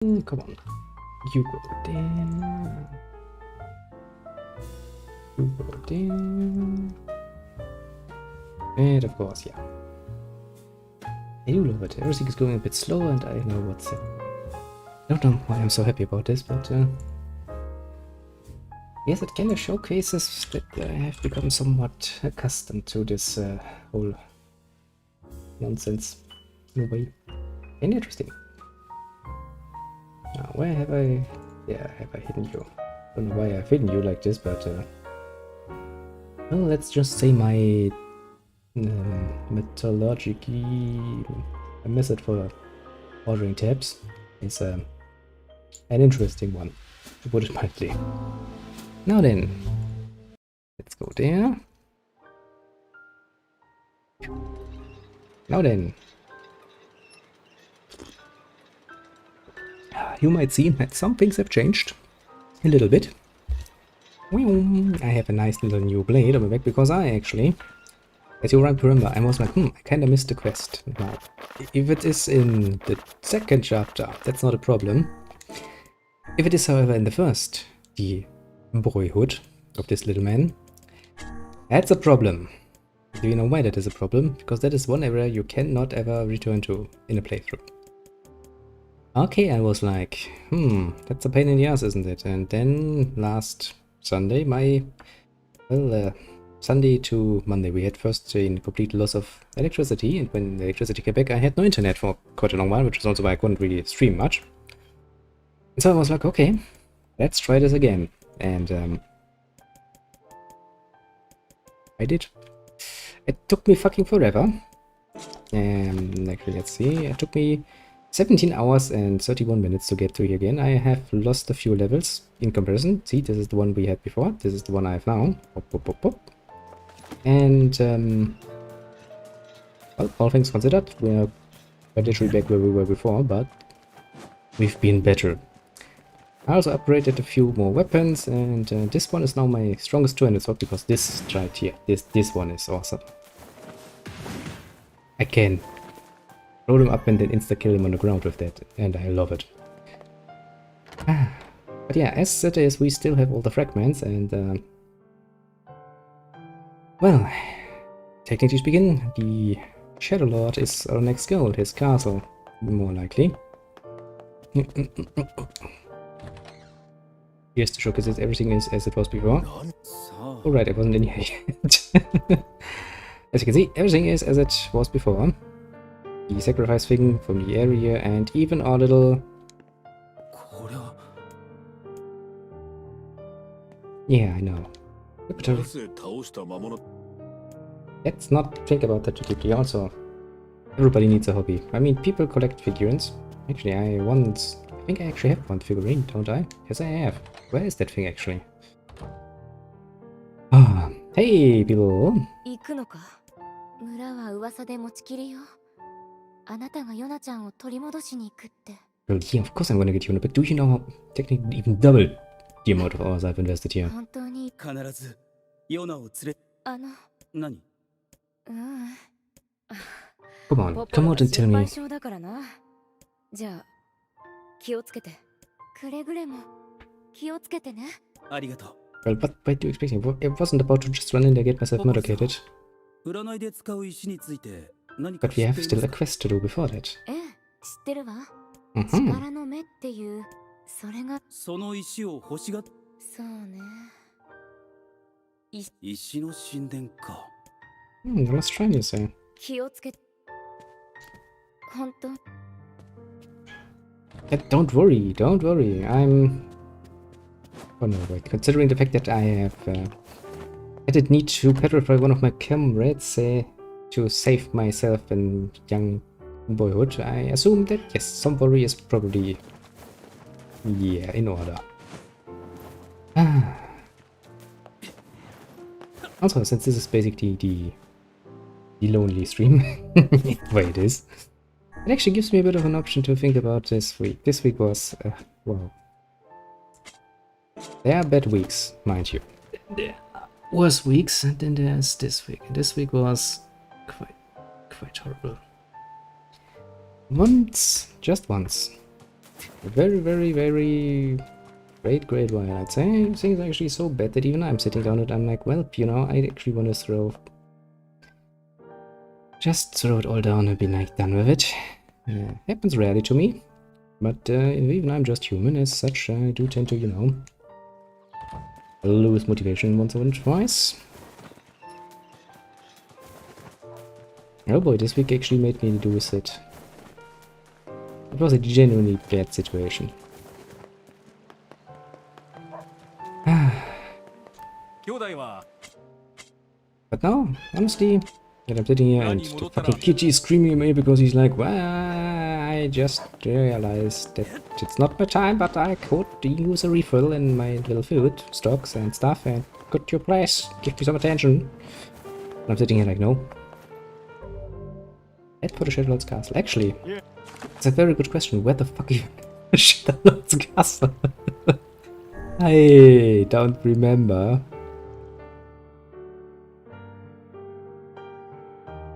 Come on. You go there. You go there. And of course, yeah. I do love it. Everything is going a bit slower and I know what's it. I don't know why I'm so happy about this, but yes, it kind of showcases that I have become somewhat accustomed to this whole nonsense in a way. And interesting. Now, where have I... Yeah, have I hidden you? I don't know why I've hidden you like this, but... well, let's just say my... methodology... method for ordering tabs is an interesting one, to put it mildly. Now then, let's go there. Now then, you might see that some things have changed a little bit. I have a nice little new blade on my back because I actually, as you might remember, I was like, I kind of missed the quest. Now, if it is in the second chapter, that's not a problem. If it is, however, in the first, the boyhood of this little man, that's a problem. Do you know why that is a problem? Because that is one area you cannot ever return to in a playthrough. Okay, I was like, that's a pain in the ass, isn't it? And then last Sunday, Sunday to Monday, we had first a complete loss of electricity, and when the electricity came back, I had no internet for quite a long while, which is also why I couldn't really stream much. And so I was like, okay, let's try this again. And I did. It took me fucking forever. Actually, let's see. It took me 17 hours and 31 minutes to get to here again. I have lost a few levels in comparison. See, this is the one we had before. This is the one I have now. And, well, all things considered, we're literally back where we were before, but we've been better. I also upgraded a few more weapons, and this one is now my strongest two-handed sword because this right here, this one is awesome. I can roll him up and then insta-kill him on the ground with that, and I love it. But yeah, as it is, we still have all the fragments, and well, technically speaking, the Shadow Lord is our next goal, his castle, more likely. Here's to showcase that everything is as it was before. Alright, I wasn't in here yet. As you can see, everything is as it was before. The sacrifice thing from the area and even our little... Yeah, I know. Let's not think about that too deeply. Also, everybody needs a hobby. I mean, people collect figurines. Actually, I think I actually have one figurine, don't I? Yes, I have. Where is that thing actually? Ah, hey, people! Well, yeah, of course I'm gonna get you on the back. Do you know how technically even double the amount of hours I've invested here? Come on, come out and tell me. Well, what do you expect? I wasn't about to just run in there and get myself medicated. But we have still a quest to do before that. Let's try this, don't worry, I'm... Oh no, wait, considering the fact that I have... I did need to petrify one of my comrades to save myself in young boyhood, I assume that, yes, some worry is probably... Yeah, in order. Also, since this is basically the lonely stream, the way it is, it actually gives me a bit of an option to think about this week. This week was, well, there are bad weeks, mind you. There are worse weeks, and then there's this week. And this week was quite horrible. Just once, Very, very, very great while, I'd say. Things are actually so bad that even I'm sitting down and I'm like, well, you know, I actually want to just throw it all down and be like, done with it. Happens rarely to me, but even I'm just human as such. I do tend to, you know, lose motivation once or twice. Oh boy, this week actually made me do with it. It was a genuinely bad situation. But now, honestly, that I'm sitting here and the fucking Kitty is screaming at me because he's like, well, I just realized that it's not my time, but I could use a refill in my little food stocks and stuff, and could you please give me some attention? And I'm sitting here like, no. Head for the Shadowlord's Castle. Actually, it's a very good question. Where the fuck is the Shadowlord's Castle? I don't remember.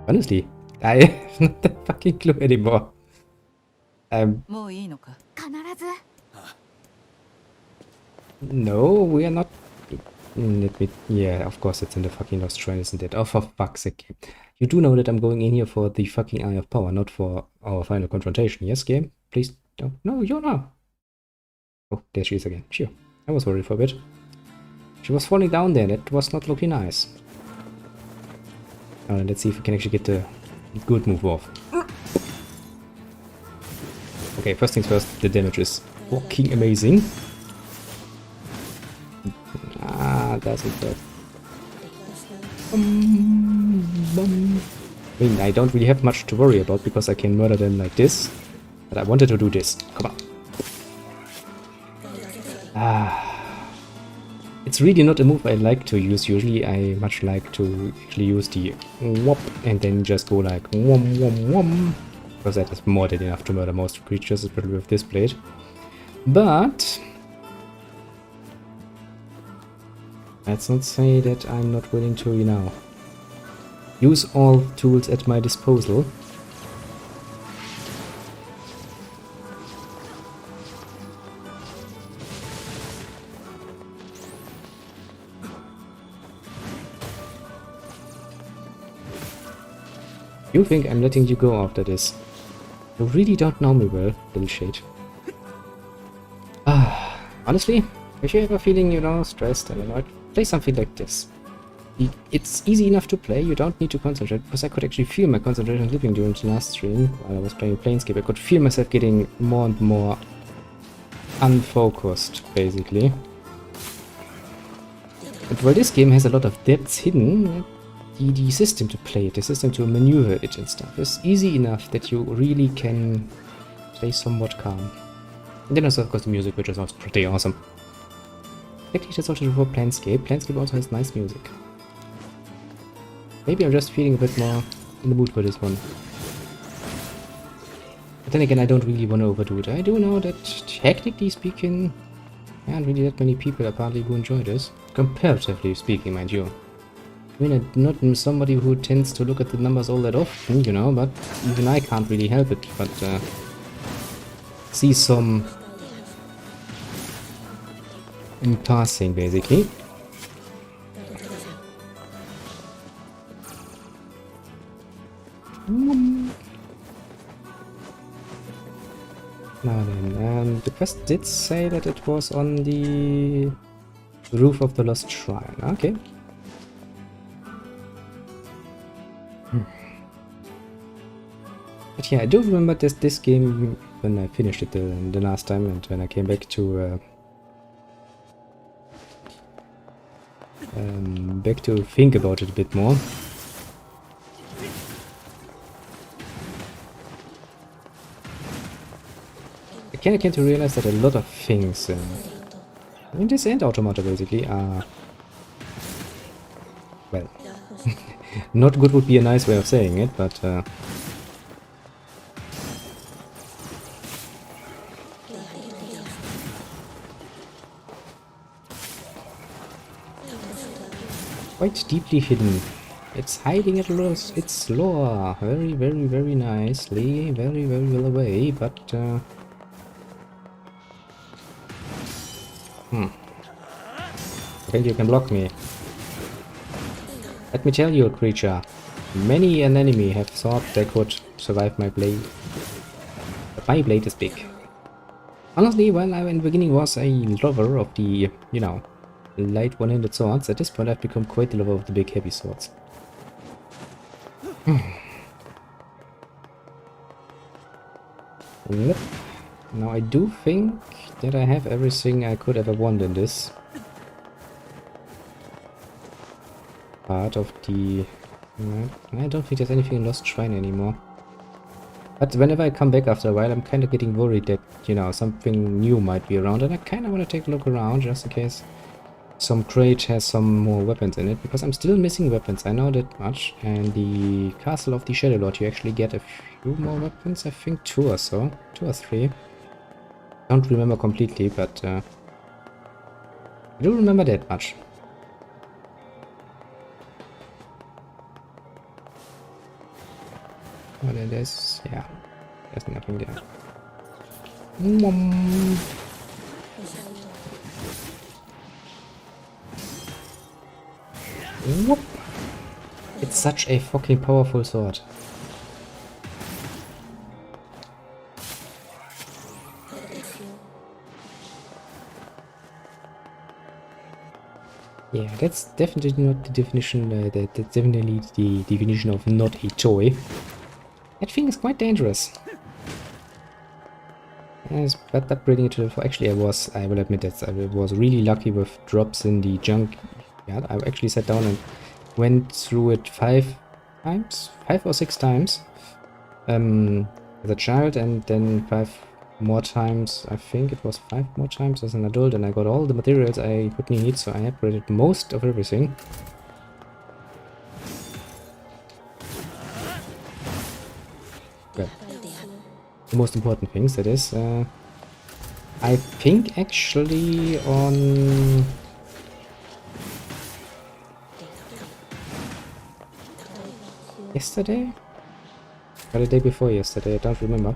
Honestly, I have not a fucking clue anymore. No, we are not. Let me. Yeah, of course it's in the fucking Lost Shrine, isn't it? Oh, for fuck's sake. You do know that I'm going in here for the fucking Eye of Power, not for our final confrontation. Yes, game? Please don't. No, you're not. Oh, there she is again. Sure. I was worried for a bit. She was falling down there. That was not looking nice. Let's see if we can actually get the good move off. Okay, first things first, the damage is fucking amazing. Doesn't that. I mean, I don't really have much to worry about because I can murder them like this. But I wanted to do this. Come on. It's really not a move I like to use. Usually I much like to actually use the whop and then just go like whom whom whom. Because that is more than enough to murder most creatures, especially with this blade. But let's not say that I'm not willing to, you know, use all tools at my disposal. You think I'm letting you go after this? You really don't know me well, little shade. Honestly, if you're ever feeling, you know, stressed and annoyed, play something like this. It's easy enough to play, you don't need to concentrate, because I could actually feel my concentration slipping during the last stream while I was playing Planescape. I could feel myself getting more and more unfocused, basically. But while this game has a lot of depths hidden, the system to play it, the system to maneuver it and stuff is easy enough that you really can stay somewhat calm. And then there's of course the music, which is also pretty awesome. Actually, that's also for Planescape. Planescape also has nice music. Maybe I'm just feeling a bit more in the mood for this one. But then again, I don't really want to overdo it. I do know that, technically speaking, there aren't really that many people apparently who enjoy this. Comparatively speaking, mind you. I mean, I'm not somebody who tends to look at the numbers all that often, you know, but even I can't really help it, but see some in passing, basically. Now then, the quest did say that it was on the roof of the Lost Shrine. Okay. But yeah, I do remember this game when I finished it the last time, and when I came back to think about it a bit more. I came to realize that a lot of things in this End Automata basically are, well, not good would be a nice way of saying it, but quite deeply hidden. It's hiding at its lore very, very, very nicely, very, very well away, but I think you can block me. Let me tell you, creature. Many an enemy have thought they could survive my blade. But my blade is big. Honestly, while I in the beginning was a lover of the, you know, light one-handed swords, at this point I've become quite the lover of the big heavy swords. Yep. Now I do think that I have everything I could ever want in this part of the... I don't think there's anything in Lost Shrine anymore. But whenever I come back after a while, I'm kind of getting worried that, you know, something new might be around, and I kind of want to take a look around just in case some crate has some more weapons in it, because I'm still missing weapons, I know that much. And the Castle of the Shadow Lord, you actually get a few more weapons, I think 2 or so, 2 or 3. Don't remember completely, but I do remember that much. What it is, yeah, there's nothing there. Whoop. It's such a fucking powerful sword. Yeah, that's definitely not the definition. That's definitely the definition of not a toy. That thing is quite dangerous. Yes, but upgrading it to the... Actually, I will admit that I was really lucky with drops in the junk. Yeah, I actually sat down and went through it 5 or 6 times as a child, and then 5 more times, I think it was 5 more times as an adult, and I got all the materials I would need, so I upgraded most of everything. Well, the most important things, that is. I think actually on... yesterday? Or the day before yesterday, I don't remember.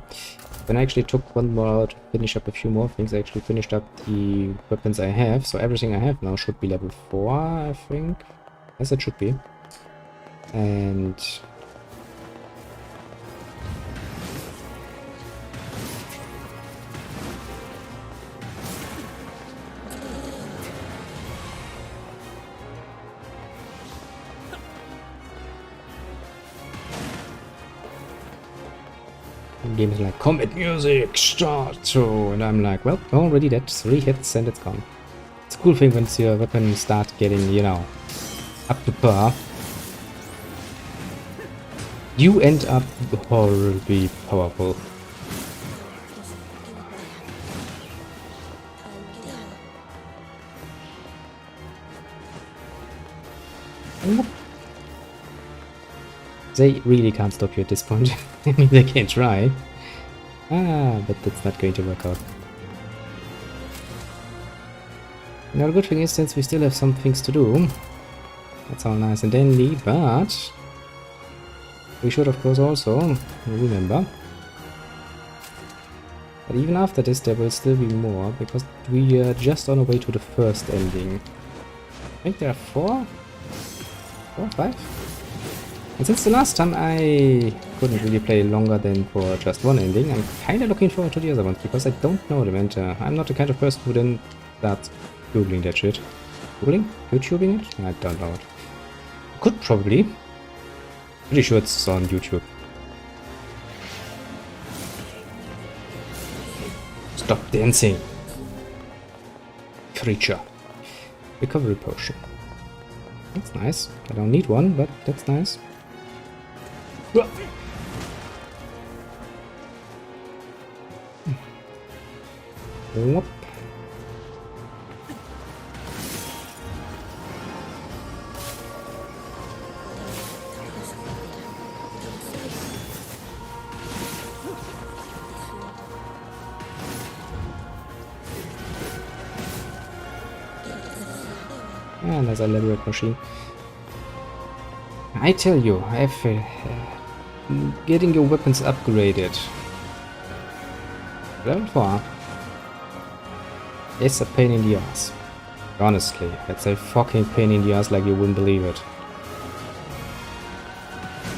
When I actually took one more out to finish up a few more things, I actually finished up the weapons I have. So everything I have now should be level 4, I think. Yes, it should be. And... game is like, combat music, start! So, and I'm like, well, already that's 3 hits and it's gone. It's a cool thing once your weapons start getting, you know, up to par. You end up horribly powerful. They really can't stop you at this point. I mean, they can try. But that's not going to work out. Now the good thing is, since we still have some things to do, that's all nice and dandy, but we should of course also remember that even after this there will still be more, because we are just on our way to the first ending. I think there are 4 or 5? And since the last time I couldn't really play longer than for just one ending, I'm kind of looking forward to the other ones, because I don't know them, and I'm not the kind of person who then starts googling that shit. Googling? YouTubing it? I don't know it. Could probably. Pretty sure it's on YouTube. Stop dancing! Creature. Recovery potion. That's nice. I don't need one, but that's nice. Whoop. And there's a level machine. I tell you, getting your weapons upgraded. Level 4. It's a pain in the ass. Honestly, it's a fucking pain in the ass like you wouldn't believe it.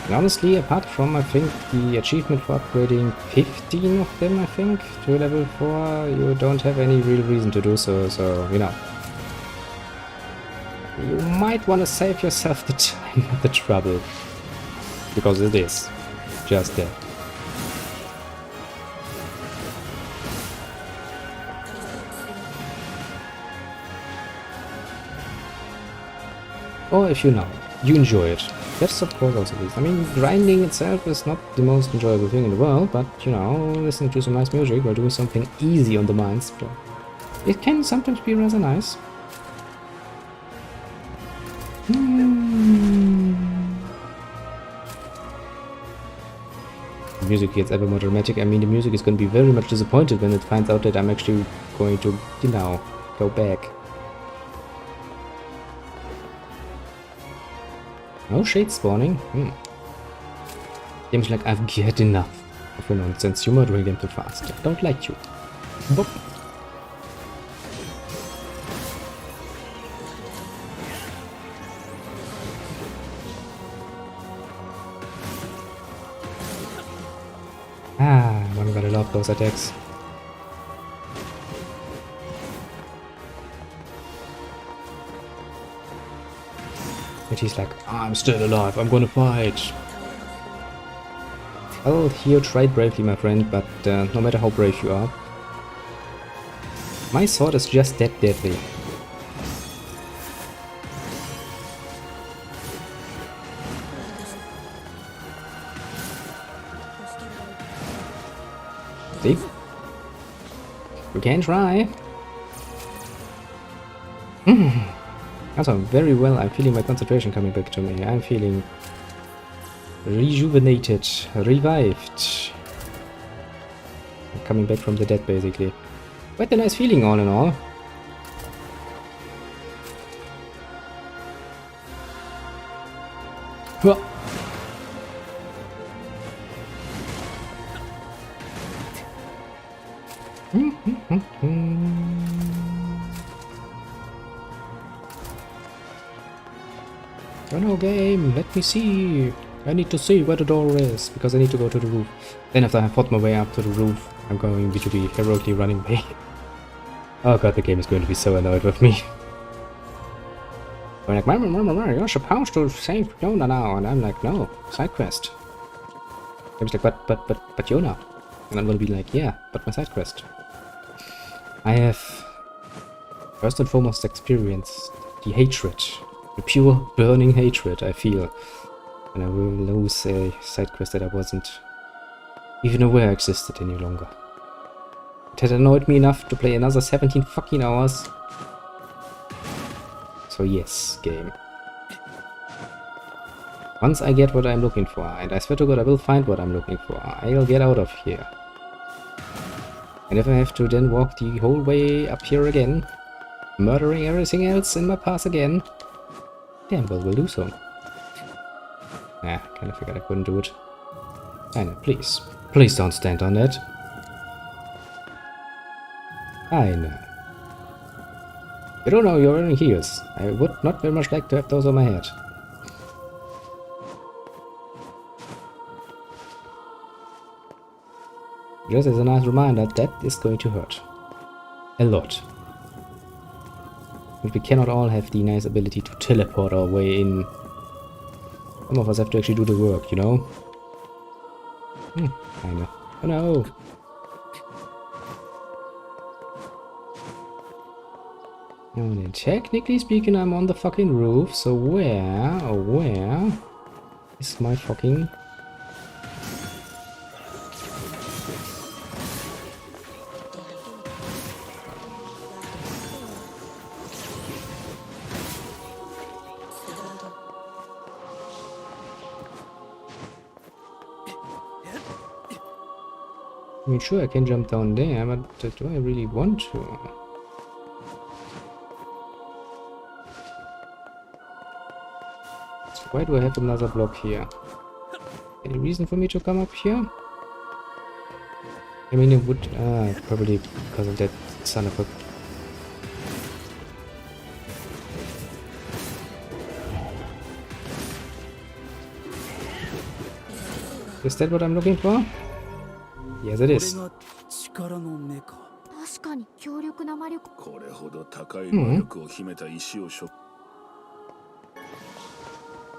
And honestly, apart from, I think, the achievement for upgrading 15 of them, I think, to level 4, you don't have any real reason to do so, you know. You might want to save yourself the time and the trouble. Because it is just that. Or if you enjoy it. That's of course also this. I mean, grinding itself is not the most enjoyable thing in the world, but you know, listening to some nice music or doing something easy on the minds, it can sometimes be rather nice. The music gets ever more dramatic. I mean, the music is going to be very much disappointed when it finds out that I'm actually going to, you know, go back. No shade spawning? Seems like I've had enough of your nonsense. You're murdering them too fast. I don't like you. Boop. I'm gonna love those attacks. And he's like, I'm still alive, I'm gonna fight. Well, here, try bravely, my friend, but no matter how brave you are, my sword is just that deadly. See? We can try. Also, very well, I'm feeling my concentration coming back to me. I'm feeling rejuvenated, revived. I'm coming back from the dead, basically. Quite a nice feeling, all in all. Huh. Oh no, game, let me see. I need to see where the door is, because I need to go to the roof. Then after I have fought my way up to the roof, I'm going to be heroically running away. Oh god, the game is going to be so annoyed with me. They're like, you're supposed to save Yona now, and I'm like, no, side quest. Game's like, but Yona. And I'm gonna be like, yeah, but my side quest. I have first and foremost experienced the hatred, the pure burning hatred I feel, and I will lose a side quest that I wasn't even aware existed any longer. It had annoyed me enough to play another 17 fucking hours. So yes, game. Once I get what I'm looking for, and I swear to god I will find what I'm looking for, I'll get out of here. And if I have to then walk the whole way up here again, murdering everything else in my path again, damn well will do so. Nah, kinda figured I couldn't do it. I know, please. Please don't stand on it. I know. You don't know you're wearing heels. I would not very much like to have those on my head. Just as a nice reminder, that is going to hurt. A lot. But we cannot all have the nice ability to teleport our way in. Some of us have to actually do the work, you know? I know. Oh no! Now then, technically speaking, I'm on the fucking roof, so where is my fucking... I mean, sure, I can jump down there, but do I really want to? So why do I have another block here? Any reason for me to come up here? I mean, it would... probably because of that son of a Is that what I'm looking for? Yes, it is.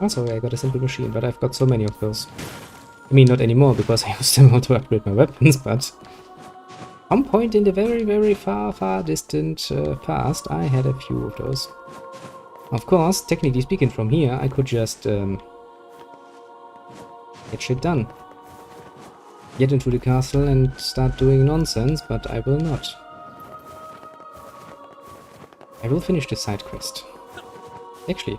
Also, I got a simple machine, but I've got so many of those. I mean, not anymore, because I use them all to upgrade my weapons, but... some point in the very, very far, far distant past, I had a few of those. Of course, technically speaking, from here, I could just get shit done. Get into the castle and start doing nonsense, but I will not. I will finish the side quest. Actually,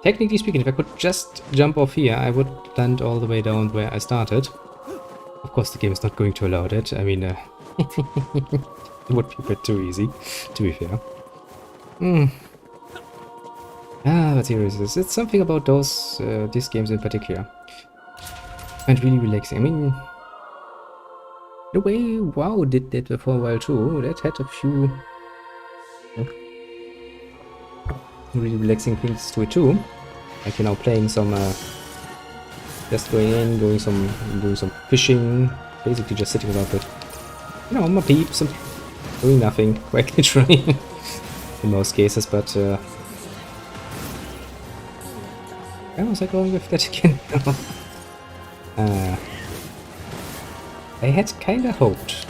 technically speaking, if I could just jump off here, I would land all the way down where I started. Of course, the game is not going to allow that. I mean, it would be a bit too easy, to be fair. But seriously, it's something about these games in particular. And really relaxing. I mean, the way WoW did that for a while too, that had a few really relaxing things to it too. Like, you know, playing some, just going in, doing some fishing, basically just sitting around with, you know, my peeps and doing nothing, quite literally, in most cases, but, where was I going with that again? I had kinda hoped.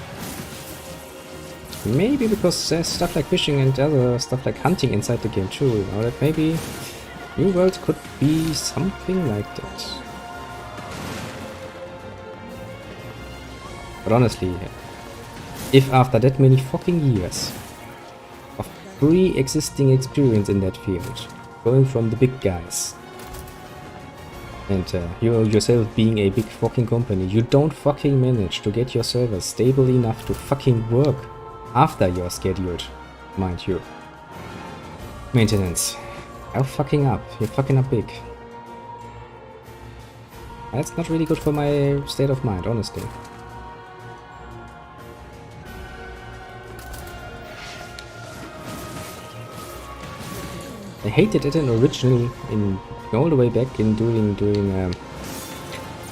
Maybe because there's stuff like fishing and other stuff like hunting inside the game too, you know, that maybe New World could be something like that. But honestly, if after that many fucking years of pre-existing experience in that field, going from the big guys, and you yourself being a big fucking company, you don't fucking manage to get your servers stable enough to fucking work after you're scheduled, mind you. Maintenance. You're fucking up. You're fucking up big. That's not really good for my state of mind, honestly. I hated it in original, in all the way back in doing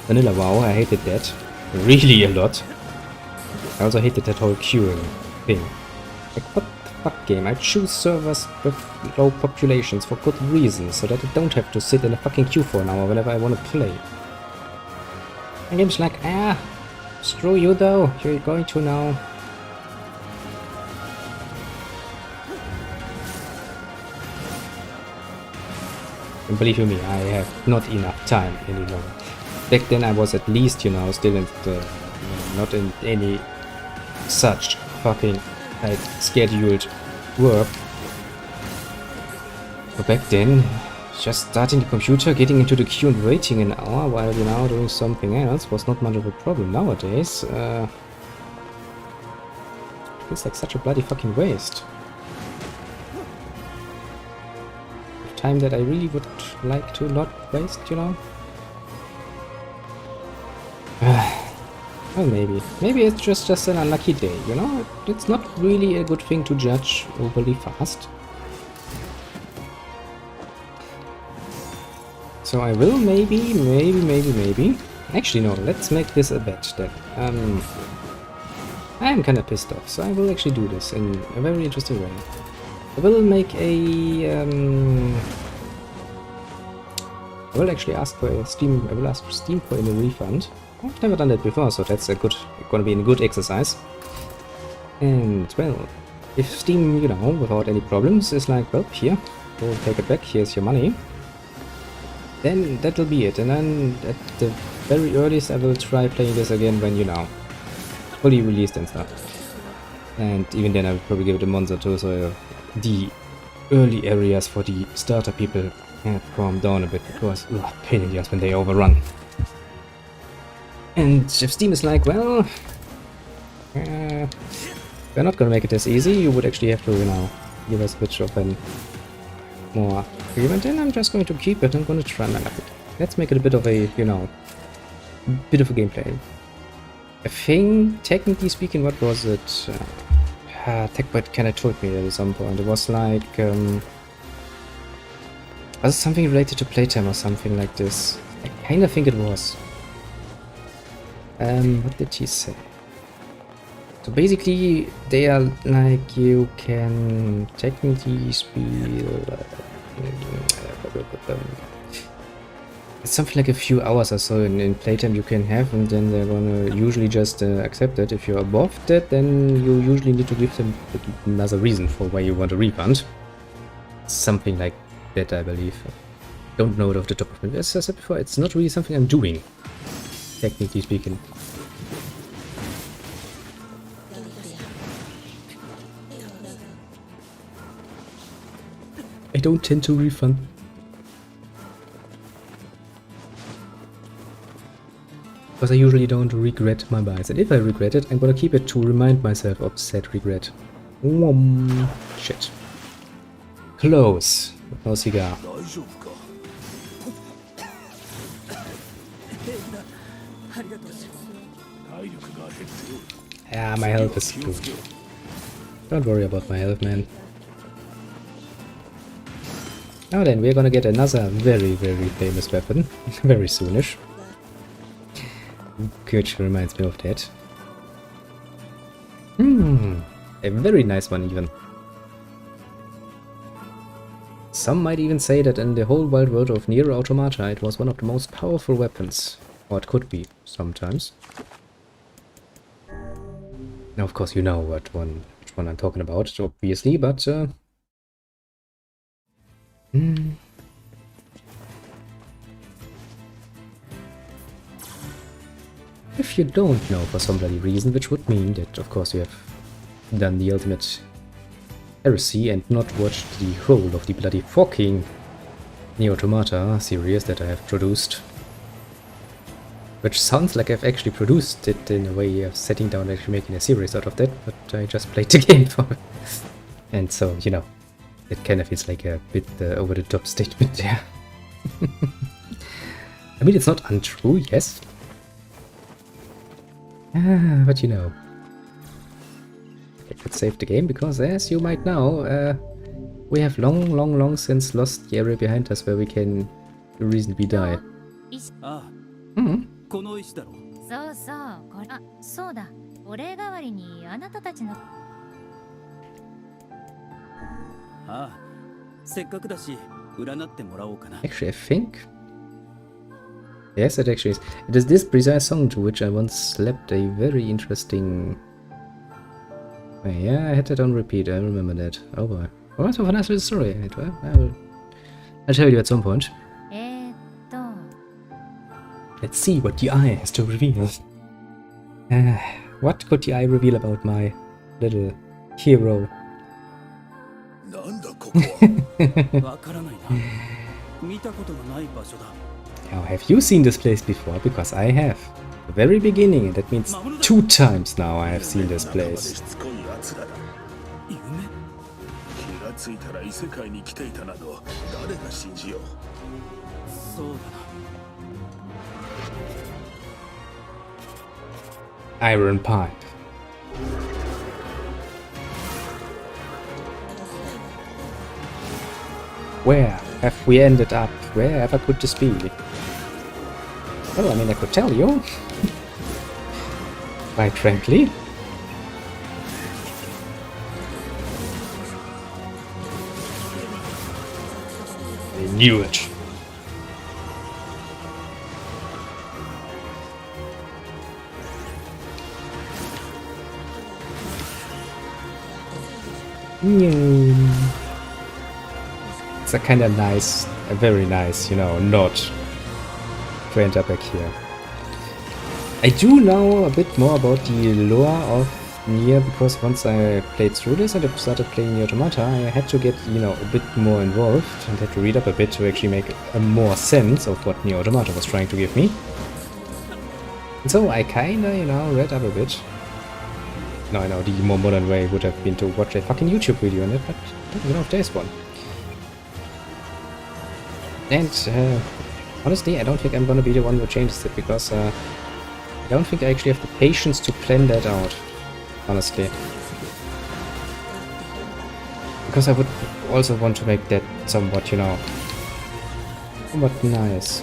Vanilla WoW. I hated that really a lot. I also hated that whole queuing thing. Like, what the fuck game? I choose servers with low populations for good reasons, so that I don't have to sit in a fucking queue for an hour whenever I want to play. And game's like, screw you though, you're going to now. And believe you me, I have not enough time any longer. Back then I was at least, you know, still in the, not in any such fucking like scheduled work. But back then, just starting the computer, getting into the queue and waiting an hour while you're now doing something else was not much of a problem. Nowadays, feels like such a bloody fucking waste. Time that I really would like to not waste, you know? Well, maybe it's just an unlucky day, you know? It's not really a good thing to judge overly fast. So I will maybe... Actually, no, let's make this a bet then. I am kinda pissed off, so I will actually do this in a very interesting way. I will make a... I will actually ask for a Steam... I will ask Steam for a refund. I've never done that before, so that's gonna be a good exercise. And, well, if Steam, you know, without any problems, is like, well, here, go take it back, here's your money, then that'll be it. And then, at the very earliest, I will try playing this again when, you know, fully released and stuff. And even then, I will probably give it a month or two, so the early areas for the starter people have calmed down a bit, because, pain in the ass when they overrun. And if Steam is like, well, we're not gonna make it as easy, you would actually have to, you know, give us a bit of a more agreement, then I'm just going to keep it. I'm going to try my luck. Let's make it a bit of a, you know, bit of a gameplay. I think, technically speaking, what was it? TechBot kinda told me that at some point. It was like, was it something related to playtime or something like this? I kinda think it was. What did he say? So basically, they are like you can technically it's something like a few hours or so in playtime you can have, and then they're gonna usually just accept it. If you're above that, then you usually need to give them another reason for why you want a refund. Something like that, I believe. Don't know it off the top of my head. As I said before, it's not really something I'm doing, technically speaking. I don't tend to refund. Because I usually don't regret my buys, and if I regret it, I'm gonna keep it to remind myself of said regret. Shit. Close. No cigar. Yeah, my health is good. Don't worry about my health, man. Now then, we're gonna get another very, very famous weapon. Very soonish. Which reminds me of that. A very nice one even. Some might even say that in the whole wide world of Nier Automata it was one of the most powerful weapons. Or it could be, sometimes. Now of course you know which one I'm talking about, obviously, but if you don't know for some bloody reason, which would mean that of course you have done the ultimate heresy and not watched the whole of the bloody fucking Nier Automata series that I have produced. Which sounds like I've actually produced it in a way of sitting down and actually making a series out of that, but I just played the game for it. And so, you know, it kind of feels like a bit over-the-top statement there. I mean, it's not untrue, yes. But you know, I could save the game because, as you might know, we have long since lost the area behind us where we can reasonably die. Actually, I think... Yes, it actually is. It is this precise song to which I once slapped a very interesting... Yeah, I had that on repeat, I remember that. Oh boy. Well, that's a nice little story. I'll tell you at some point. Let's see what the eye has to reveal. What could the eye reveal about my little hero? Now, have you seen this place before? Because I have. The very beginning, and that means 2 times now I have seen this place. Iron pipe. Where have we ended up? Wherever could this be? Well, I mean, I could tell you. Quite frankly. I knew it. It's a kind of nice, a very nice, you know, nod to end up back here. I do know a bit more about the lore of Nier because once I played through this and I started playing Nier Automata, I had to get, you know, a bit more involved and had to read up a bit to actually make a more sense of what Nier Automata was trying to give me. And so I kinda, you know, read up a bit. No, I know the more modern way would have been to watch a fucking YouTube video on it, but I don't know if there's one. And honestly, I don't think I'm gonna be the one who changes it, because I don't think I actually have the patience to plan that out, honestly. Because I would also want to make that somewhat, you know, somewhat nice.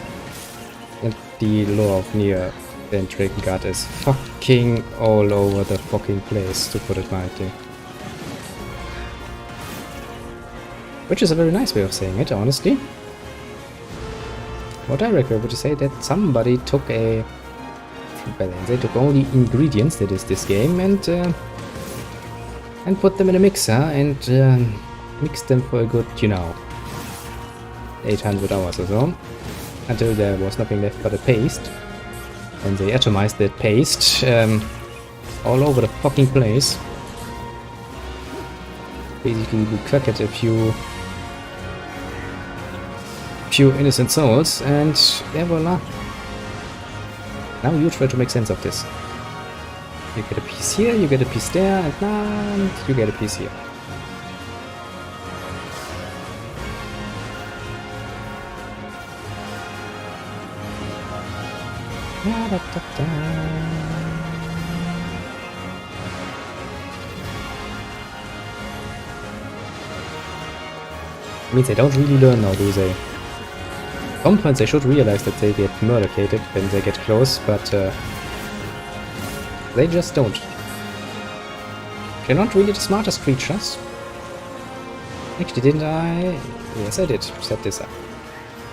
And the lore of Nier then Drakengard is fucking all over the fucking place, to put it mildly. Which is a very nice way of saying it, honestly. What I reckon would you say that somebody took a... Well, they took all the ingredients that is this game and put them in a mixer and mixed them for a good, you know, 800 hours or so, until there was nothing left but a paste. And they atomized that paste all over the fucking place. Basically, we cracked a few innocent souls, and there voila. Now you try to make sense of this. You get a piece here, you get a piece there, and you get a piece here. Means they don't really learn now, do they? At some point they should realize that they get murdercated when they get close, but they just don't. They're not really the smartest creatures. Actually, didn't I? Yes, I did. Set this up.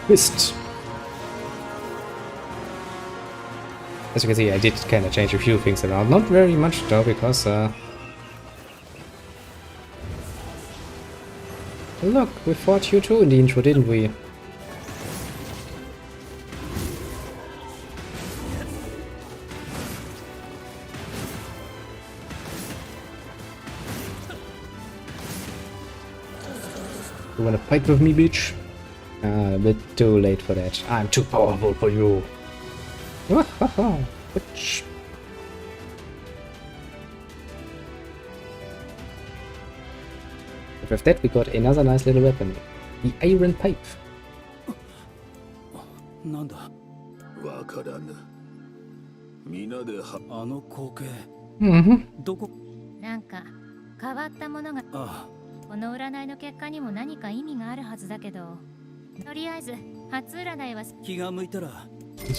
Twist. As you can see, I did kind of change a few things around. Not very much though, because look, we fought you too in the intro, didn't we? You wanna fight with me, bitch? A bit too late for that. I'm too powerful for you. Bitch. With that, we got another nice little weapon. The Iron Pipe.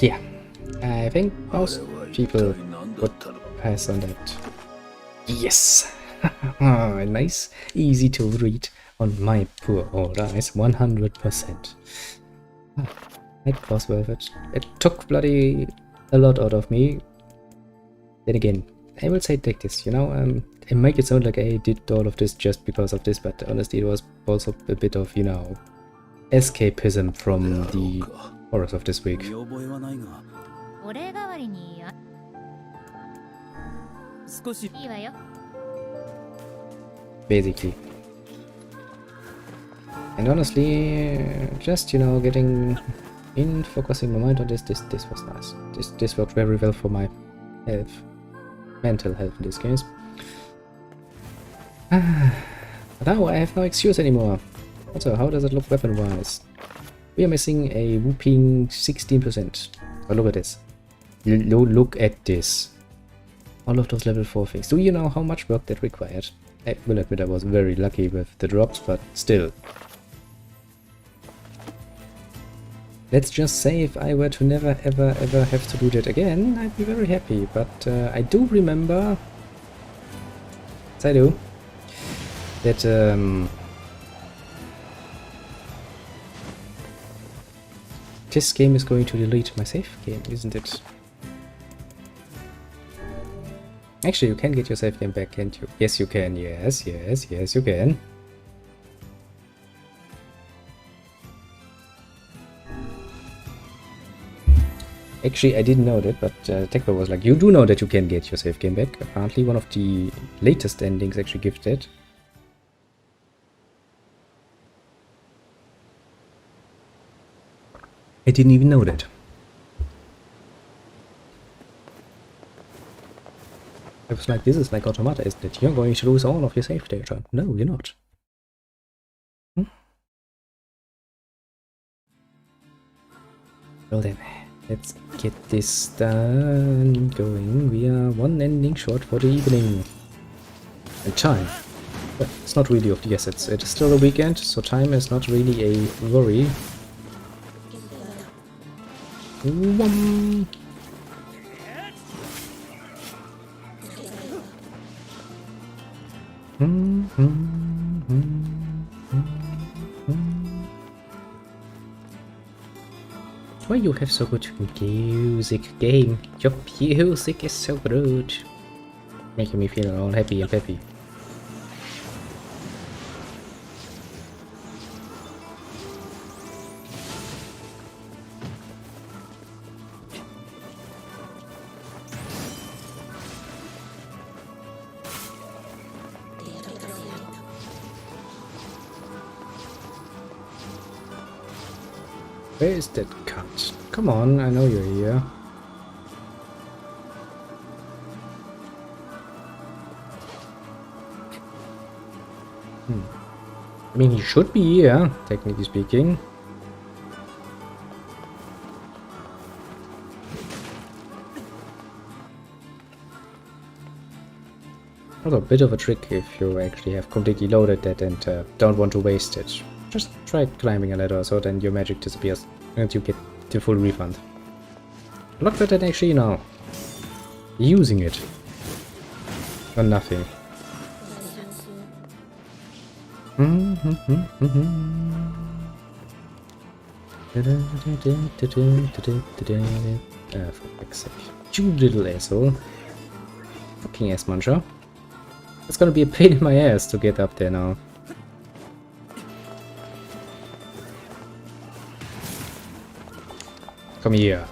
Yeah, I think most people would pass on that. Yes! Nice, easy to read on my poor old eyes, 100%. It was worth it. It took bloody a lot out of me. Then again, I will say take this, you know, I make it sound like I did all of this just because of this, but honestly it was also a bit of, you know, escapism from the horrors of this week. Basically. And honestly, just, you know, getting in, focusing my mind on this was nice. This worked very well for my health. Mental health in this case. But now I have no excuse anymore. Also, how does it look weapon-wise? We are missing a whooping 16%. Oh, look at this. Look at this. All of those level 4 things. Do you know how much work that required? I will admit I was very lucky with the drops, but still. Let's just say if I were to never ever have to do that again, I'd be very happy. But I do remember, yes I do, that this game is going to delete my save game, isn't it? Actually, you can get your save game back, can't you? Yes, you can. Yes, you can. Actually, I didn't know that, but Tekba was like, you do know that you can get your save game back. Apparently, one of the latest endings actually gives that. I didn't even know that. I was like, this is like Automata, isn't it? You're going to lose all of your save data. No, you're not. Well then, let's get this done going. We are one ending short for the evening. And time. But it's not really of the essence. It is still a weekend, so time is not really a worry. Why you have so good music, game? Your music is so good. Making me feel all happy and peppy. Where is that cut? Come on, I know you're here. I mean, he should be here, technically speaking. Also a bit of a trick if you actually have completely loaded that and don't want to waste it. Just try climbing a ladder so then your magic disappears and you get the full refund. Look at that actually now. Using it. Or nothing. For fuck's sake. You little asshole. Fucking ass muncher. It's gonna be a pain in my ass to get up there now. Come here.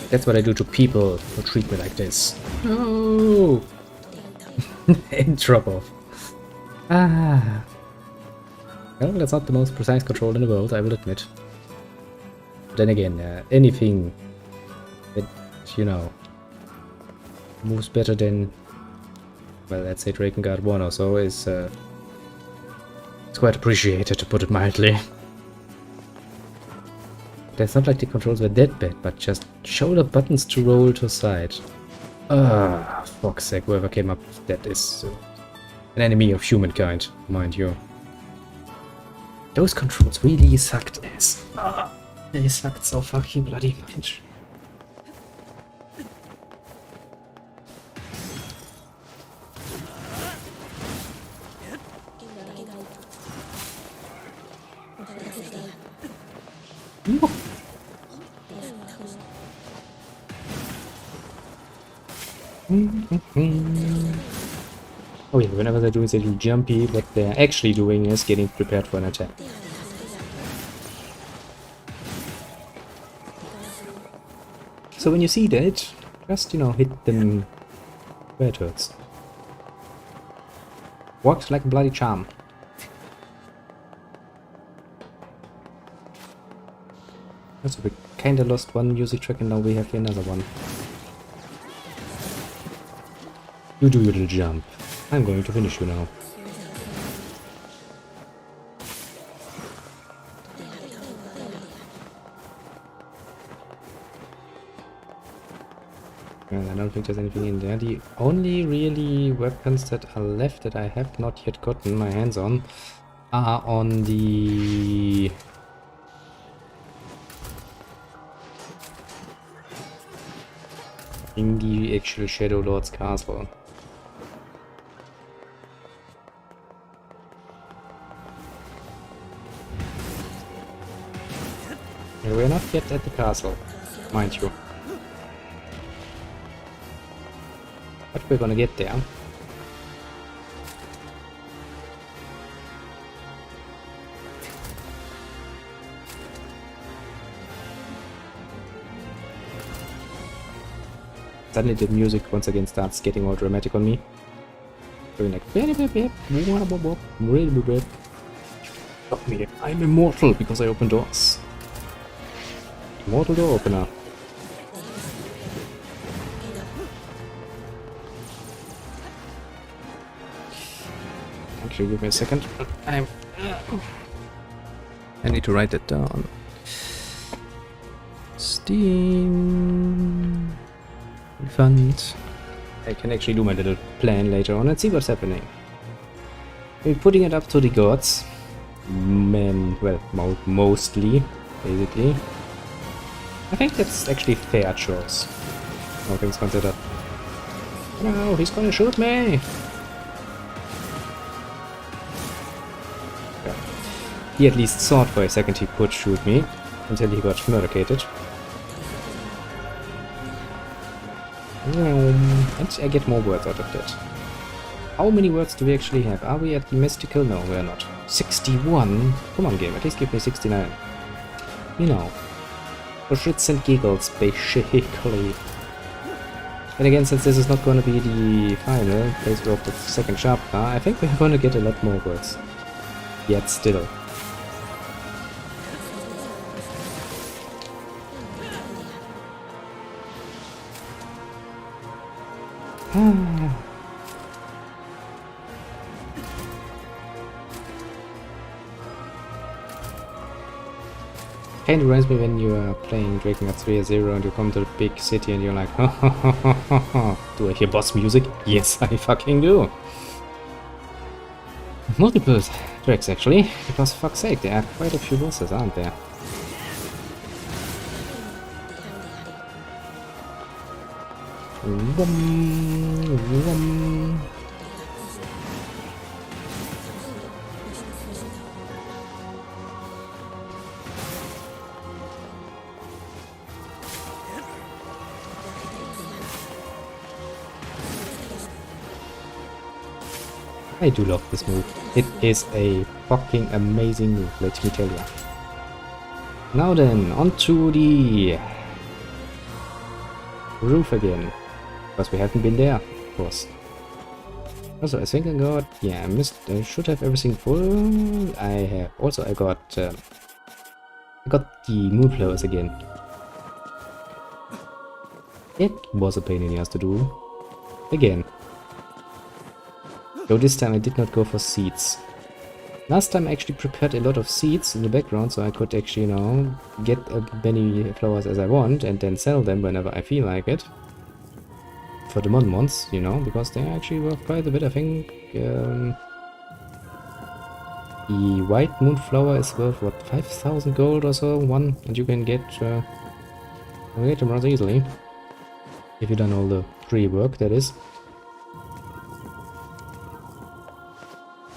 That's what I do to people who treat me like this. No! And drop off. Ah. Well, that's not the most precise control in the world, I will admit. But then again, anything that, you know, moves better than, well, let's say Dragon Guard 1 or so is it's quite appreciated, to put it mildly. It's not like the controls were that bad, but just shoulder buttons to roll to side. Ah, fuck's sake, whoever came up with that is an enemy of humankind, mind you. Those controls really sucked ass. Ah, they sucked so fucking bloody much. Oh yeah, whenever they're doing they do jumpy, what they're actually doing is getting prepared for an attack. So when you see that, just, you know, hit them where it hurts. Works like a bloody charm. Also, we kinda lost one music track and now we have another one. You do your little jump. I'm going to finish you now. Well, I don't think there's anything in there. The only really weapons that are left that I have not yet gotten my hands on are on the... in the actual Shadow Lord's castle. And we're not yet at the castle, mind you. But we're gonna get there. Suddenly the music once again starts getting all dramatic on me. Going like... Stop me, I'm immortal because I open doors. Immortal door opener. Actually, give me a second. I need to write that down. Steam... Refund. I can actually do my little plan later on and see what's happening. We're putting it up to the gods. Well, mostly, basically. I think that's actually fair choice. All things considered. No, he's gonna shoot me! He at least thought for a second he could shoot me, until he got murdercated. And I get more words out of that. How many words do we actually have? Are we at the mystical? No, we are not. 61? Come on, game, at least give me 69. You know, for shits and giggles, basically. And again, since this is not going to be the final playthrough of the second chapter, I think we're going to get a lot more words. Yet still. Kind of reminds me when you are playing Dragon at 3-0 and you come to the big city and you're like, ha ha ha ha ha ha. Do I hear boss music? Yes, I fucking do. Multiple tracks actually, because fuck's sake, there are quite a few bosses, aren't there? I do love this move. It is a fucking amazing move, let me tell you. Now then, onto the roof again. Because we haven't been there, of course. Also, I think I got... yeah, I should have everything full. I got the moonflowers again. It was a pain in the ass to do. Again. Though this time I did not go for seeds. Last time I actually prepared a lot of seeds in the background so I could actually, you know, get as many flowers as I want and then sell them whenever I feel like it. For the months, you know, because they are actually worth quite a bit. I think the white moonflower is worth, what, 5,000 gold or so, one, and you can get them rather easily. If you've done all the pre-work, that is.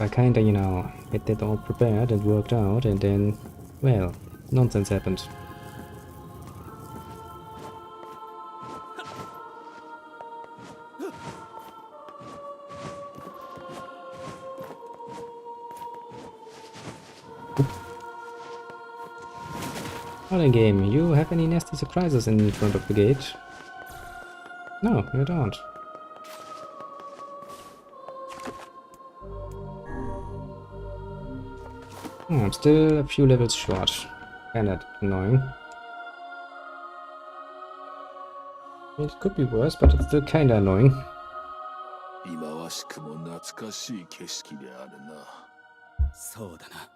I kinda, you know, had that all prepared and worked out, and then, well, nonsense happened. Well then, game, you have any nasty surprises in front of the gate? No, you don't. I'm still a few levels short. Kinda annoying. I mean, it could be worse, but it's still kinda annoying. そうだな。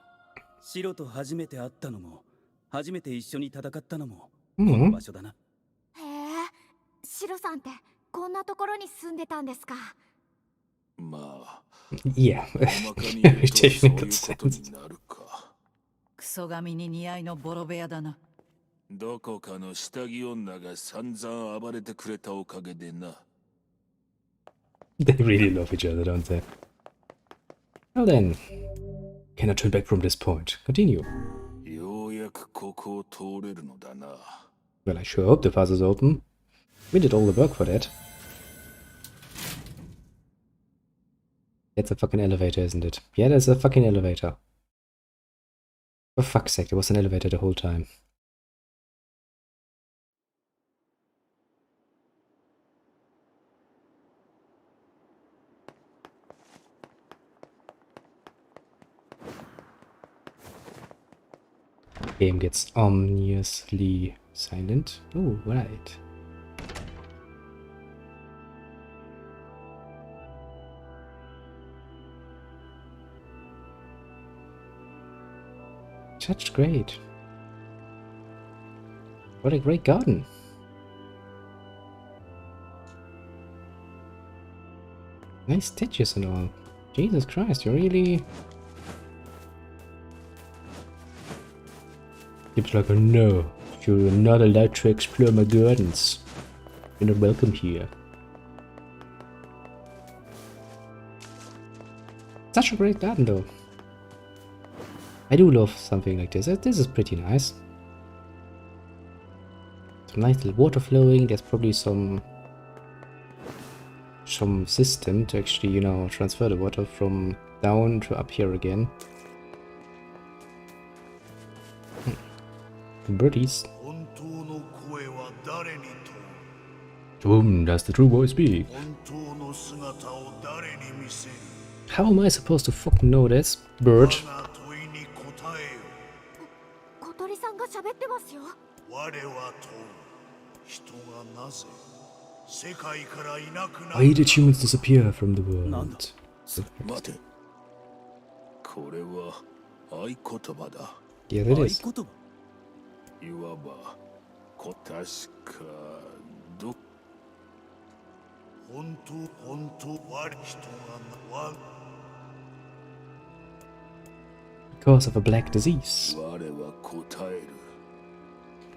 白と初めて会ったのも、初めて一緒に戦ったのも、こ Mm の hmm. 場所だな。へえ、シロさんってこんなところに住んでたんですか。まあ、 Yeah, 大まかに very 言うとそういう technical ことに sense. なるか。クソ髪に似合いのボロ部屋だな。どこかの下着女が散々暴れてくれたおかげでな。They really love each other, don't they? Well then, can I turn back from this point? Continue. ようやくここを通れるのだな。Well, I sure hope the path is open. We did all the work for that. That's a fucking elevator, isn't it? Yeah, there's a fucking elevator. For fuck's sake, there was an elevator the whole time. Game gets ominously silent. Oh, right. Such great. What a great garden. Nice statues and all. Jesus Christ, you really... It's like, oh no, you're not allowed to explore my gardens. You're not welcome here. Such a great garden though. I do love something like this. This is pretty nice. Some nice little water flowing. There's probably some system to actually, you know, transfer the water from down to up here again. Birdies. To whom does the true voice speak? How am I supposed to fucking know this, bird? 小鳥さんが喋ってますよ。Why did humans disappear from the world? 待て。これは合言葉だ。Yeah, it is. 合言葉いわば、確かど。本当は人がBecause of a black disease. 我は答える。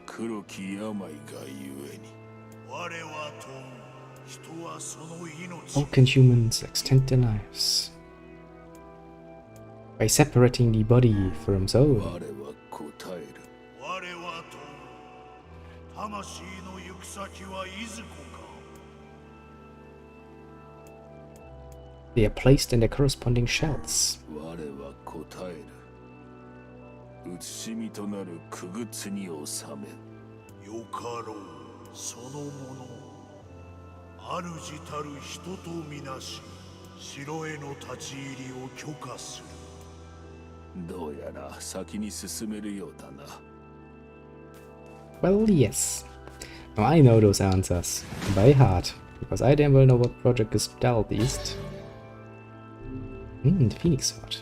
黒き病がゆえに。我は問う。人はその命。 How can humans extend their lives? By separating the body from soul. 我は答える。我は問う。魂の行く先はいずこか。 They are placed in their corresponding shells. 我は答える。写しみとなるくぐつに収め。よかろう、そのもの。主たる人とみなし、城への立ち入りを許可する。どうやら先に進めるようだな。Well, yes. Now I know those answers by heart, because I damn well know what project is southeast. The Phoenix Sword.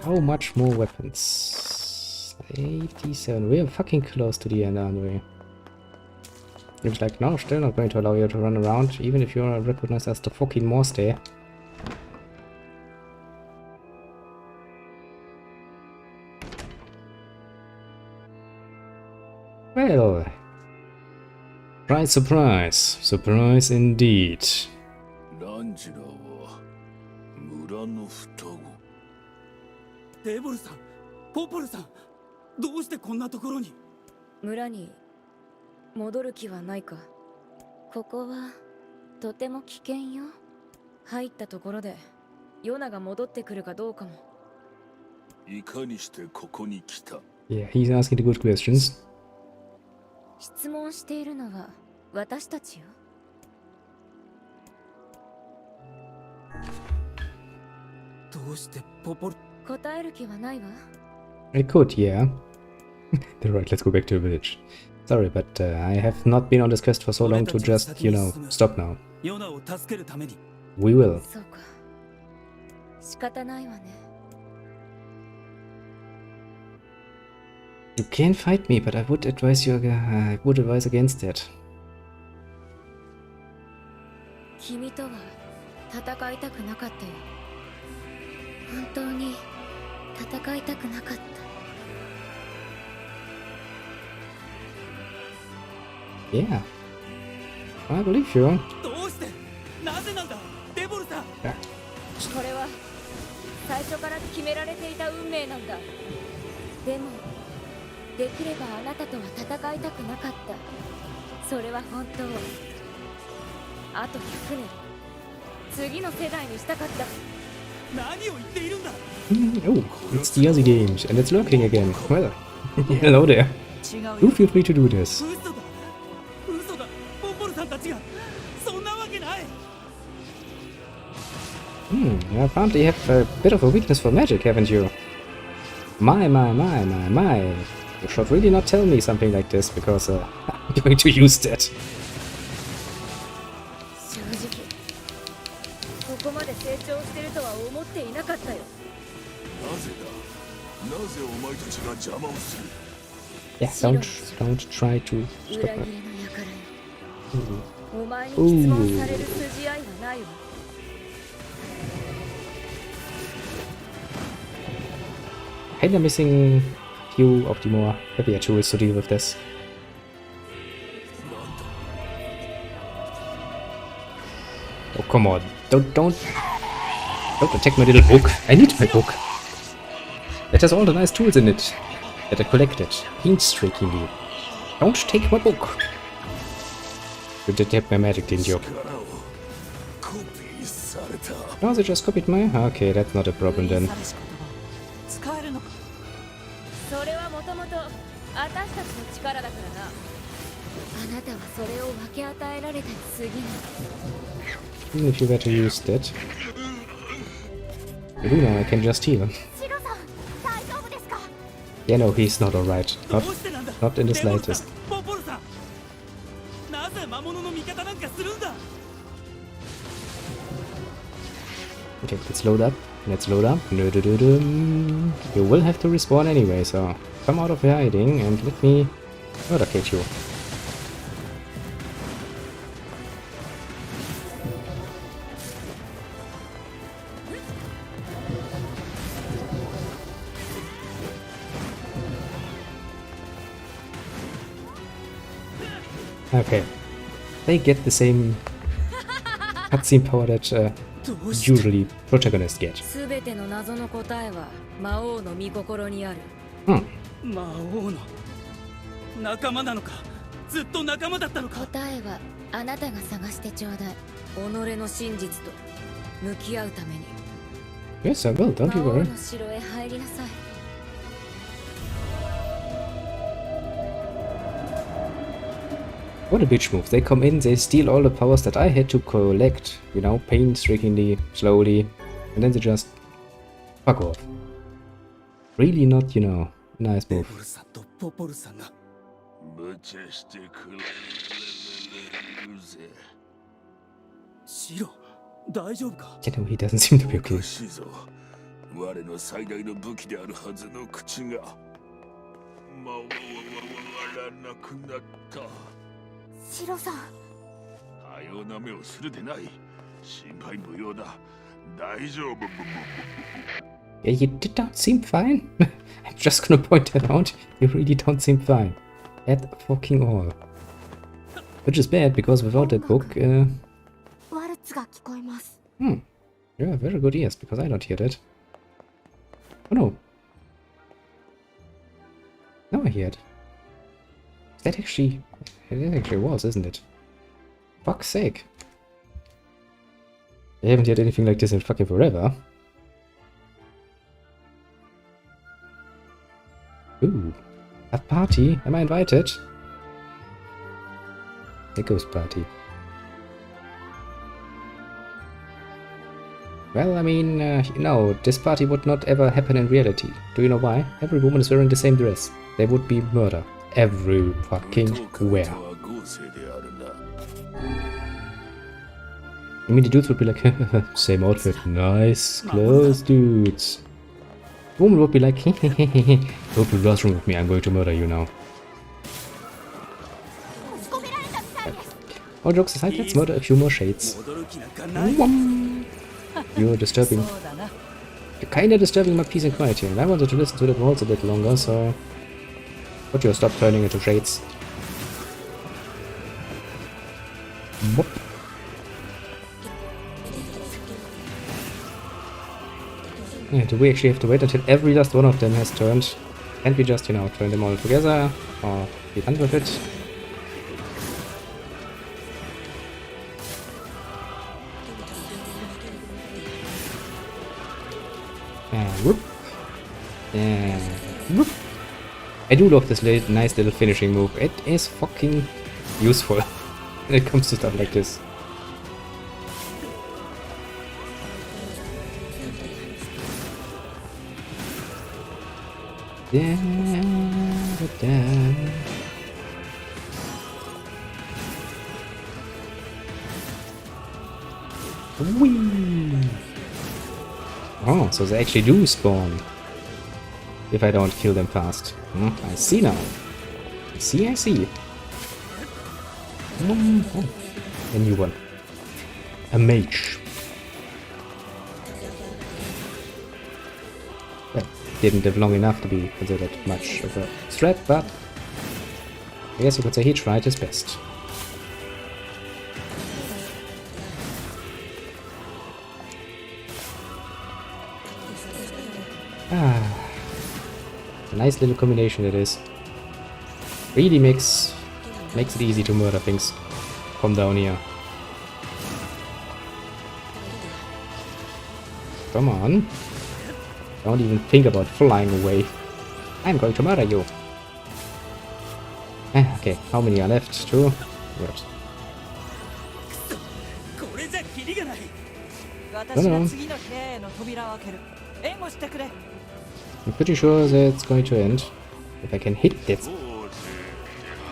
How much more weapons? 87. We're fucking close to the end, aren't we? It's like, no, still not going to allow you to run around, even if you're recognized as the fucking monster. Well, surprise, surprise, surprise indeed. ランジュラは村の双子。デボルさん、ポポルさん、どうしてこんなところに？村に戻る気はないか。ここはとても危険よ。入ったところでヨナが戻ってくるかどうかも。いかにしてここに来た？ Yeah, he's asking the good questions. 質問しているのは私たちよ。どうしてポポル？答える気はないわ。 I could, yeah. Right, let's go back to the village. Sorry, but I have not been on this quest for so long to just, you know, stop now. ヨナを助けるために。We will. そうか。仕方ないわね。You can fight me, but I would advise you. I would advise against that. 君とは戦いたくなかったよ。本当に戦いたくなかった。Yeah. I believe you. どうして？なぜなんだ、デボルさん。これは最初から決められていた運命なんだ。でもできればあなたとは戦いたくなかった。それは本当。あと100年次の世代にしたかった。何を言っているんだ。Oh, it's the Aussie games, and it's lurking again. Well, hello there. 違うよ。 Do feel free to do this. 嘘だ、嘘だ、ポポルさんたちが。そんなわけない。You apparently have a bit of a weakness for magic, haven't you? My. You should really not tell me something like this, because I'm going to use that. 正直ここまで成長してるとは思っていなかったよ。なぜだ？なぜお前たちが邪魔をする？ Yeah, don't try to 裏 stop 切り her. の輩よ。お前に質問される筋合いはないわ。Kinda missing a few of the more heavier tools to deal with this. Oh, come on. Don't attack my little book. I need my book. It has all the nice tools in it that I collected painstakingly. Don't take my book. You did take my magic, didn't you? 力をコピーされた。 No, they just copied my... Okay, that's not a problem then. 寂しい言葉使えるのか。それはもともと私たちの力だからな。あなたはそれを分け与えられたに過ぎない。 Even if you were to use that. I do know I can just heal. シロさん大丈夫ですか？ Yeah, no, he's not alright. どう Not, してなんだ not in the デモルさん slightest. ポポルさんなぜ魔物の味方なんかするんだ Okay, let's load up. Let's load up. Du-du-du-dum. You will have to respawn anyway, so come out of your hiding and let me murdercate you. Okay. They get the same cutscene power that どうして usually protagonists get. すべての謎の答えは魔王の御心にある。 Hmm. 魔王の仲間なのかずっと仲間だったのか答えはあなたが探してちょうだい。己の真実と向き合うために。 Yes, I will, don't you 魔王 worry. の城へ入りなさい。 What a bitch move. They come in, they steal all the powers that I had to collect, you know, painstakingly, slowly, and then they just fuck off. Really not, you know, nice デ move. ボルさんとポポルさんが無茶してくれるぜ。シロ大丈夫か You know, he doesn't seem to be お okay. かしいぞ。我の最大の武器であるはずの口が魔王は笑わなくなった。シロさん多様な目をするでない。心配無用だ。大丈夫。 Yeah, you did not seem fine. I'm just gonna point that out. You really don't seem fine. At fucking all. Which is bad, because without that book, ワルツが聞こえます。 you have very good ears, because I don't hear that. Oh no. Now I hear it. That actually... It actually was, isn't it? Fuck's sake. I haven't heard anything like this in fucking forever. Ooh. A party? Am I invited? A ghost party. Well, I mean, you know, this party would not ever happen in reality. Do you know why? Every woman is wearing the same dress. There would be murder. Every fucking where. I mean, the dudes would be like, same outfit, nice clothes, dudes. The woman would be like, go to the bathroom with me, I'm going to murder you now. 押し込められたみたいです。 All jokes aside, let's murder a few more shades. 戻る気なんかない You're disturbing. そうだな。 You're kinda disturbing my peace and quiet here, and I wanted to listen to the walls a bit longer, so... Would you stop turning into shades? Whoop. Yeah, do we actually have to wait until every last one of them has turned? Can't we just, you know, turn them all together? Or be done with it? And whoop. And whoop. I do love this nice little finishing move. It is fucking useful when it comes to stuff like this. Da, da, da. Whee! Oh, so they actually do spawn if I don't kill them fast. I see now. I see. Oh, a new one. A mage. Well, didn't live long enough to be considered much of a threat, but I guess you could say he tried his best. a nice little combination it is. Really makes it easy to murder things from down here. Come on. Don't even think about flying away. I'm going to murder you. Okay, how many are left? 2? Good. これじゃキリがない。私が次の部屋への扉を開ける。援護してくれ。 I'm pretty sure that it's going to end if I can hit that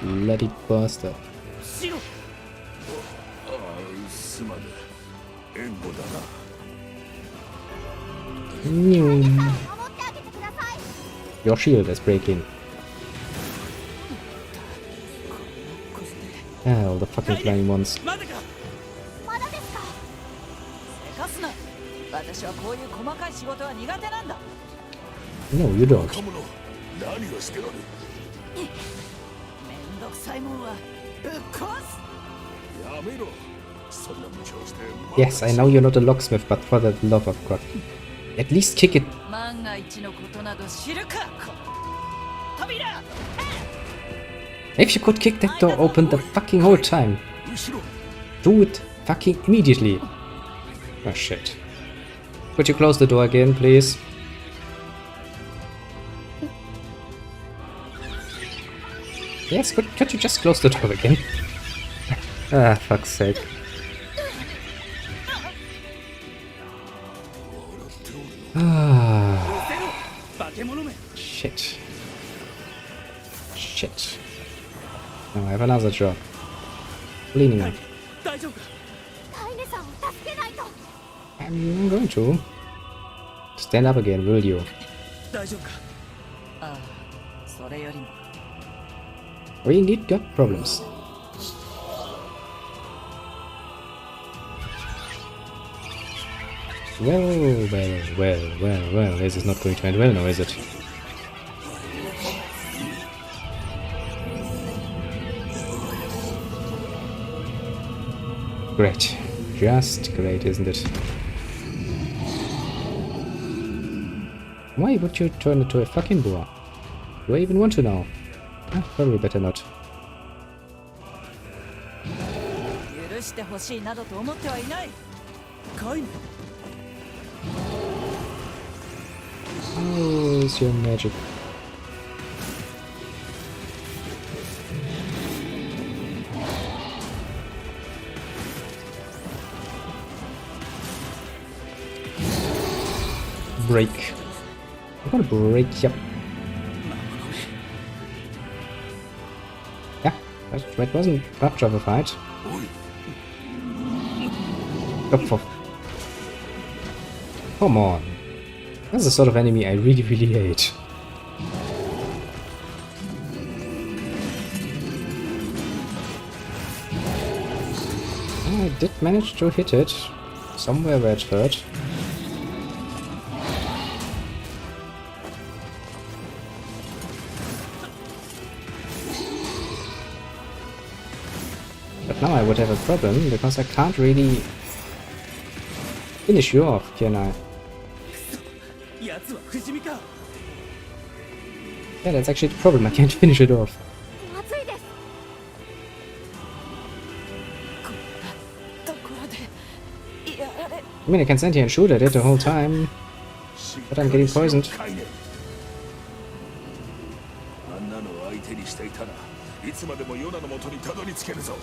bloody bastard. シロ。すまぬ。援護だな。 Your shield is breaking. All the fucking flying ones. まだか。まだですか。せかすな。私はこういう細かい仕事は苦手なんだ。 No, you don't. 若者、何をしておる。めんどくさいもんはぶっ壊す。やめろ。そんな無茶をして。 Yes, I know you're not a locksmith, but for the love of God, at least kick it. 万が一のことなど知るか。扉。 If you could kick that door open the fucking whole time, 後ろ。 do it fucking immediately. Oh shit. Could you close the door again, please? Yes, could you just close the door again? Ah, fuck's sake. Ah, 化け物め。 shit. Shit. Now I have another job. Cleaning up. 大丈夫か。カイネさんを助けないと。 I'm going to. Stand up again, will you? 大丈夫か。ああ、それよりも。 We indeed got problems. Well, this is not going to end well now, is it? Great. Just great, isn't it? Why would you turn into a fucking boar? Do I even want to know? Probably better not. 許してほしいなどと思ってはいない。カイネ。 Oh, is your magic? Break. I'm gonna break you. Yeah, that wasn't much of a fight. Oh, come on. That's the sort of enemy I really hate. I did manage to hit it somewhere where it hurt. But now I would have a problem because I can't really finish you off, can I? 奴は不死身か。 Yeah, that's actually the problem. I can't finish it off. まずいです。こんなところでやられ。 I mean, I can stand here and shoot at it the whole time, but I'm getting poisoned. あんなのを相手にしていたらいつまでもヨナの元にたどり着けるぞ。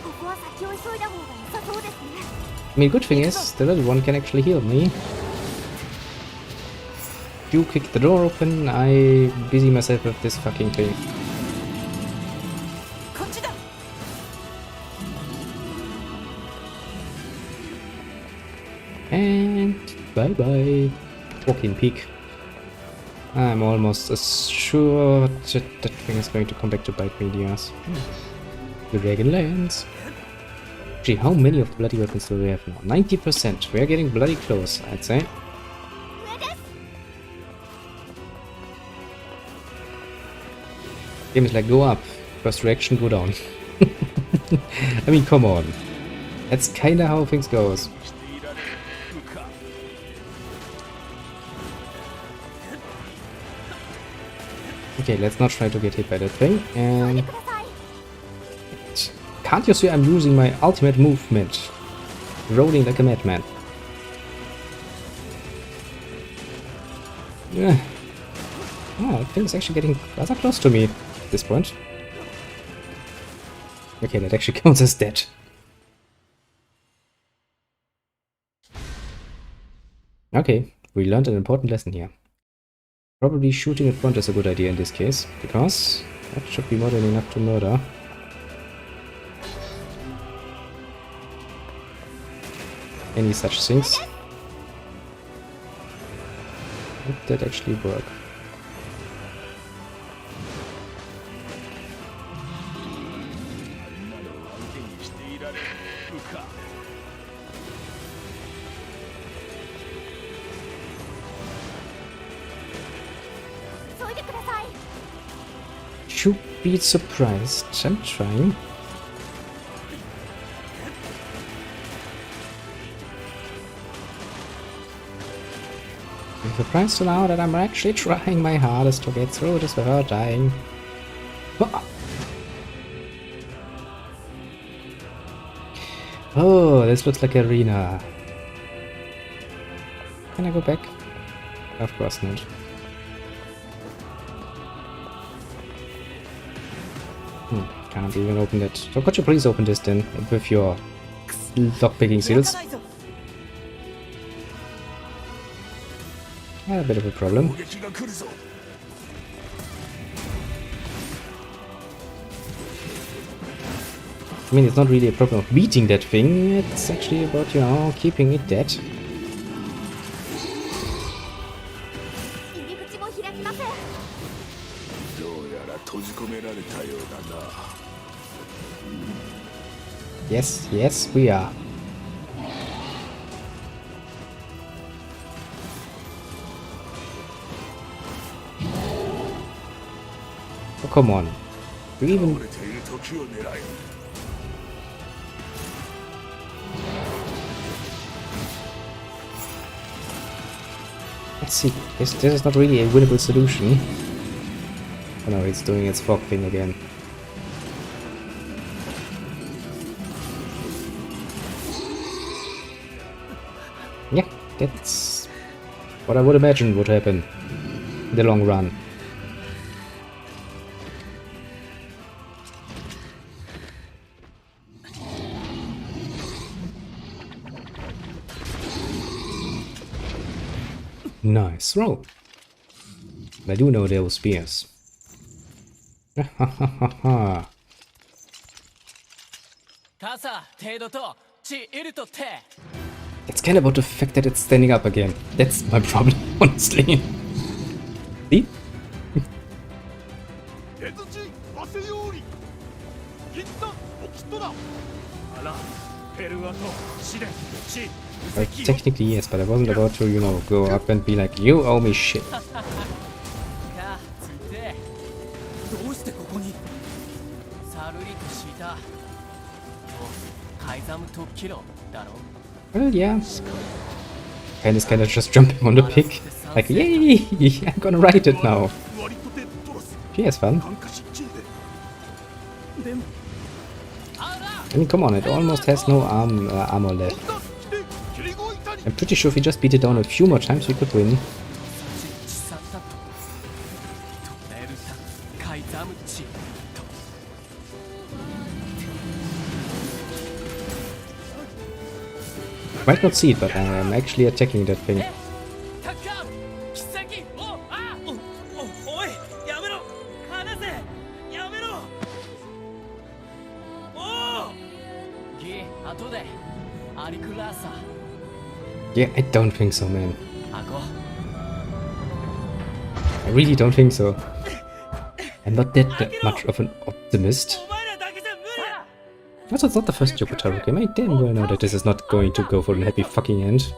ここは先を急いだ方が良さそうですね。I mean, good thing is, the little one can actually heal me. You kick the door open, I busy myself with this fucking thing. こっちだ。 And bye bye. Walking peak. I'm almost assured that that thing is going to come back to bite me in the ass. The dragon lands. Gee, how many of the bloody weapons do we have now? 90%. We're getting bloody close, I'd say. 上です。 Game is like go up, first reaction go down. I mean, come on. That's kinda how things goes. Okay, let's not try to get hit by that thing. 急い And でください。 can't you see I'm using my ultimate movement? Rolling like a madman. Yeah. Ah, that thing's actually getting rather close to me at this point. Okay, that actually counts as dead. Okay, we learned an important lesson here. Probably shooting in front is a good idea in this case, because that should be more than enough to murder. Any such things. Would that actually work? Should be surprised. I'm trying. I'm surprised now that I'm actually trying my hardest to get through this without dying. Oh, this looks like arena. Can I go back? Of course not. Can't even open it. So could you please open this then with your lockpicking seals? A bit of a problem. I mean, it's not really a problem of beating that thing, it's actually about, you know, keeping it dead. Yes, yes, we are. Oh, come on. You even... Let's see. This is not really a winnable solution. Oh no, it's doing its fog thing again. Yeah, that's what I would imagine would happen in the long run. Nice throw. I do know those spears. It's kind of about the fact that it's standing up again. That's my problem, honestly. See? Well, technically yes, but I wasn't about to, you know, go up and be like, you owe me shit. Well, yeah. Ken is kind of just jumping on the pig. Like, yay! I'm gonna ride it now. She has fun. I mean, come on, it almost has no armor left. I'm pretty sure if we just beat it down a few more times, we could win. Might not see it, but I'm actually attacking that thing. Yeah, I don't think so, man. I really don't think so. I'm not that much of an optimist. Also, it's not the first Yokotaro game. I damn well know that this is not going to go for a happy fucking end.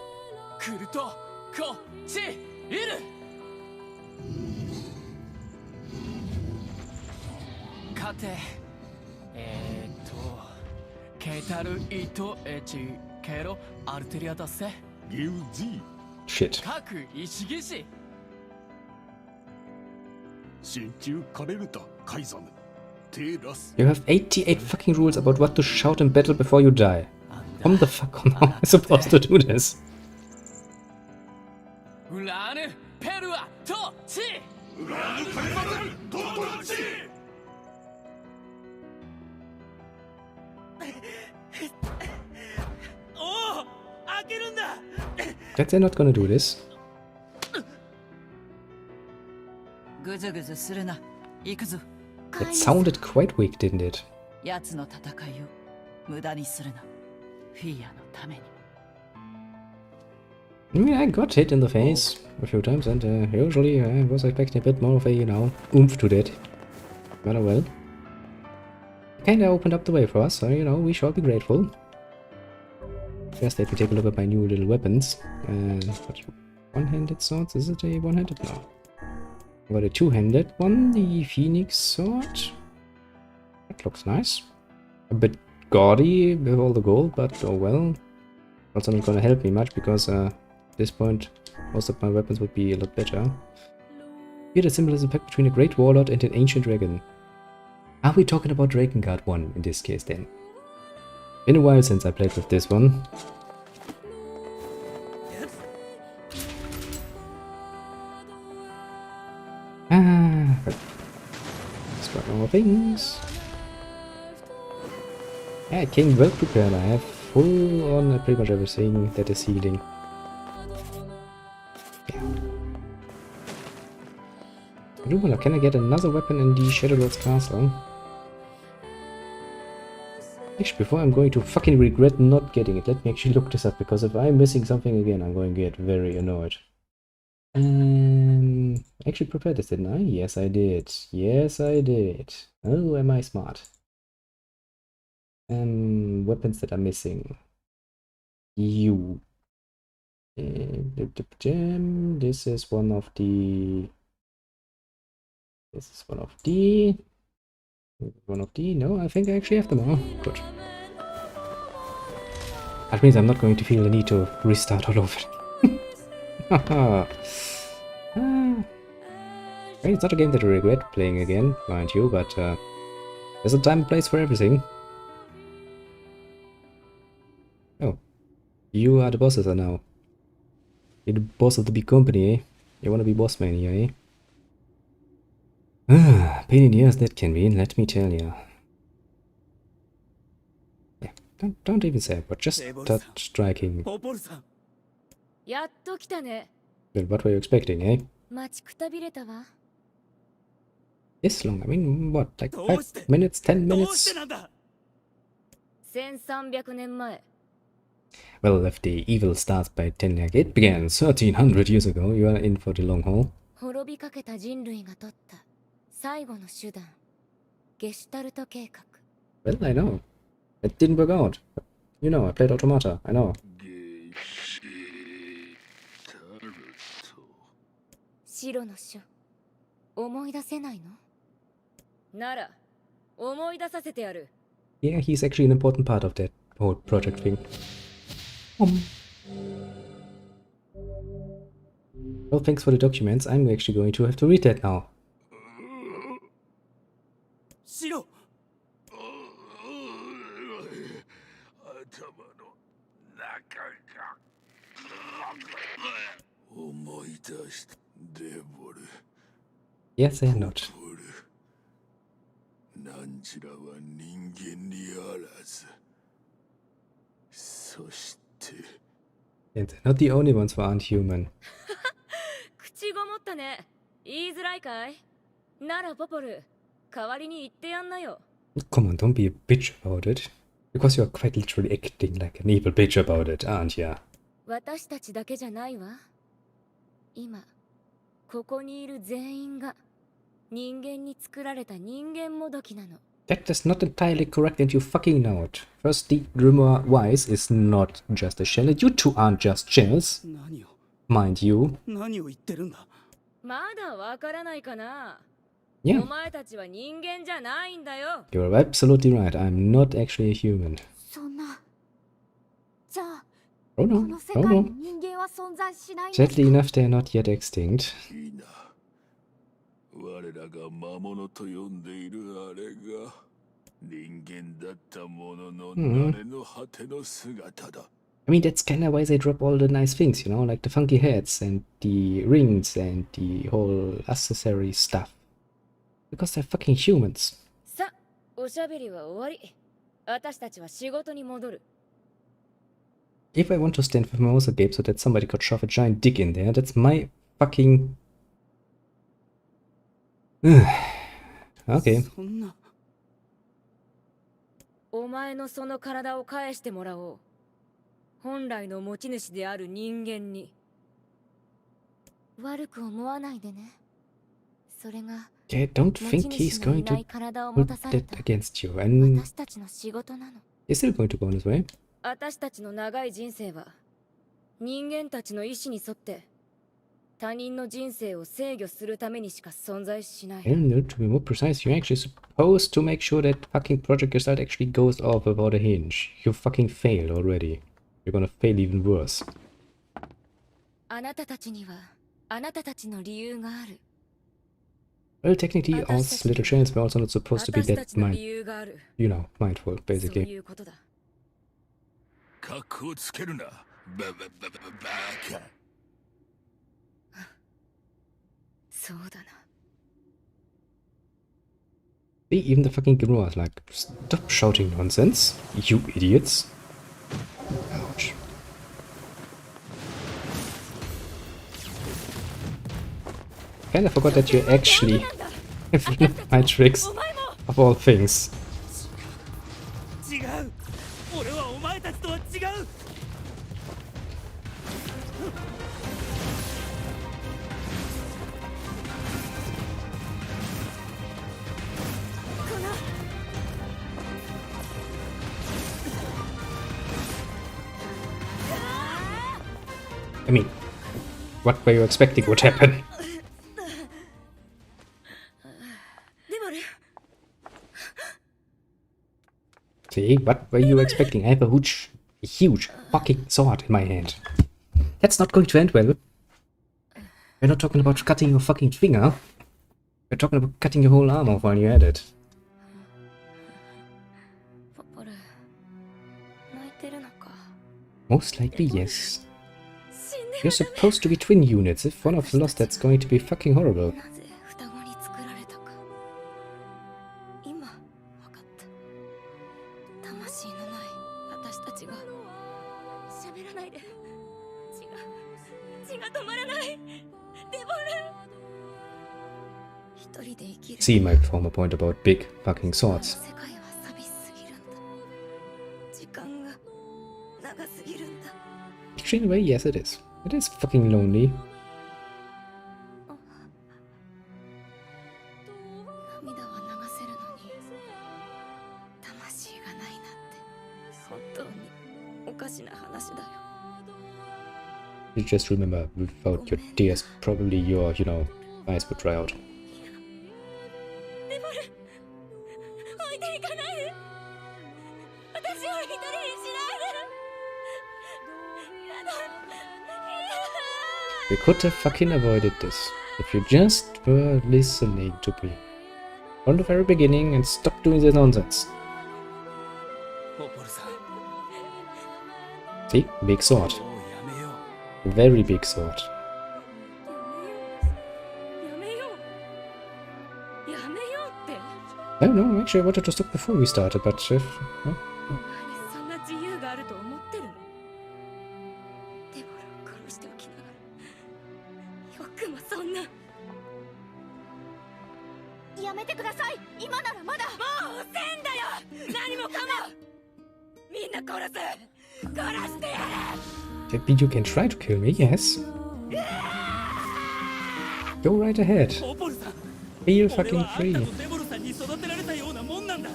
Shit. 心中枯れるたカイザムテラス You have 88 fucking rules about what to shout in battle before you die. Come the fuck on, how am I supposed to do this? ラヌペルアとチラヌカイザムトトチ おお開けるんだ That they're not gonna do this. グズグズするな行くぞ It sounded quite weak, didn't it? 奴の戦いを無駄にするなフィアのために I mean, I got hit in the face a few times, and usually I was expecting a bit more of a, oomph to that. But oh well. Kinda opened up the way for us, so, we shall be grateful. First, let me take a look at my new little weapons. What, one-handed swords? Is it a one-handed? No. I got a two-handed one, the Phoenix sword. That looks nice. A bit gaudy with all the gold, but oh well. Also not gonna help me much because at this point most of my weapons would be a lot better. Here the symbol is a pact between a great warlord and an ancient dragon. Are we talking about Drakengard 1 in this case then? Been a while since I played with this one. Let's try more things. Yeah, I came well prepared. I have full on pretty much everything that is healing. Yeah. Lumala, can I get another weapon in the Shadow Lord's castle? Actually, before I'm going to fucking regret not getting it, let me actually look this up, because if I'm missing something again, I'm going to get very annoyed. I actually prepared this, didn't I? Yes, I did. Yes, I did. Oh, am I smart? Weapons that are missing. You. This is one of the. This is one of the. One of the. No, I think I actually have them all. Good. That means I'm not going to feel the need to restart all over. Haha. It's not a game that I regret playing again, mind you, but there's a time and place for everything. Oh. You are the bosses now. You're the boss of the big company, eh? You wanna be boss man here, eh? Ah, pain in the ass that can be, let me tell you. Yeah, don't even say it, but just start striking. ポポルさんやっと来たね。 Well, what were you expecting, eh? 待ちくたびれたわ。 This long? I mean, what, like どう 5 して minutes, 10どうして minutes? なんだ1300年前。 Well, if the evil starts by 10 like it began 1300 years ago, you are in for the long haul. 滅びかけた人類が取った最後の手段。ゲシュタルト計画。 Well, I know. It didn't work out. But, I played Automata, I know. 白の書。思い出せないのなら、思い出させてやる。 Yeah, he's actually an important part of that whole project thing. Well, thanks for the documents. I'm actually going to have to read that now. 白思い出したデボル Yes, they're not. なんちらは人間にあらずそして And they're not the only ones who aren't human. 口ごもったね。言いづらいかいならポポル、代わりに言ってやんなよ。 Come on, don't be a bitch about it. Because you're quite literally acting like an evil bitch about it, aren't ya? 私たちだけじゃないわ。今、ここにいる全員が人間に作られた人間もどきなの。 That is not entirely correct and you fucking know it. First, the Grimoire Wise is not just a shell and you two aren't just shells. 何を Mind you. 何を言ってるんだまだわからないかな。 Yeah, お前たちは人間じゃないんだよ。 you're absolutely right. I'm not actually a human. そんな。じゃあ Oh こ no, の世 oh 界 no. に人間は存在しないんですか Sadly enough, they're not yet extinct. いいな我らが魔物と呼んでいるあれが人間だったものの慣れの果ての姿だ。I mean, that's kind of why they drop all the nice things, you know, like the funky heads and the rings and the whole accessory stuff. Because they're fucking humans. さあ、おしゃべりは終わり。私たちは仕事に戻る。If I want to stand for Mimosa Gabe so that somebody could shove a giant dick in there, that's my fucking... Okay. そんな。お前のその体を返してもらおう。本来の持ち主である人間に。悪く思わないでね。それが Yeah, don't think he's going to put that against you, and 私たちの仕事なの。 he's still going to go on his way. 私たちの長い人生は人間たちの意志に沿って他人の人生を制御するためにしか存在しない。 And no, to be more precise, you're actually supposed to make sure that fucking Project Gestalt actually goes off without a hinge. You fucking failed already. You're gonna fail even worse. あなたたちにはあなたたちの理由がある。 Well, technically, us little channels were also not supposed to be 私た that ちの理由がある。 mindful, そう basically. いうことだ。格をつけるな。バカ。そうだな。 See, even the fucking Gilroy is like, stop shouting nonsense, you idiots. Ouch. Kinda forgot that you actually have my tricks of all things. 違う。俺はお前たちとは違う。I mean, what were you expecting would happen? でもね、 See, what were you expecting? I have a huge fucking sword in my hand. That's not going to end well. We're not talking about cutting your fucking finger. We're talking about cutting your whole arm off while you're at it. ポポル、泣いてるのか。 Most likely, yes. 死んで You're supposed to be twin units. If one of them lost, that's going to be fucking horrible. なぜ双子に作られたか。今、わかった。魂のない私たちが。喋らないで。血が止まらない。デボル。一人で生きる。 See my former point about big fucking swords. 世界は寂しすぎるんだ。時間が長すぎるんだ。 Actually, in a way, yes, it is. It is fucking lonely. 涙は流せるのに魂がないなんて本当におかしな話だよ。 You just remember, without your tears, probably your, eyes would dry out. デボル、置いていかないで。私を一人にしないで。やだ。 We could have fucking avoided this if you just were listening to me from the very beginning and stop doing this nonsense. ポポルさん。 See? Big sword. もうやめよう。 Very big sword. やめよう。やめようって。 No, no, actually I wanted to stop before we started, but no. お前にそんな自由があると思ってるの？デボルを殺しておきながらよくもそんな。やめてください。今ならまだ。もう遅えんだよ。何もかも。みんな殺してやる。 Maybe you can try to kill me, yes. Go right ahead. ポポルさん。 Feel 俺 fucking はあんた free. とデボルさんに育てられたようなもんなんだ。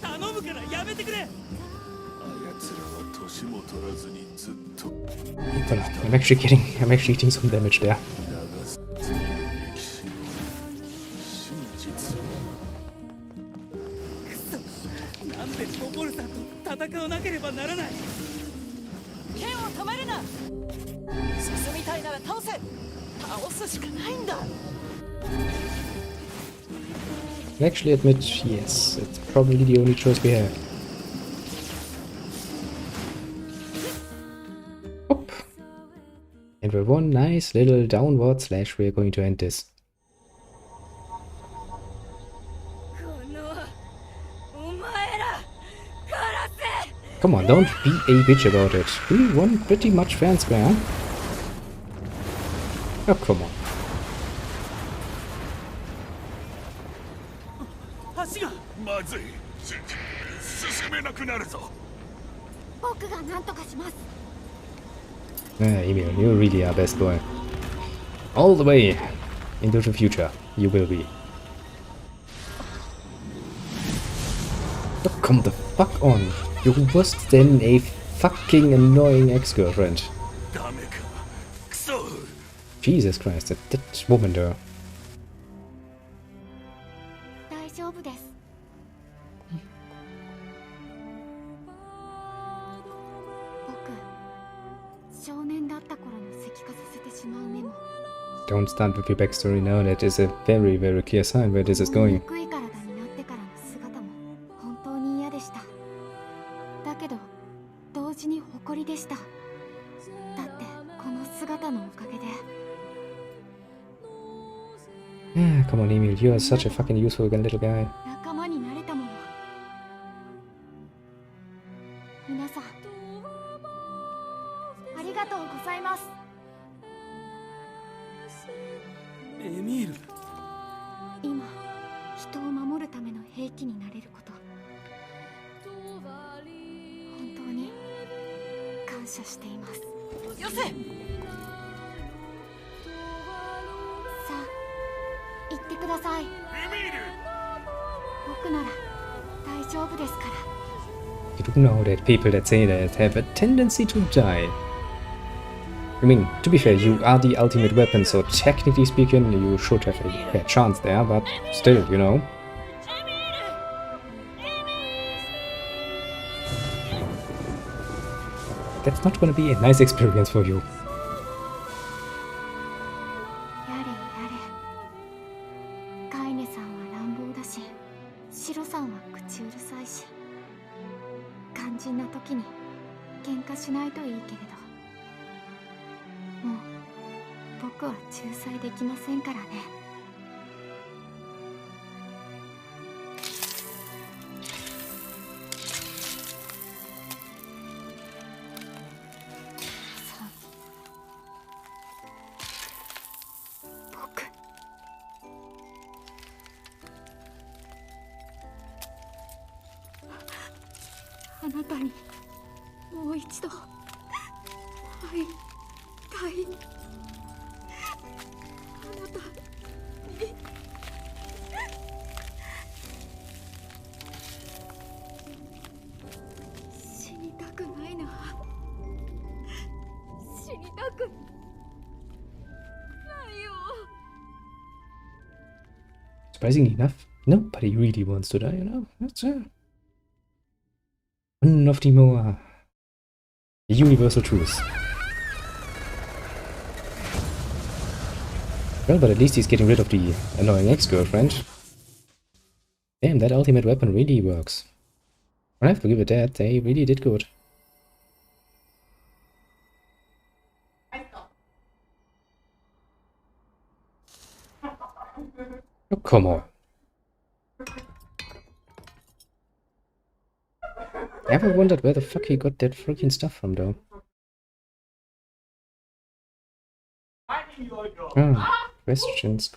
頼むからやめてくれ。あやつらは年も取らずにずっと Voilà, I'm actually eating some damage there. 長すぎる歴史の真実をなんでポポルさんと戦わなければならない。剣を止めるな。進みたいなら倒せ。倒すしかないんだ。I actually admit, yes, it's probably the only choice we have. Hop. And with one nice little downward slash, we're going to end this. Come on, don't be a bitch about it. We won pretty much fair and square. Oh, come on. 足がまずい。進めなくなるぞ。僕が何とかします。 Emil, you really are best boy. All the way into the future, you will be. Oh, come the fuck on. You're worse than a fucking annoying ex-girlfriend. ダメか。クソ。 Jesus Christ, that woman there. 大丈夫です。僕、少年だった頃の石化させてしまうメモ。 Don't start with your backstory now, that is a very, very clear sign where this is going. 憎い体になってからの姿も本当に嫌でした。だけど同時に誇りでした。だってこの姿のおかげで。 Come on, Emil, you are such a fucking useful little guy. 仲間になれたもの。皆さん、ありがとうございます。エミール。今、人を守るための兵器になれること、本当に感謝しています。よせ。さあ、行ってください。エミール。僕なら大丈夫ですから。 You do know that people that say that have a tendency to die. I mean, to be fair, you are the ultimate weapon, so technically speaking, you should have a fair chance there, but still, you know. That's not gonna be a nice experience for you. やれやれ。カイネさんは乱暴だし、シロさんは口うるさいし、肝心な時に喧嘩しないといいけれど、もう僕は仲裁できませんからね。僕、あなたにもう一度会いたい。あなたに死にたくないな。死にたくないよ。 Surprisingly enough, nobody really wants to die, you know? That's one of the more universal truths. Well, but at least he's getting rid of the annoying ex-girlfriend. Damn, that ultimate weapon really works. I have to give it that, they really did good. Oh, come on. Ever wondered where the fuck he got that freaking stuff from, though? Ah, questions.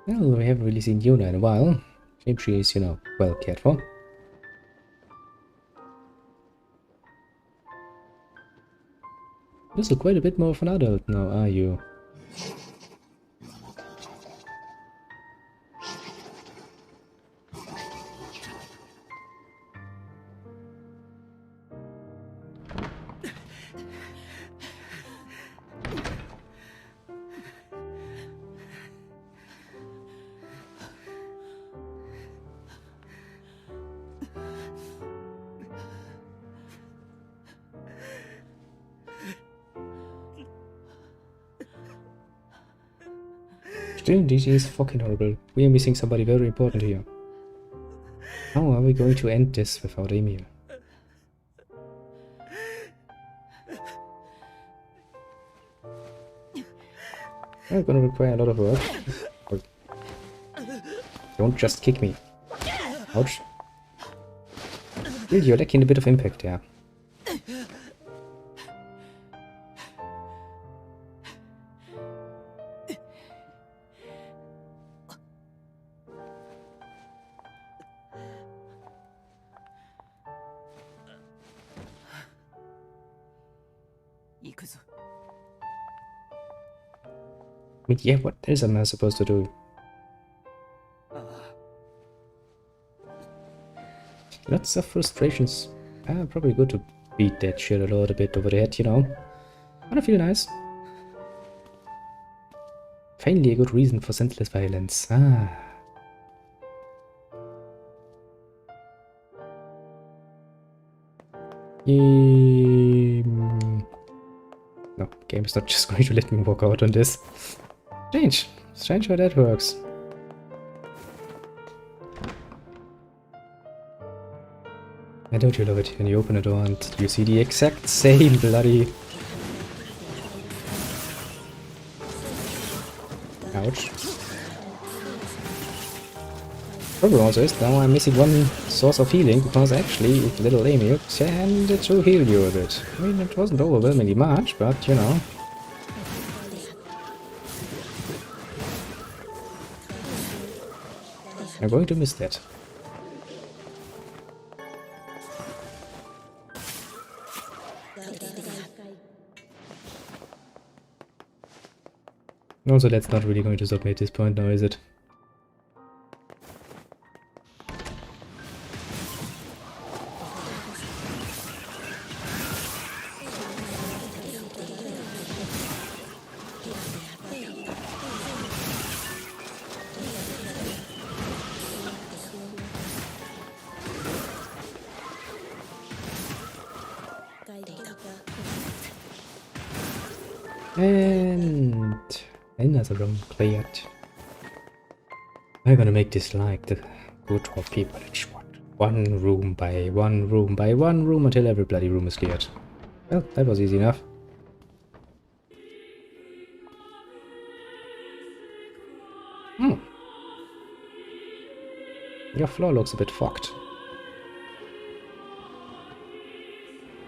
Well, we haven't really seen Yuna in a while. Maybe she is, you know, well cared for. You're quite a bit more of an adult now, are you? This is fucking horrible. We are missing somebody very important here. How are we going to end this without Emil? It's gonna require a lot of work. Don't just kick me. Ouch. Still, you're lacking a bit of impact there. I mean, yeah, what else am I supposed to do? Lots of frustrations. Probably good to beat that shit a little bit over the head, you know. Wanna feel nice. Finally a good reason for senseless violence. No, game is not just going to let me walk out on this. Strange. Strange how that works. And don't you love it when you open a door and you see the exact same bloody... Ouch. Problem also is now I'm missing one source of healing because actually little Emil tended to heal you a bit. I mean, it wasn't overwhelmingly much, but you know. I'm going to miss that. Also, that's not really going to stop me at this point now, is it? And another room cleared. I'm gonna make this like the good old people. It's what? One room by one room by one room until every bloody room is cleared. Well, that was easy enough. Your floor looks a bit fucked.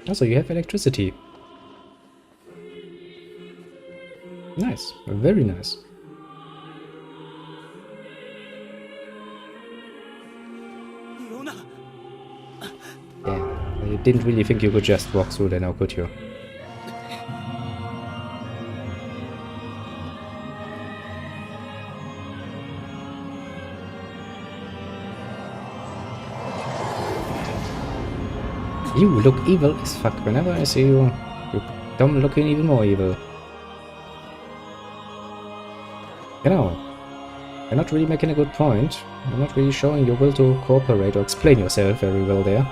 Also, you have electricity. Nice, very nice. Yeah, I didn't really think you could just walk through there now, could you? You look evil as fuck. Whenever I see you, you come looking even more evil. You know, you're not really making a good point. You're not really showing your will to cooperate or explain yourself very well there.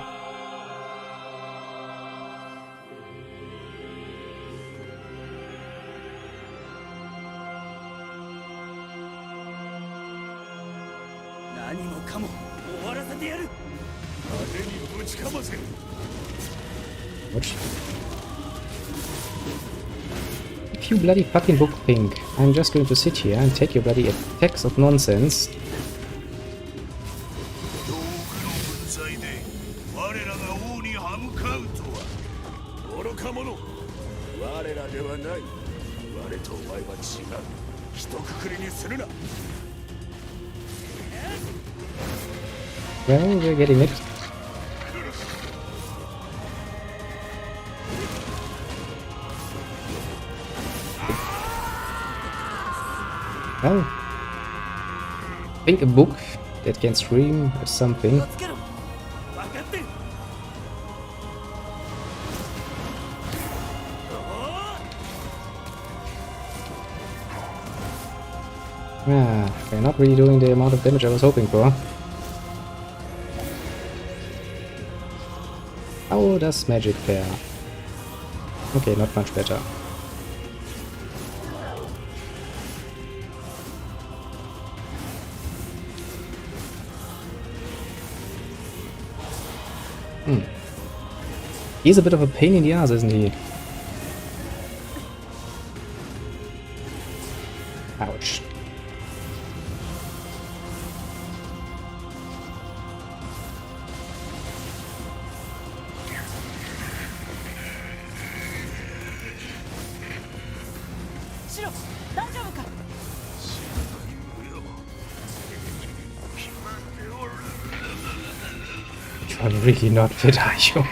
Watch. If you bloody fucking book pink, I'm just going to sit here and take your bloody attacks of nonsense. Well, we're getting it. Well, I think a book that can scream or something. They're not really doing the amount of damage I was hoping for. How does magic fare? Okay, not much better. He's a bit of a pain in the ass, isn't he? Ouch. You are really not fit, are you?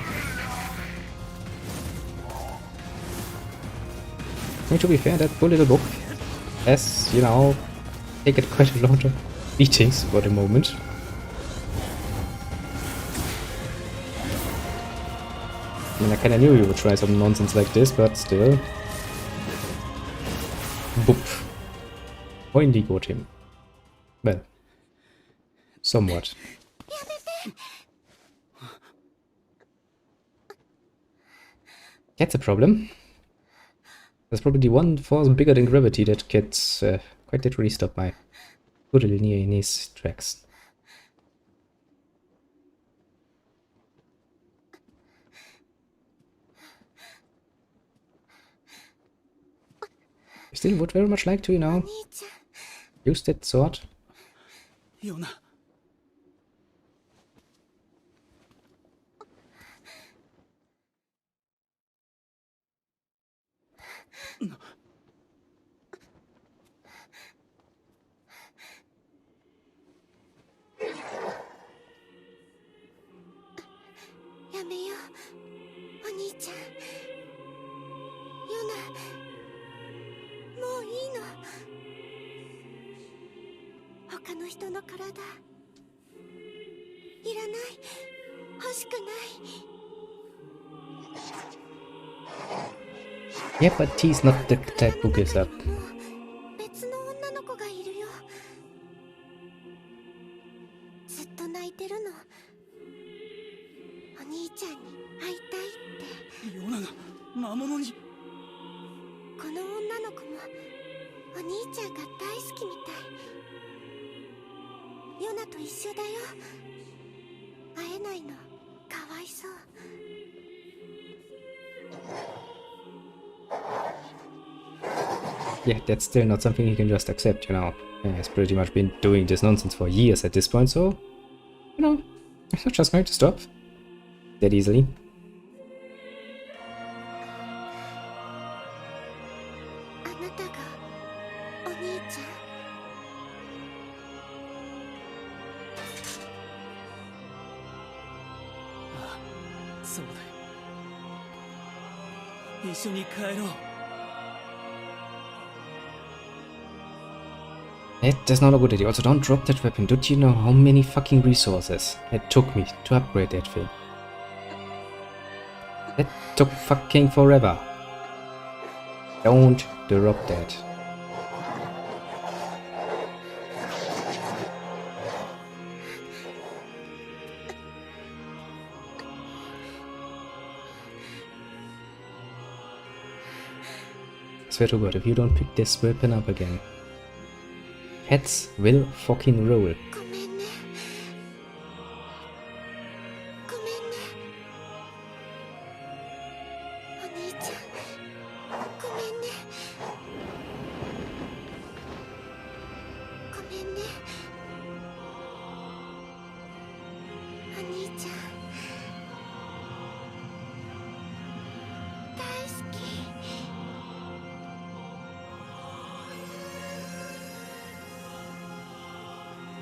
I mean, to be fair, that poor little book has, you know, taken quite a lot of beatings for the moment. I mean, I kinda knew you would try some nonsense like this, but still. Boop. Finally got him. Well, somewhat. That's a problem. There's probably the one force bigger than gravity that gets quite literally stopped by good little Nier in his tracks. I still would very much like to, you know, use that sword. ヨナ やめよう、お兄ちゃん。ヨナ、もういいの。他の人の体いらない、欲しくない。 Yeah, but he's not the type who gives up. 別の女の子がいるよ。ずっと泣いてるの。お兄ちゃんに会いたいって。ヨナが魔物に。この女の子もお兄ちゃんが大好きみたい。ヨナと一緒だよ。会えないのかわいそう。 Yeah, that's still not something he can just accept, you know. He's pretty much been doing this nonsense for years at this point, so, you know, it's not just going to stop that easily. あなたがお兄ちゃん。 ああ、そうだよ。一緒に帰ろう。 That's not a good idea. Also, don't drop that weapon. Don't you know how many fucking resources it took me to upgrade that thing? That took fucking forever. Don't drop that. I swear to God, if you don't pick this weapon up again, heads will fucking roll. ごめんね。ごめんね。お兄ちゃん。ごめんね。ごめんね。お兄ちゃん。大好き。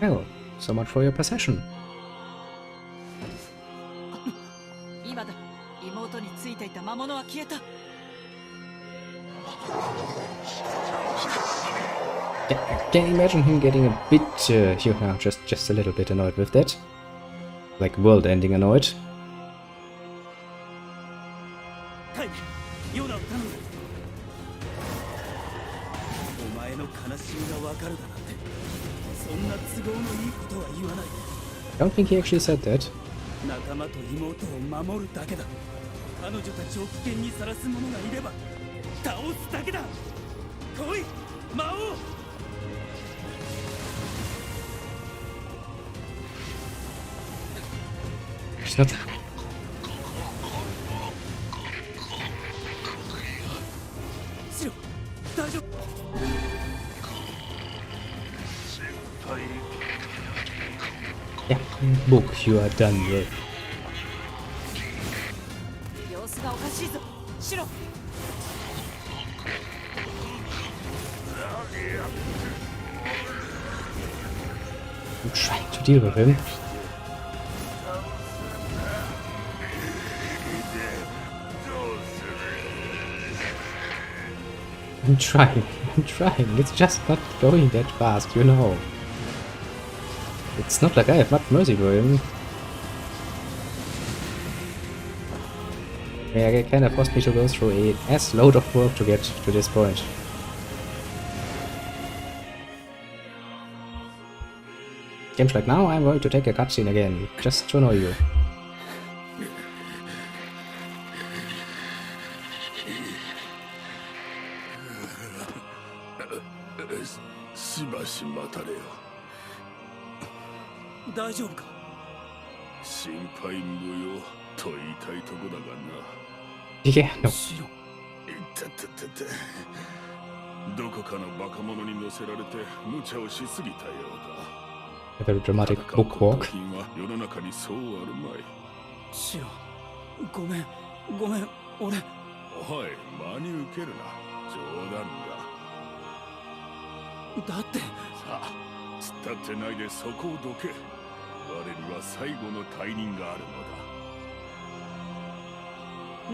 Well, so much for your possession. 今だ。妹についていた魔物は消えた。 I can imagine him getting a bit, you know, just a little bit annoyed with that. Like world-ending annoyed. タイム、ヨナを頼む。お前の悲しみがわかるだなんて、そんな都合のいいことは言わない。 I don't think he actually said that. 仲間と妹を守るだけだ。彼女たちを危険にさらす者がいれば倒すだけだ。来い、魔王。 He's not Yeah, book, you are done with. 様子がおかしいぞシロ I'm trying to deal with him. I'm trying. It's just not going that fast, you know. It's not like I have much mercy for him. Yeah, it kind of forced me to go through a load of work to get to this point. Games like now, I'm going to take a cutscene again, just to annoy you. しばし待たれよ。大丈夫か？心配無用と言いたいとこだがな。Yeah, no. シロ、いたたたた。どこかのバカ者に乗せられて無茶をしすぎたようだ。 A very dramatic book walk. 戦うは世の中にそうあるまい。シロ、ごめん、俺。おい、真に受けるな。冗談だ。だってさあ、突っ立ってないでそこをどけ。我には最後の大任がある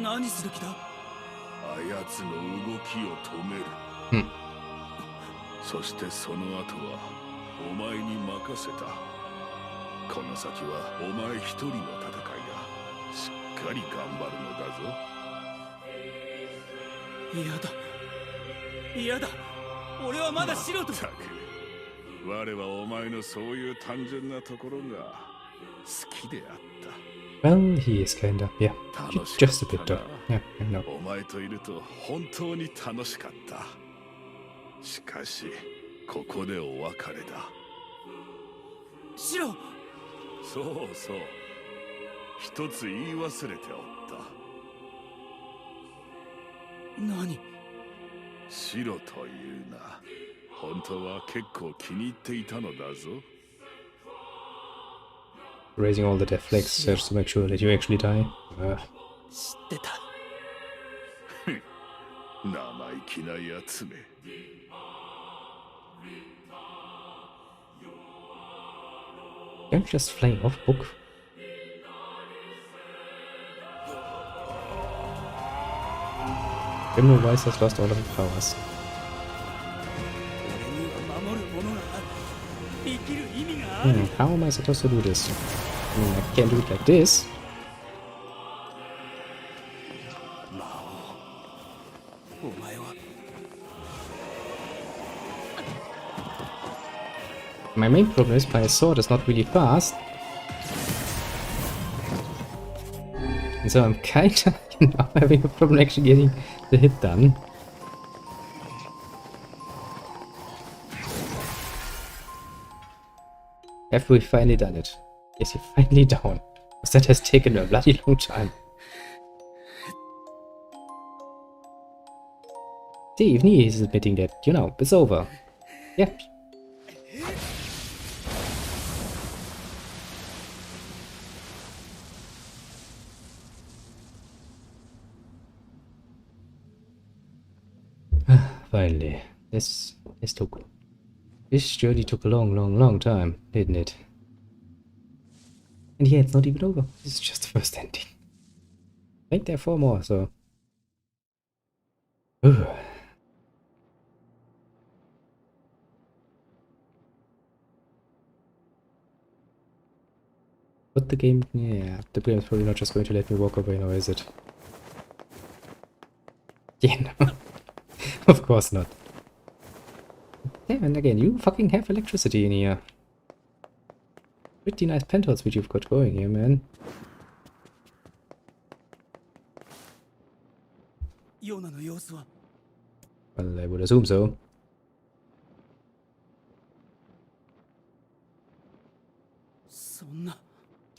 のだ。何する気だ？あやつの動きを止める。そしてその後はお前に任せた。この先はお前一人の戦いだ。しっかり頑張るのだぞ。嫌だ。俺はまだシロと。たく、我はお前のそういう単純なところが好きであった。Well, he is kinda, yeah, just a bit though. Yeah, I know. お前といると本当に楽しかった。しかし、ここでお別れだ。シロ。そうそう。一つ言い忘れておった。何？シロというな。本当は結構気に入っていたのだぞ。Raising all the death flags just to make sure that you actually die. 知ってた。生意気なやつめ。Don't just flame off book. Criminal Vice has lost all of its powers. 俺には守るものがある。生きる意味がある。How am I supposed to do this? I mean, I can't do it like this. お前は My main problem is my sword is not really fast. And so I'm kinda having a problem actually getting the hit done. Have we finally done it? Yes, you're finally down. Because that has taken a bloody long time. See, even he is admitting that, you know, it's over. Yep. Finally. This journey took a long time, didn't it? And yeah, it's not even over. This is just the first ending. I think there are 4 more, so... But the game... yeah, the game is probably not just going to let me walk away now, is it? Yeah, no. Of course not. Yeah, and again, you fucking have electricity in here. Pretty nice penthouse which you've got going here, man. ヨナの様子は Well, I would assume so. そんな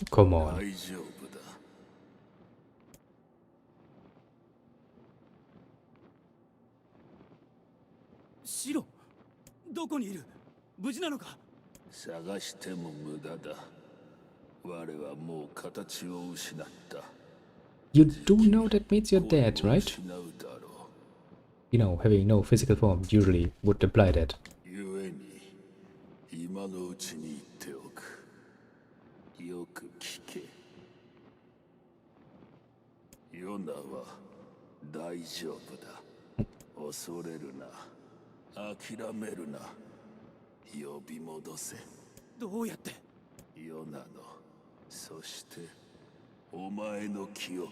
Come on. 大丈夫だ。シロ、どこにいる？無事なのか？探しても無駄だ。我はもう形を失った。You do know that means you're dead, right? 失うだろ You know, having no physical form usually would imply that. う。ゆえに、今のうちに言っておく。よく聞け。ヨナは大丈夫だ。恐れるな。諦めるな。呼び戻せ。どうやって？ヨナの、そしてお前の記憶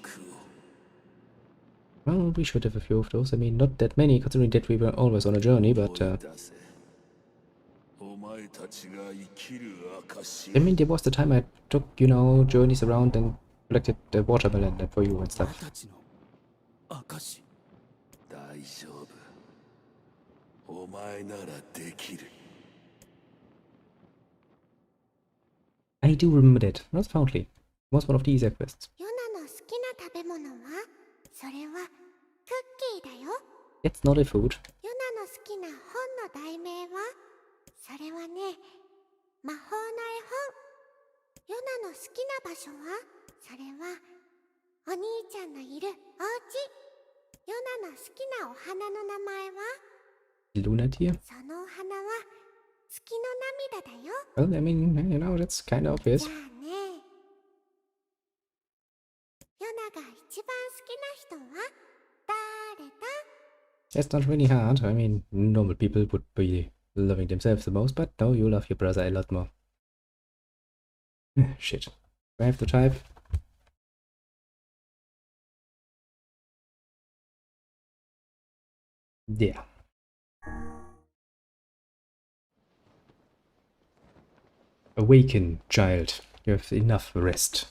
を。Well, we should have a few of those. I mean, not that many, considering that we were always on a journey, but I mean, there was the time I took, you know, journeys around and collected the watermelon for you and stuff. たちの証。大丈夫。お前ならできる。I do remember that, not fondly. It was one of the easier quests. ヨナの好きな食べ物はそれはクッキーだよ。 It's not a food. ヨナの好きな本の題名はそれはね、魔法の絵本。ヨナの好きな場所はそれはお兄ちゃんのいるお家。ヨナの好きなお花の名前は Luna deer? そのお花は月の涙だよ。 Well, I mean, you know, that's kind of obvious. じゃあね、ヨナが一番好きな人は誰だ？ That's not really hard. I mean, normal people would be loving themselves the most, but no, you love your brother a lot more. Shit. Do I have to type? Yeah. Awaken, child. You have enough rest.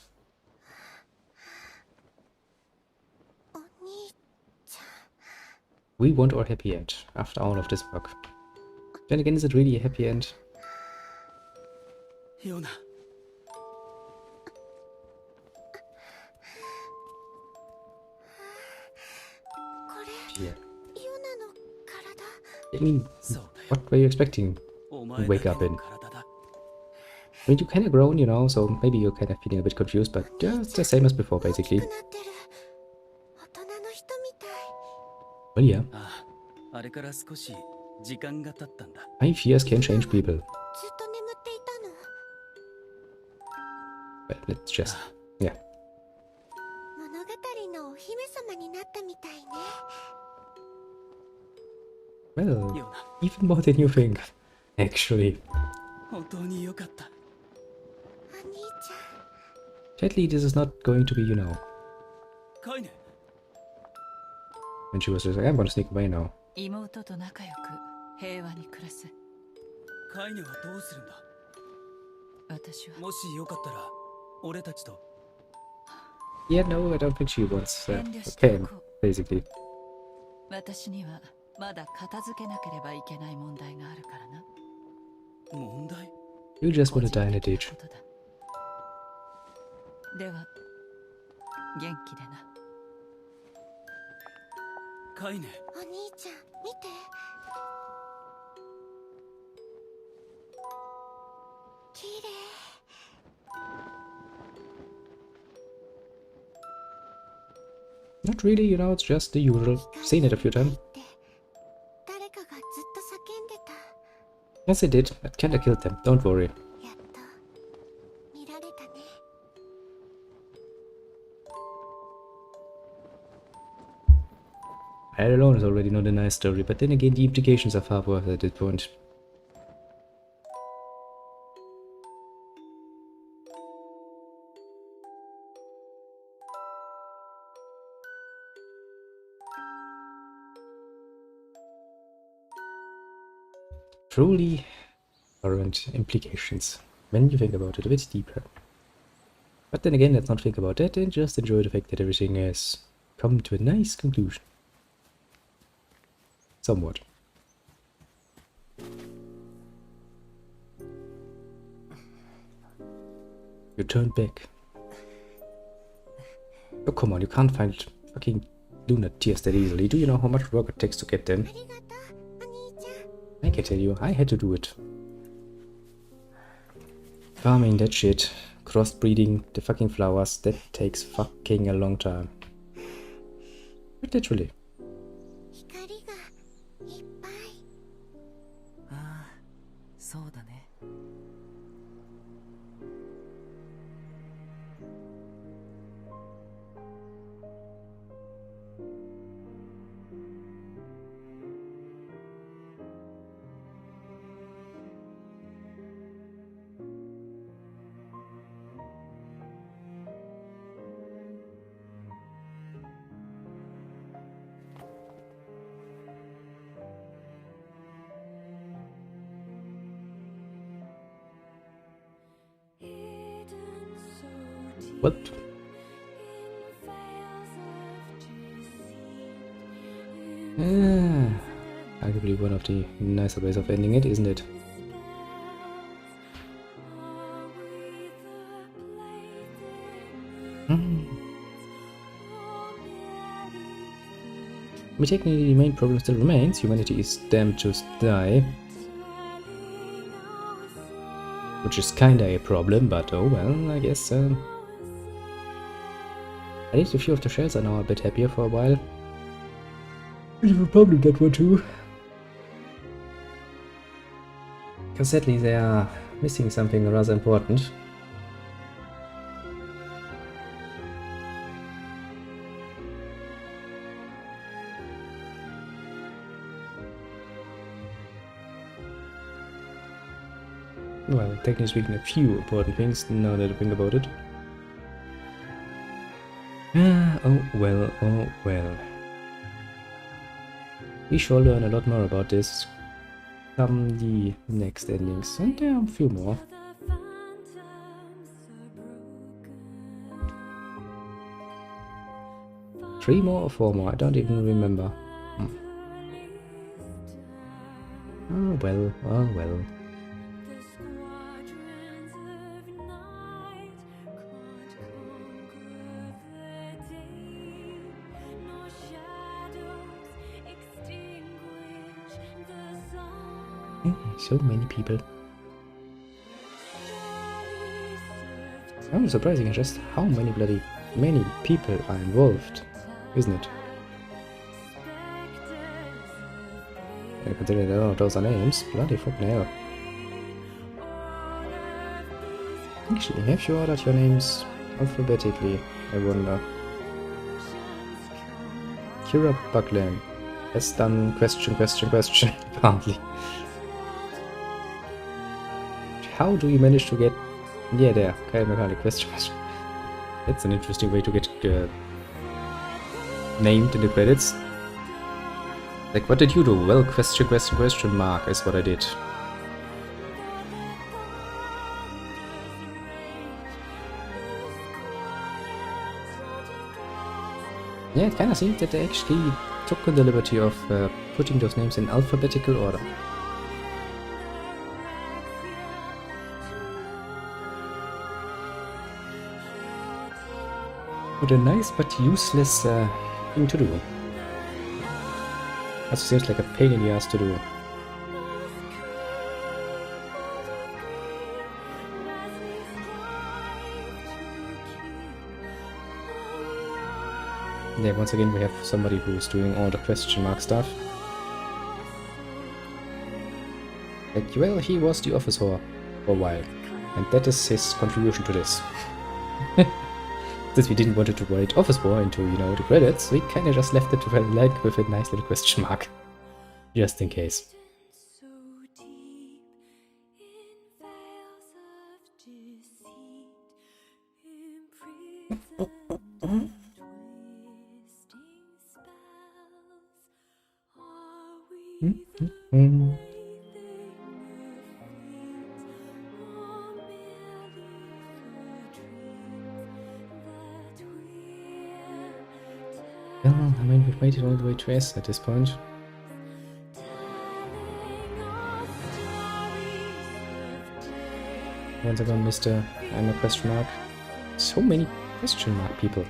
お兄ちゃん。 We want our happy end after all of this work. Then again, is it really a happy end? ヨナ。これ、 Yeah. ヨナの体。 I mean, そうだよ。 what were you expecting? お前 Wake だけ up の in. 体だ。 I mean, you kind of grown, you know, so maybe you're kind of feeling a bit confused, but just the same as before, 大き basically. くなってる。大人の人みたい。 Well, yeah. ああ、あれから少し時間が経ったんだ。 5 years can change people. ずっと眠っていたの。 Well, let's just... Yeah. 物語のお姫様になったみたいね。 Well, ヨナ、 even more than you think, actually. 本当によかった。お兄ちゃん。 Sadly, this is not going to be, you know, カイネ、 when she was just like, I'm gonna sneak away now. 妹と仲良く平和に暮らす。カイネはどうするんだ？私はもしよかったら、俺たちと。 Yeah, no, I don't think she wants that. 遠慮してお Can, こう。 basically. 私にはまだ片付けなければいけない問題があるからな。問題？ You just 個 want 人 to die in a 的 ditch. なことだ。では元気でな。カイネ、お兄ちゃん、見て。綺麗。 Not really, you know, it's just the usual. Seen it a few times. 誰かがずっと叫んでた。 Yes, I did. That kinda killed them. Don't worry. やっと見られたね。 That alone is already not a nice story, but then again, the implications are far worse at this point. Truly current implications, when you think about it a bit deeper. But then again, let's not think about that and just enjoy the fact that everything has come to a nice conclusion. Somewhat. You turned back. Oh, come on, you can't find fucking Luna tears that easily. Do you know how much work it takes to get them? ありがとう、お兄ちゃん。 I can tell you, I had to do it. Farming that shit. Crossbreeding the fucking flowers. That takes fucking a long time. But literally. 光がいっぱい。ああ、そうだね。What? Arguably one of the nicer ways of ending it, isn't it? I mean, technically the main problem still remains. Humanity is damned to die. Which is kinda a problem, but oh well, I guess. At least a few of the shells are now a bit happier for a while. We will probably get one too. Because sadly they are missing something rather important. Well, technically speaking, a few important things, now that I think about it. Oh well, oh well. We shall learn a lot more about this come the next endings, and there are a few more. 3 more or 4 more, I don't even remember. Oh well, oh well. So many people. Oh, surprising just how many bloody many people are involved, isn't it? Considering that all of those are names, bloody fucking hell. Actually, have you ordered your names alphabetically, I wonder? Kira Buckland has done question, apparently. How do you manage to get... Yeah, there, Kyle Mechanic, question. That's an interesting way to get named in the credits. Like, what did you do? Well, question mark is what I did. Yeah, it kinda seems that they actually took the liberty of putting those names in alphabetical order. What a nice but useless thing to do. Also seems like a pain in the ass to do. Yeah, once again we have somebody who's doing all the question mark stuff. Like, well, he was the officer for a while, and that is his contribution to this. Since we didn't want to write Office War into, you know, the credits, we kinda just left it like with a nice little question mark. Just in case. Well, I mean, we've made it all the way to S at this point. Once again, Mr. I'm a question mark. So many question mark people.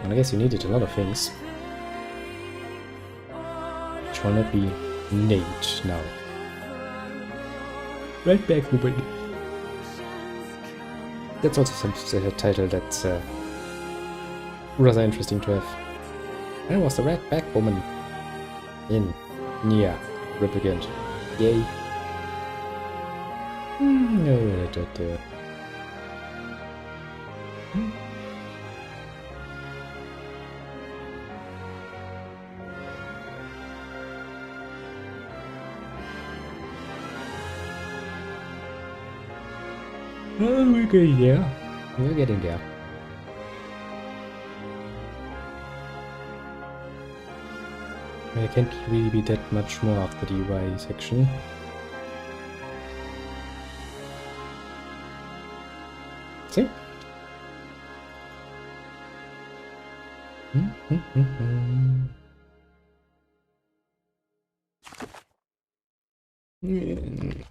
And I guess you needed a lot of things. Which will not be named now. Right back, woman. That's also some title that's rather interesting to have. I was the red back woman in Nier Replicant. Yay. Oh, we're getting there. We're getting there. I can't really be that much more after the UI section. See?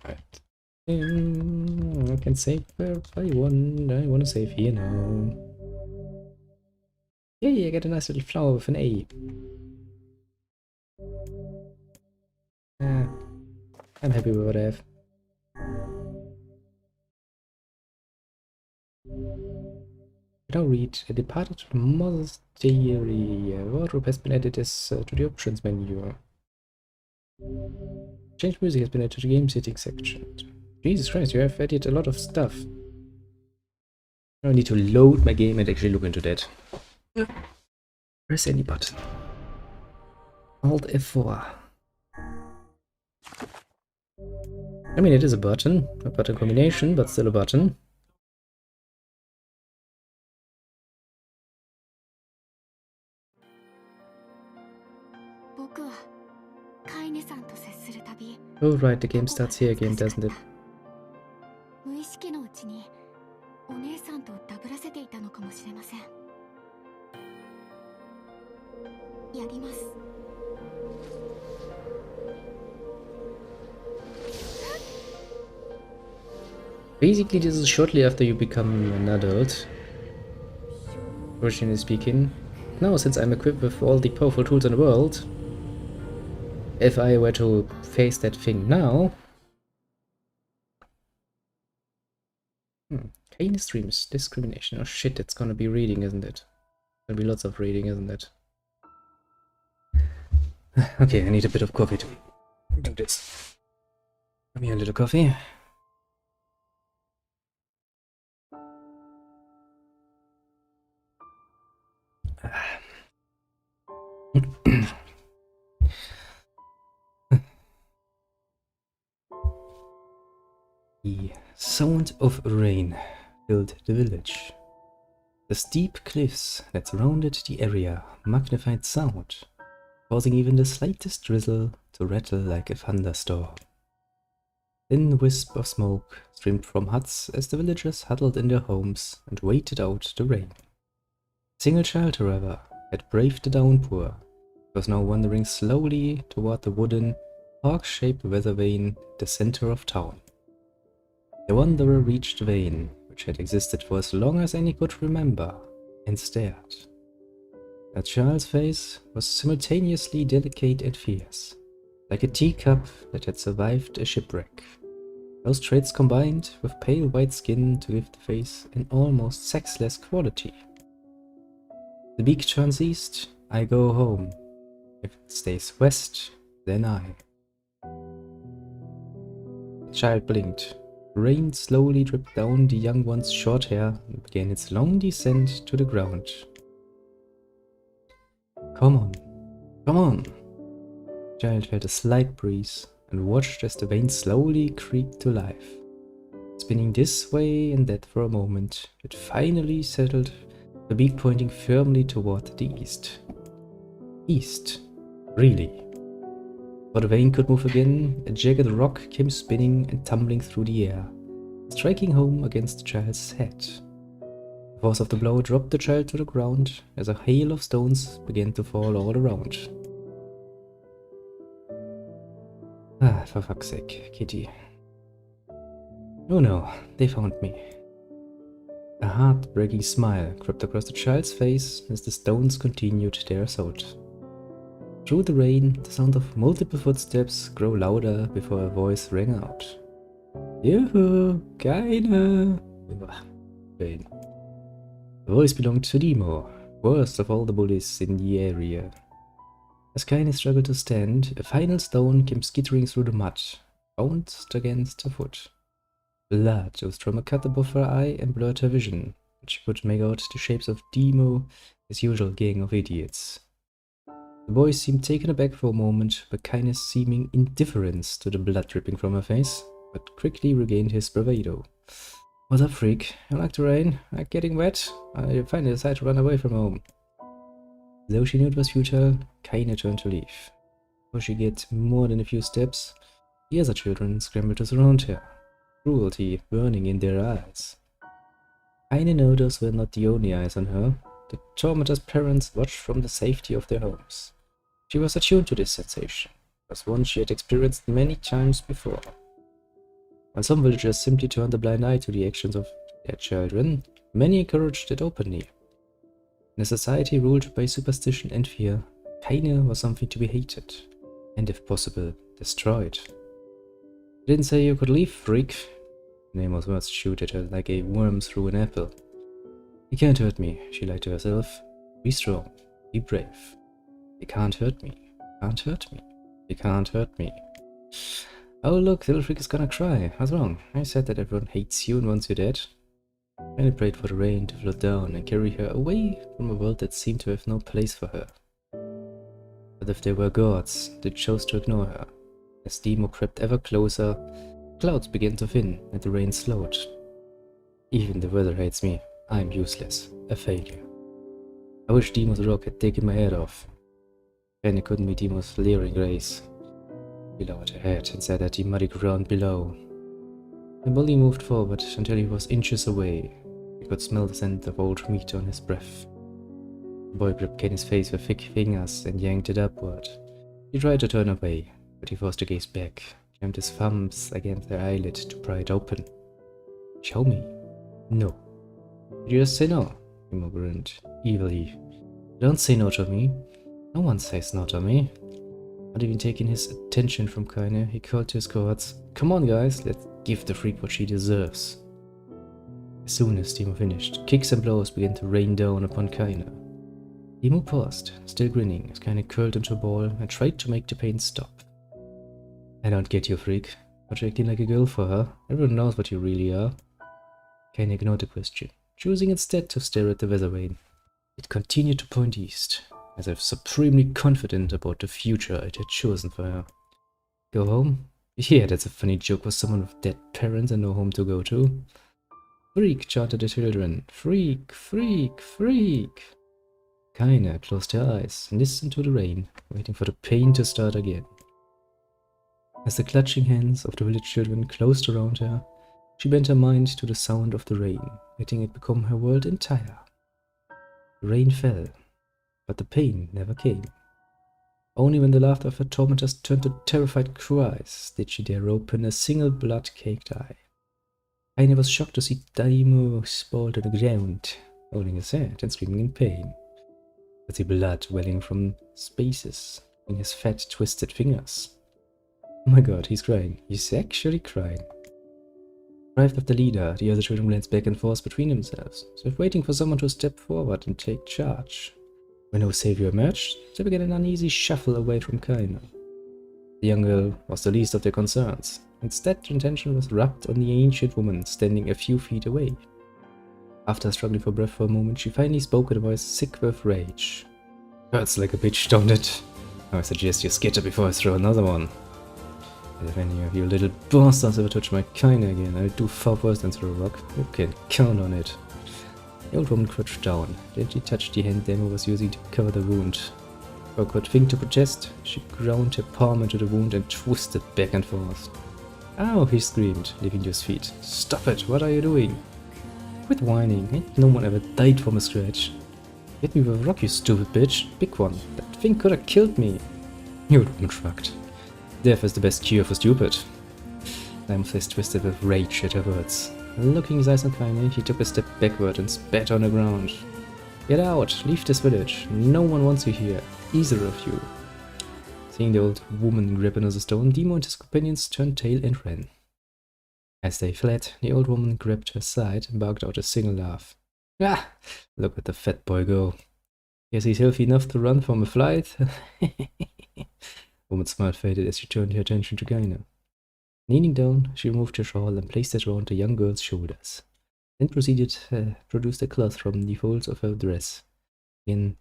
Right. I can save where I want. I want to save here now. Yay, I get a nice little flower with an A. I'm happy with what I have. Now read. A departed to the monastery. Wardrobe has been added as to the options menu. Change music has been added to the game setting section. Jesus Christ, you have added a lot of stuff. I need to load my game and actually look into that. Press any button. Alt F4. I mean, it is a button combination, but still a button. Oh right, the game starts here again, doesn't it? Basically, this is shortly after you become an adult, originally speaking. Now, since I'm equipped with all the powerful tools in the world, if I were to face that thing now... Kane streams discrimination. Oh shit, it's gonna be reading, isn't it? Gonna be lots of reading, isn't it? Okay, I need a bit of coffee to do this. Give me a little coffee. The sound of rain filled the village. The steep cliffs that surrounded the area magnified sound, causing even the slightest drizzle to rattle like a thunderstorm. Thin wisp of smoke streamed from huts as the villagers huddled in their homes and waited out the rain. A single child, however, had braved the downpour, was now wandering slowly toward the wooden, hawk-shaped weather vane at the center of town. The wanderer reached the vane, which had existed for as long as any could remember, and stared. The child's face was simultaneously delicate and fierce, like a teacup that had survived a shipwreck. Those traits combined with pale white skin to give the face an almost sexless quality. The beak turns east, I go home. If it stays west, then I. The child blinked. Rain slowly dripped down the young one's short hair and began its long descent to the ground. Come on, come on! The child felt a slight breeze and watched as the vane slowly creaked to life. Spinning this way and that for a moment, it finally settled, the beak pointing firmly toward the east. East? Really? Before the vane could move again, a jagged rock came spinning and tumbling through the air, striking home against the child's head. The force of the blow dropped the child to the ground as a hail of stones began to fall all around. Ah, for fuck's sake, Kitty. Oh no, they found me. A heart-breaking smile crept across the child's face as the stones continued their assault. Through the rain, the sound of multiple footsteps grew louder before a voice rang out. Juhu, keine. Pain. The voice belonged to Demo, worst of all the bullies in the area. As Kaine struggled to stand, a final stone came skittering through the mud, bounced against her foot. Blood oozed from a cut above her eye and blurred her vision, but she could make out the shapes of Demo, his usual gang of idiots. The boy seemed taken aback for a moment by Kaine's seeming indifference to the blood dripping from her face, but quickly regained his bravado. What's up, freak? You like the rain? Like getting wet? I finally decided to run away from home. Though she knew it was futile, Kaine turned to leave. Before she get more than a few steps, the other children scrambled to surround her, cruelty burning in their eyes. Kaine knew those were not the only eyes on her. The tormentor's parents watched from the safety of their homes. She was attuned to this sensation, as one she had experienced many times before. While some villagers simply turned a blind eye to the actions of their children, many encouraged it openly. In a society ruled by superstition and fear, Kaine was something to be hated, and if possible, destroyed. I didn't say you could leave, freak. Nemo's words shoot at her like a worm through an apple. You can't hurt me, she lied to herself. Be strong, be brave. They can't hurt me, can't hurt me, they can't hurt me. Oh look, little freak is gonna cry. What's wrong? I said that everyone hates you and wants you dead. I prayed for the rain to flood down and carry her away from a world that seemed to have no place for her. But if there were gods, they chose to ignore her. As Demo crept ever closer, clouds began to thin and the rain slowed. Even the weather hates me. I'm useless, a failure. I wish Demo's rock had taken my head off. Kaine couldn't be Demo's leering grace. She lowered her head and stared at the muddy ground below. The bully moved forward until he was inches away. He could smell the scent of old meat on his breath. The boy gripped Kaine's face with thick fingers and yanked it upward. He tried to turn away, but he forced to gaze back, jammed his thumbs against their eyelid to pry it open. Show me. No. Did you just say no? Demo grinned evilly. Don't say no to me. No one says no to me. Not even taking his attention from Kaine, he called to his cohorts. Come on guys, let's give the freak what she deserves. As soon as Demo finished, kicks and blows began to rain down upon Kaine. Demo paused, still grinning, as Kaine curled into a ball and tried to make the pain stop. I don't get you, freak. But you're acting like a girl for her. Everyone knows what you really are. Kaine ignored the question, choosing instead to stare at the weather vane. It continued to point east, as if supremely confident about the future it had chosen for her. Go home? Yeah, that's a funny joke for someone with dead parents and no home to go to. Freak, chanted the children. Freak, freak, freak. Kaine closed her eyes and listened to the rain, waiting for the pain to start again. As the clutching hands of the village children closed around her, she bent her mind to the sound of the rain, letting it become her world entire. The rain fell, but the pain never came. Only when the laughter of her tormentors turned to terrified cries did she dare open a single blood-caked eye. Kaine was shocked to see Demo sprawled on the ground, holding his head and screaming in pain, with the blood welling from spaces in his fat, twisted fingers. Oh my god, he's crying. He's actually crying. Deprived of the leader, the other children glanced back and forth between themselves, as if waiting for someone to step forward and take charge. When no savior emerged, they began an uneasy shuffle away from Kaine. The young girl was the least of their concerns. Instead, their attention was wrapped on the ancient woman standing a few feet away. After struggling for breath for a moment, she finally spoke with a voice sick with rage. Hurts like a bitch, don't it? I suggest you skitter before I throw another one. If any of you little bastards ever touch my Kaine again, I'll do far worse than throw a rock. You can count on it. The old woman crouched down, gently touched the hand Demo was using to cover the wound. Before I could think to protest, she ground her palm into the wound and twisted back and forth. Ow, he screamed, leaping to his feet. Stop it, what are you doing? Quit whining, ain't no one ever died from a scratch. Hit me with a rock, you stupid bitch. Big one. That thing could have killed me. The old woman shrugged. Death is the best cure for stupid. Damo's face twisted with rage at her words. Looking his eyes on Kaine, he took a step backward and spat on the ground. Get out! Leave this village! No one wants you here, either of you. Seeing the old woman grab another stone, Demo and his companions turned tail and ran. As they fled, the old woman grabbed her side and barked out a single laugh. Ah! Look at the fat boy go. Guess he's healthy enough to run from a flight. Woman's smile faded as she turned her attention to Kaina. Kneeling down, she removed her shawl and placed it around the young girl's shoulders. Then proceeded to produce the cloth from the folds of her dress, again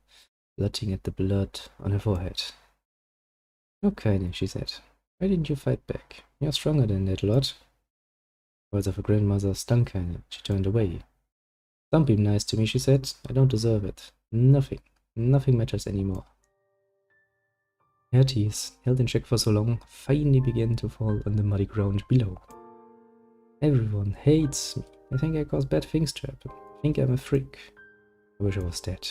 blotting at the blood on her forehead. "Oh, Kaina," she said, "why didn't you fight back? You're stronger than that lot." Words of her grandmother stung Kaina. She turned away. "Don't be nice to me," she said. "I don't deserve it. Nothing matters anymore." Her tears, held in check for so long, finally began to fall on the muddy ground below. "Everyone hates me. I think I cause bad things to happen. I think I'm a freak. I wish I was dead."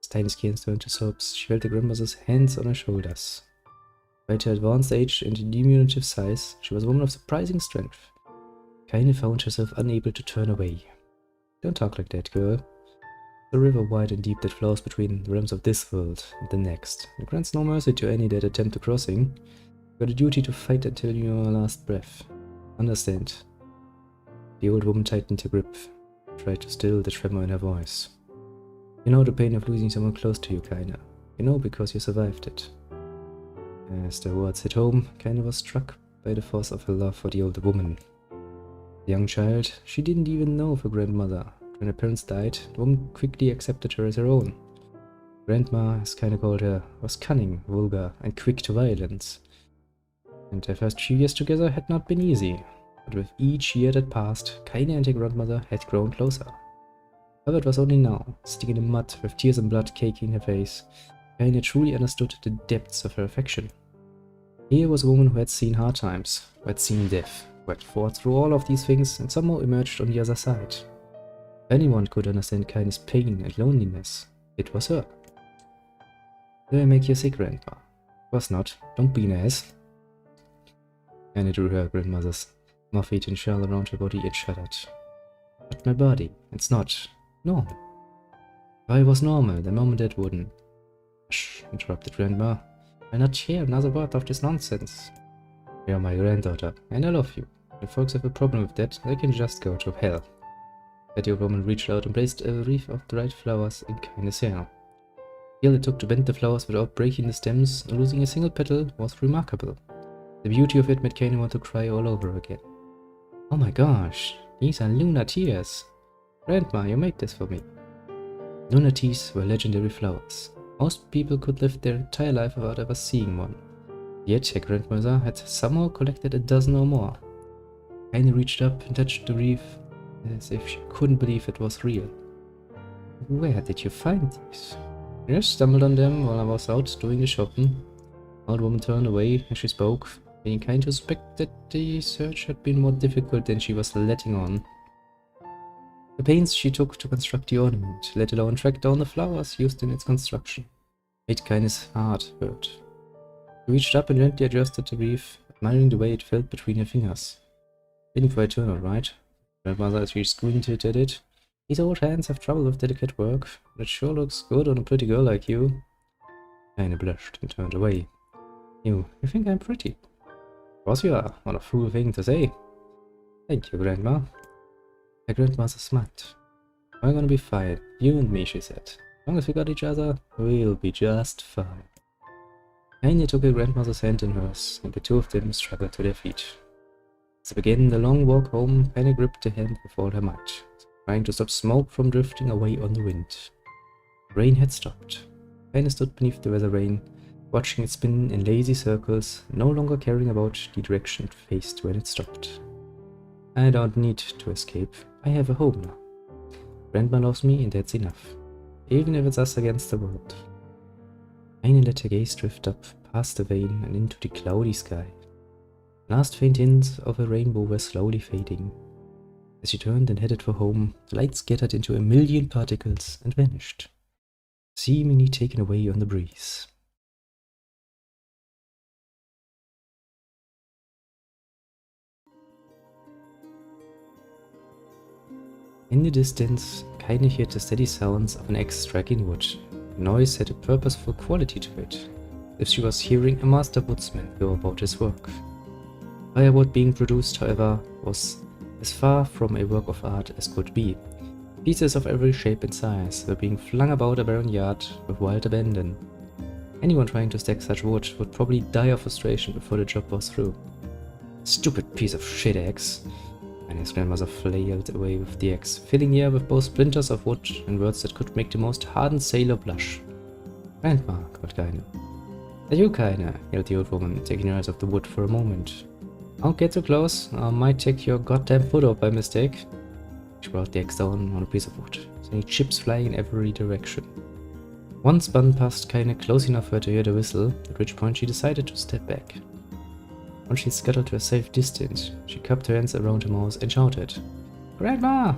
As tiny skins turned to sobs, she felt her grandmother's hands on her shoulders. Despite her advanced age and diminutive size, she was a woman of surprising strength. Kaina found herself unable to turn away. "Don't talk like that, girl. The river wide and deep that flows between the realms of this world and the next. It grants no mercy to any that attempt a crossing. You got a duty to fight until your last breath. Understand?" The old woman tightened her grip, tried to still the tremor in her voice. "You know the pain of losing someone close to you, Kaina. You know because you survived it." As the words hit home, Kaina was struck by the force of her love for the older woman. The young child, she didn't even know of her grandmother. When her parents died, the woman quickly accepted her as her own. Grandma, as Kaina called her, was cunning, vulgar, and quick to violence. And their first few years together had not been easy. But with each year that passed, Kaina and her grandmother had grown closer. However, it was only now, sitting in the mud with tears and blood caking her face, Kaina truly understood the depths of her affection. Here was a woman who had seen hard times, who had seen death, who had fought through all of these things and somehow emerged on the other side. If anyone could understand Kaina's pain and loneliness, it was her. "Do I make you sick, Grandma?" "Of course not. Don't be an ass." Kaina drew her grandmother's moth-eaten shawl around her body and shuddered. "But my body, it's not normal. If I was normal, then Mom and Dad wouldn't." "Shh," interrupted Grandma. "I'll not hear another word of this nonsense. You're my granddaughter, and I love you. If folks have a problem with that, they can just go to hell." The old woman reached out and placed a wreath of dried flowers in Kaina's hair. The skill it took to bend the flowers without breaking the stems or losing a single petal was remarkable. The beauty of it made Kaina want to cry all over again. "Oh my gosh, these are lunar tears. Grandma, you made this for me." Lunar teas were legendary flowers. Most people could live their entire life without ever seeing one. Yet her grandmother had somehow collected a dozen or more. Kaina reached up and touched the wreath as if she couldn't believe it was real. "Where did you find these?" "I just stumbled on them while I was out doing the shopping." The old woman turned away as she spoke, being kind to suspect that the search had been more difficult than she was letting on. The pains she took to construct the ornament, let alone track down the flowers used in its construction, made Kaina's heart hurt. She reached up and gently adjusted the wreath, admiring the way it felt between her fingers. "Didn't quite turn out right." Grandmother, as she squinted at it. "These old hands have trouble with delicate work, but it sure looks good on a pretty girl like you." Kaina blushed and turned away. You think I'm pretty?" "Of course you are. What a fool thing to say." "Thank you, Grandma." Her grandmother smiled. "We're gonna be fine, you and me," she said. "As long as we got each other, we'll be just fine." Kaina took her grandmother's hand in hers, and the two of them struggled to their feet. As they began the long walk home, Kaina gripped the hand with all her might, trying to stop smoke from drifting away on the wind. The rain had stopped. Kaina stood beneath the weather rain, watching it spin in lazy circles, no longer caring about the direction it faced when it stopped. "I don't need to escape. I have a home now. Grandma loves me and that's enough, even if it's us against the world." Kaina let her gaze drift up past the vein and into the cloudy sky. Last faint hints of a rainbow were slowly fading. As she turned and headed for home, the light scattered into a million particles and vanished, seemingly taken away on the breeze. In the distance, Kaina heard the steady sounds of an axe striking wood. The noise had a purposeful quality to it, as if she was hearing a master woodsman go about his work. Firewood being produced, however, was as far from a work of art as could be. Pieces of every shape and size were being flung about a barren yard with wild abandon. Anyone trying to stack such wood would probably die of frustration before the job was through. Stupid piece of shit axe. And his grandmother flailed away with the axe, filling the air with both splinters of wood and words that could make the most hardened sailor blush. Grandma, called Keine. Are you Keine? Yelled the old woman, taking her eyes off the wood for a moment. Don't get too close, or I might take your goddamn foot off by mistake. She brought the axe down on a piece of wood, sending chips flying in every direction. One spun past Keine close enough for her to hear the whistle, at which point she decided to step back. Once she scuttled to a safe distance, she cupped her hands around her mouth and shouted, "Grandma!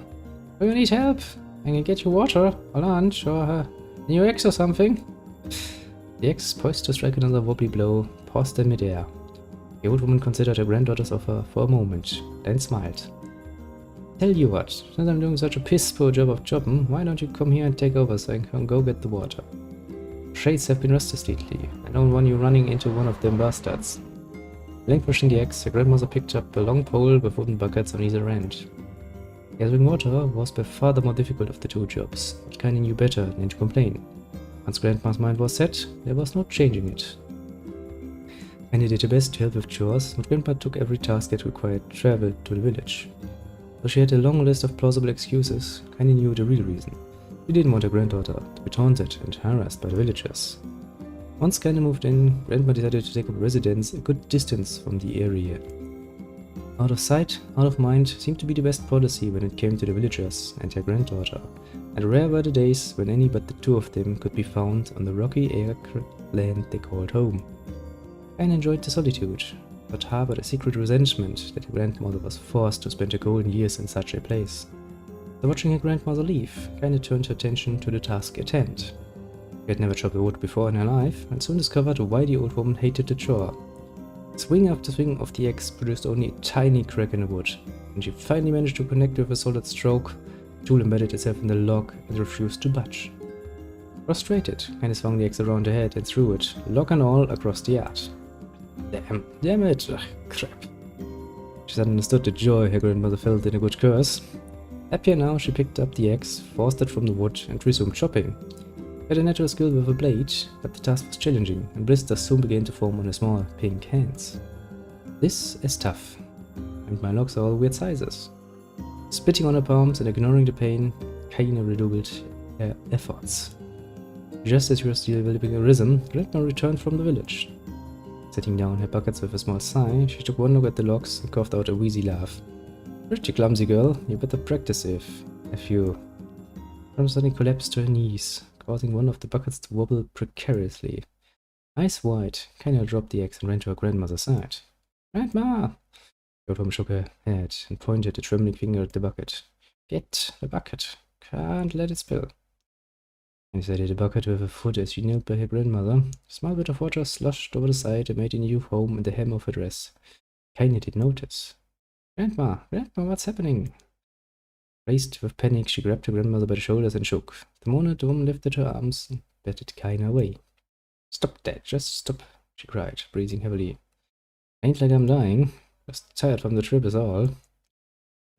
Do you need help? I can get you water, or lunch, or a new axe or something." The axe, poised to strike another wobbly blow, paused in midair. The old woman considered her granddaughter's offer for a moment, then smiled. "Tell you what, since I'm doing such a piss-poor job of chopping, why don't you come here and take over so I can go get the water? Shades have been restless lately. I don't want you running into one of them bastards." Relinquishing the axe, her grandmother picked up a long pole with wooden buckets on either end. Gathering water was by far the more difficult of the two jobs, but Keine knew better than to complain. Once Grandma's mind was set, there was no changing it. Keine did her best to help with chores, and Grandpa took every task that required travel to the village. Though she had a long list of plausible excuses, Keine knew the real reason. She didn't want her granddaughter to be taunted and harassed by the villagers. Once Keine moved in, Grandma decided to take up residence a good distance from the area. Out of sight, out of mind seemed to be the best policy when it came to the villagers and their granddaughter, and rare were the days when any but the two of them could be found on the rocky acre land they called home. Keine enjoyed the solitude, but harbored a secret resentment that her grandmother was forced to spend her golden years in such a place. So watching her grandmother leave, Keine turned her attention to the task at hand. She had never chopped wood before in her life, and soon discovered why the old woman hated the chore. Swing after swing of the axe produced only a tiny crack in the wood. When she finally managed to connect with a solid stroke, the tool embedded itself in the log and refused to budge. Frustrated, Keine swung the axe around her head and threw it, log and all, across the yard. Damn it, ugh, crap. She suddenly understood the joy her grandmother felt in a good curse. Happier now, she picked up the axe, forced it from the wood, and resumed chopping. She had a natural skill with a blade, but the task was challenging, and blisters soon began to form on her small, pink hands. This is tough, and my logs are all weird sizes. Spitting on her palms and ignoring the pain, Keine redoubled her efforts. Just as she was developing a rhythm, Grandma returned from the village. Setting down her buckets with a small sigh, she took one look at the logs and coughed out a wheezy laugh. "Pretty clumsy, girl. You better practice if you..." Grandma suddenly collapsed to her knees, causing one of the buckets to wobble precariously. Eyes wide, Keine dropped the axe and ran to her grandmother's side. "Grandma!" The old woman shook her head and pointed a trembling finger at the bucket. "Get the bucket. Can't let it spill." She steadied the bucket with her foot as she knelt by her grandmother. A small bit of water sloshed over the side and made a new home in the hem of her dress. Keine did notice. Grandma, what's happening?" Raised with panic, she grabbed her grandmother by the shoulders and shook. The moment the woman lifted her arms and batted Keine away. "Stop that, just stop," she cried, breathing heavily. "Ain't like I'm dying. Just tired from the trip is all."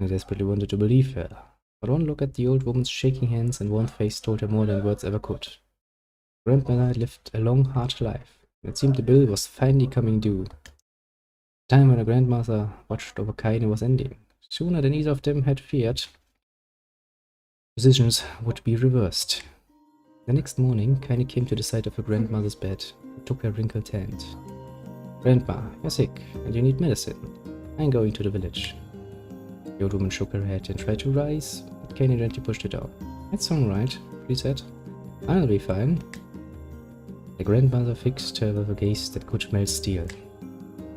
I desperately wanted to believe her, but one look at the old woman's shaking hands and worn face told her more than words ever could. Grandmother had lived a long, hard life, and it seemed the bill was finally coming due. The time when her grandmother watched over Keine was ending. Sooner than either of them had feared, positions would be reversed. The next morning, Keine came to the side of her grandmother's bed and took her wrinkled hand. "Grandma, you're sick, and you need medicine. I'm going to the village." The old woman shook her head and tried to rise, but Keine gently pushed her down. "It's all right," she said. "I'll be fine." The grandmother fixed her with a gaze that could melt steel.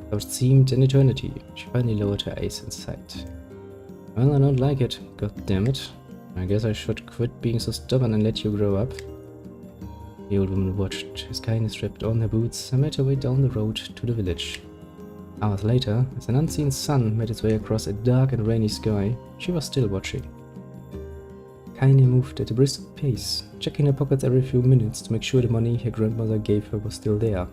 Though it seemed an eternity, she finally lowered her eyes and sighed. "Well, I don't like it, god damn it. I guess I should quit being so stubborn and let you grow up." The old woman watched as Keine strapped on her boots and made her way down the road to the village. Hours later, as an unseen sun made its way across a dark and rainy sky, she was still watching. Keine moved at a brisk pace, checking her pockets every few minutes to make sure the money her grandmother gave her was still there.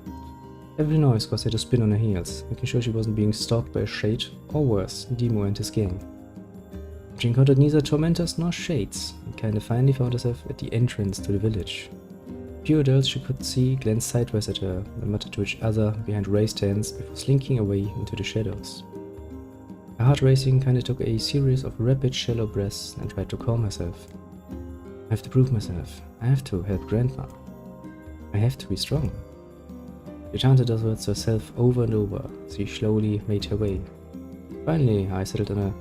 Every noise caused her to spin on her heels, making sure she wasn't being stalked by a shade, or worse, Demo and his gang. She encountered neither tormentors nor shades, and kinda finally found herself at the entrance to the village. Few adults she could see glanced sideways at her and muttered to each other behind raised hands before slinking away into the shadows. Her heart racing kinda took a series of rapid shallow breaths and tried to calm herself. I have to prove myself. I have to help Grandma. I have to be strong. She chanted those words to herself over and over as she slowly made her way. Finally, I settled on a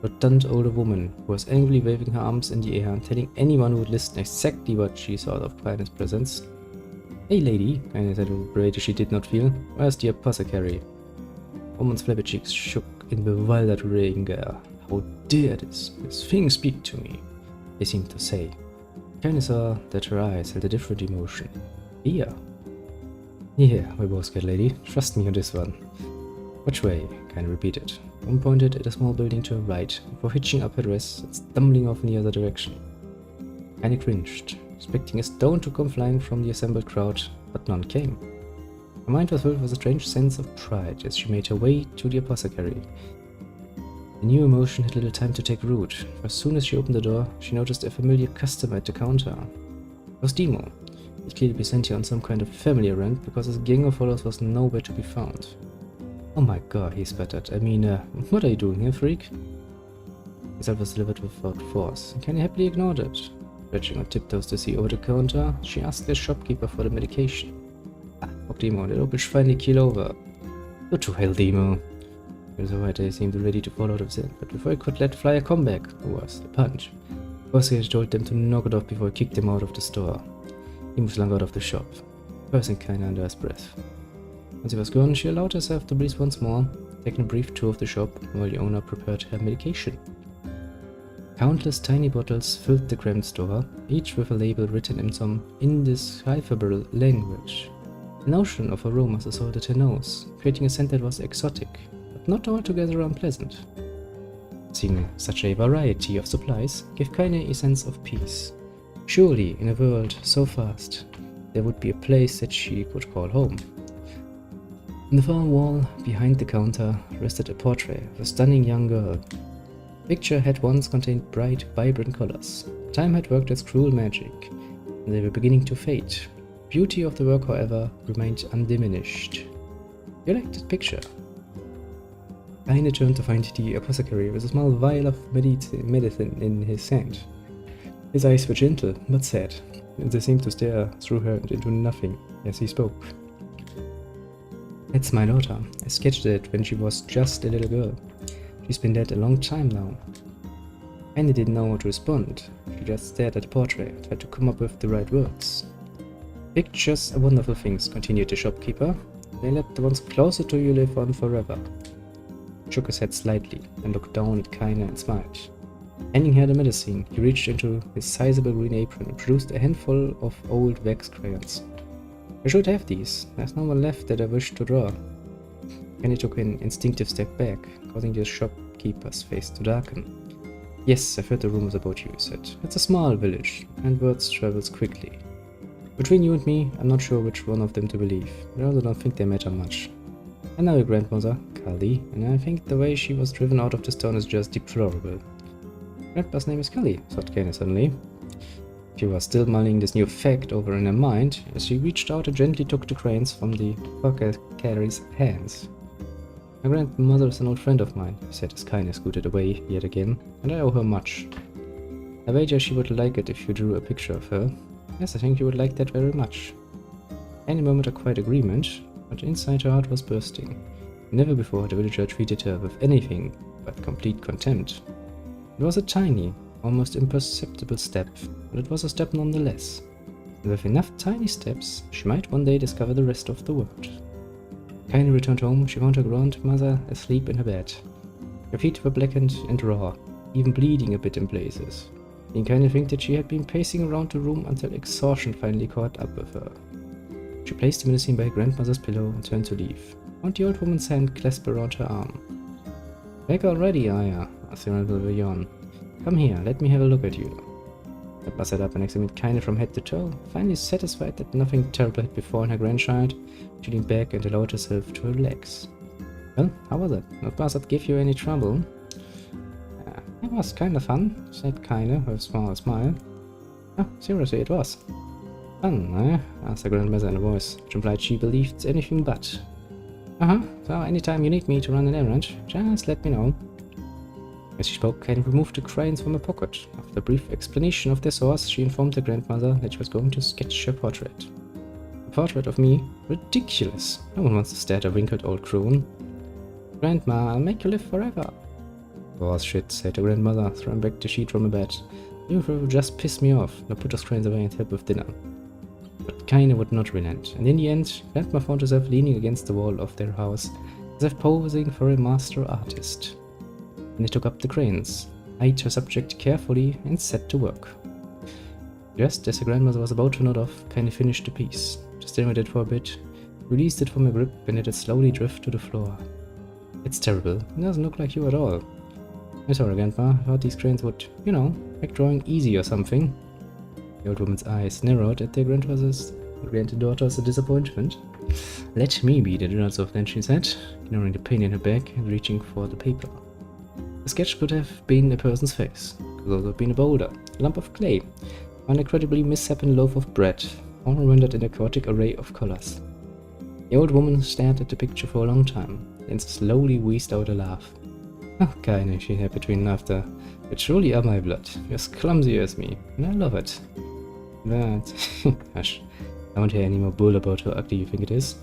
rotund older woman who was angrily waving her arms in the air and telling anyone who would listen exactly what she thought of Quiet's presence. "Hey lady," Quiet said with a bravado she did not feel, "where's the apothecary?" The woman's flabby cheeks shook in bewildered anger. "How dare this thing speak to me?" they seemed to say. Quiet saw that her eyes held a different emotion. Fear. "Yeah, we both get, lady. Trust me on this one." "Which way?" Quiet repeated. One pointed at a small building to her right, before hitching up her dress and stumbling off in the other direction. Annie cringed, expecting a stone to come flying from the assembled crowd, but none came. Her mind was filled with a strange sense of pride as she made her way to the apothecary. The new emotion had little time to take root, for as soon as she opened the door, she noticed a familiar customer at the counter. It was Demo. He'd clearly been sent here on some kind of family errand, because his gang of followers was nowhere to be found. "Oh my god," he sputtered. What are you doing here, freak?" The result was delivered without force, and Kenny happily ignored it. Stretching on tiptoes to see over the counter, she asked the shopkeeper for the medication. "Ah, fuck Demo, that bitch finally keel over." "Go to hell, Demo." He was alright, they seemed ready to fall out of sin, but before he could let fly a comeback, or worse, a punch, Bossy had told them to knock it off before he kicked them out of the store. He slunk out of the shop, cursing kinda under his breath. Once he was gone, she allowed herself to breathe once more, taking a brief tour of the shop while the owner prepared her medication. Countless tiny bottles filled the cramped store, each with a label written in some indecipherable language. An ocean of aromas assaulted her nose, creating a scent that was exotic, but not altogether unpleasant. Seeing such a variety of supplies gave Kaine a sense of peace. Surely, in a world so vast, there would be a place that she could call home. On the far wall, behind the counter, rested a portrait of a stunning young girl. The picture had once contained bright, vibrant colors. Time had worked its cruel magic, and they were beginning to fade. The beauty of the work, however, remained undiminished. "You like that picture?" Kaine turned to find the apothecary with a small vial of medicine in his hand. His eyes were gentle, but sad, and they seemed to stare through her and into nothing as he spoke. "That's my daughter. I sketched it when she was just a little girl. She's been dead a long time now." Annie didn't know how to respond. She just stared at the portrait, tried to come up with the right words. "Pictures are wonderful things," continued the shopkeeper. "They let the ones closer to you live on forever." He shook his head slightly and looked down at Kaine and smiled. Handing her the medicine, he reached into his sizable green apron and produced a handful of old wax crayons. "I should have these. There's no one left that I wish to draw." Kenny took an instinctive step back, causing the shopkeeper's face to darken. "Yes, I've heard the rumors about you," he said. "It's a small village, and words travels quickly. Between you and me, I'm not sure which one of them to believe, but I also don't think they matter much. I know your grandmother, Cully, and I think the way she was driven out of this town is just deplorable." "Grandpa's name is Cully," thought Kenny suddenly. She was still mulling this new fact over in her mind as she reached out and gently took the crayons from the apothecary's hands. "My grandmother is an old friend of mine," he said as Kaine scooted away yet again, "and I owe her much. I wager she would like it if you drew a picture of her. Yes, I think you would like that very much." Any moment of quiet agreement, but inside her heart was bursting. Never before had a villager treated her with anything but complete contempt. It was a tiny, almost imperceptible step, but it was a step nonetheless. And with enough tiny steps, she might one day discover the rest of the world. Kaine returned home. She found her grandmother asleep in her bed. Her feet were blackened and raw, even bleeding a bit in places. You kind of think that she had been pacing around the room until exhaustion finally caught up with her. She placed the medicine by her grandmother's pillow and turned to leave, found the old woman's hand clasped around her arm. "Back already, Aya?" asked the Honorable yawn. "Come here, let me have a look at you." Grandma sat up and examined Kaine from head to toe, finally satisfied that nothing terrible had befallen her grandchild. She leaned back and allowed herself to relax. Well, how was it? Not does that give you any trouble? It was kind of fun, said Kaine with a small smile. Oh, seriously, it was. Fun, eh? Asked the grandmother in a voice which implied she believed anything but. So anytime you need me to run an errand, just let me know. As she spoke, Kaine removed the crayons from her pocket. After a brief explanation of their source, she informed the grandmother that she was going to sketch her portrait. A portrait of me? Ridiculous! No one wants to stare at a wrinkled old crone. Grandma, I'll make you live forever. Oh shit, said the grandmother, throwing back the sheet from her bed. You will just piss me off. Now put those crayons away and help with dinner. But Kaine would not relent, and in the end, Grandma found herself leaning against the wall of their house, as if posing for a master artist. Then they took up the crayons, eyed her subject carefully, and set to work. Just as the grandmother was about to nod off, Kaine finished the piece, just staring at it for a bit, released it from her grip, and let it slowly drift to the floor. It's terrible. It doesn't look like you at all. I'm sorry, Grandma. I thought these crayons would, make drawing easy or something. The old woman's eyes narrowed at their granddaughter's disappointment. Let me be the judge of that, she said, ignoring the pain in her back and reaching for the paper. The sketch could have been a person's face, could also have been a boulder, a lump of clay, or an incredibly misshapen loaf of bread, all rendered in a chaotic array of colors. The old woman stared at the picture for a long time, then slowly wheezed out a laugh. Oh, Kaine, she had between laughter. You truly are my blood. You're as clumsy as me, and I love it. But, hush, I won't hear any more bull about how ugly you think it is.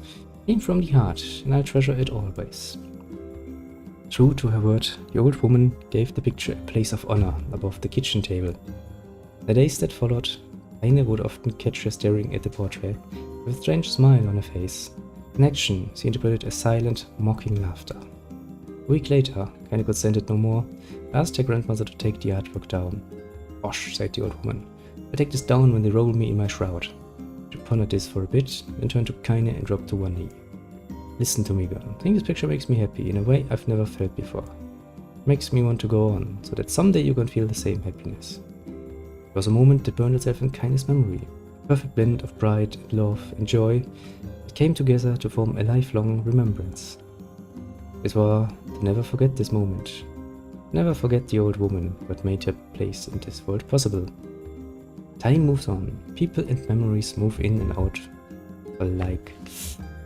It came from the heart, and I'll treasure it always. True to her word, the old woman gave the picture a place of honor above the kitchen table. The days that followed, Kaine would often catch her staring at the portrait, with a strange smile on her face. In action, she interpreted as silent, mocking laughter. A week later, Kaine could stand it no more, asked her grandmother to take the artwork down. Bosh, said the old woman. I'll take this down when they roll me in my shroud. She pondered this for a bit, then turned to Kaine and dropped to one knee. Listen to me, girl. I think this picture makes me happy in a way I've never felt before. It makes me want to go on, so that someday you can feel the same happiness. It was a moment that burned itself in Kaine's memory. A perfect blend of pride and love and joy that came together to form a lifelong remembrance. It was to never forget this moment. Never forget the old woman who had made her place in this world possible. Time moves on. People and memories move in and out like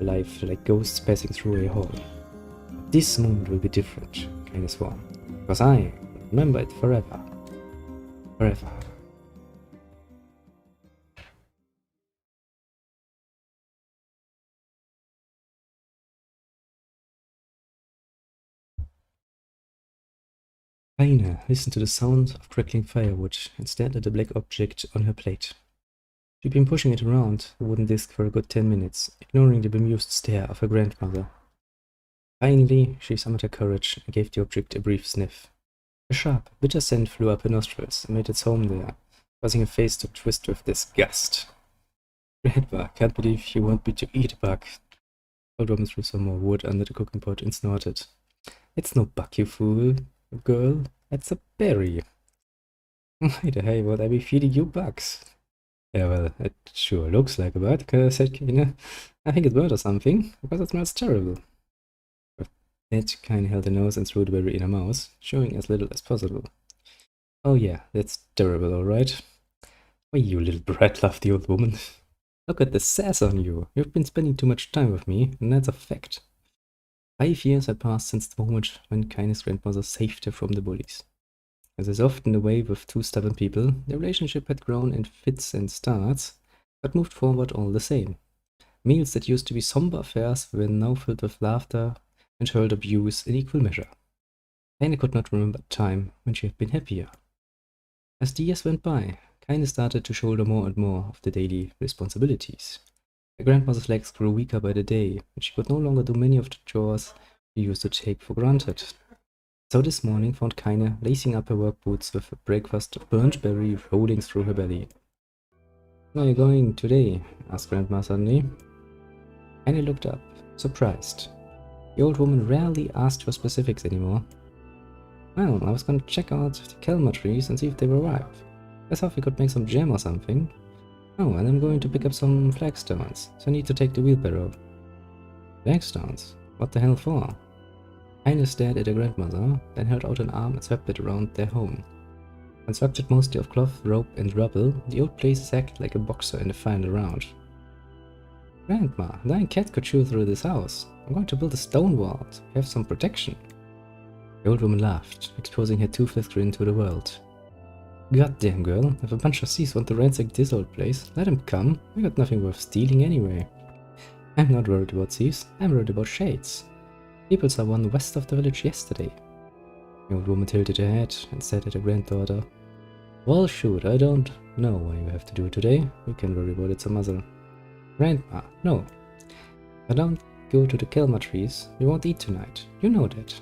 life, like ghosts passing through a hall. This moment will be different, Kaine swore, because I remember it forever. Forever. Kaine listened to the sound of crackling firewood and stared at the black object on her plate. She'd been pushing it around the wooden disc for a good 10 minutes, ignoring the bemused stare of her grandmother. Finally, she summoned her courage and gave the object a brief sniff. A sharp, bitter scent flew up her nostrils and made its home there, causing her face to twist with disgust. Grandma, can't believe you want me to eat a bug. Old woman threw some more wood under the cooking pot and snorted. It's no bug, you fool. Girl, that's a berry. Why the hell would I be feeding you bugs? Yeah, well, it sure looks like a bug, said Kaine. I think it's burnt or something, because it smells terrible. With that, Kaine held her nose and threw the berry in her mouth, showing as little as possible. Oh yeah, that's terrible, alright. Why, you little brat, laughed the old woman. Look at the sass on you. You've been spending too much time with me, and that's a fact. 5 years had passed since the moment when Kaine's grandmother saved her from the bullies. As is often the way with two stubborn people, their relationship had grown in fits and starts, but moved forward all the same. Meals that used to be somber affairs were now filled with laughter and hurled abuse in equal measure. Kaine could not remember a time when she had been happier. As the years went by, Kaine started to shoulder more and more of the daily responsibilities. Her grandmother's legs grew weaker by the day, and she could no longer do many of the chores she used to take for granted. So this morning found Kaine lacing up her work boots with a breakfast of burnt berry rolling through her belly. Where are you going today? Asked Grandma suddenly. Kaine looked up, surprised. The old woman rarely asked for specifics anymore. Well, I was going to check out the Kelma trees and see if they were ripe. I thought we could make some jam or something. Oh, and I'm going to pick up some flagstones, so I need to take the wheelbarrow. Flagstones? What the hell for? Heine stared at her grandmother, then held out an arm and swept it around their home. Constructed mostly of cloth, rope and rubble, the old place acted like a boxer in the final round. Grandma, a dying cat could chew through this house. I'm going to build a stone wall to have some protection. The old woman laughed, exposing her toothless grin to the world. Goddamn girl, if a bunch of thieves want to ransack this old place, let them come. We got nothing worth stealing anyway. I'm not worried about thieves, I'm worried about shades. People saw one west of the village yesterday. The old woman tilted her head and said at her granddaughter, Well shoot, I don't know why you have to do it today. We can worry about it some other. Grandma, no. If I don't go to the Kelma trees, we won't eat tonight. You know that.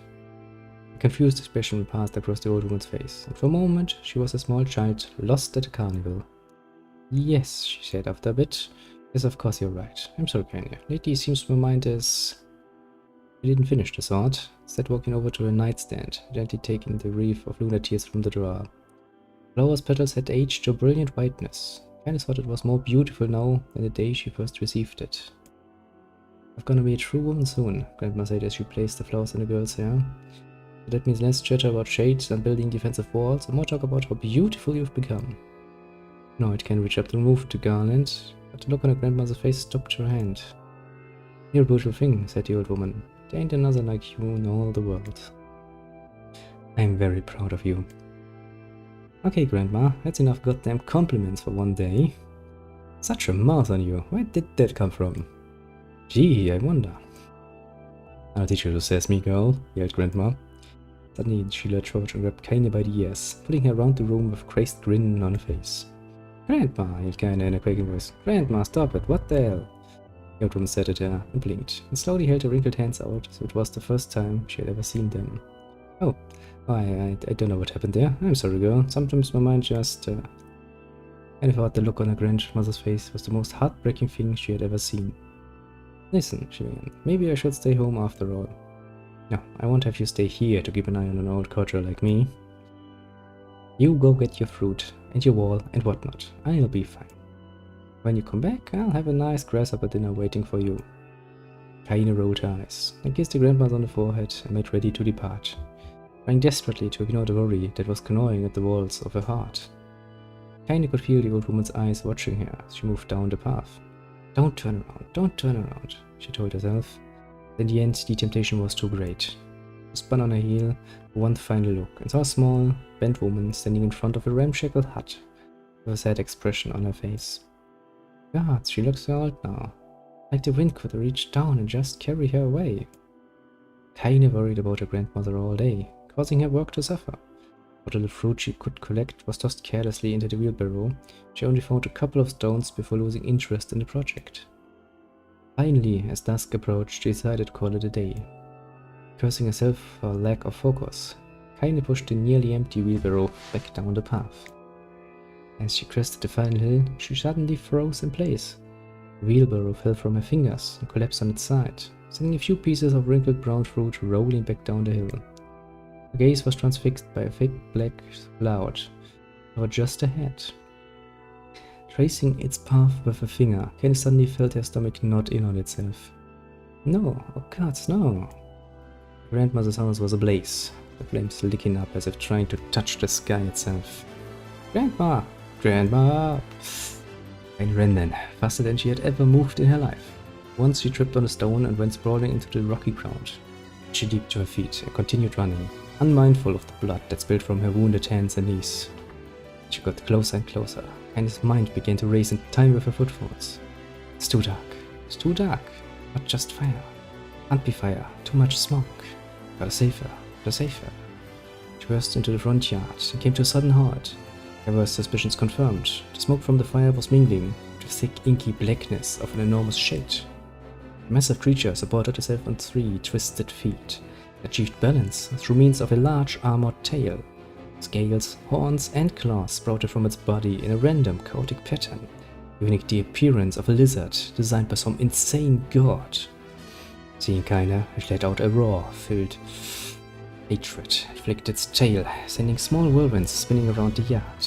A confused expression passed across the old woman's face, and for a moment she was a small child lost at a carnival. Yes, she said after a bit. Yes, of course you're right. I'm sorry, Kanye. Lately it seems my mind is... She didn't finish the thought, instead walking over to her nightstand, gently taking the wreath of lunar tears from the drawer. Flower's petals had aged to a brilliant whiteness. Candice thought it was more beautiful now than the day she first received it. I'm gonna be a true woman soon, Grandma said as she placed the flowers in the girl's hair. But that means less chatter about shades and building defensive walls, and more talk about how beautiful you've become. No, it can reach up to remove the garland, but the look on her grandmother's face stopped her hand. You're a beautiful thing, said the old woman. There ain't another like you in all the world. I'm very proud of you. Okay, Grandma, that's enough goddamn compliments for one day. Such a mouth on you. Where did that come from? Gee, I wonder. I'll teach you to sass me, girl, yelled Grandma. Suddenly she lurched forward and grabbed Kaine by the ears, pulling her around the room with a crazed grin on her face. Grandma, yelled Kaine in a quaking voice. Grandma, stop it, what the hell? The old woman stared at her and blinked, and slowly held her wrinkled hands out, so it was the first time she had ever seen them. Oh, I don't know what happened there. I'm sorry, girl. Sometimes my mind just... I thought the look on her grandmother's face was the most heartbreaking thing she had ever seen. Listen, she began. Maybe I should stay home after all. No, I won't have you stay here to keep an eye on an old cotter like me. You go get your fruit, and your wall, and whatnot. I'll be fine. When you come back, I'll have a nice grasshopper dinner waiting for you. Kaine rolled her eyes, and kissed the grandmother on the forehead and made ready to depart, trying desperately to ignore the worry that was gnawing at the walls of her heart. Kaine could feel the old woman's eyes watching her as she moved down the path. Don't turn around, she told herself. In the end, the temptation was too great. She spun on her heel for one final look and saw a small, bent woman standing in front of a ramshackle hut with a sad expression on her face. God, she looks so old now. Like the wind could reach down and just carry her away. Kaine worried about her grandmother all day, causing her work to suffer. What little fruit she could collect was tossed carelessly into the wheelbarrow. She only found a couple of stones before losing interest in the project. Finally, as dusk approached, she decided to call it a day. Cursing herself for lack of focus, Kaine pushed the nearly empty wheelbarrow back down the path. As she crested the final hill, she suddenly froze in place. The wheelbarrow fell from her fingers and collapsed on its side, sending a few pieces of wrinkled brown fruit rolling back down the hill. Her gaze was transfixed by a thick black cloud over just ahead. Tracing its path with a finger, Kaine suddenly felt her stomach knot in on itself. No, oh gods, no. Grandmother's house was ablaze, the flames licking up as if trying to touch the sky itself. Grandma! Grandma! Kaine ran then, faster than she had ever moved in her life. Once she tripped on a stone and went sprawling into the rocky ground. She leaped to her feet and continued running, unmindful of the blood that spilled from her wounded hands and knees. She got closer and closer, and his mind began to race in time with her footfalls. It's too dark. It's too dark. Not just fire. Can't be fire. Too much smoke. Gotta save her. Gotta save her. She burst into the front yard and came to a sudden halt. Her worst suspicions confirmed. The smoke from the fire was mingling with the thick, inky blackness of an enormous shade. The massive creature supported herself on 3 twisted feet, achieved balance through means of a large armored tail. Scales, horns, and claws sprouted from its body in a random, chaotic pattern, giving it the appearance of a lizard designed by some insane god. Seeing Kaine, it let out a roar filled hatred and flicked its tail, sending small whirlwinds spinning around the yard.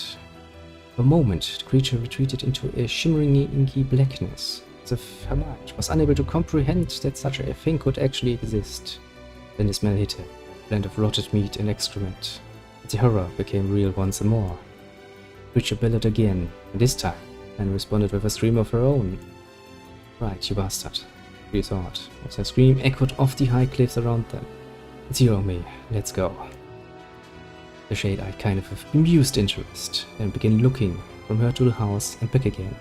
For a moment, the creature retreated into a shimmering inky blackness, as if her mind was unable to comprehend that such a thing could actually exist. Then the smell hit her, a blend of rotted meat and excrement. And the horror became real once more. The creature bellowed again, and this time, and responded with a scream of her own. Right, you bastard, she thought, as her scream echoed off the high cliffs around them. It's you or me, let's go. The shade eyed kind of with bemused interest, and began looking from her to the house and back again,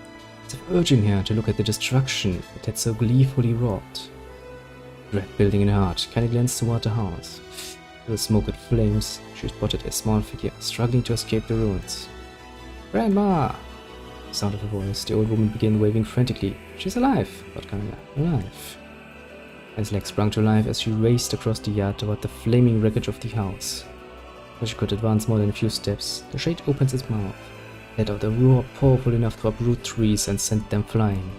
as if urging her to look at the destruction it had so gleefully wrought. Dread building in her heart, Kaine glanced toward the house. Through the smoke and flames, she spotted a small figure struggling to escape the ruins. Grandma! The sound of her voice, the old woman began waving frantically. She's alive, thought Kaine. Alive. Kaine's legs sprung to life as she raced across the yard toward the flaming wreckage of the house. Before she could advance more than a few steps, the shade opens its mouth, let out a roar powerful enough to uproot trees and send them flying.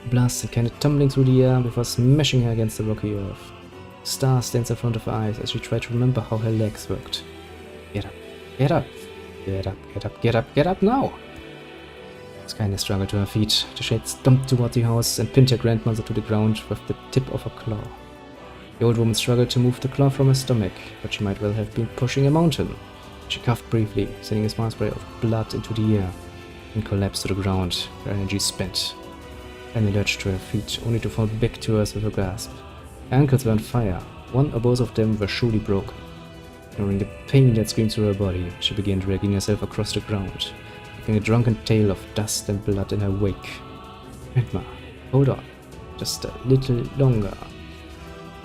The blast sent Kaine tumbling through the air before smashing her against the rocky earth. A star stands in front of her eyes as she tried to remember how her legs worked. Get up, get up, get up, get up, get up, get up now! As Kaine struggled to her feet, the shade stomped toward the house and pinned her grandmother to the ground with the tip of her claw. The old woman struggled to move the claw from her stomach, but she might well have been pushing a mountain. She coughed briefly, sending a small spray of blood into the air, and collapsed to the ground, her energy spent. Kaine lurched to her feet, only to fall back to earth with a gasp. Her ankles were on fire, one or both of them were surely broken. Ignoring the pain that screamed through her body, she began dragging herself across the ground, leaving a drunken tail of dust and blood in her wake. Grandma, hold on, just a little longer.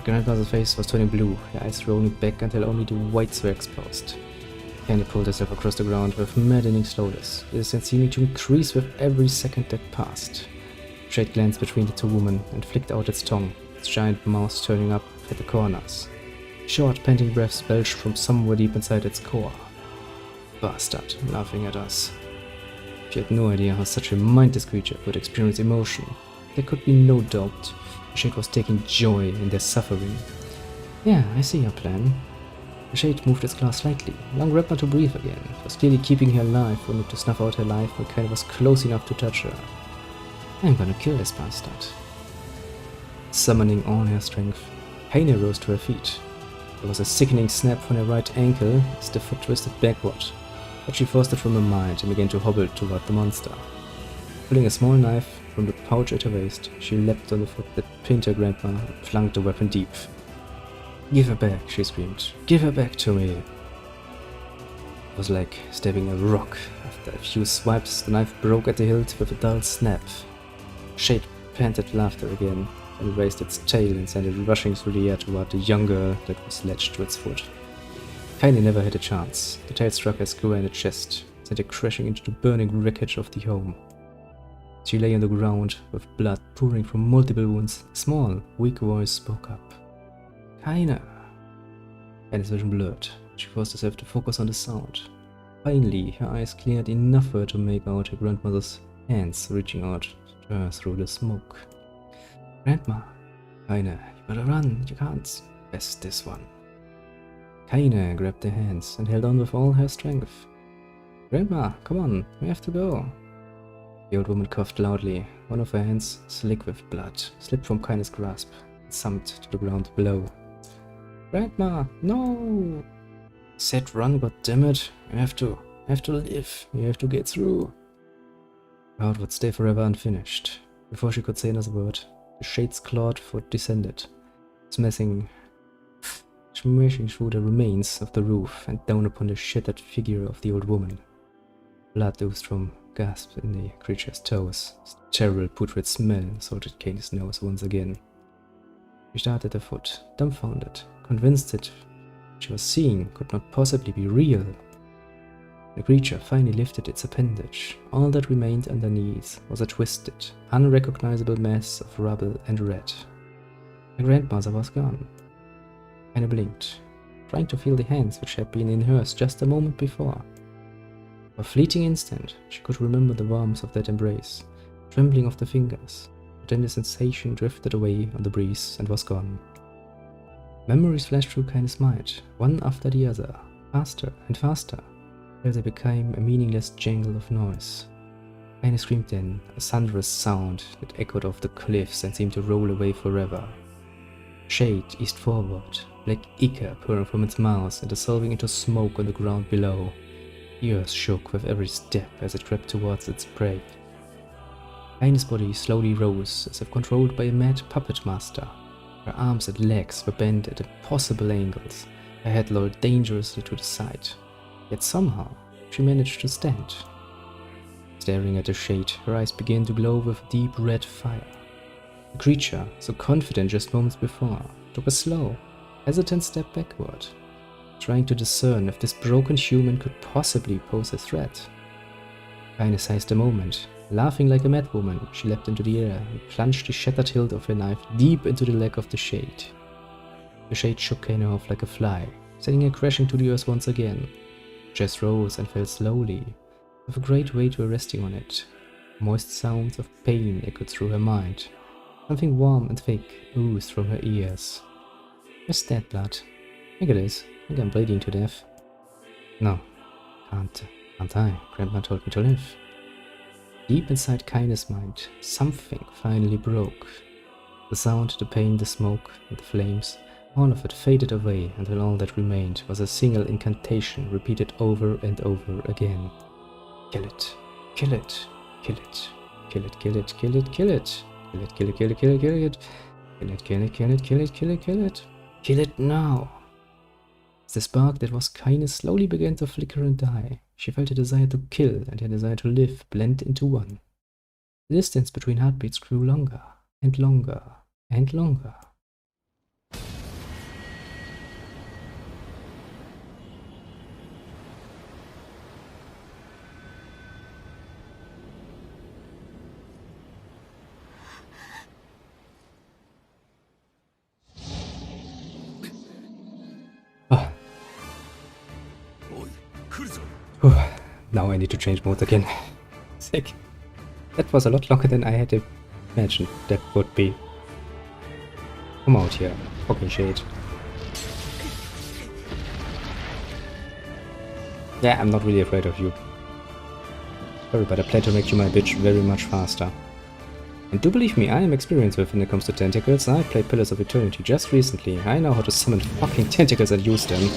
Grandmother's face was turning blue, her eyes rolling back until only the whites were exposed. Kaine pulled herself across the ground with maddening slowness, the distance seeming to increase with every second that passed. Shade glanced between the two women and flicked out its tongue, its giant mouth turning up at the corners. Short, panting breaths belched from somewhere deep inside its core. Bastard, laughing at us. She had no idea how such a mindless creature would experience emotion. There could be no doubt. The Shade was taking joy in their suffering. Yeah, I see your plan. The Shade moved its claw slightly, allowing Redma to breathe again. It was clearly keeping her alive, only to snuff out her life when Kaine was close enough to touch her. I'm gonna kill this bastard. Summoning all her strength, Kaine rose to her feet. There was a sickening snap on her right ankle as the foot twisted backward, but she forced it from her mind and began to hobble toward the monster. Pulling a small knife from the pouch at her waist, she leapt on the foot that pinned her grandma and plunged the weapon deep. Give her back, she screamed. Give her back to me. It was like stabbing a rock. After a few swipes, the knife broke at the hilt with a dull snap. Shade panted laughter again, and raised its tail and sent it rushing through the air toward the young girl that was latched to its foot. Kaine never had a chance. The tail struck her square in the chest, sent it crashing into the burning wreckage of the home. She lay on the ground, with blood pouring from multiple wounds. A small, weak voice spoke up. Kaine. Kaine's vision blurred. She forced herself to focus on the sound. Finally, her eyes cleared enough for her to make out her grandmother's hands reaching out to her through the smoke. Grandma. Kaine, you better run. You can't best this one. Kaine grabbed her hands and held on with all her strength. Grandma, come on, we have to go. The old woman coughed loudly. One of her hands, slick with blood, slipped from Kaine's grasp and thumped to the ground below. Grandma, no! I said run, goddammit. You have to live. You have to get through. The heart would stay forever unfinished. Before she could say another word, the Shade's clawed foot descended, smashing through the remains of the roof and down upon the shattered figure of the old woman. Blood oozed from gasps in the creature's toes. Its terrible putrid smell assaulted Kaine's nose once again. She stared at the foot, dumbfounded, convinced that what she was seeing could not possibly be real. The creature finally lifted its appendage. All that remained underneath was a twisted, unrecognizable mass of rubble and red. Her grandmother was gone. Kaine blinked, trying to feel the hands which had been in hers just a moment before. For a fleeting instant, she could remember the warmth of that embrace, trembling of the fingers, but then the sensation drifted away on the breeze and was gone. Memories flashed through Kaine's mind, one after the other, faster and faster. till they became a meaningless jangle of noise. Kaine screamed then, a thunderous sound that echoed off the cliffs and seemed to roll away forever. Shade east forward, black ichor pouring from its mouth and dissolving into smoke on the ground below. The earth shook with every step as it crept towards its prey. Kaine's body slowly rose, as if controlled by a mad puppet master. Her arms and legs were bent at impossible angles, her head lowered dangerously to the side. Yet somehow, she managed to stand. Staring at the shade, her eyes began to glow with deep red fire. The creature, so confident just moments before, took a slow, hesitant step backward, trying to discern if this broken human could possibly pose a threat. Kaine seized the moment. Laughing like a madwoman, she leapt into the air and plunged the shattered hilt of her knife deep into the leg of the shade. The shade shook Kaine off like a fly, sending her crashing to the earth once again. Her chest rose and fell slowly, with a great weight resting on it. Moist sounds of pain echoed through her mind. Something warm and thick oozed from her ears. Is that blood? I think it is. I think I'm bleeding to death. No, can't I? Grandma told me to live. Deep inside Kaine's mind, something finally broke. The sound, the pain, the smoke, and the flames, all of it faded away until all that remained was a single incantation repeated over and over again. Kill it. Kill it. Kill it. Kill it. Kill it. Kill it. Kill it. Kill it. Kill it. Kill it. Kill it. Kill it. Kill it. Kill it. Kill it. Kill it. Kill it. Kill it. Kill it now. As the spark that was Kaine slowly began to flicker and die, she felt a desire to kill and a desire to live blend into one. The distance between heartbeats grew longer and longer and longer. Now I need to change modes again. Sick. That was a lot longer than I had imagined that would be. Come out here, fucking shade. Yeah, I'm not really afraid of you. Sorry, but I plan to make you my bitch very much faster. And do believe me, I am experienced when it comes to tentacles. I played Pillars of Eternity just recently. I know how to summon fucking tentacles and use them.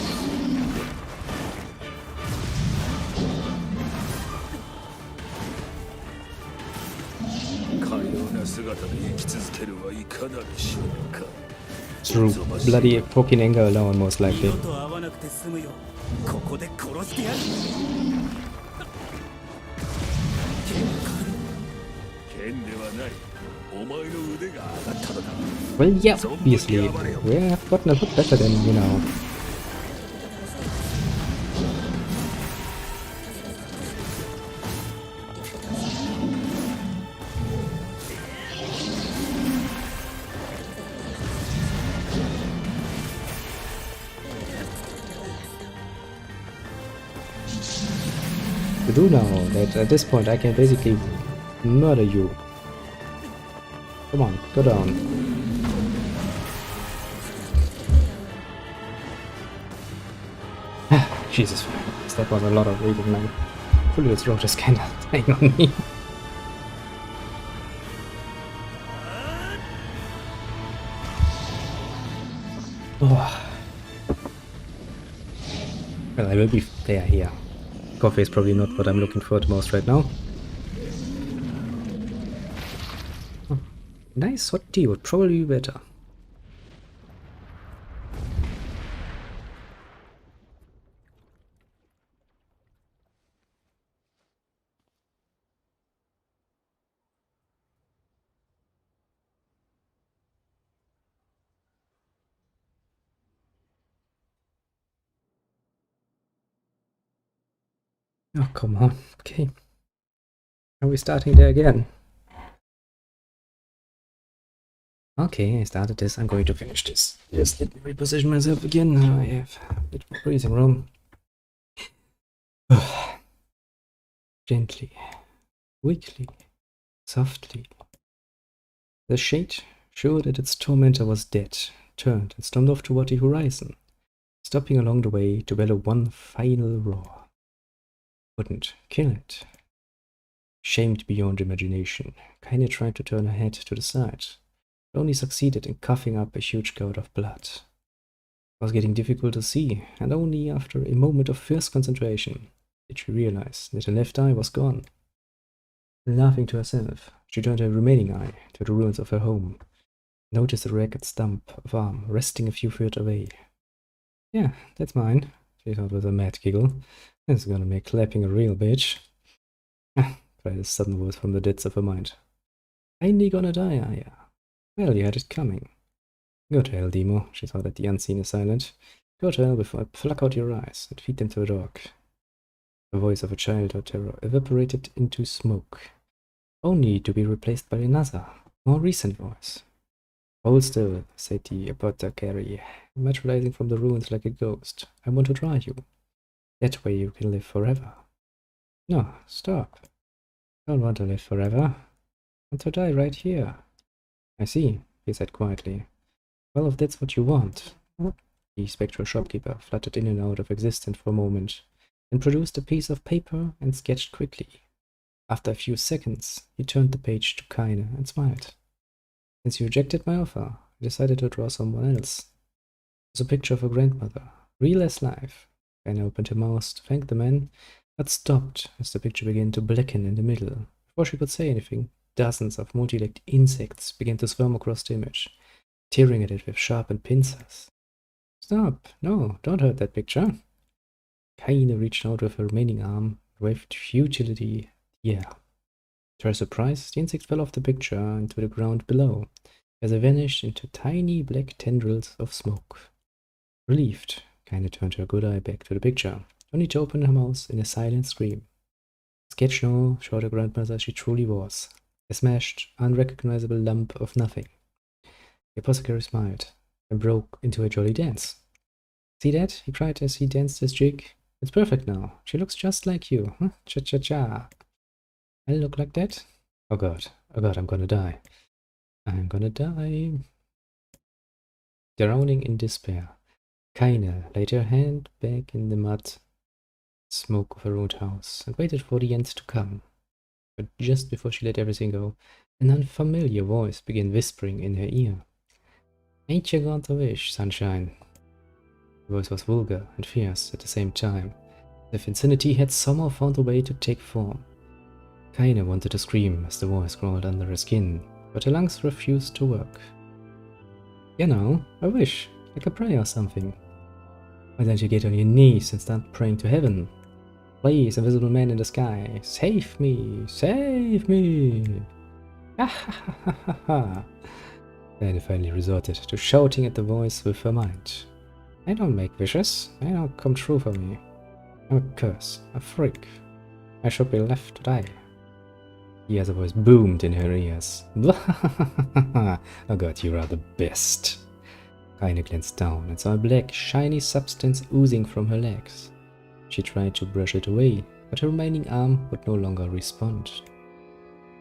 Through bloody fucking anger alone, most likely. Well, yeah, obviously. We have gotten a lot better than, you know. You do know that at this point I can basically murder you. Come on, go down. Jesus, that was a lot of reading now. Fulio's throat is kinda hanging on me. Oh. Well, I will be there here. Coffee is probably not what I'm looking for the most right now. Oh, nice hot tea would probably be better. Oh, come on. Okay. Are we starting there again? Okay, I started this. I'm going to finish this. Just let me reposition myself again. Now I have a bit more breathing room. Gently, weakly, softly. The shade, sure that its tormentor was dead, turned and stormed off toward the horizon, stopping along the way to bellow one final roar. Couldn't kill it. Shamed beyond imagination, Kaine tried to turn her head to the side, but only succeeded in coughing up a huge gout of blood. It was getting difficult to see, and only after a moment of fierce concentration did she realize that her left eye was gone. Laughing to herself, she turned her remaining eye to the ruins of her home, noticed a ragged stump of arm resting a few feet away. Yeah, that's mine, she thought with a mad giggle. This is gonna make clapping a real bitch. Cried a sudden voice from the depths of her mind. Ain't gonna die, are ya? Well, you had it coming. Go to hell, Demo, she thought at the unseen assailant. Go to hell before I pluck out your eyes and feed them to a dog. The voice of a childhood terror evaporated into smoke, only to be replaced by another, more recent voice. Hold still, said the apothecary, materializing from the ruins like a ghost. I want to try you. That way you can live forever. No, stop. I don't want to live forever. I want to die right here. I see, he said quietly. Well, if that's what you want. The spectral shopkeeper fluttered in and out of existence for a moment, then produced a piece of paper and sketched quickly. After a few seconds, he turned the page to Kaine and smiled. Since you rejected my offer, I decided to draw someone else. It was a picture of her grandmother, real as life. Kaine opened her mouth to thank the man, but stopped as the picture began to blacken in the middle. Before she could say anything, dozens of multi-legged insects began to swarm across the image, tearing at it with sharpened pincers. Stop! No, don't hurt that picture. Kaine reached out with her remaining arm, waved futility. Yeah. To her surprise, the insect fell off the picture into the ground below, as it vanished into tiny black tendrils of smoke. Relieved, Kaine turned her good eye back to the picture, only to open her mouth in a silent scream. Sketch now showed her grandmother she truly was, a smashed, unrecognizable lump of nothing. The apothecary smiled, and broke into a jolly dance. See that? He cried as he danced his jig. It's perfect now. She looks just like you. Huh? Cha-cha-cha. I look like that? Oh god, I'm gonna die. I'm gonna die. Drowning in despair, Kaine laid her hand back in the mud smoke of her own house and waited for the end to come. But just before she let everything go, an unfamiliar voice began whispering in her ear. Ain't you going to wish, sunshine? The voice was vulgar and fierce at the same time, as if insanity had somehow found a way to take form. Kaine wanted to scream as the voice crawled under her skin, but her lungs refused to work. You know, I wish, like a prayer or something. Why don't you get on your knees and start praying to heaven? Please, invisible man in the sky, save me, save me! Ha ha ha ha ha ha! Kaine finally resorted to shouting at the voice with her mind. I don't make wishes, they don't come true for me. I'm a curse, a freak. I should be left to die. The other voice boomed in her ears. Oh god, you are the best. Kaine glanced down and saw a black, shiny substance oozing from her legs. She tried to brush it away, but her remaining arm would no longer respond.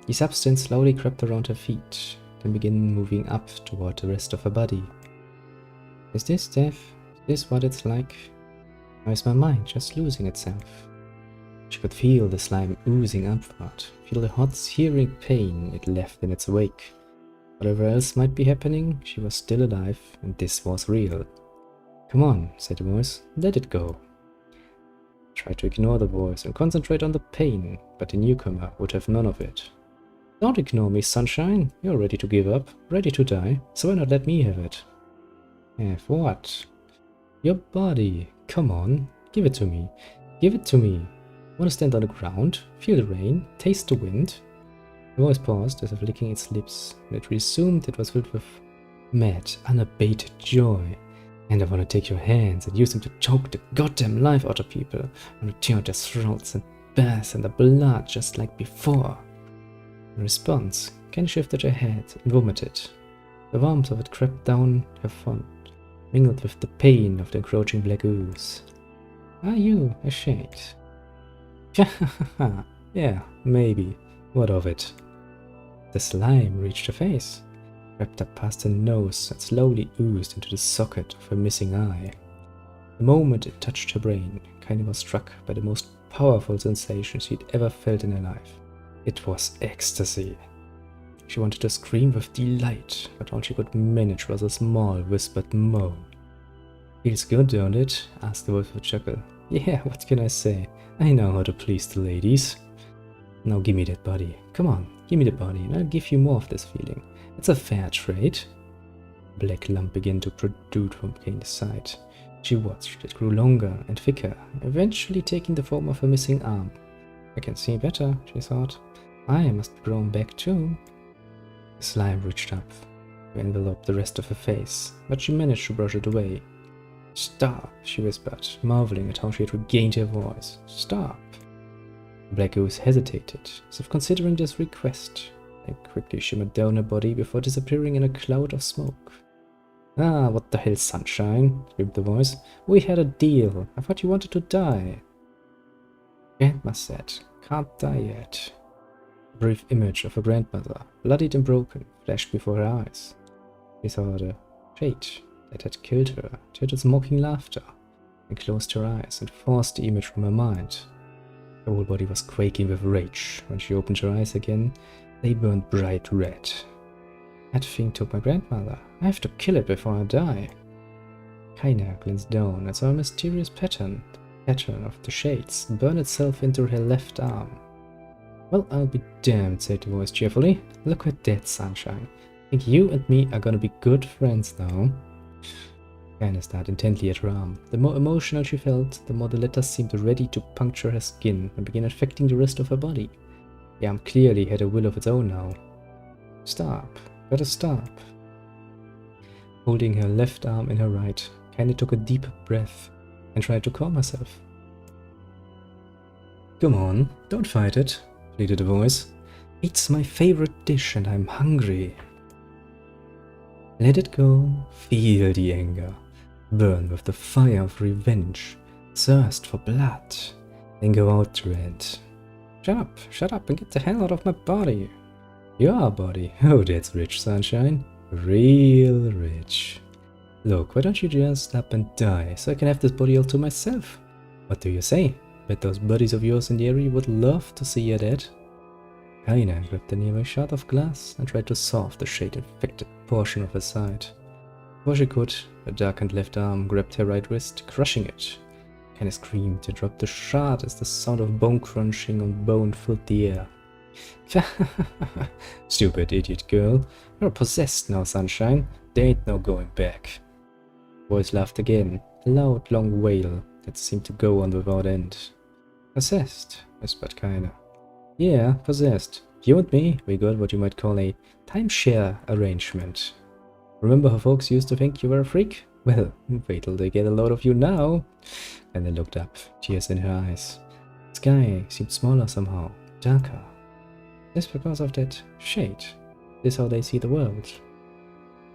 The substance slowly crept around her feet, then began moving up toward the rest of her body. Is this death? Is this what it's like? Or is my mind just losing itself? She could feel the slime oozing upward, feel the hot, searing pain it left in its wake. Whatever else might be happening, she was still alive, and this was real. Come on, said the voice, let it go. Try to ignore the voice and concentrate on the pain, but the newcomer would have none of it. Don't ignore me, sunshine. You're ready to give up, ready to die, so why not let me have it? Have what? Your body. Come on, give it to me. Give it to me. Want to stand on the ground, feel the rain, taste the wind? The voice paused as if licking its lips, and it resumed it was filled with mad, unabated joy. And I want to take your hands and use them to choke the goddamn life out of people. I want to tear out their throats and bath in the blood just like before. In response, Kaine shifted her head and vomited. The warmth of it crept down her front, mingled with the pain of the encroaching black ooze. Are you ashamed? Yeah, maybe. What of it? The slime reached her face, crept up past her nose and slowly oozed into the socket of her missing eye. The moment it touched her brain, Kaine was struck by the most powerful sensation she'd ever felt in her life. It was ecstasy. She wanted to scream with delight, but all she could manage was a small, whispered moan. "Feels good, don't it?" asked the wolf with a chuckle. "Yeah, what can I say? I know how to please the ladies." "Now give me that body. Come on, give me the body, and I'll give you more of this feeling. It's a fair trade." A black lump began to protrude from Kane's side. She watched. It grew longer and thicker, eventually taking the form of a missing arm. "I can see better," she thought. "I must have grown back too." The slime reached up to envelope the rest of her face, but she managed to brush it away. "Stop," she whispered, marveling at how she had regained her voice. "Stop." The black ooze hesitated, as if considering this request, then quickly shimmered down her body before disappearing in a cloud of smoke. "Ah, what the hell, sunshine?" screamed the voice. "We had a deal. I thought you wanted to die." Grandma said, "Can't die yet." A brief image of her grandmother, bloodied and broken, flashed before her eyes. She saw the shade that had killed her, heard its mocking laughter, and closed her eyes and forced the image from her mind. Her whole body was quaking with rage. When she opened her eyes again, they burned bright red. "That thing took my grandmother. I have to kill it before I die." Kaina glanced down and saw a mysterious pattern. The pattern of the shades burn itself into her left arm. "Well, I'll be damned," said the voice cheerfully. "Look at that, sunshine. I think you and me are gonna be good friends now." Kaina stared intently at her arm. The more emotional she felt, the more the letters seemed ready to puncture her skin and begin infecting the rest of her body. The arm clearly had a will of its own now. "Stop. Better stop." Holding her left arm in her right, Kaina took a deep breath and tried to calm herself. "Come on, don't fight it," pleaded the voice. "It's my favorite dish and I'm hungry." Let it go. Feel the anger. Burn with the fire of revenge. Thirst for blood. Then go out to it. Shut up and get the hell out of my body." "Your body? Oh, that's rich, sunshine. Real rich. Look, why don't you just up and die so I can have this body all to myself? What do you say? Bet those buddies of yours in the area would love to see you dead." Kaina grabbed the nearby shard of glass and tried to solve the shade-infected portion of her side. Before she could, her darkened left arm grabbed her right wrist, crushing it. Kaina screamed and dropped the shard as the sound of bone crunching on bone filled the air. "Stupid idiot girl. You're possessed now, sunshine. There ain't no going back." The voice laughed again, a loud, long wail that seemed to go on without end. "Possessed," whispered Kaina. "Yeah, possessed. You and me, we got what you might call a timeshare arrangement. Remember how folks used to think you were a freak? Well, wait till they get a load of you now." And they looked up, tears in her eyes. The sky seemed smaller somehow, darker. Just because of that shade. This is how they see the world.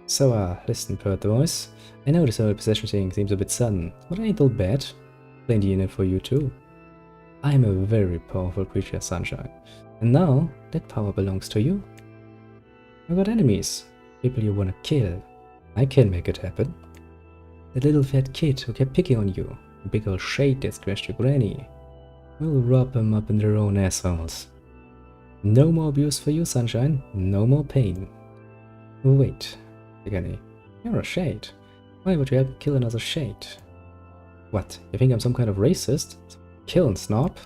"So, listen," purred the voice. "I know this whole possession thing seems a bit sudden, but I ain't all bad. Plenty in it for you too. I'm a very powerful creature, sunshine. And now, that power belongs to you. I've got enemies. People you wanna kill. I can make it happen. That little fat kid who kept picking on you. The big old shade that scratched your granny. We'll rub them up in their own assholes. No more abuse for you, sunshine. No more pain." "Wait," Granny. "You're a shade. Why would you help kill another shade?" "What, you think I'm some kind of racist? Killing snob?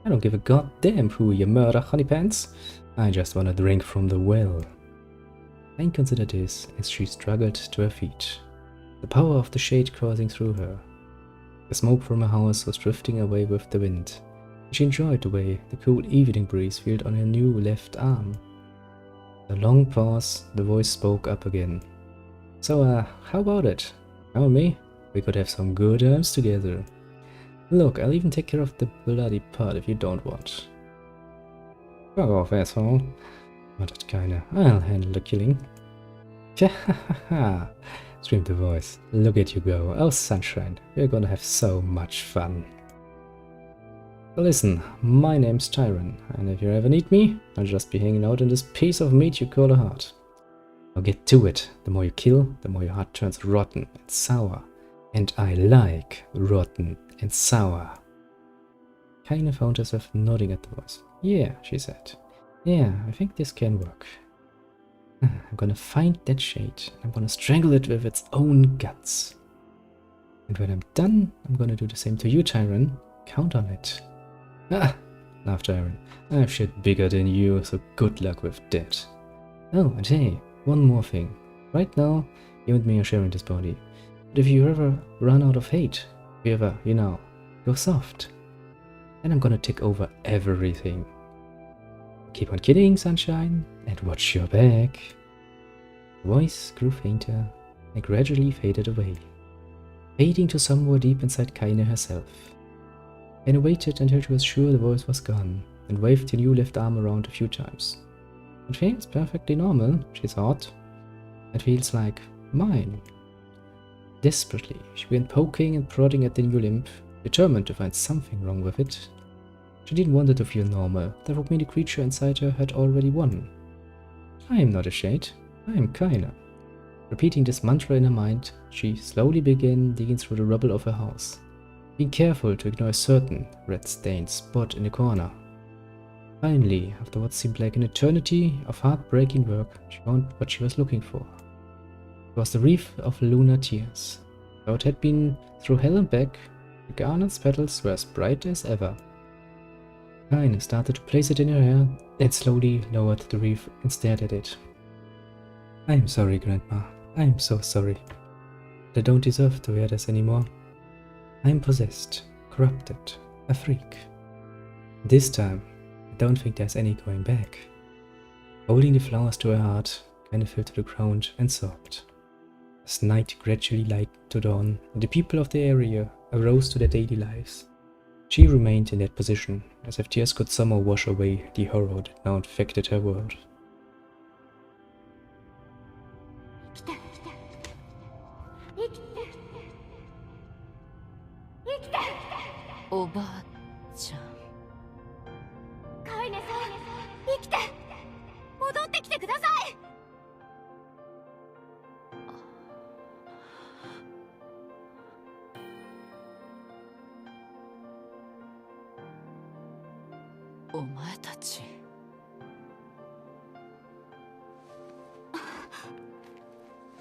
I don't give a goddamn who you murder, honeypants. I just wanna drink from the well." Jane considered this as she struggled to her feet, the power of the shade coursing through her. The smoke from her house was drifting away with the wind. She enjoyed the way the cool evening breeze felt on her new left arm. After a long pause, the voice spoke up again. "So, how about it? You and me? We could have some good times together. Look, I'll even take care of the bloody part if you don't want." "Fuck off, asshole," muttered Kaina. "I'll handle the killing." "Ha!" screamed the voice. "Look at you go. Oh, sunshine, we're gonna have so much fun." "Listen, my name's Tyron, and if you ever need me, I'll just be hanging out in this piece of meat you call a heart. I'll get to it. The more you kill, the more your heart turns rotten and sour. And I like rotten and sour." Kaine found herself nodding at the voice. Yeah, she said. Yeah, I think this can work. I'm gonna find that shade. I'm gonna strangle it with its own guts. And when I'm done, I'm gonna do the same to you, Tyron. Count on it. Ah, laughed Tyron. I have shit bigger than you, so good luck with that. Oh, and hey, one more thing. Right now, you and me are sharing this body. But if you ever run out of hate, if you ever, go soft, then I'm gonna take over everything. Keep on kidding, sunshine, and watch your back. The voice grew fainter and gradually faded away, fading to somewhere deep inside Kaine herself. Kaine waited until she was sure the voice was gone, and waved her new left arm around a few times. It feels perfectly normal, she thought. It feels like mine. Desperately, she began poking and prodding at the new limb, determined to find something wrong with it. She didn't want it to feel normal. That would mean the creature inside her had already won. I am not a shade. I am Kaine. Repeating this mantra in her mind, she slowly began digging through the rubble of her house, being careful to ignore a certain red-stained spot in the corner. Finally, after what seemed like an eternity of heartbreaking work, she found what she was looking for. It was the wreath of lunar tears. Though it had been through hell and back, the garnet's petals were as bright as ever. Kaine started to place it in her hair, then slowly lowered the wreath and stared at it. I am sorry, Grandma. I am so sorry. I don't deserve to wear this anymore. I am possessed, corrupted, a freak. This time, I don't think there's any going back. Holding the flowers to her heart, Kaine fell to the ground and sobbed. As night gradually lightened to dawn, and the people of the area arose to their daily lives, she remained in that position, as if tears could somehow wash away the horror that now infected her world. 生きて生きて生きておばあちゃん。カイネさん生きて戻ってきてくださいお前たち。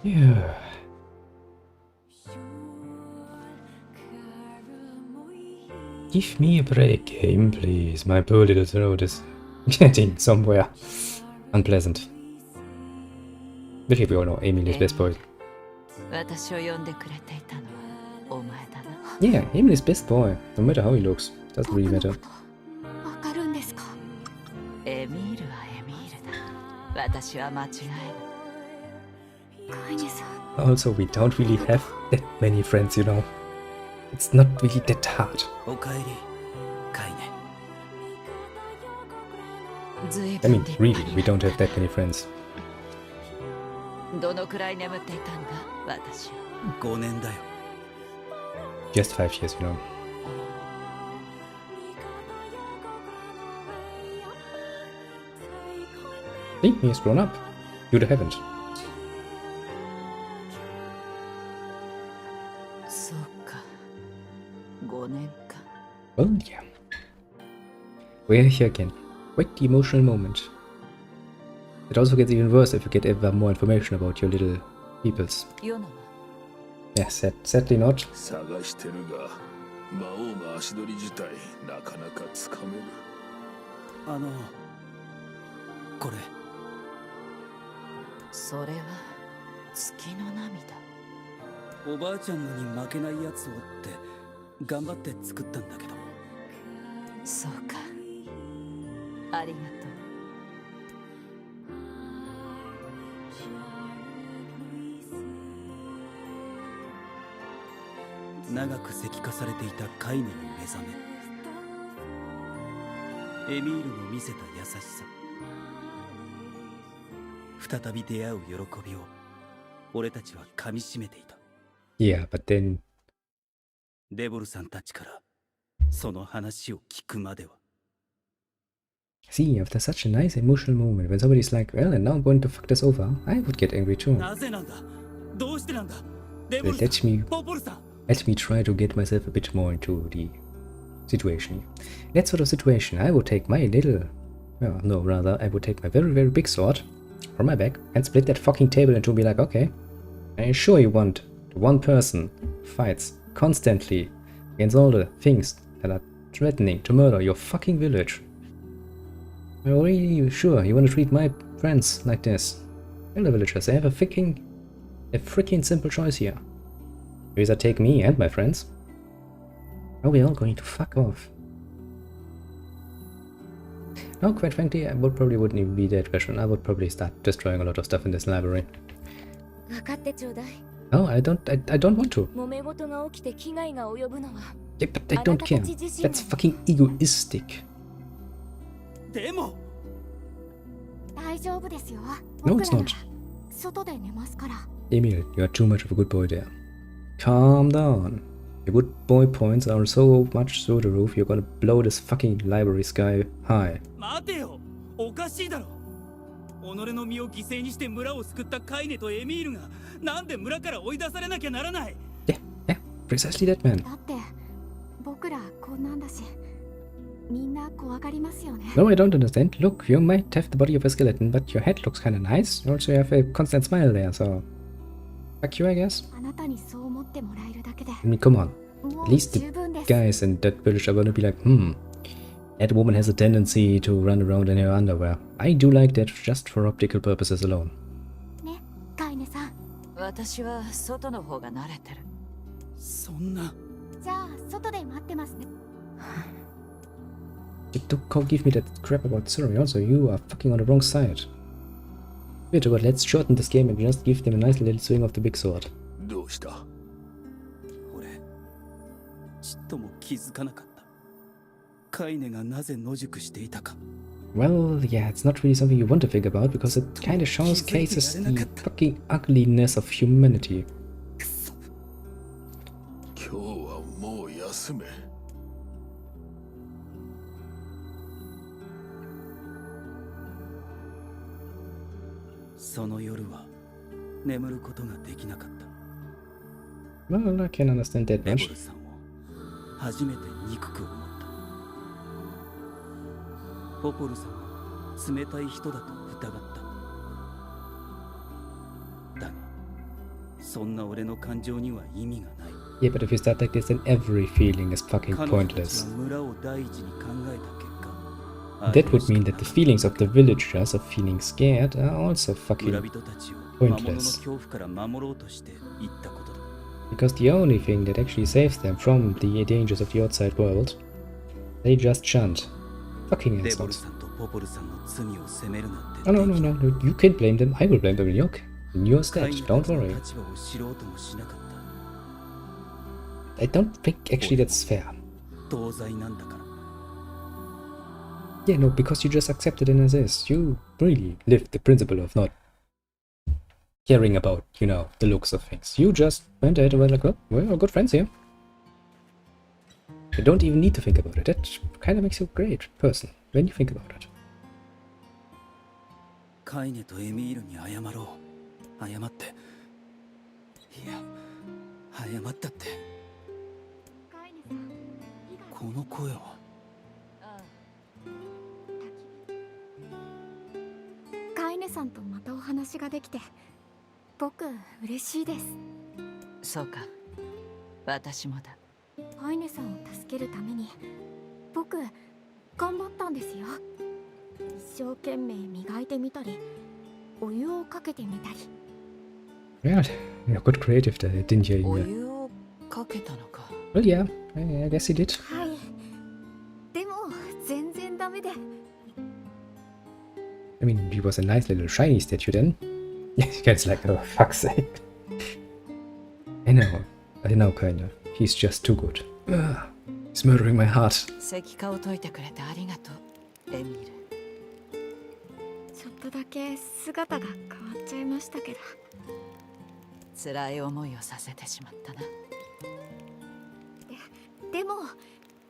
Yeah. Give me a break, game, please. My poor little throat is getting somewhere unpleasant. But here we all know Emily's best boy. 私を呼んでくれていたのはお前だな。Yeah, Emily's best boy. No matter how he looks, doesn't really matter. わかるんですかエミールはエミールだ。私は間違えカイネさん Also, we don't really have that many friends, It's not really that hard. おかえりカイネずい I ぶん mean, 立 really, 派に we don't have that many friends. どのくらい眠っていたんだ私は。 5年だよ Just 5 years, See, he's grown up. You'd haven't. そうか5年か。 Well, yeah. We're here again. Quite the emotional moment. It also gets even worse if you get ever more information about your little peoples. ヨナは Yes, sadly not. 探してるが魔王の足取り自体なかなかつかめる。これそれは月の涙。おばあちゃんのに負けないやつをって頑張って作ったんだけどそうかありがとう。長く石化されていたカイネの目覚めエミールの見せた優しさ再び出会う喜びを俺たちは噛みしめていた Yeah, but then... デボルさんたちからその話を聞くまでは See, after such a nice emotional moment, when somebody's like, well, and now I'm going to fuck this over, I would get angry too. なぜなんだどうしてなんだデボル Let さん me, ポポルさん let me try to get myself a bit more into the situation. That sort of situation, I would take my little... Well, no, rather, I would take my very, very big sword from my back and split that fucking table into be like, okay, are you sure you want one person fights constantly against all the things that are threatening to murder your fucking village? Are you really sure you want to treat my friends like this? Tell the villagers, they have a freaking simple choice here. You either take me and my friends, or we're all going to fuck off. No, quite frankly, I wouldn't even be that question. I would probably start destroying a lot of stuff in this library. 分かってちょうだい。 No, I don't want to. 揉め事が起きて危害が及ぶのは Yeah, but I don't care. That's fucking egoistic. でも大丈夫ですよ。 No, 僕 it's らな not. ら外で寝ますから。 Emil, you are too much of a good boy there. Calm down. Your good boy points are so much through the roof, you're gonna blow this fucking library sky high. 待てよ、おかしいだろ。己の身を犠牲にして村を救ったカイネとエミールがなんで村から追い出されなきゃならない。 Yeah, precisely that, man. だって僕らこんなんだし、みんな怖がりますよね。 No, I don't understand. Look, you might have the body of a skeleton, but your head looks kinda nice. Also, you have a constant smile there, so... Fuck you, I guess. あなたにそう思ってもらえるだけで I mean, come on. も At う least 十分です。 the guys in that village are gonna be like, that woman has a tendency to run around in her underwear. I do like that just for optical purposes alone. ね、カイネさん。私は外の方が慣れてる。そんな。じゃあ外で待ってますね。 Don't give me that crap about Surrey. Also, you are fucking on the wrong side. Wait, but let's shorten this game and just give them a nice little swing of the big sword. どうした？俺ちっとも気づかなかった。カイネがなぜ野宿していたか。 Well, yeah, it's not really something you want to think about because it kind of showcases the fucking ugliness of humanity. くそ。今日はもう休め。その夜は眠ることができなかった。 Well, I can understand that レボ much. ルさんを初めて憎く思った。ポポルさんは冷たい人だと疑った。だが、そんな俺の感情には意味がない。 Yeah, but if you start like this, then every feeling is fucking 彼女たち pointless. は村を第一に考えた結果、 That would mean that the feelings of the villagers of feeling scared are also 村 fucking 人たちを魔物の pointless. 恐怖から守ろうとして言ったことだ。 Because the only thing that actually saves them from the dangers of the outside world, they just chant. Fucking レボル assholes. さんとポポルさんの罪を責めるなんて。 Oh, no, no, no, no, you can't blame them. I will blame them in yourカイ stead. ネた Don't ちの worry. 立場を知ろうともしなかった。 I don't think actually that's fair. 同罪なんだから。 Yeah, no, because you just accepted it as is. You really lived the principle of not caring about, you know, the looks of things. You just went ahead and were like, oh, we're good friends here. You don't even need to think about it. That kind of makes you a great person when you think about it. カイネとエミールに謝ろう。謝って。いや、謝ったって。カイネさん、火がこの声は。カイネさんとまたお話ができて、僕嬉しいです。そうか。私もだ。カイネさんを助けるために、僕頑張ったんですよ。一生懸命磨いてみたり、お湯をかけてみたり。 Yeah, you're good creative there, didn't you? お Ina? 湯をかけたのか。 Well, yeah, I guess he did. はい。でも全然ダメで。 I mean, he was a nice little shiny statue then. It's like, oh, fuck's sake. I know, kinda. He's just too good. Ugh, he's murdering my heart. 石化を解いてくれてありがとう、エミール。ちょっとだけ姿が変わっちゃいましたけど。辛い思いをさせてしまったな。でも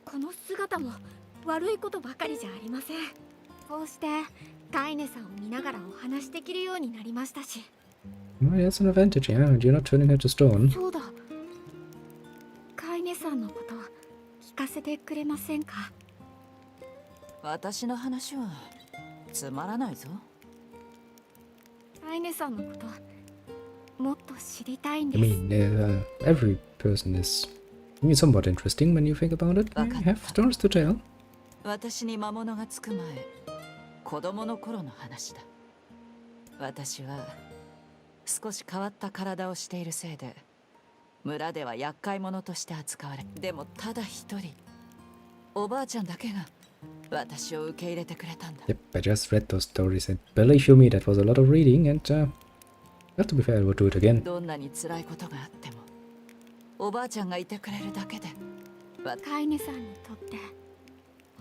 この姿も悪いことばかりじゃありません。こうしてカイネさんを見ながらお話できるようになりましたし。 Well, that's an advantage, yeah, and you're not turning her to stone. そうだ。カイネさんのこと聞かせててくれませんか。私の話はつまらないぞ。アイネさんのこともっと知りたいん I です。 mean, every person is somewhat interesting when you think about it. You have stories to tell. 私に魔物がつく前、子供の頃の話だ。私は少し変わった体をしているせいで、村では厄介者として扱われ、でもただ一人、おばあちゃんだけが私を受け入れてくれたんだ。Yep, I just read those stories and believe you me, that was a lot of reading and not to be fair, I would do it again. どんなに辛いことがあっても、おばあちゃんがいてくれるだけで、カイネさんにとって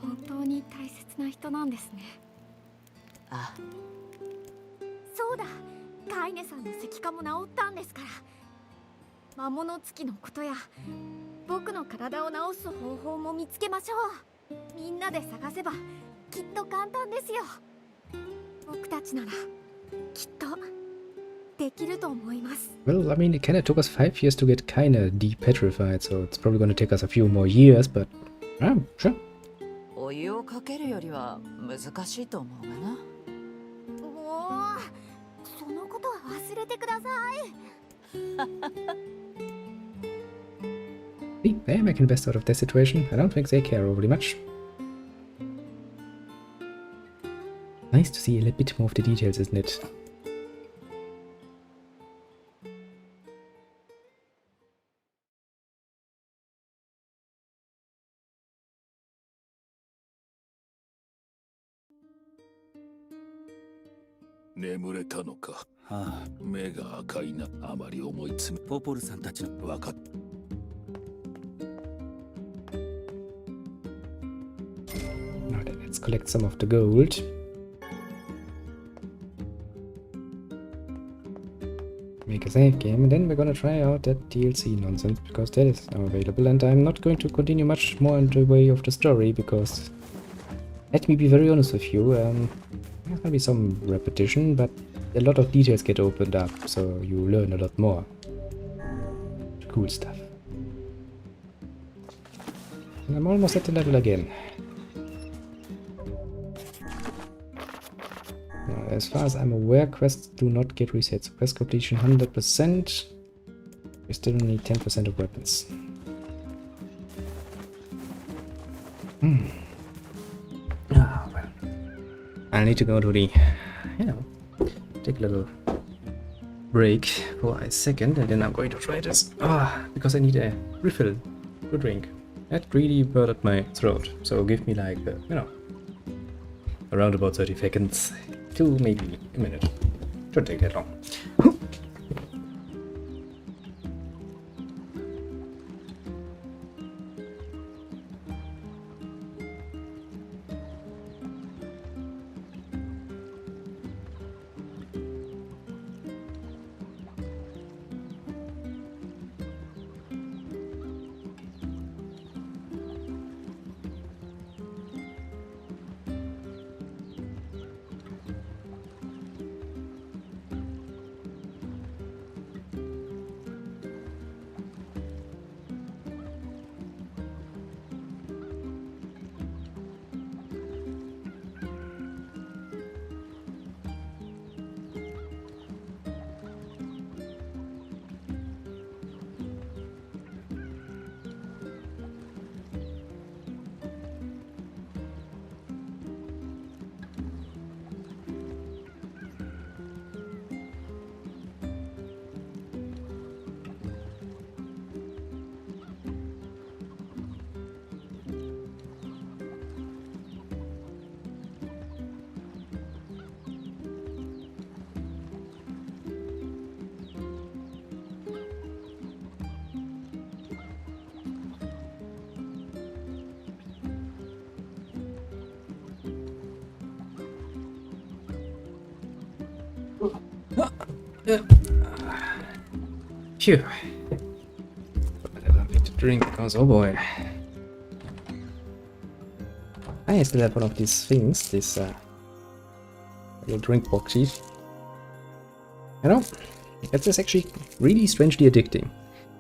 本当に大切な人なんですね。ああ、そうだ、カイネさんの石化も治ったんですから。魔物つきのことや僕の体を治す方法も見つけましょう。みんなで探せばきっと簡単ですよ。僕たちならきっとできると思います。 Well, I mean, it kinda took us 5 years to get kinda depetrified, so it's probably gonna take us a few more years, but sure. お湯をかけるよりは難しいと思うがな。もうそのことは忘れてください。See, they're making the best out of their situation. I don't think they care overly much. Nice to see a little bit more of the details, isn't it? Ah, 目が赤いな。あまり思い詰め。ポポルさんたちのわかっ。Now then, let's collect some of the gold. Make a save game, and then we're gonna try out that DLC nonsense, because that is now available, and I'm not going to continue much more in the way of the story, because let me be very honest with you, there's gonna be some repetition, but a lot of details get opened up, so you learn a lot more. Cool stuff. And I'm almost at the level again. Now, as far as I'm aware, quests do not get reset. So quest completion 100%. We still need 10% of weapons. Ah, well. I need to go to the, take a little break for a second, and then I'm going to try this. Because I need a refill to drink. That really burnt my throat. So give me like, around about 30 seconds to maybe a minute. Shouldn't take that long. Phew. Got a little bit to drink because, oh boy. I still have one of these things, this little drink boxies. It's just actually really strangely addicting.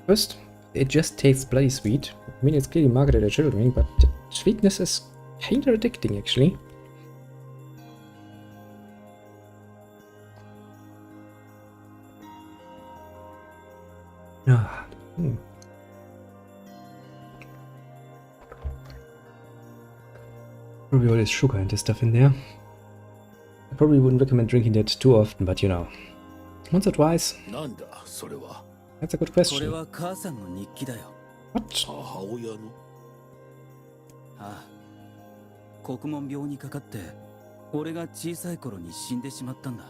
First, it just tastes bloody sweet, I mean, it's clearly marketed at children, but the sweetness is kinda addicting, actually. Ah, Probably all this sugar and this stuff in there. I probably wouldn't recommend drinking that too often, but you know, once or twice. なんだそれは。 That's a good これ question. は母さんの日記だよ。 What? 母親の。ああ、国門病にかかって俺が小さい頃に死んでしまったんだ。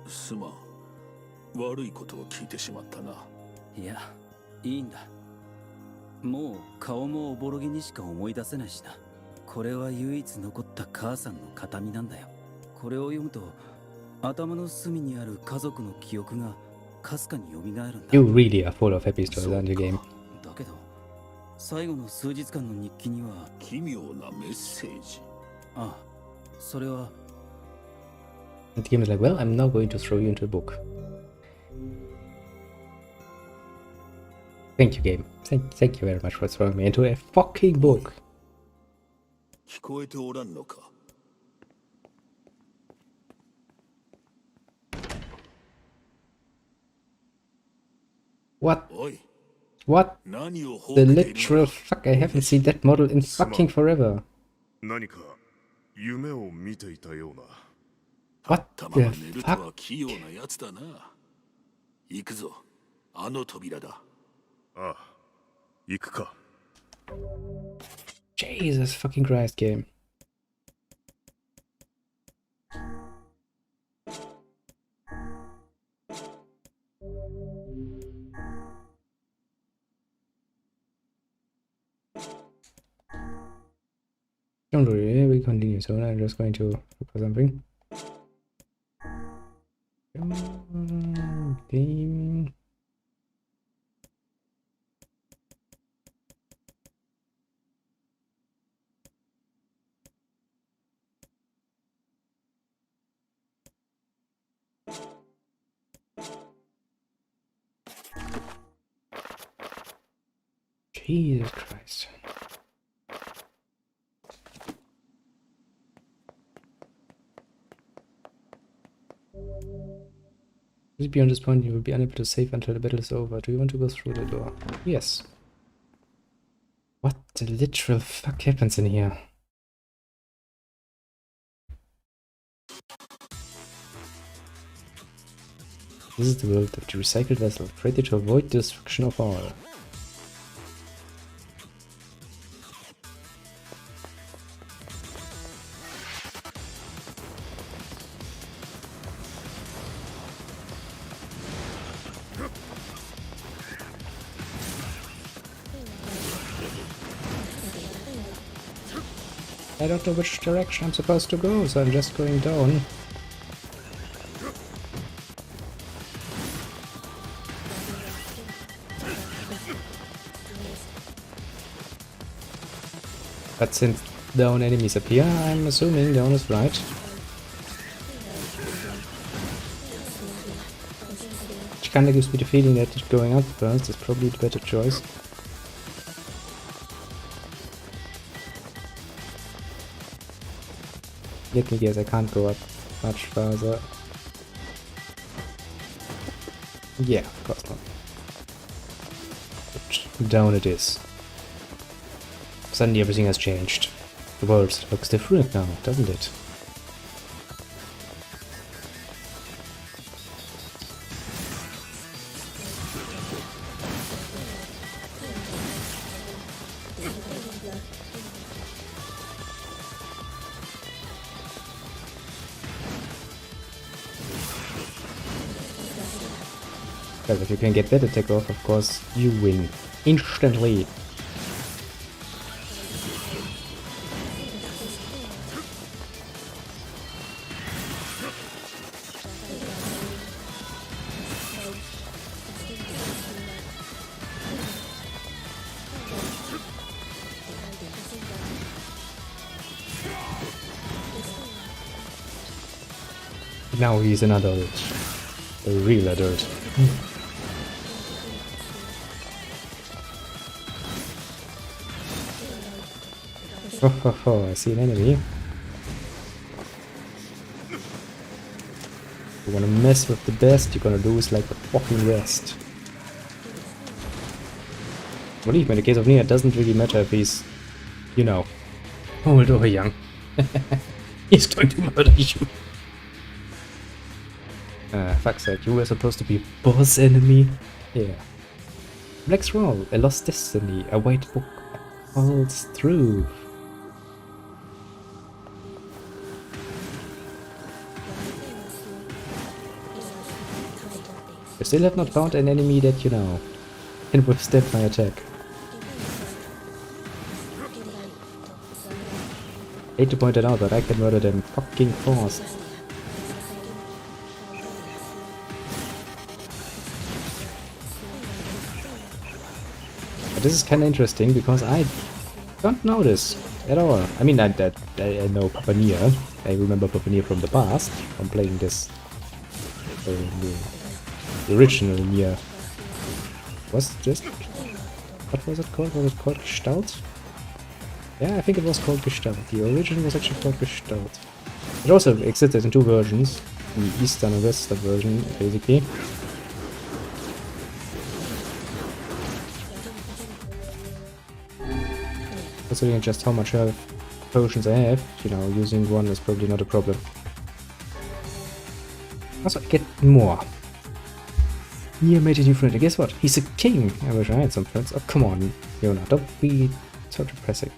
すまん。悪いことを聞いてしまったな。いや、いいんだ。もう顔もおぼろげにしか思い出せないしな。これは唯一残った母さんの形見なんだよ。これを読むと頭の隅にある家族の記憶がかすかに蘇るんだ。 You really are full of happy stories, aren't you, game? だけど最後の数日間の日記には奇妙なメッセージ。ああ、それは And the game is like, well, I'm now going to throw you into a book. Thank you, game. Thank you very much for throwing me into a fucking book. 聞こえておらんのか。What? おい、 What? 何を放 The 棄している literal fuck, I haven't seen that model in fucking forever. 何か夢を見ていたような。 What 頭 the が寝るとは fuck? 器用なやつだな。行くぞ、あの扉だ。ああ、行くか。 Jesus fucking Christ, game. Don't worry, we continue soon. I'm just going to look for something. Game. Jesus Christ. Beyond this point, you will be unable to save until the battle is over. Do you want to go through the door? Yes. What the literal fuck happens in here? This is the world of the recycled vessel, created to avoid the destruction of all. I don't know which direction I'm supposed to go, so I'm just going down. But since down enemies appear, I'm assuming down is right. Which kinda gives me the feeling that going up first is probably the better choice. Let me guess, I can't go up much further. Yeah, of course not. But down it is. Suddenly everything has changed. The world looks different now, doesn't it? But if you can get that attack off, of course, you win. Instantly. Now he's an adult. A real adult. I see an enemy. You wanna mess with the best, you're gonna lose like the fucking rest. Believe me, in the case of Nier, it doesn't really matter if he's, you know, old or young. He's going to murder you. Fuck's sake, you were supposed to be a boss enemy? Yeah. Black's Roll, a lost destiny, a white book falls through. I still have not found an enemy that, you know, can withstand my attack. Hate to point it out, but I can murder them fucking fast. But this is kinda interesting because I don't know this at all. I mean, I know Papa Nier. I remember Papa Nier from the past, from playing this the original Nier. Was this? What was it called? Was it called Gestalt? Yeah, I think it was called Gestalt. The original was actually called Gestalt. It also existed in two versions, the Eastern and Western version, basically. Considering just how much health potions I have, you know, using one is probably not a problem. Also, I get more. Nier made a new friend, and guess what? He's a king! I wish I had some friends. Oh, come on, Yona, don't be so depressing.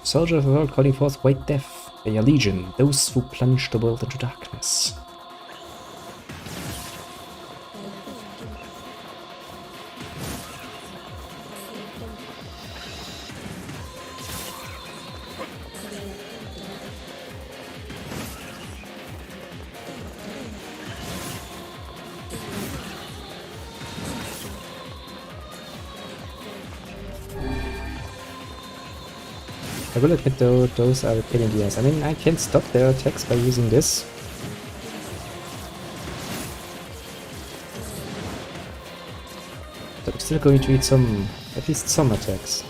Soldiers of the world calling forth white death, they are legion, those who plunge the world into darkness. I will admit though, those are a pain in the ass. I mean, I can stop their attacks by using this. But I'm still going to eat some, at least some attacks.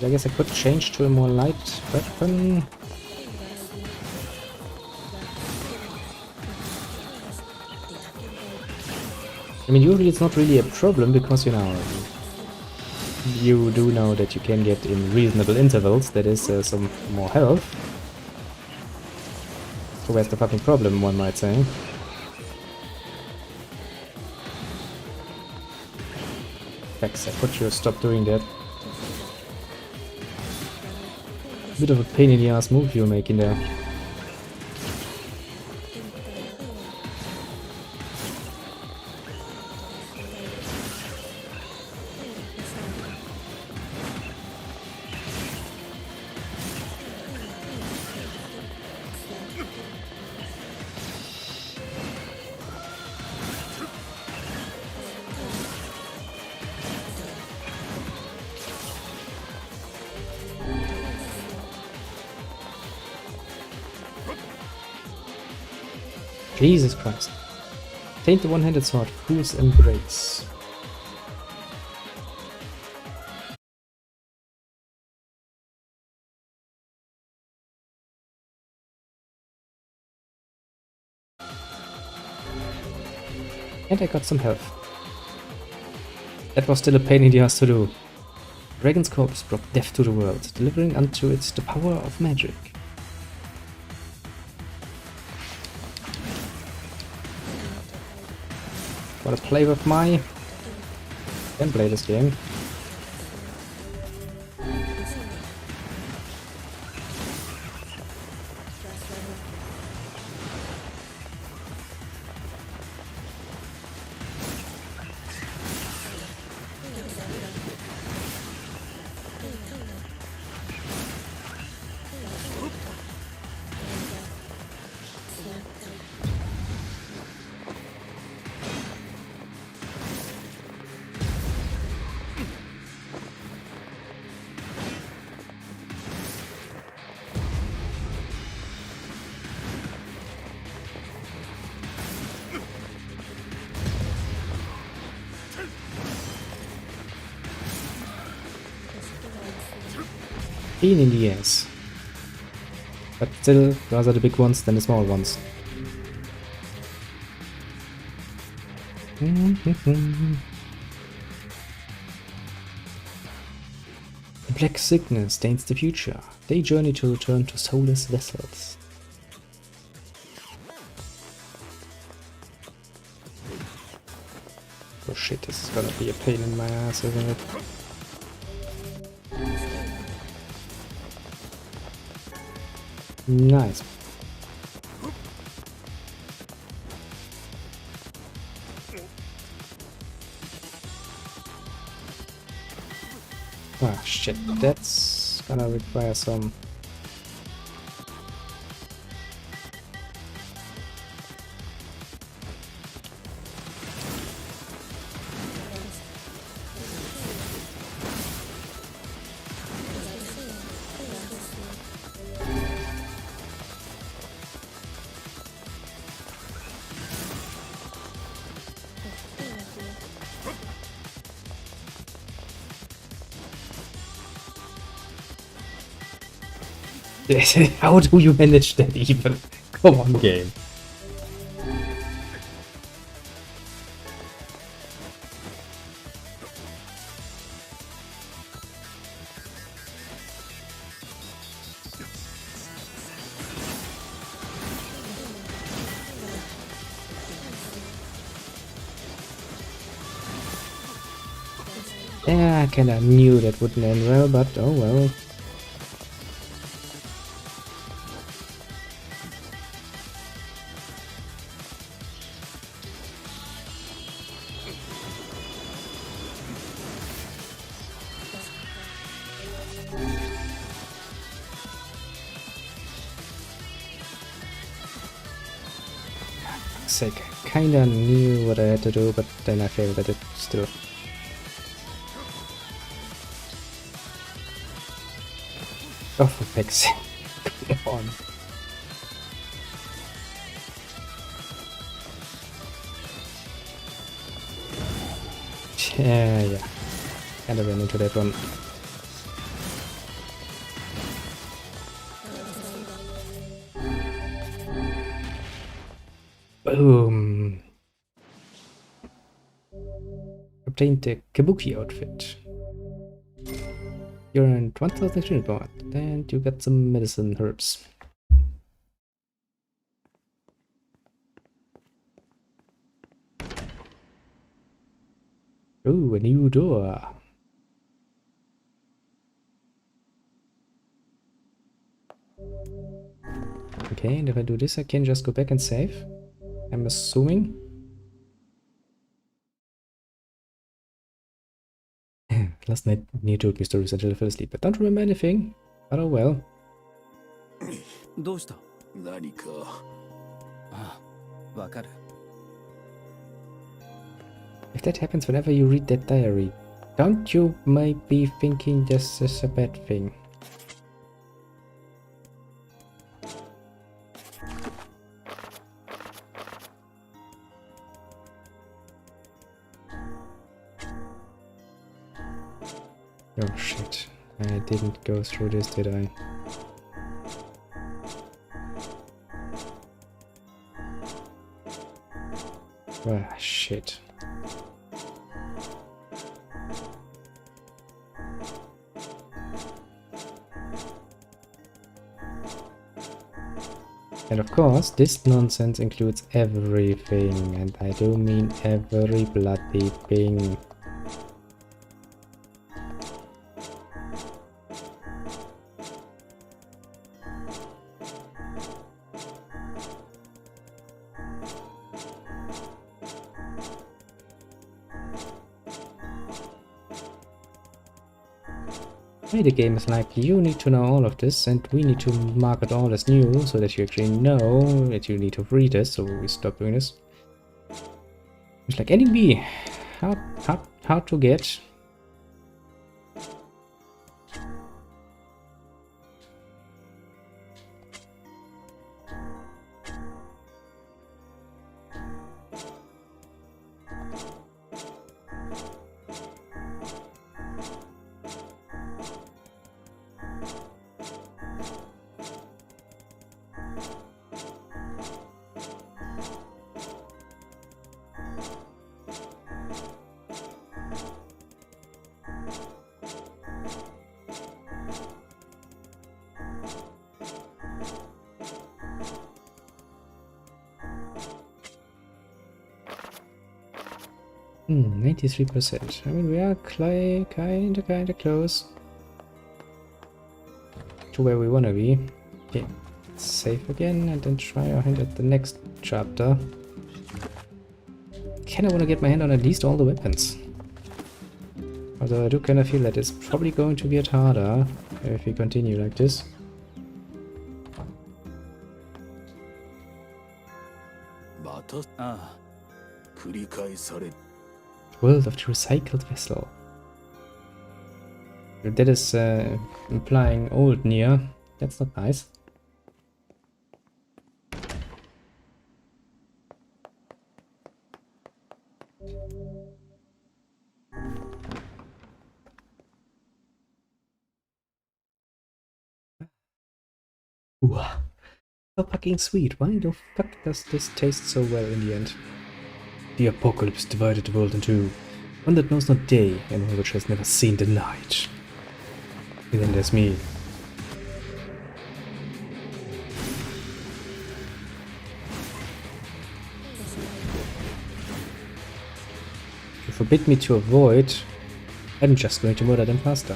I guess I could change to a more light weapon. I mean, usually it's not really a problem because, you know, you do know that you can get in reasonable intervals, that is, some more health. So where's the fucking problem, one might say. Vex, I could you stop doing that. Bit of a pain in the ass move you're making there. Jesus Christ. Taint the one-handed sword, Fool's Embrace. And I got some health. That was still a pain in the ass to do. Dragon's corpse brought death to the world, delivering unto it the power of magic. Wanna play with my... Can play this game. Pain in the ass. But still, rather the big ones than the small ones. The black sickness stains the future. They journey to return to soulless vessels. Oh shit, this is gonna be a pain in my ass, isn't it? Nice. Ah shit, that's gonna require some... How do you manage that even? Come on, game. Yeah, I kinda knew that wouldn't end well, but oh well. Sake, I kinda knew what I had to do, but then I failed at it still. Oh, for fuck's sake. Come on. Yeah. Kinda ran into that one. Boom. Obtained the Kabuki outfit. You're in 1000 experience point, and you got some medicine herbs. Ooh, a new door. Okay, and if I do this, I can just go back and save. I'm assuming. Last night, Nier told me stories until I fell asleep. I don't remember anything, but oh well. どうした？何かああ、わかる。 If that happens whenever you read that diary, don't you might be thinking this is a bad thing? Oh shit, I didn't go through this, did I? Ah, shit. And of course, this nonsense includes everything, and I do mean every bloody thing. Hey, the game is like, you need to know all of this, and we need to mark it all as new, so that you actually know that you need to read this, so we stop doing this. It's like ending B. How to get... 93%. I mean, we are kinda close to where we wanna be. Okay, let's save again and then try our hand at the next chapter. Kinda wanna get my hand on at least all the weapons. Although I do kinda feel that it's probably going to get harder if we continue like this. World of the recycled vessel. That is implying old Nier. That's not nice. Ooh, so fucking sweet. Why the fuck does this taste so well in the end? The apocalypse divided the world in two. One that knows not day, and one which has never seen the night. And then there's me. If you forbid me to avoid, I'm just going to murder them faster.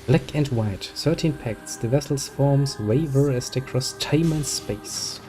Black and white, 13 pacts. The vessel's forms waver as they cross time and space.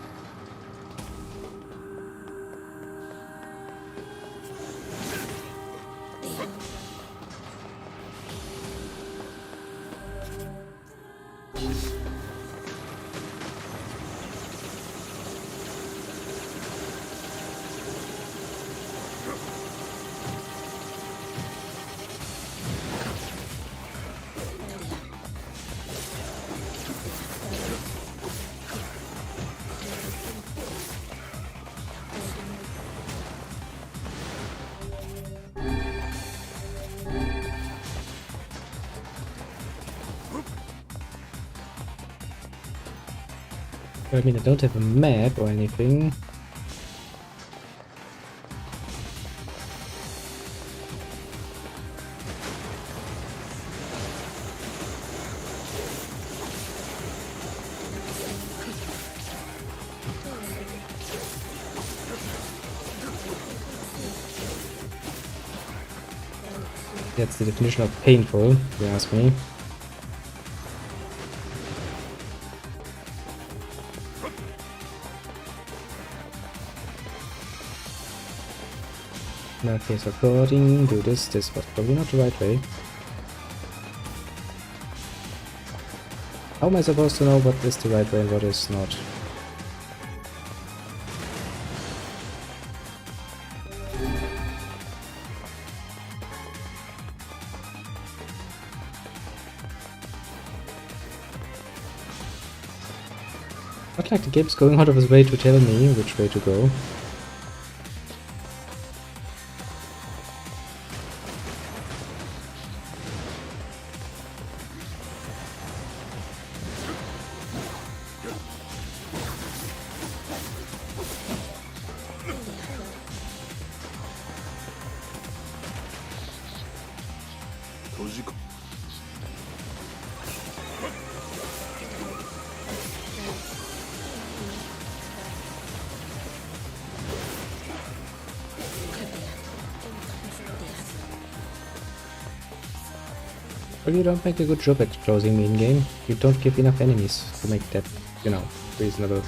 I mean, I don't have a map or anything. That's the definition of painful, if you ask me. Okay, so according to this was probably not the right way. How am I supposed to know what is the right way and what is not? Not like the game's going out of its way to tell me which way to go. Well, you don't make a good job at closing me in-game. You don't give enough enemies to make that, you know, reasonable.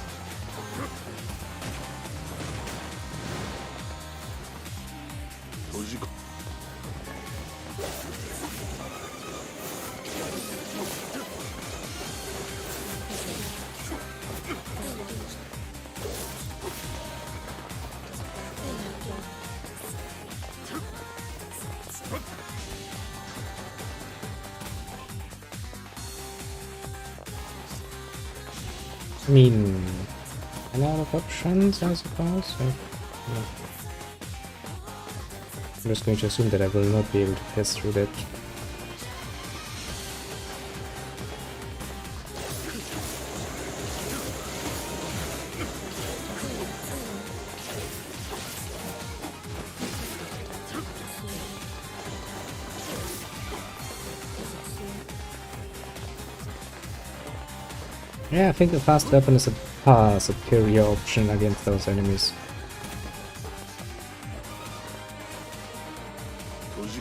I mean, a lot of options, I suppose. I'm just going to assume that I will not be able to pass through that. Yeah, I think the fast weapon is a far superior option against those enemies. 閉じ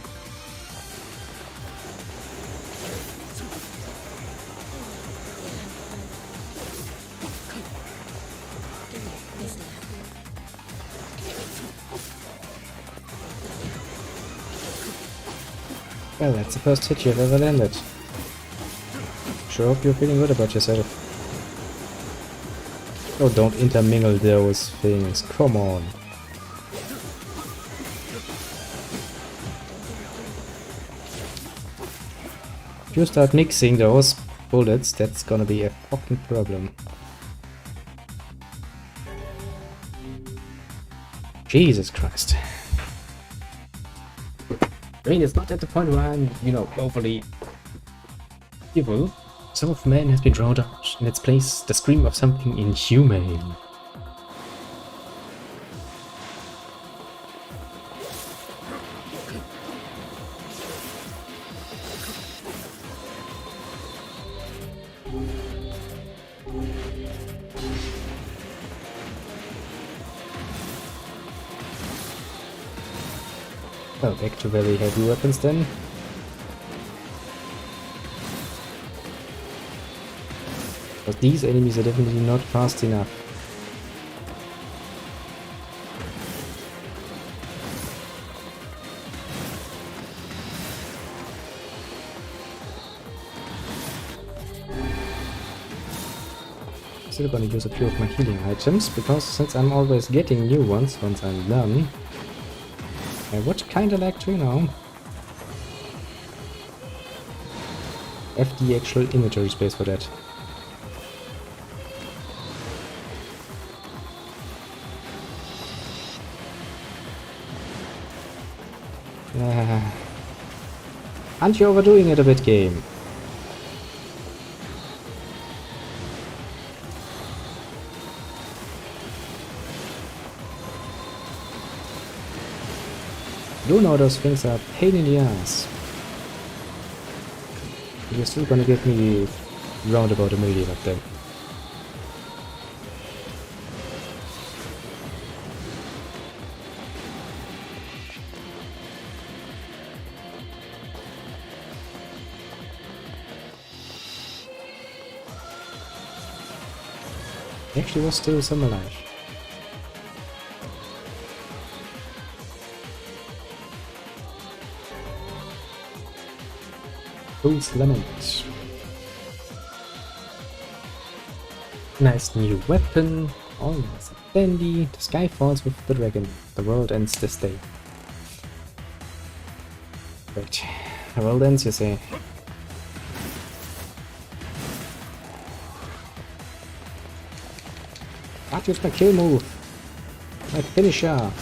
Well, that's the first hit you've ever landed. Sure hope you're feeling good about yourself. Oh, don't intermingle those things, come on. If you start mixing those bullets, that's gonna be a fucking problem. Jesus Christ. I mean, it's not at the point where I'm, you know, overly evil. Soul of man has been drowned out. In its place, the scream of something inhumane. Well, back to very heavy weapons then. But these enemies are definitely not fast enough. Still gonna use a few of my healing items, because since I'm always getting new ones once I'm done, I would kinda like to, you know, have the actual inventory space for that. Aren't you overdoing it a bit, game? You know those things are a pain in the ass. You're still gonna give me round about 1 million of them. Actually was still some alive. Who's Lament? Nice new weapon. Oh, nice and dandy. The sky falls with the dragon. The world ends this day. Great. The world ends, you say. That was my kill move. My finisher.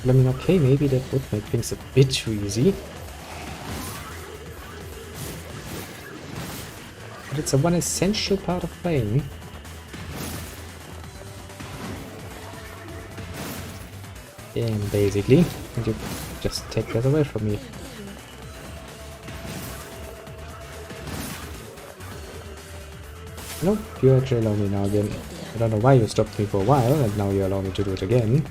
I mean, okay, maybe that would make things a bit too easy. But it's a one essential part of playing. And basically, and you just take that away from me. Nope, you actually allow me now again. I don't know why you stopped me for a while, and now you allow me to do it again.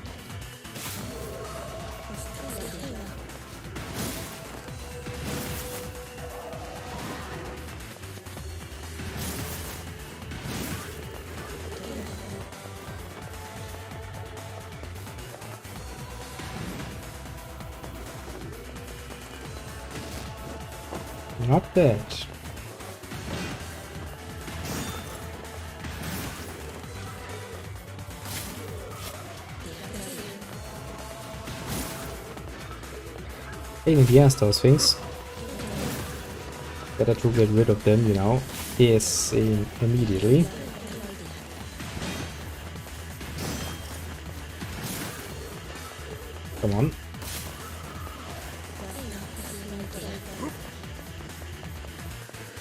Not bad. Pain in the ass, those things. Better to get rid of them, you know, immediately. Come on.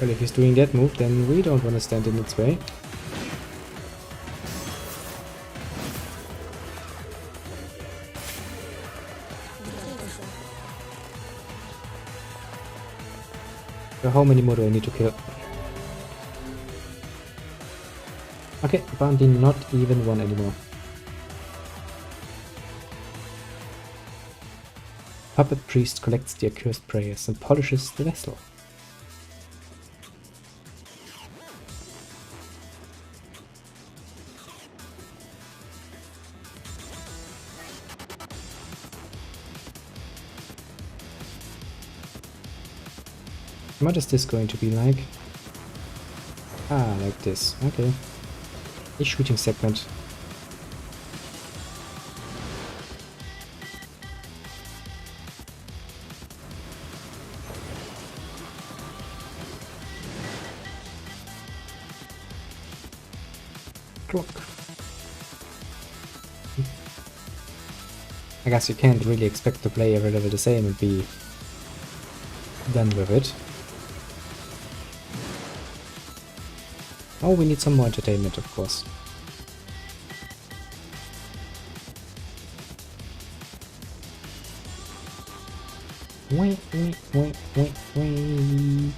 Well, if he's doing that move, then we don't want to stand in its way. So how many more do I need to kill? Okay, apparently not even one anymore. Puppet Priest collects the accursed prayers and polishes the vessel. What is this going to be like? Ah, like this. Okay. A shooting segment. Clock. I guess you can't really expect to play every level the same and be done with it. Oh, we need some more entertainment, of course. Wait, wait, wait, wait, wait.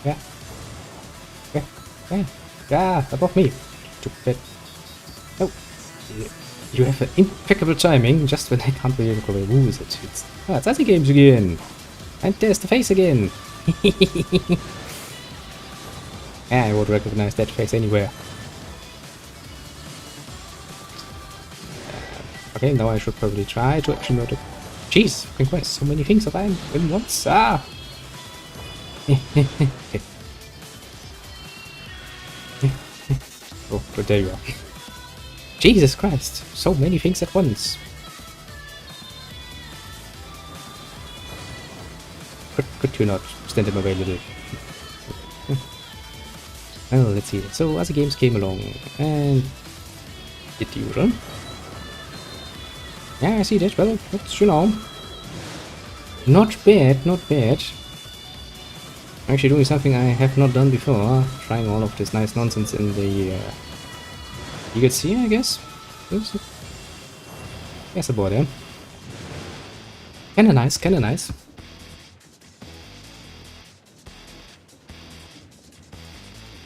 Yeah. Yeah. Yeah. Yeah, above me. Stupid. Oh. You have an impeccable timing just when I can't really look away. Who is it? It's Sassy Games again. And there's the face again. Yeah, I would recognize that face anywhere. Okay, now I should probably try to actually notice. Jeez, fucking Christ, so many things at in once. Ah! Oh, but there you are. Jesus Christ, so many things at once. Could you not stand in my way a little? Well, let's see. So, other games came along, and did the usual. Yeah, I see that. Well, that's, you know, not bad, not bad. Actually doing something I have not done before, trying all of this nice nonsense in the you could see, I guess. Yes, about it. Kinda nice, kinda nice.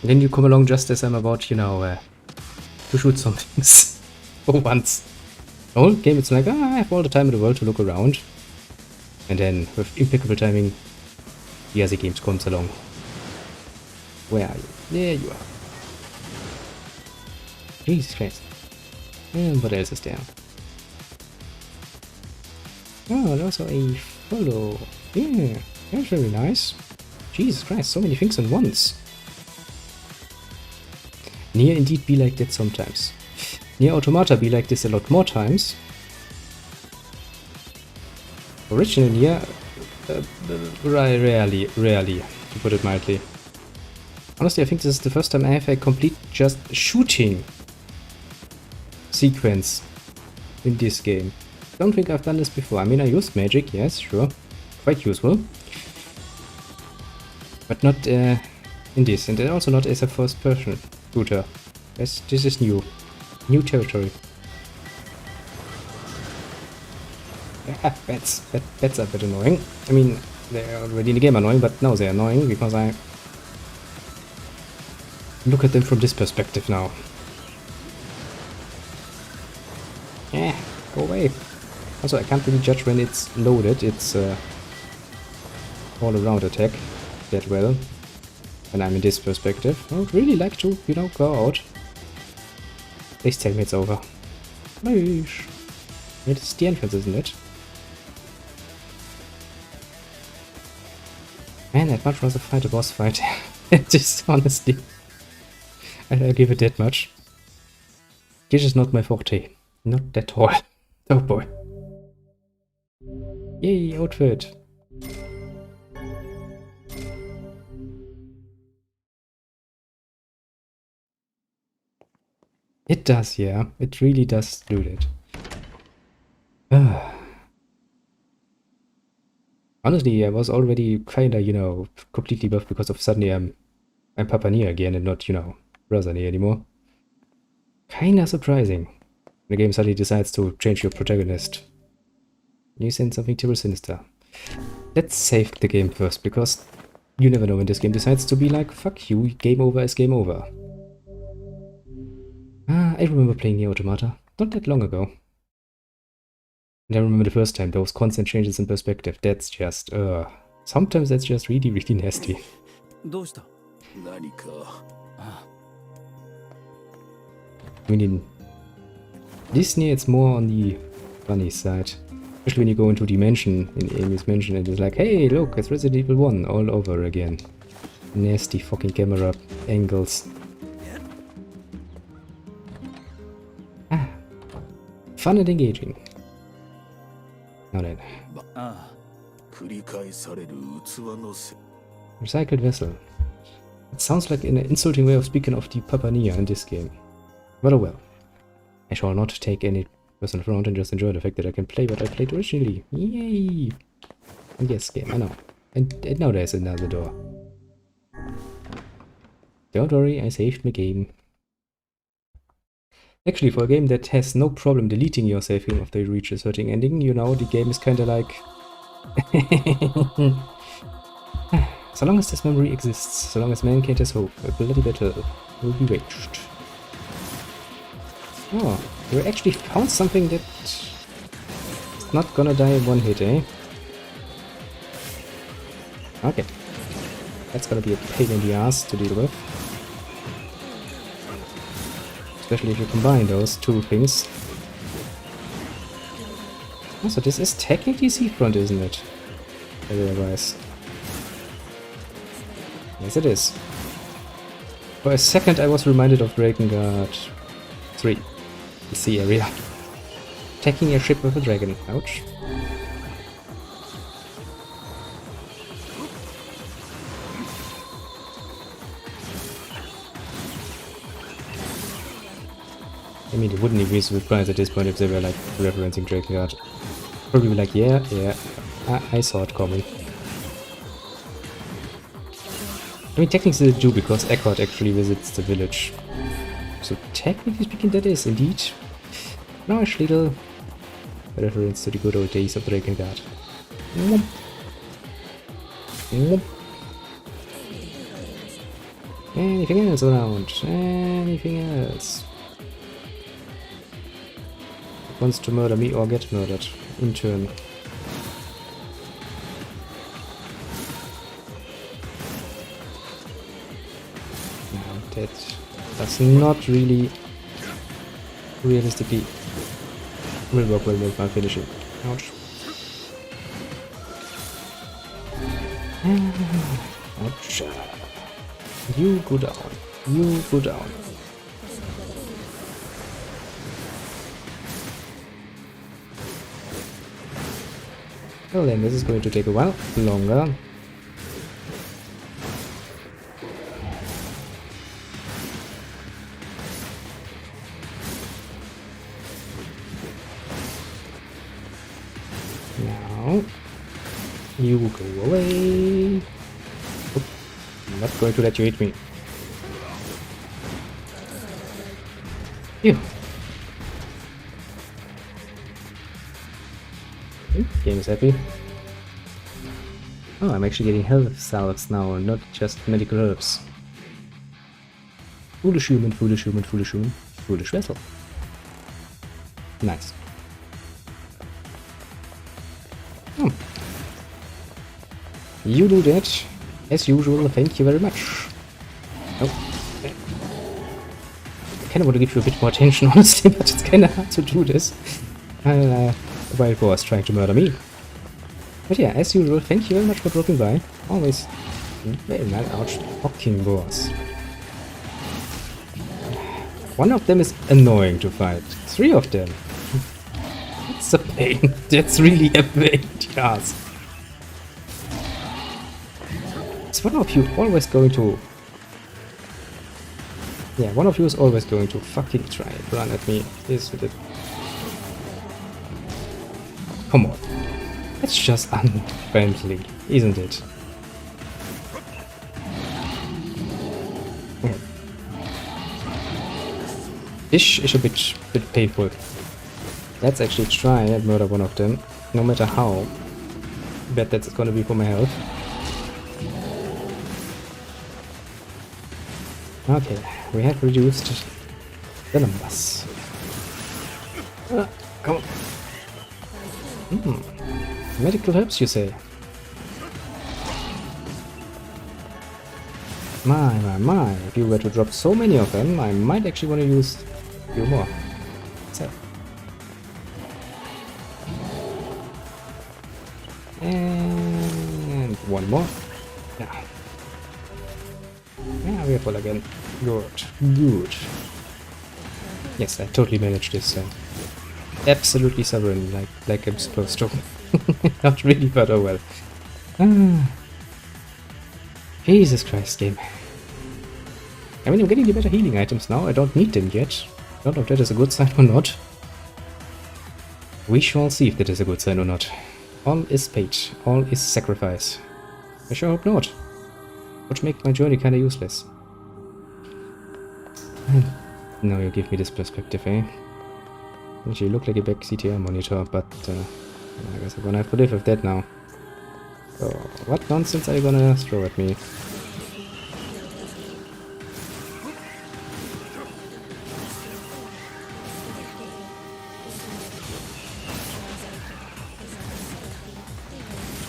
And then you come along just as I'm about, you know, to shoot some things for once. The whole game it's like, I have all the time in the world to look around. And then, with impeccable timing, the other games comes along. Where are you? There you are. Jesus Christ. And what else is there? Oh, and also a follow. Yeah, that's very nice. Jesus Christ, so many things at once. Nier indeed be like that sometimes. Nier Automata be like this a lot more times. Original Nier, rarely, to put it mildly. Honestly, I think this is the first time I have a complete just shooting sequence in this game. Don't think I've done this before. I mean, I used magic, yes, sure. Quite useful. But not in this, and also not as a first-person shooter. This is new. New territory. Yeah, bats are a bit annoying. I mean, they're already in the game annoying, but now they're annoying because I look at them from this perspective now. Yeah, go away. Also, I can't really judge when it's loaded. It's all-around attack that well. When I'm in this perspective, I would really like to, you know, go out. Please tell me it's over. Please. It's the entrance, isn't it? Man, I'd much rather fight a boss fight. Just honestly. I'll give it that much. This is not my forte. Not at all. Oh boy. Yay, outfit. It does, yeah. It really does do that. Honestly, I was already kinda, you know, completely buffed because of suddenly I'm Papa Nier again and not, you know, Brother Nier anymore. Kinda surprising. The game suddenly decides to change your protagonist. You send something terrible sinister. Let's save the game first, because you never know when this game decides to be like, fuck you, game over is game over. Ah, I remember playing Nier Automata, not that long ago. And I remember the first time, those constant changes in perspective, that's just, sometimes that's just really, really nasty. どうした？何か I mean, this Nier, it's more on the funny side. Especially when you go into Dimension, in Amy's Mansion, and it's like, hey, look, it's Resident Evil 1 all over again. Nasty fucking camera angles. Ah. Fun and engaging. Now then. ああ、繰り返される器のせ Recycled vessel. It sounds like an insulting way of speaking of the Papa Nier in this game. But oh well. I shall not take any personal front and just enjoy the fact that I can play what I played originally. Yay! And yes, game, I know. And now there's another door. Don't worry, I saved my game. Actually, for a game that has no problem deleting your save game after you reach a certain ending, you know, the game is kinda like... So long as this memory exists, so long as mankind has hope, a bloody battle will be waged. Oh, you actually found something that's not gonna die in one hit, eh? Okay. That's gonna be a pain in the ass to deal with. Especially if you combine those two things. Also, this is technically Seafront, isn't it? I realize. Yes, it is. For a second, I was reminded of Drakengard 3, the sea area. Attacking a ship with a dragon. Ouch. I mean, it wouldn't even be surprised at this point if they were like referencing Drakengard. Probably be like, yeah, I saw it coming. I mean, technically they do, because Eckhart actually visits the village. So technically speaking, that is indeed a nice little reference to the good old days of Drakengard. Anything else around? Anything else? Wants to murder me or get murdered in turn. That does not really realistically will work well with my finishing. Ouch. Ouch. You go down. You go down. Well then, this is going to take a while longer. Now, you go away. Oop, I'm not going to let you hit me. Phew. Game is happy. Oh, I'm actually getting health salves now, not just medical herbs. Foolish human, foolish human, foolish human, foolish vessel. Nice. Oh. You do that, as usual, thank you very much. Oh. I kinda want to give you a bit more attention, honestly, but it's kinda hard to do this. A wild boar is trying to murder me. But yeah, as usual, thank you very much for dropping by. Always very nice. Ouch, fucking boars. One of them is annoying to fight. 3 of them. It's a pain. That's really a pain, yes. Is one of you always going to... Yeah, one of you is always going to fucking try and run at me. Is with it. Come on. It's just unfriendly, isn't it? Yeah. This is a bit painful. Let's actually try and murder one of them, no matter how bad that's gonna be for my health. Okay, we have reduced the numbers. Come on. Medical herbs, you say? My. If you were to drop so many of them, I might actually want to use a few more. So. And one more. Yeah. Yeah, we are full again. Good. Yes, I totally managed this. Absolutely sovereign, like I'm supposed to. Not really, but oh well. Jesus Christ, game. I mean, I'm getting the better healing items now. I don't need them yet. Don't know if that is a good sign or not. We shall see if that is a good sign or not. All is paid. All is sacrifice. I sure hope not. Would make my journey kinda useless. Now you give me this perspective, eh? You look like a back CTR monitor, but I guess I'm gonna have to live with that now. So, what nonsense are you gonna throw at me?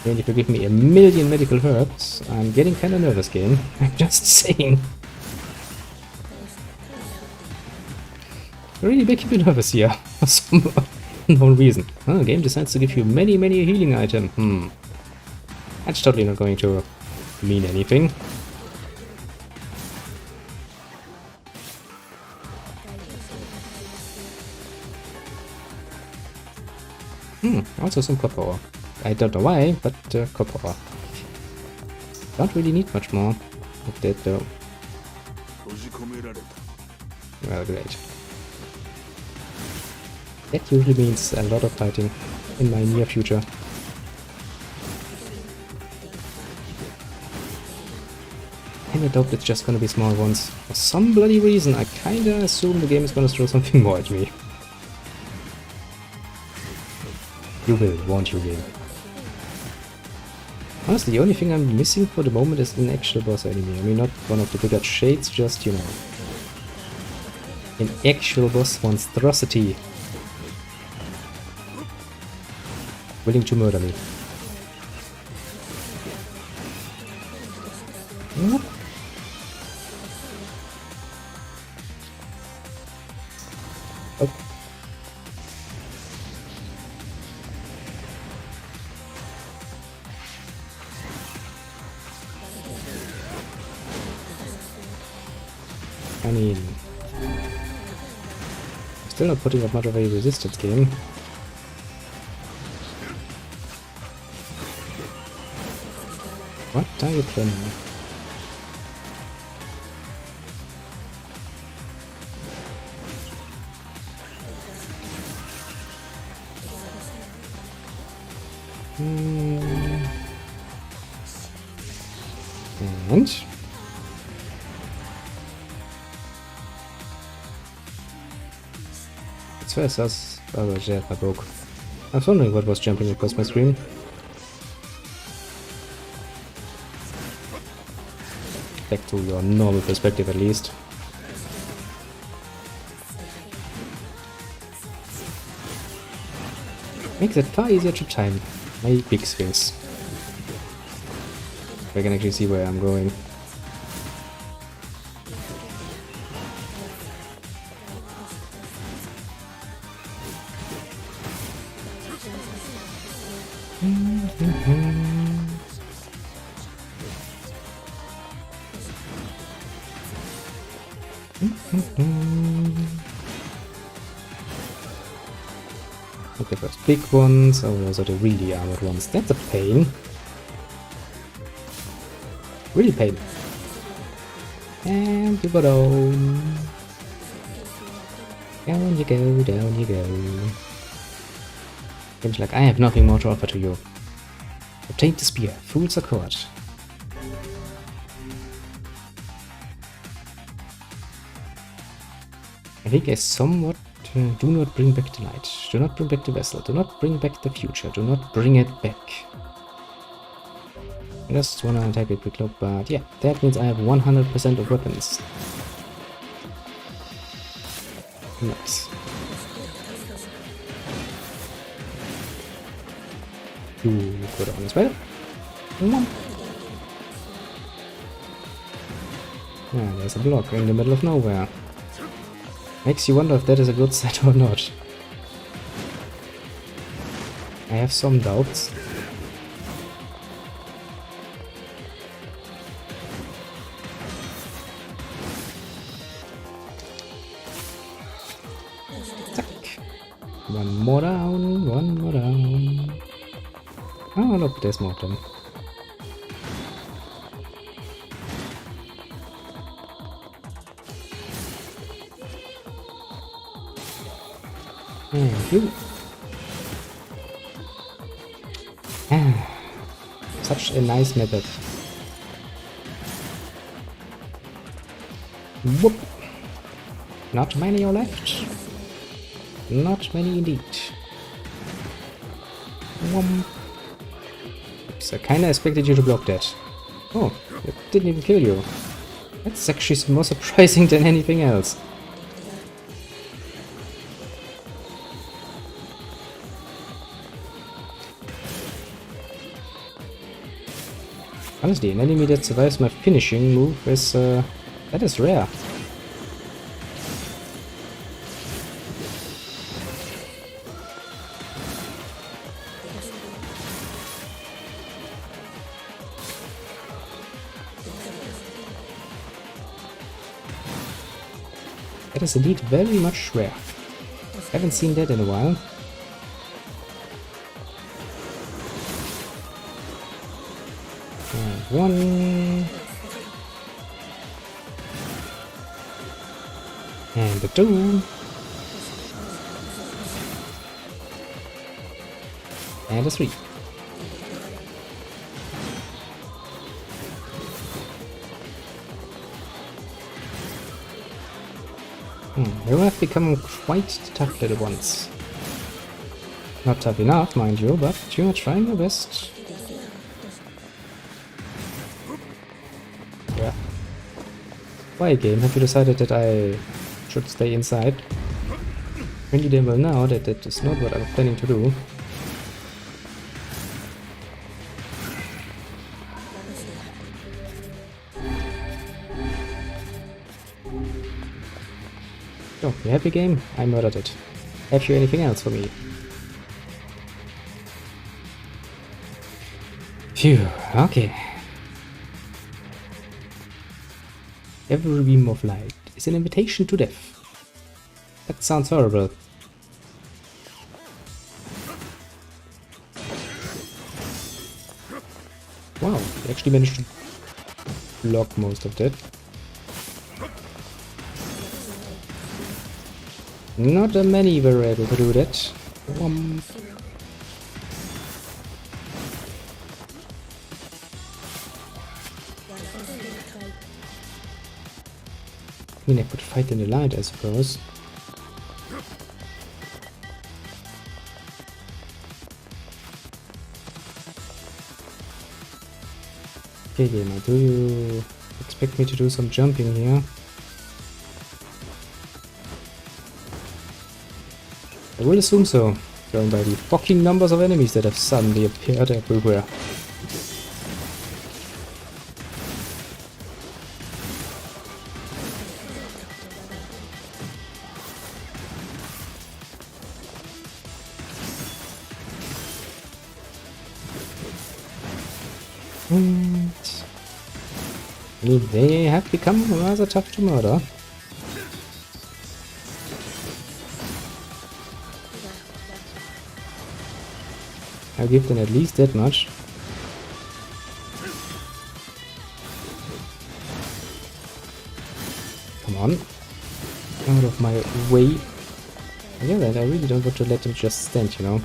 And if you give me a million medical herbs, I'm getting kinda nervous, game. I'm just saying. Really make me nervous here, for some unknown reason. Oh, the game decides to give you many healing items. That's totally not going to mean anything. Also some copper ore. I don't know why, but copper ore. Don't really need much more of that though. Well, great. That usually means a lot of fighting in my near future. And I doubt it's just gonna be small ones. For some bloody reason, I kinda assume the game is gonna throw something more at me. You will, won't you, game? Honestly, the only thing I'm missing for the moment is an actual boss enemy. I mean, not one of the bigger shades, just, you know, an actual boss monstrosity. Willing to murder me. What? Oh. I mean, still not putting up much of a resistance game. What are you planning? And it's first us. Oh, shit, I broke. I was wondering what was jumping across my screen. Back to your normal perspective at least. Makes it far easier to time my big swings. I can actually see where I'm going. Okay, first big ones, oh those are the really armored ones. That's a pain. Really pain. And you go down. Down you go, down you go. Game's like, I have nothing more to offer to you. Obtain the spear. Fools are caught. I think I somewhat... do not bring back the light. Do not bring back the vessel. Do not bring back the future. Do not bring it back. I just wanna attack it quick look, but yeah, that means I have 100% of weapons. Nice. You put it on as well. Yeah, there's a block in the middle of nowhere. Makes you wonder if that is a good set or not. I have some doubts. Zack. One more down, one more down. Oh look, there's more of them. Thank you. Such a nice method. Whoop. Not many are left. Not many indeed. Oops, I kinda expected you to block that. Oh, it didn't even kill you. That's actually more surprising than anything else. Honestly, an enemy that survives my finishing move is, that is rare. That is indeed very much rare. Haven't seen that in a while. One and a two and a three. You have become quite tough little ones. Not tough enough, mind you, but you are trying your best. Yeah. Why, game? Have you decided that I should stay inside? When you damn well know that that is not what I'm planning to do. Oh, you happy, game? I murdered it. Have you anything else for me? Phew, okay. Every beam of light is an invitation to death. That sounds horrible. Wow, I actually managed to block most of that. Not many were able to do that. I mean, I could fight in the light, I suppose. Okay, gamer, do you expect me to do some jumping here? I will assume so, going by the fucking numbers of enemies that have suddenly appeared everywhere. And they have become rather tough to murder. I'll give them at least that much. Come on. Out of my way. Yeah, then I really don't want to let them just stand, you know.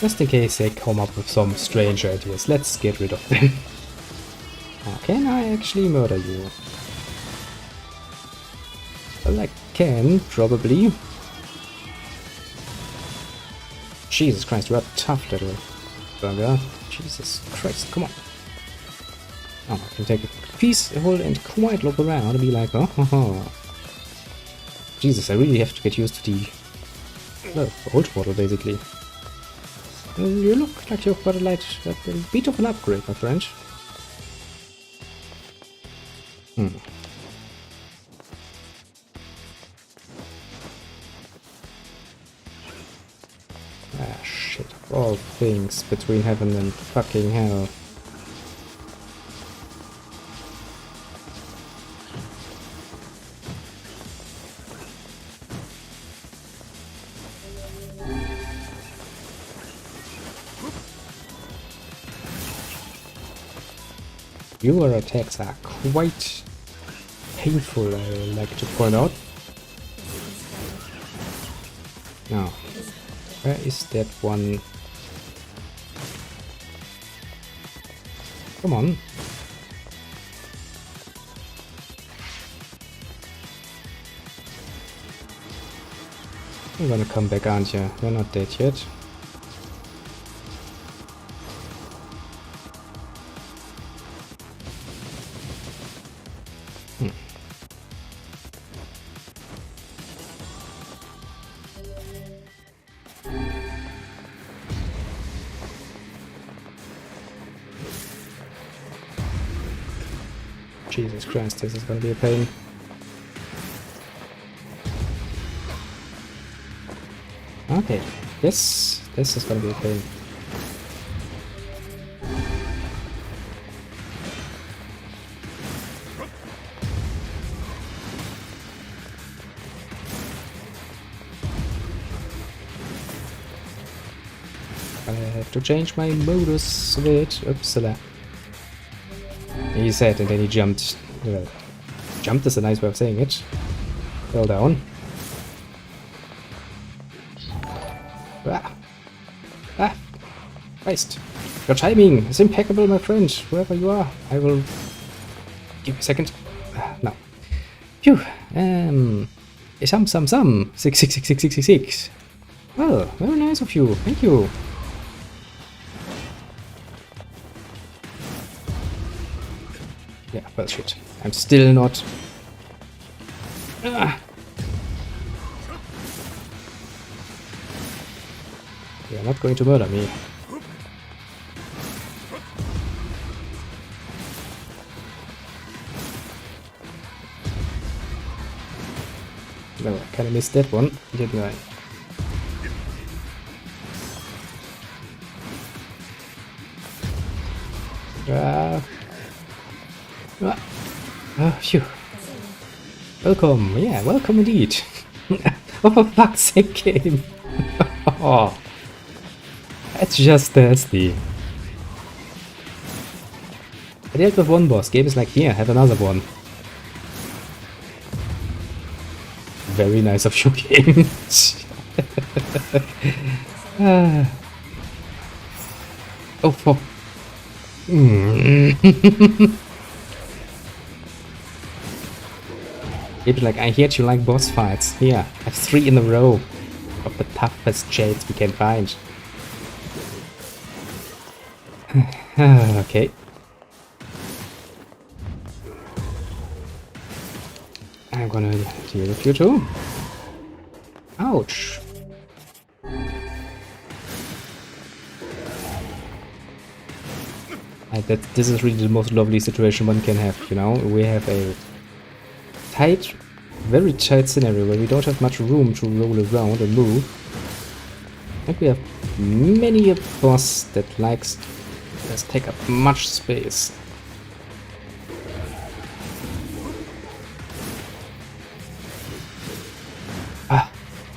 Just in case they come up with some strange ideas, let's get rid of them. Can I actually murder you? Well, I can, probably. Jesus Christ, you are a tough little burger. Jesus Christ, come on. Oh, I can take a piece, hold, and quite look around and be like, oh. Jesus, I really have to get used to the, well, old model, basically. You look like you've got a bit of an upgrade, my friend. Ah, shit. All things between heaven and fucking hell. Your attacks are quite painful, I like to point out. Now, where is that one? Come on. You're gonna come back, aren't you? You're not dead yet. Jesus Christ, this is gonna be a pain. Okay, this is gonna be a pain. I have to change my modus a bit. Upsala. He said, and then he jumped. Well, jumped is a nice way of saying it. Fell down. Ah! Christ. Your timing is impeccable, my friend. Whoever you are, I will... Give me a second. No. Phew. Some. 6666666. Well, very nice of you. Thank you. Yeah, well, shit. I'm still not... You're not going to murder me. No, I kinda missed that one, didn't I? Phew. Welcome, yeah, welcome indeed. Oh, for fuck's sake, game. Oh, that's just nasty. I dealt with one boss, game is like, here, have another one. Very nice of you, game. Oh, fuck. It's like, I heard you like boss fights. Here, I have 3 in a row of the toughest shades we can find. Okay. I'm gonna deal with you too. Ouch. This is really the most lovely situation one can have, you know? We have a tight, very tight scenario where we don't have much room to roll around and move. And we have many a boss that likes to take up much space.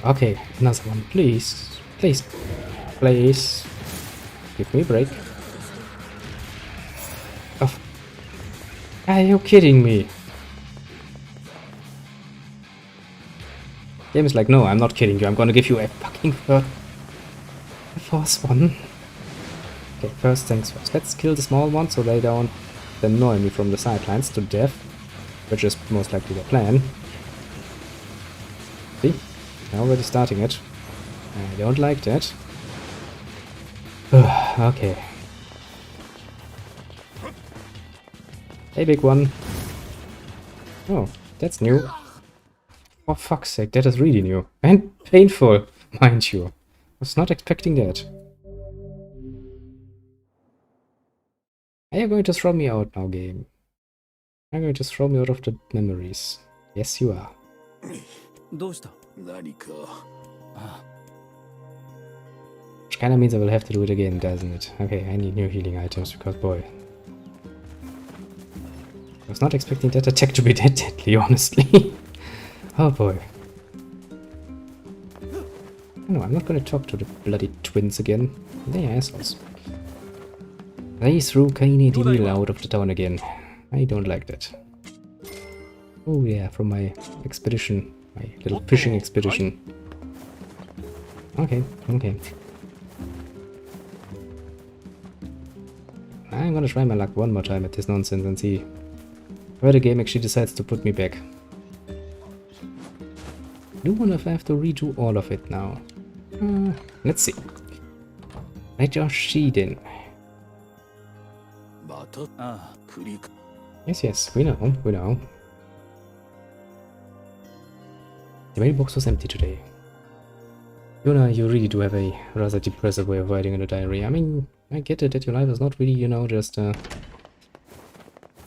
Okay, another one, please. Please. Please. Give me a break. Oh. Are you kidding me? Game is like, no, I'm not kidding you. I'm gonna give you a fucking force one. Okay, first things first. Let's kill the small one so they don't annoy me from the sidelines to death. Which is most likely the plan. See? I'm already starting it. I don't like that. Okay. Hey, big one. Oh, that's new. For fuck's sake, that is really new. And painful, mind you. Was not expecting that. Are you going to throw me out now, game? Are you going to throw me out of the memories? Yes, you are. どうした？何か Which kinda means I will have to do it again, doesn't it? Okay, I need new healing items because, boy. I was not expecting that attack to be that deadly, honestly. Oh boy. No, I'm not gonna talk to the bloody twins again. They're assholes. They threw Kaine Devil out of the town again. I don't like that. Oh yeah, from my expedition. My little fishing expedition. Okay, okay. I'm gonna try my luck one more time at this nonsense and see where the game actually decides to put me back. I do wonder if I have to redo all of it now. Let's see. Let your sheet in. またああ、繰り返 Yes, yes, we know, we know. The mailbox was empty today. Yuna, you really do have a rather depressive way of writing in a diary. I mean, I get it that your life is not really, you know, just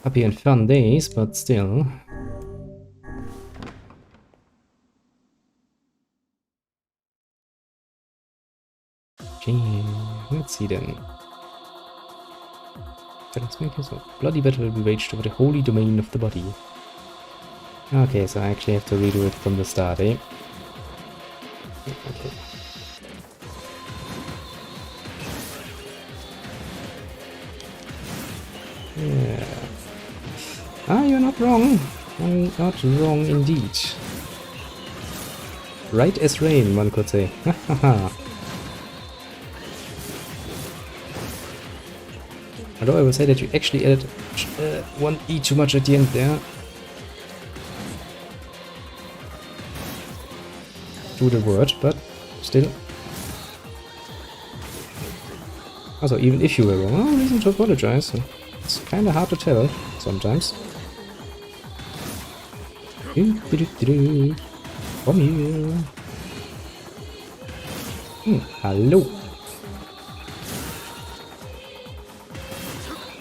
happy and fun days, but still. Gee, let's see then. Let's make this a bloody battle will be waged over the holy domain of the body. Okay, so I actually have to redo it from the start, eh? Okay. Yeah. Ah, you're not wrong. I'm not wrong indeed. Right as rain, one could say. Although I will say that you actually added one E too much at the end there. To the word, but still. Also, even if you were wrong, no reason to apologize. It's kinda hard to tell sometimes. Come here. Hello.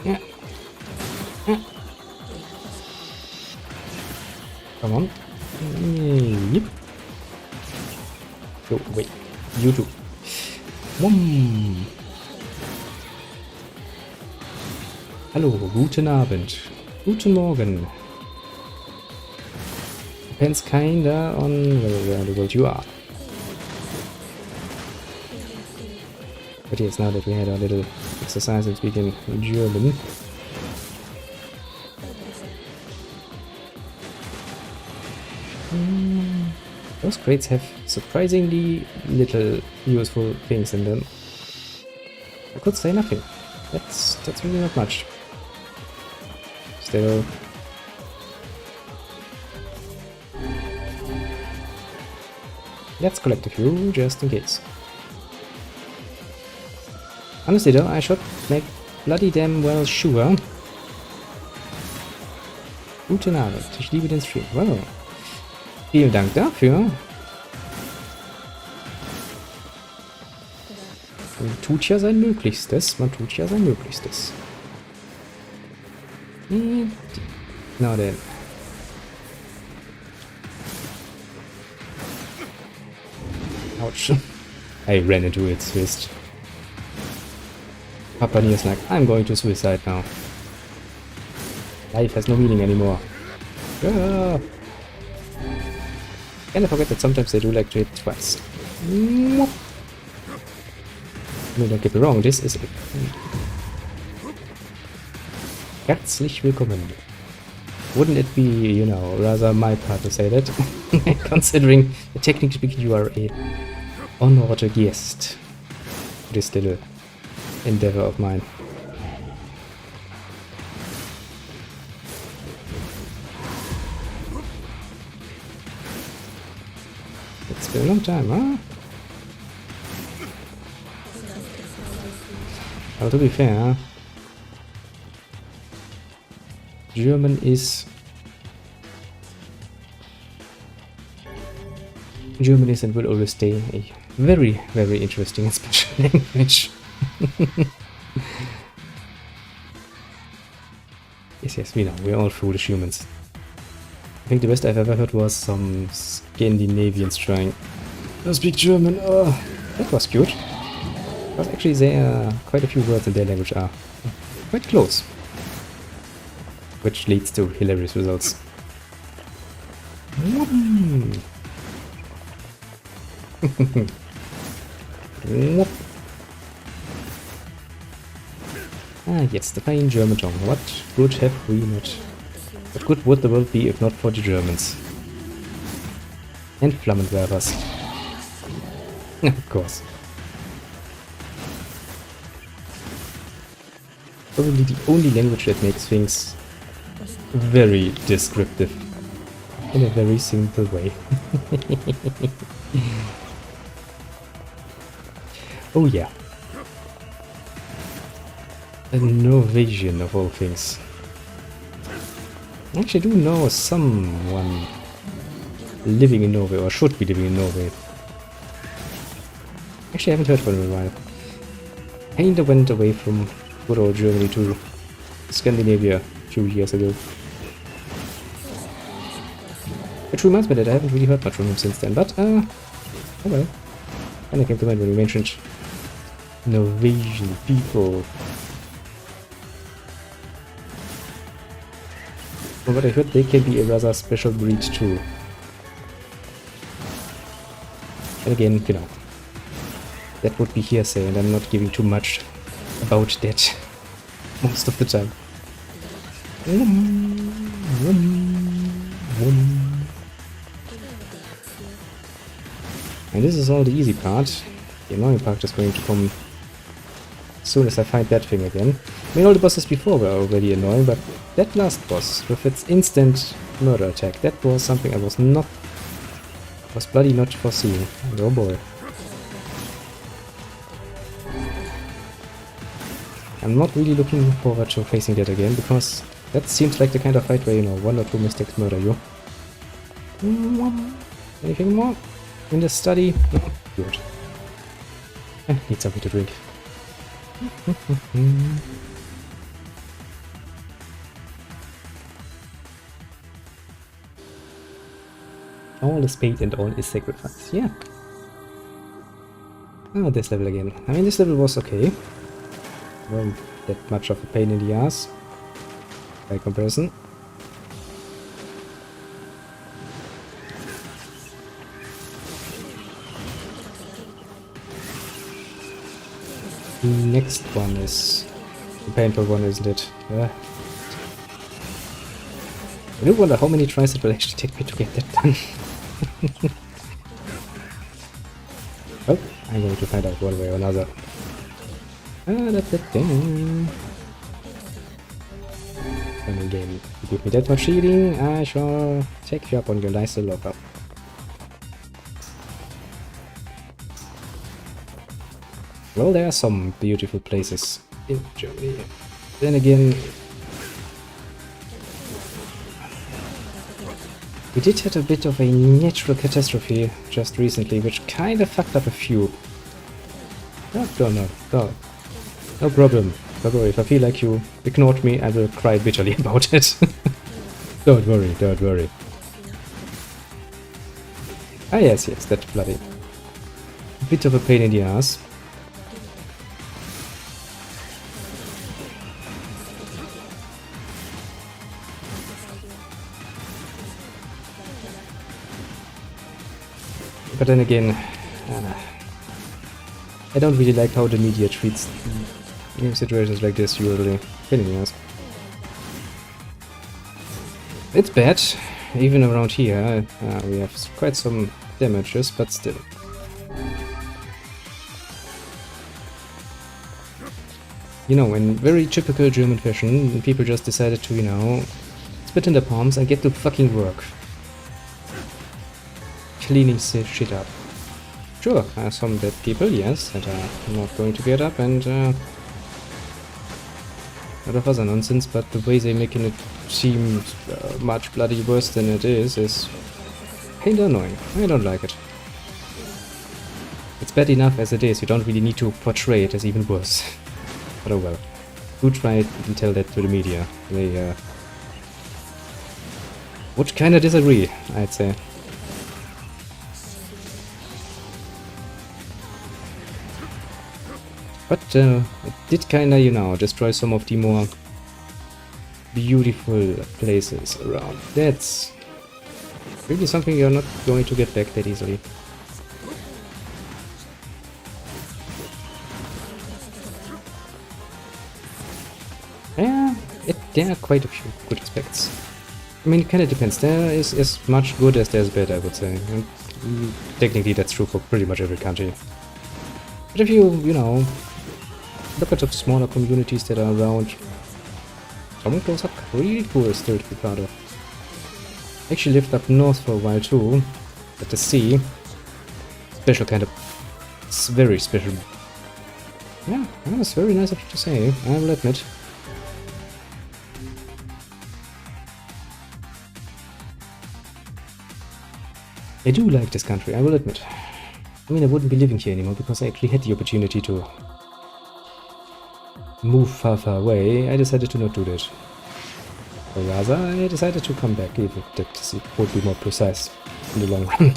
Yeah. Come on. Yep. Oh, wait. You too. Hallo, guten Abend. Guten Morgen. Depends kinda on where in the world you are. But yes, now that we had our little exercise and speaking German. Those crates have surprisingly little useful things in them. I could say nothing. That's really not much. Still. Let's collect a few just in case. Honestly though, I should make bloody damn well sure. Guten Abend, ich liebe den Stream. Wow. Vielen Dank dafür. Man tut ja sein Möglichstes. Man tut ja sein Möglichstes. Now then. Ouch. I ran into its fist. Papa Nier is like, I'm going to suicide now. Life has no meaning anymore. Ah. And I forget that sometimes they do like to hit twice. No, don't get me wrong, this is it. Herzlich willkommen. Wouldn't it be, you know, rather my part to say that? Considering that technically speaking you are a honored guest. this little endeavor of mine. It's been a long time, huh? Well, to be fair, German is and will always stay a very, very interesting and special language. Yes, we know, we're all foolish humans. I think the best I've ever heard was some Scandinavians trying to speak German. Oh, that was cute. But actually there are quite a few words in their language are quite close. Which leads to hilarious results. Ah yes, the fine German tongue. What good have we not? What good would the world be if not for the Germans? And Flammenwerfers. Of course. Probably the only language that makes things very descriptive. In a very simple way. Oh yeah. A Norwegian of all things. I actually do know someone living in Norway, or should be living in Norway. Actually I haven't heard from him in a while. Kinda went away from good old Germany to Scandinavia a few years ago. Which reminds me that I haven't really heard much from him since then, but oh well. And I came to mind when we mentioned Norwegian people. From what I heard, they can be a rather special breed too. And again, you know, that would be hearsay, and I'm not giving too much about that most of the time. And this is all the easy part. The annoying part is going to come as soon as I find that thing again. I mean, all the bosses before were already annoying, but that last boss with its instant murder attack, that was something I was bloody not foreseeing. Oh boy. I'm not really looking forward to facing that again, because that seems like the kind of fight where, you know, 1 or 2 mistakes murder you. Anything more in the study? No. Good. I need something to drink. All is paid and all is sacrifice. Yeah. Oh, this level again. I mean, this level was okay. Well, that much of a pain in the ass by comparison. The next one is the painful one, isn't it? I do wonder how many tries it will actually take me to get that done. Oh, I'm going to find out one way or another. Funny game. You give me that much healing, I shall take you up on your nice little offer. Well, there are some beautiful places in Germany. Then again, we did have a bit of a natural catastrophe just recently, which kind of fucked up a few. No problem. Don't worry, if I feel like you ignored me, I will cry bitterly about it. Don't worry. Ah yes, that bloody bit of a pain in the ass. But then again, I don't really like how the media treats situations like this usually. Anyways. It's bad, even around here. We have quite some damages, but still. You know, in very typical German fashion, people just decided to, you know, spit in their palms and get to fucking work. Cleaning shit up. Sure, some dead people, yes, that are not going to get up, and a lot of other nonsense, but the way they're making it seem much bloody worse than it is kinda annoying. I don't like it. It's bad enough as it is, you don't really need to portray it as even worse. But oh well. Do try and tell that to the media. They would kinda disagree, I'd say. But it did kinda, you know, destroy some of the more beautiful places around. That's really something you're not going to get back that easily. Yeah, there are quite a few good aspects. I mean, it kinda depends. There is as much good as there's bad, I would say. And technically that's true for pretty much every country. But if you know, look at the smaller communities that are around, some of those are really cool still to be part of. I actually lived up north for a while too, at the sea. Special kind of... It's very special. Yeah, it's very nice of you to say, I will admit. I do like this country, I will admit. I mean, I wouldn't be living here anymore because I actually had the opportunity to move far away. I decided to not do that. Or rather, I decided to come back, even if that would be more precise in the long run.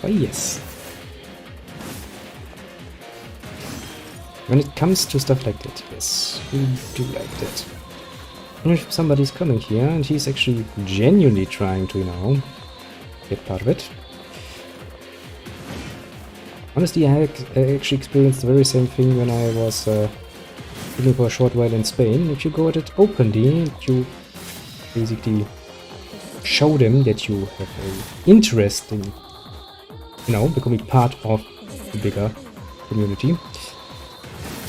But yes. When it comes to stuff like that, yes, we do like that. And if somebody's coming here and he's actually genuinely trying to, you know, get part of it. Honestly, I actually experienced the very same thing when I was living for a short while in Spain. If you go at it openly, you basically show them that you have an interest in, you know, becoming part of the bigger community.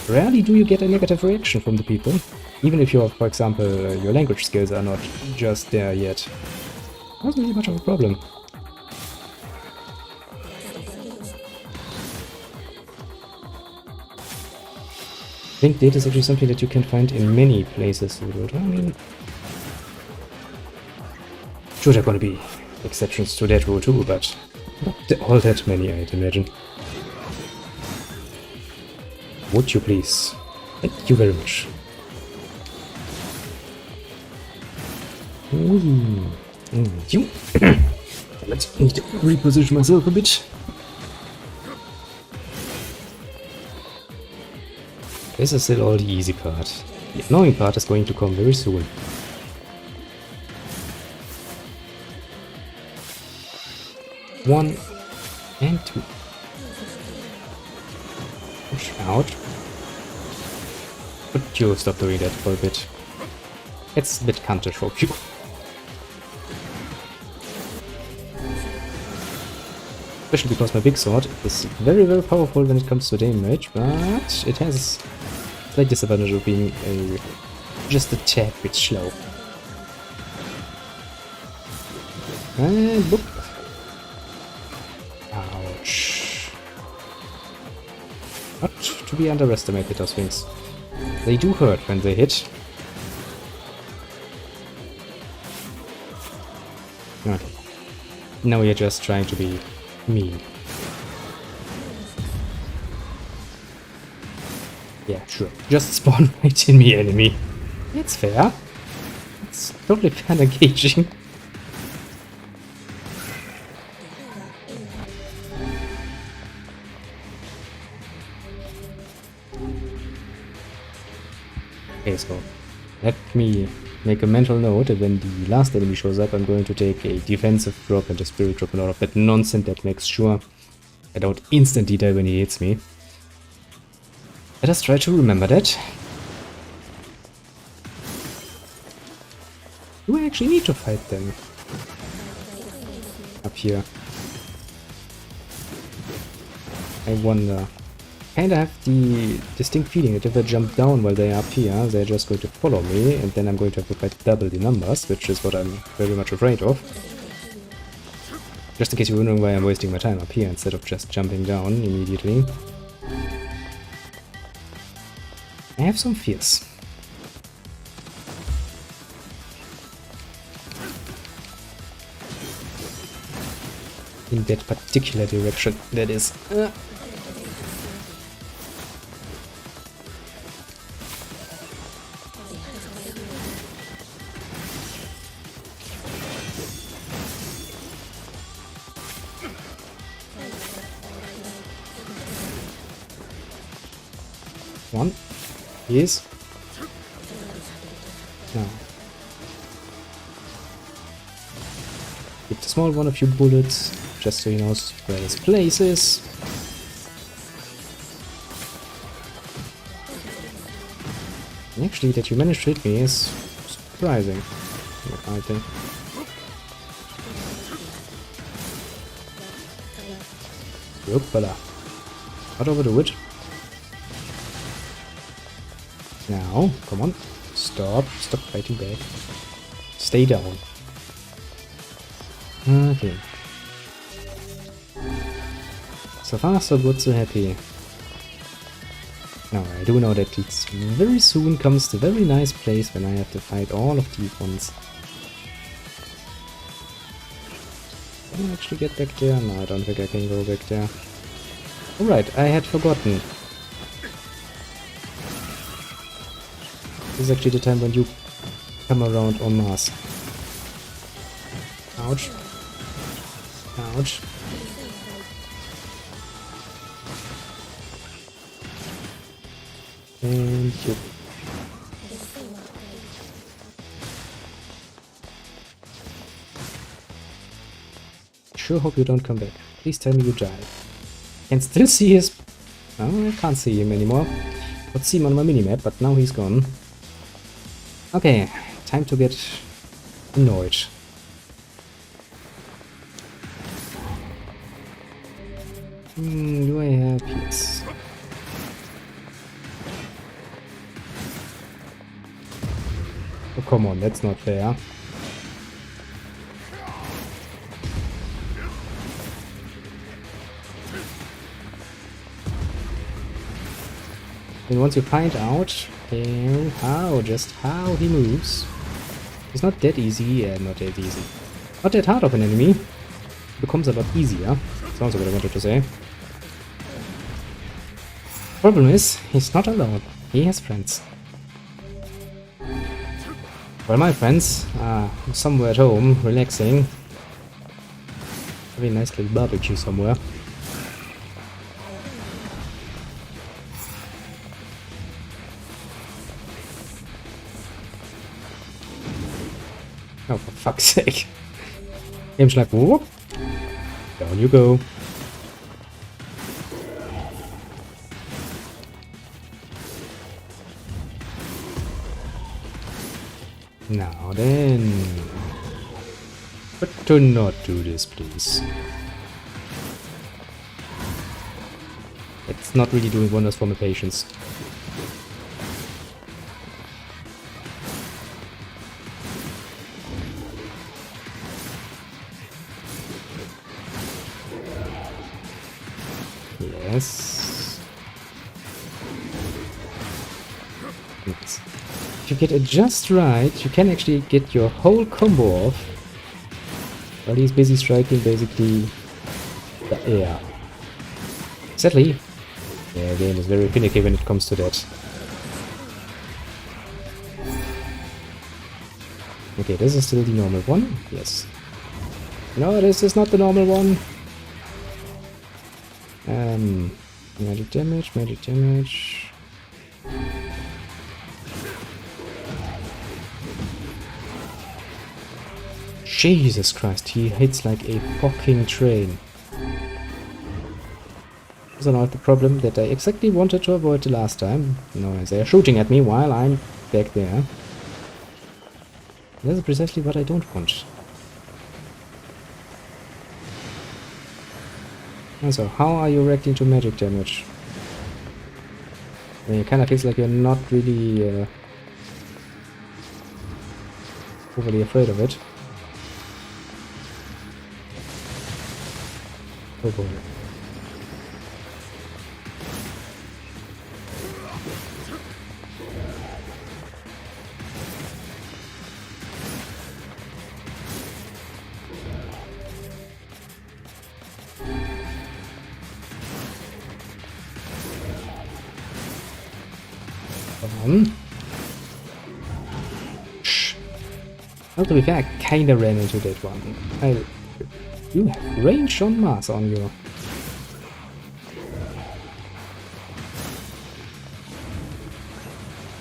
Rarely do you get a negative reaction from the people, even if your, for example, your language skills are not just there yet. Wasn't really much of a problem. I think data is actually something that you can find in many places in the world. I mean, sure, there are going to be exceptions to that rule too, but not all that many, I'd imagine. Would you please? Thank you very much. You. Let's need to reposition myself a bit. This is still all the easy part. The annoying part is going to come very soon. One and two. Push out. Could you stop doing that for a bit? It's a bit counter for you. Especially because my big sword is very, very powerful when it comes to damage, but it has a slight disadvantage of being just a tad bit slow. And boop. Ouch. Not to be underestimated, those things. They do hurt when they hit. Okay. Now you're just trying to be mean. Yeah, sure. Just spawn right in me, enemy. It's fair. It's totally fair and engaging. Okay, so let me make a mental note that when the last enemy shows up, I'm going to take a defensive drop and a spirit drop and all of that nonsense that makes sure I don't instantly die when he hits me. Let us try to remember that. Do I actually need to fight them? Up here. I wonder. Kinda have the distinct feeling that if I jump down while they are up here, they're just going to follow me, and then I'm going to have to fight double the numbers, which is what I'm very much afraid of. Just in case you're wondering why I'm wasting my time up here instead of just jumping down immediately. I have some fears. In that particular direction, that is. One. Yes. Now. Give the small one a few bullets, just so he knows where his place is. And actually, that you managed to hit me is surprising, I think. Yoppala. Not overdo it. Now, come on. Stop fighting back. Stay down. Okay. So far, so good, so happy. Now, I do know that it's very soon comes the very nice place when I have to fight all of these ones. Can I actually get back there? No, I don't think I can go back there. Alright, I had forgotten. This is actually the time when you come around en masse. Ouch. Ouch. And you. Sure hope you don't come back. Please tell me you died. Can still see his... Oh, I can't see him anymore. Could see him on my minimap, but now he's gone. Okay, time to get annoyed. Do I have... Yes. Oh, come on, that's not fair. And once you find out how he moves, it's not that easy, not that easy. Not that hard of an enemy. It becomes a lot easier. Sounds like what I wanted to say. Problem is, he's not alone. He has friends. Well, my friends are somewhere at home, relaxing. Very nice little barbecue somewhere. Oh, for fuck's sake. Game's like, whoop. Down you go. Now then. But do not do this, please. It's not really doing wonders for my patience. Yes. If you get it just right, you can actually get your whole combo off while he's busy striking basically the air. Sadly, the game is very finicky when it comes to that. Okay, this is still the normal one. Yes. No, this is not the normal one. Magic damage, magic damage. Jesus Christ, he hits like a fucking train. So now the problem that I exactly wanted to avoid the last time. No, they're shooting at me while I'm back there. This is precisely what I don't want. Also, how are you reacting to magic damage? I mean, it kind of feels like you're not really overly afraid of it. Oh boy. Come on. Shh. Well, to be fair, I kinda ran into that one. You have range on Mars on you.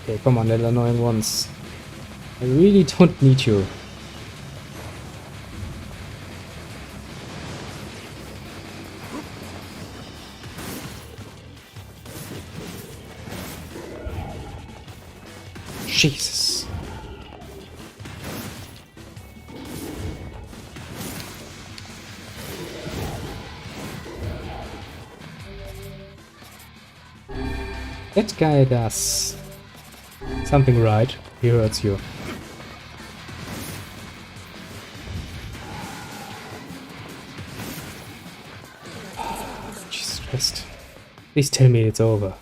Okay, come on, little annoying ones. I really don't need you. Jesus. That guy does something right. He hurts you. Jesus Christ. Please tell me it's over.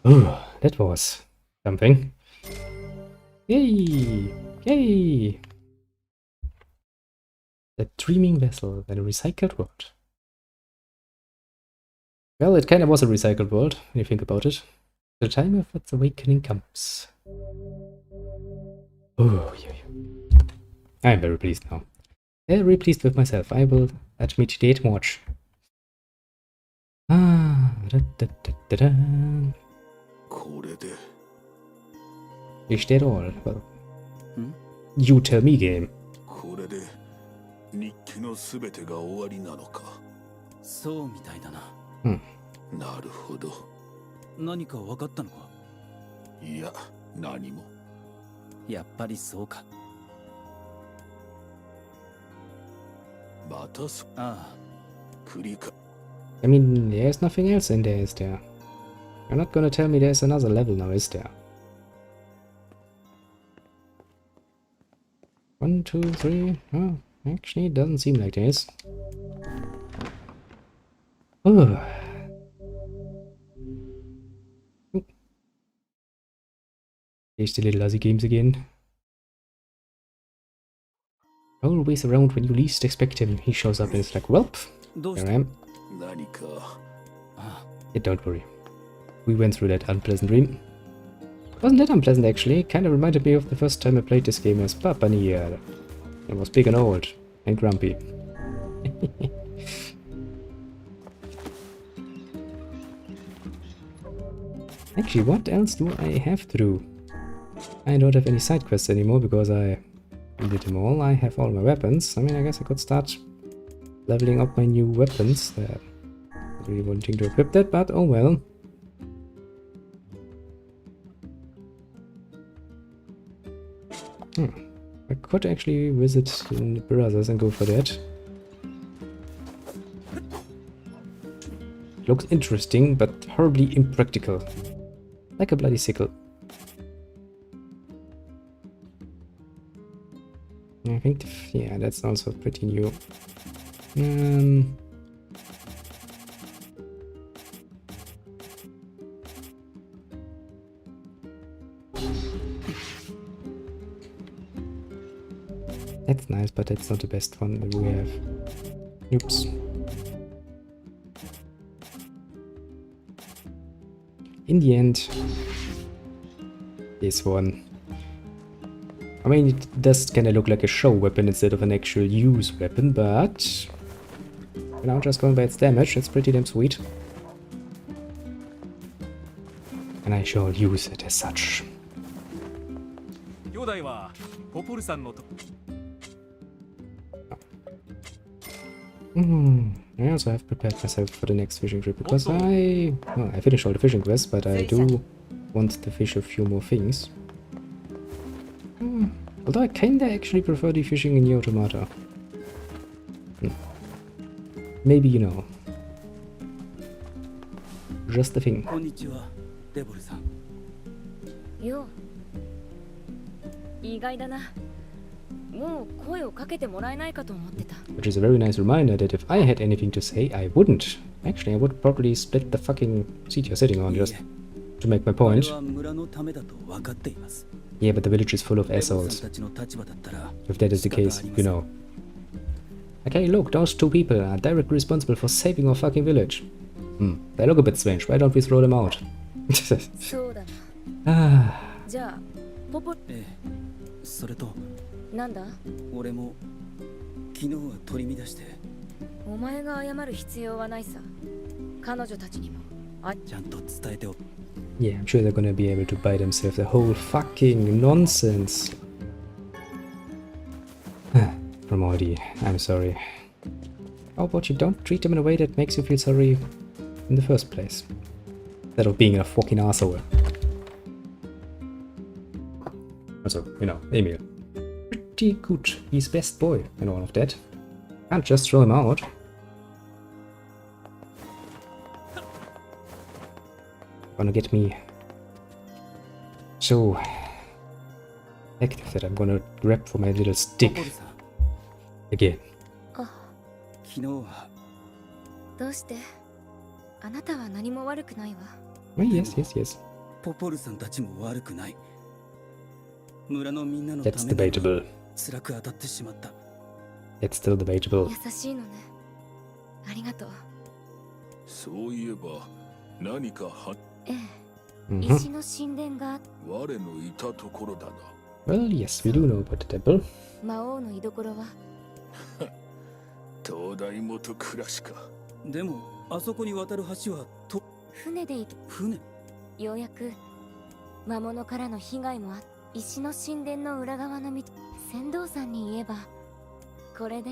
Oh, that was something. Yay! Yay! The dreaming vessel and a recycled world. Well, it kind of was a recycled world, when you think about it. The time of its awakening comes. Oh, yeah. I'm very pleased now. Very pleased with myself. I will admit that much. Ah, da, da, da, da, da. これで Is that all? Well, Hmm? you tell me, game. これで日記のすべてが終わりなのか。そうみたいだな。なるほど。何か分かったのか？いや、何も。やっぱりそうか。またそあ繰り返 I mean, there's nothing else in there, is there? You're not gonna tell me there's another level now, is there? 1, 2, 3. Oh, actually, it doesn't seem like there is. Oh. There's the little Aussie games again. Always around when you least expect him. He shows up and it's like, welp, どうし here た？ I am. 何か あ Yeah, don't worry. We went through that unpleasant dream. Wasn't that unpleasant actually? Kinda reminded me of the first time I played this game as Papa Nier. I was big and old and grumpy. Actually, what else do I have to do? I don't have any side quests anymore because I did them all. I have all my weapons. I mean, I guess I could start leveling up my new weapons. I'm really wanting to equip that, but oh well. I could actually visit the brothers and go for that. Looks interesting, but horribly impractical. Like a bloody sickle. I think, yeah, that's also pretty new. That's nice, but that's not the best one that we have. Oops. In the end, this one. I mean, it does kind of look like a show weapon instead of an actual use weapon, but now just going by its damage, it's pretty damn sweet. And I shall use it as such. 兄弟はポポルさんのと I also have prepared myself for the next fishing trip because I finished all the fishing quests, but I do want to fish a few more things. Although I kinda actually prefer the fishing in the Automata. Maybe you know. just the thing. こんにちは、デボルさん。よう。意外だな。もう声をかけてもらえないかと思ってた。 Which is a very nice reminder that if I had anything to say, I wouldn't. Actually, I would probably split the fucking seat you're sitting on just to make my これ point. は村のためだと分かっています。 Yeah, but the village is full of デボルさん assholes. たちの立場だったら、 If that is the case, you know. Okay, look, those two people are directly responsible for saving our fucking village. They look a bit strange. Why don't we throw them out? そうだah, な。じゃあ、ポポ、ええ、それとなんだ？俺も昨日は取り乱して、お前が謝る必要はないさ。彼女たちにも。ちゃんと伝えておく。 yeah, I'm sure they're gonna be able to buy themselves the whole fucking nonsense. From Audi, I'm sorry. How about you don't treat them in a way that makes you feel sorry in the first place? Instead of being a fucking asshole. Also, you know, Emil. Pretty good. He's best boy and all of that. Can't just throw him out. Gonna get me so active that I'm gonna grab for my little ポ stick ポルさん、 again. あ、昨日はどうして？あなたは何も悪くないわ。 Oh, yes, yes, yes. ポポルさんたちも悪くない。村のみんなのた That's めなら debatable. 辛く当たってしまった。 That's still debatable. 優しいのね。ありがとう。そういえば何かはええ。 Mhm. 石の神殿が我のいたところだな。 Well, yes, we do know about the temple. 魔王の居所は東大元暮らしか。でもあそこに渡る橋はと船で行く。船。ようやく魔物からの被害もあっ石の神殿の裏側の道船頭さんに言えばこれで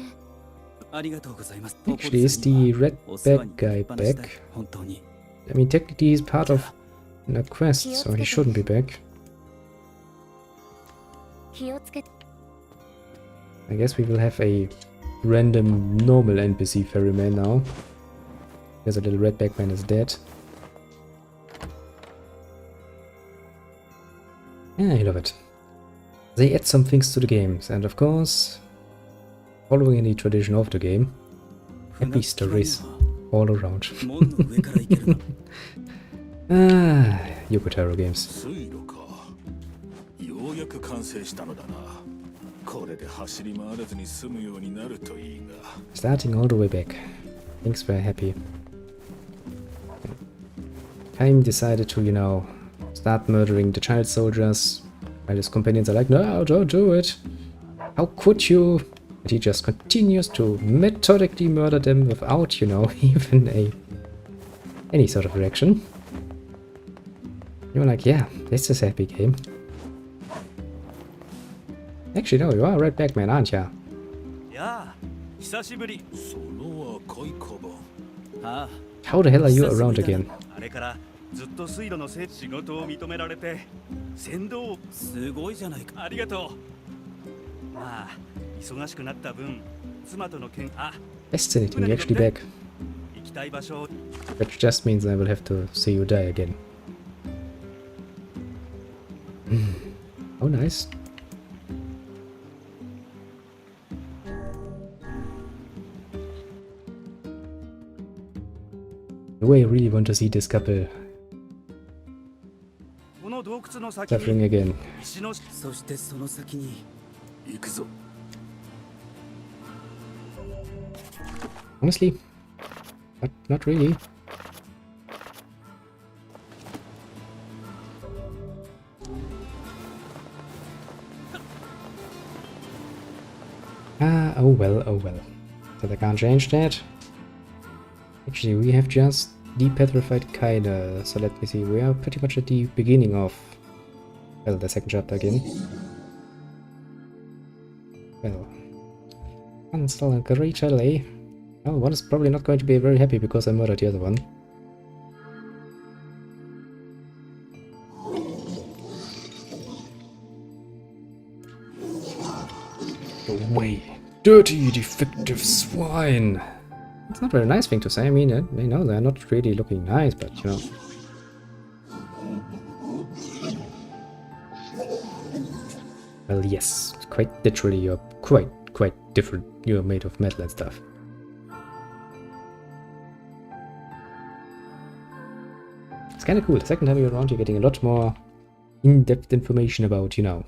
ありがとうございます。 Actually, is the redback guy back? 本当に。 I mean, technically he's part of a quest, so he shouldn't be back. 気をつけて。 I guess we will have a random normal NPC ferryman now. Because a little redback man is dead. Yeah, I love it. They add some things to the games, and of course, following the tradition of the game, happy stories all around. 門の上から行けるの。 Ah, Yokotaro games. 水路か。ようやく完成したのだな。これで走り回らずに済むようになるといいが。 Starting all the way back. Things were happy. Kaim decided to, you know, start murdering the child soldiers, while his companions are like, no, don't do it. How could you? But he just continues to methodically murder them without, you know, even any sort of reaction. You're like, yeah, this is a happy game. Actually, no, you are right back, man, aren't ya? やあ、久しぶり。その赤いカバン。ああ、 How the hell are you around again? あれからずっと水路の仕事を認められて船頭をすごいじゃないか。ありがとう。まあ忙しくなった分妻との件Fascinating, you're actually back. 行きたい場所を Which just means I will have to see you die again. Oh, nice. No, I really want to see this couple この洞窟の先 suffering に again. 石のそしてその先に行くぞ。 Honestly, not really. Ah, oh well, oh well. So they can't change that. Actually, we have just depetrified Kaida, so let me see, we are pretty much at the beginning of, well, the second chapter again. Well, Ansel and Rachel, eh? Well, one is probably not going to be very happy because I murdered the other one. Go away, dirty, defective swine! It's not a very nice thing to say. I mean, I know they're not really looking nice, but you know. Well, yes, quite literally, you're quite different. You're made of metal and stuff. It's kind of cool. The second time you're around, you're getting a lot more in-depth information about, you know,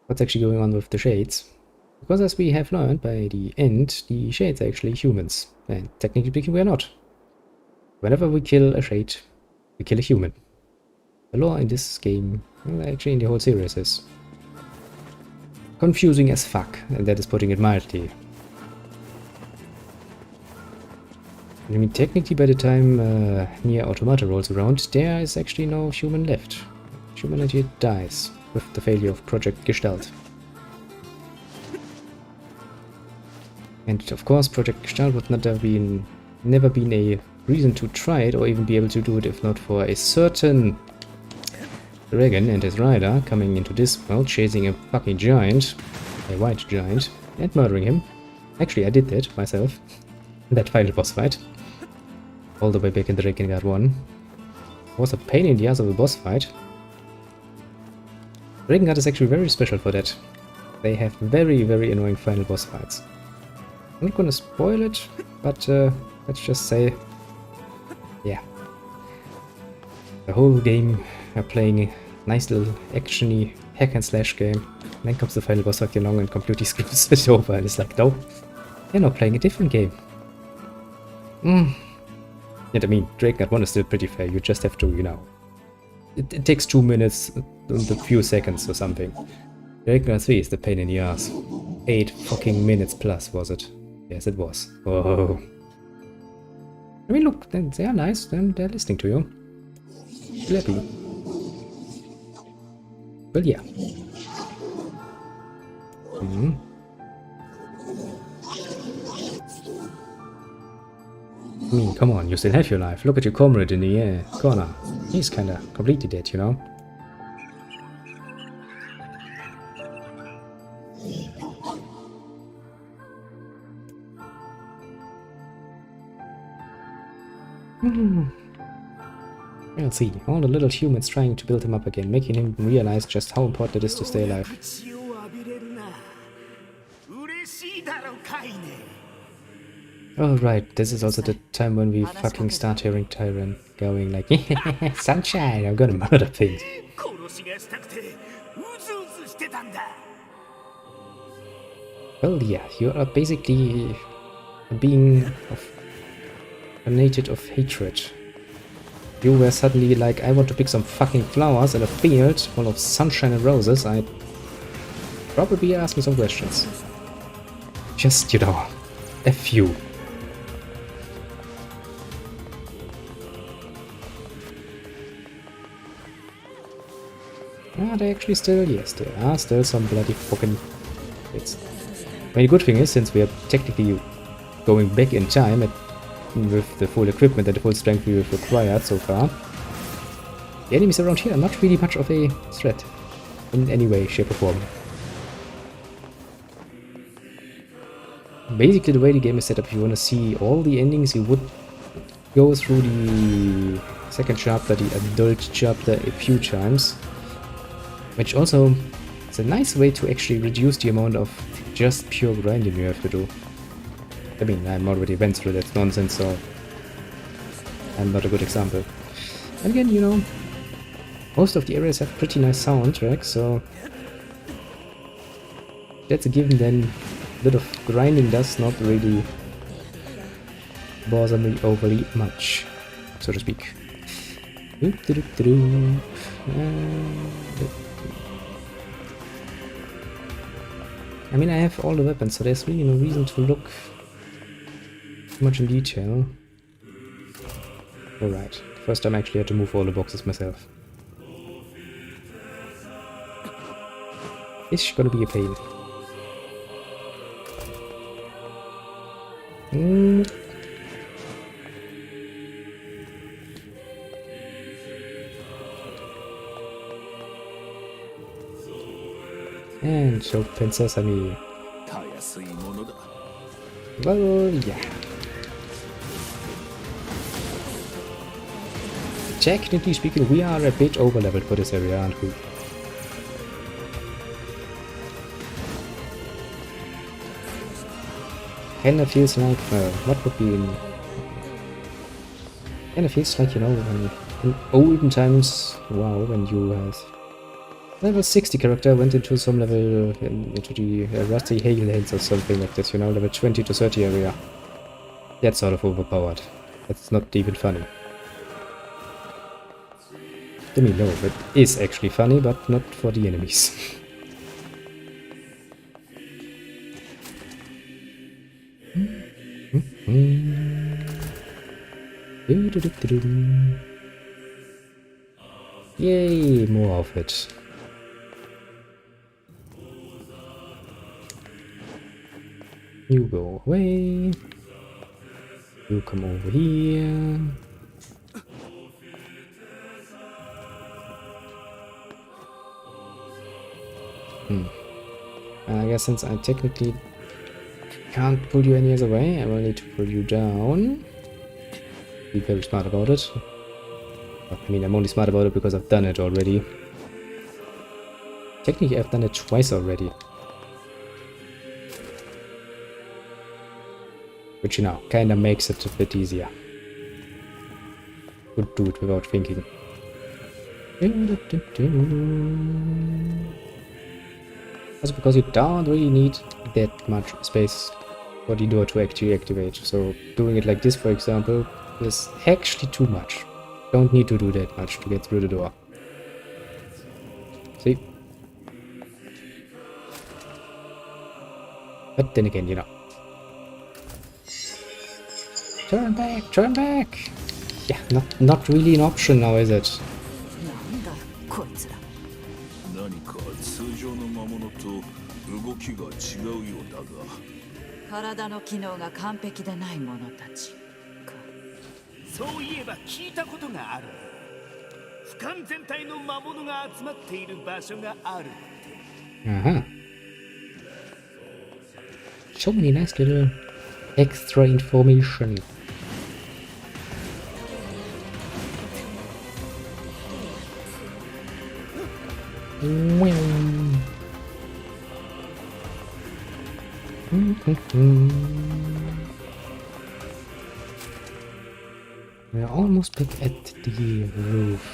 what's actually going on with the Shades. Because as we have learned by the end, the Shades are actually humans. And technically speaking, we are not. Whenever we kill a Shade, we kill a human. The lore in this game, well, actually in the whole series, is confusing as fuck, and that is putting it mildly. I mean, technically by the time Nier Automata rolls around, there is actually no human left. Humanity dies with the failure of Project Gestalt. And of course, Project Gestalt would not have been, never been a reason to try it or even be able to do it if not for a certain dragon and his rider coming into this world, chasing a fucking giant, a white giant, and murdering him. Actually, I did that myself. That final boss fight. All the way back in the Drakengard 1. It was a pain in the ass of a boss fight. Drakengard is actually very special for that. They have very annoying final boss fights. I'm not gonna spoil it, but let's just say, yeah. The whole game are playing a nice little actiony hack and slash game. And then comes the final boss fight along and completely screws it over, and it's like, no, you're not playing a different game. And I mean, Drakengard 1 is still pretty fair, you just have to, you know, it takes 2 minutes and a few seconds or something. Drakengard 3 is the pain in the ass. 8 fucking minutes plus, was it? Yes, it was. Oh. I mean, look, they are nice, they're listening to you. Feel happy. Well, yeah. I mean, come on, you still have your life. Look at your comrade in the corner. He's kinda completely dead, you know? We'll see. All the little humans trying to build him up again, making him realize just how important it is to stay alive. Alright, this is also the time when we fucking start hearing Tyron going like, sunshine, I'm gonna murder things. Well, yeah, you are basically a being of a native of hatred. You were suddenly like, I want to pick some fucking flowers in a field full of sunshine and roses. I'd probably ask me some questions. Just, you know, a few. Are they actually still? Yes, there are still some bloody fucking bits. I mean, the good thing is, since we are technically going back in time with the full equipment and the full strength we have acquired so far, the enemies around here are not really much of a threat in any way, shape or form. Basically, the way the game is set up, if you want to see all the endings, you would go through the second chapter, the adult chapter, a few times. Which also is a nice way to actually reduce the amount of just pure grinding you have to do. I mean, I already went through that nonsense, so I'm not a good example. And again, you know, most of the areas have pretty nice soundtracks, so that's a given. Then a bit of grinding does not really bother me overly much, so to speak. I mean, I have all the weapons, so there's really no reason to look too much in detail. Alright, first time I actually had to move all the boxes myself. It's gonna be a pain. And so Princess Ami. たやすいものだ。Well, yeah. Technically speaking, we are a bit over-leveled for this area, aren't we? Kinda feels like, what would be in... Kinda feels like, you know, in olden times, wow, when you had level 60 character went into some level, into the Rusty Hail Hills or something like this, you know, level 20 to 30 area. That's sort of overpowered. That's not even funny. I mean, no, it is actually funny, but not for the enemies. Yay, more of it. You go away. You come over here. I guess since I technically can't pull you any other way, I will need to pull you down. Be very smart about it. But, I mean, I'm only smart about it because I've done it already. Technically, I've done it twice already. Which, you know, kinda makes it a bit easier. Could do it without thinking. Also because you don't really need that much space for the door to actually activate. So doing it like this, for example, is actually too much. Don't need to do that much to get through the door. See? But then again, you know. Turn back! Turn back! Yeah, not really an option now, is it? なんだこいつら。何か通常の魔物と動きが違うようだが、体の機能が完璧でない者たちか。そういえば聞いたことがある。俯瞰全体の魔物が集まっている場所がある。Aha. So many nice little extra information. We're almost back at the roof.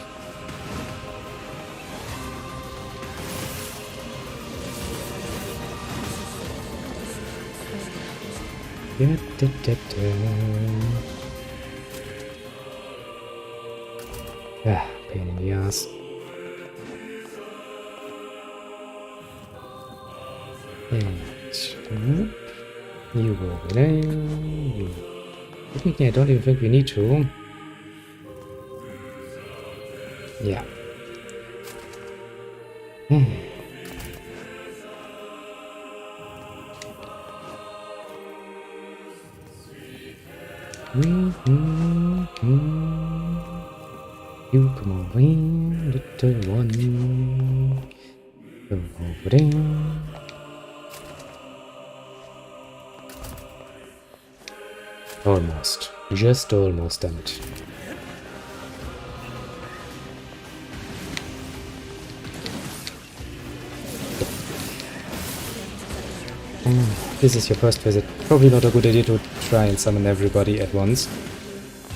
Ah, pain in the ass. And whoop, you go over there. You. Technically, I don't even think we need to. Yeah. You come over here, little one. Go over there. Almost. Just almost done it. This is your first visit. Probably not a good idea to try and summon everybody at once.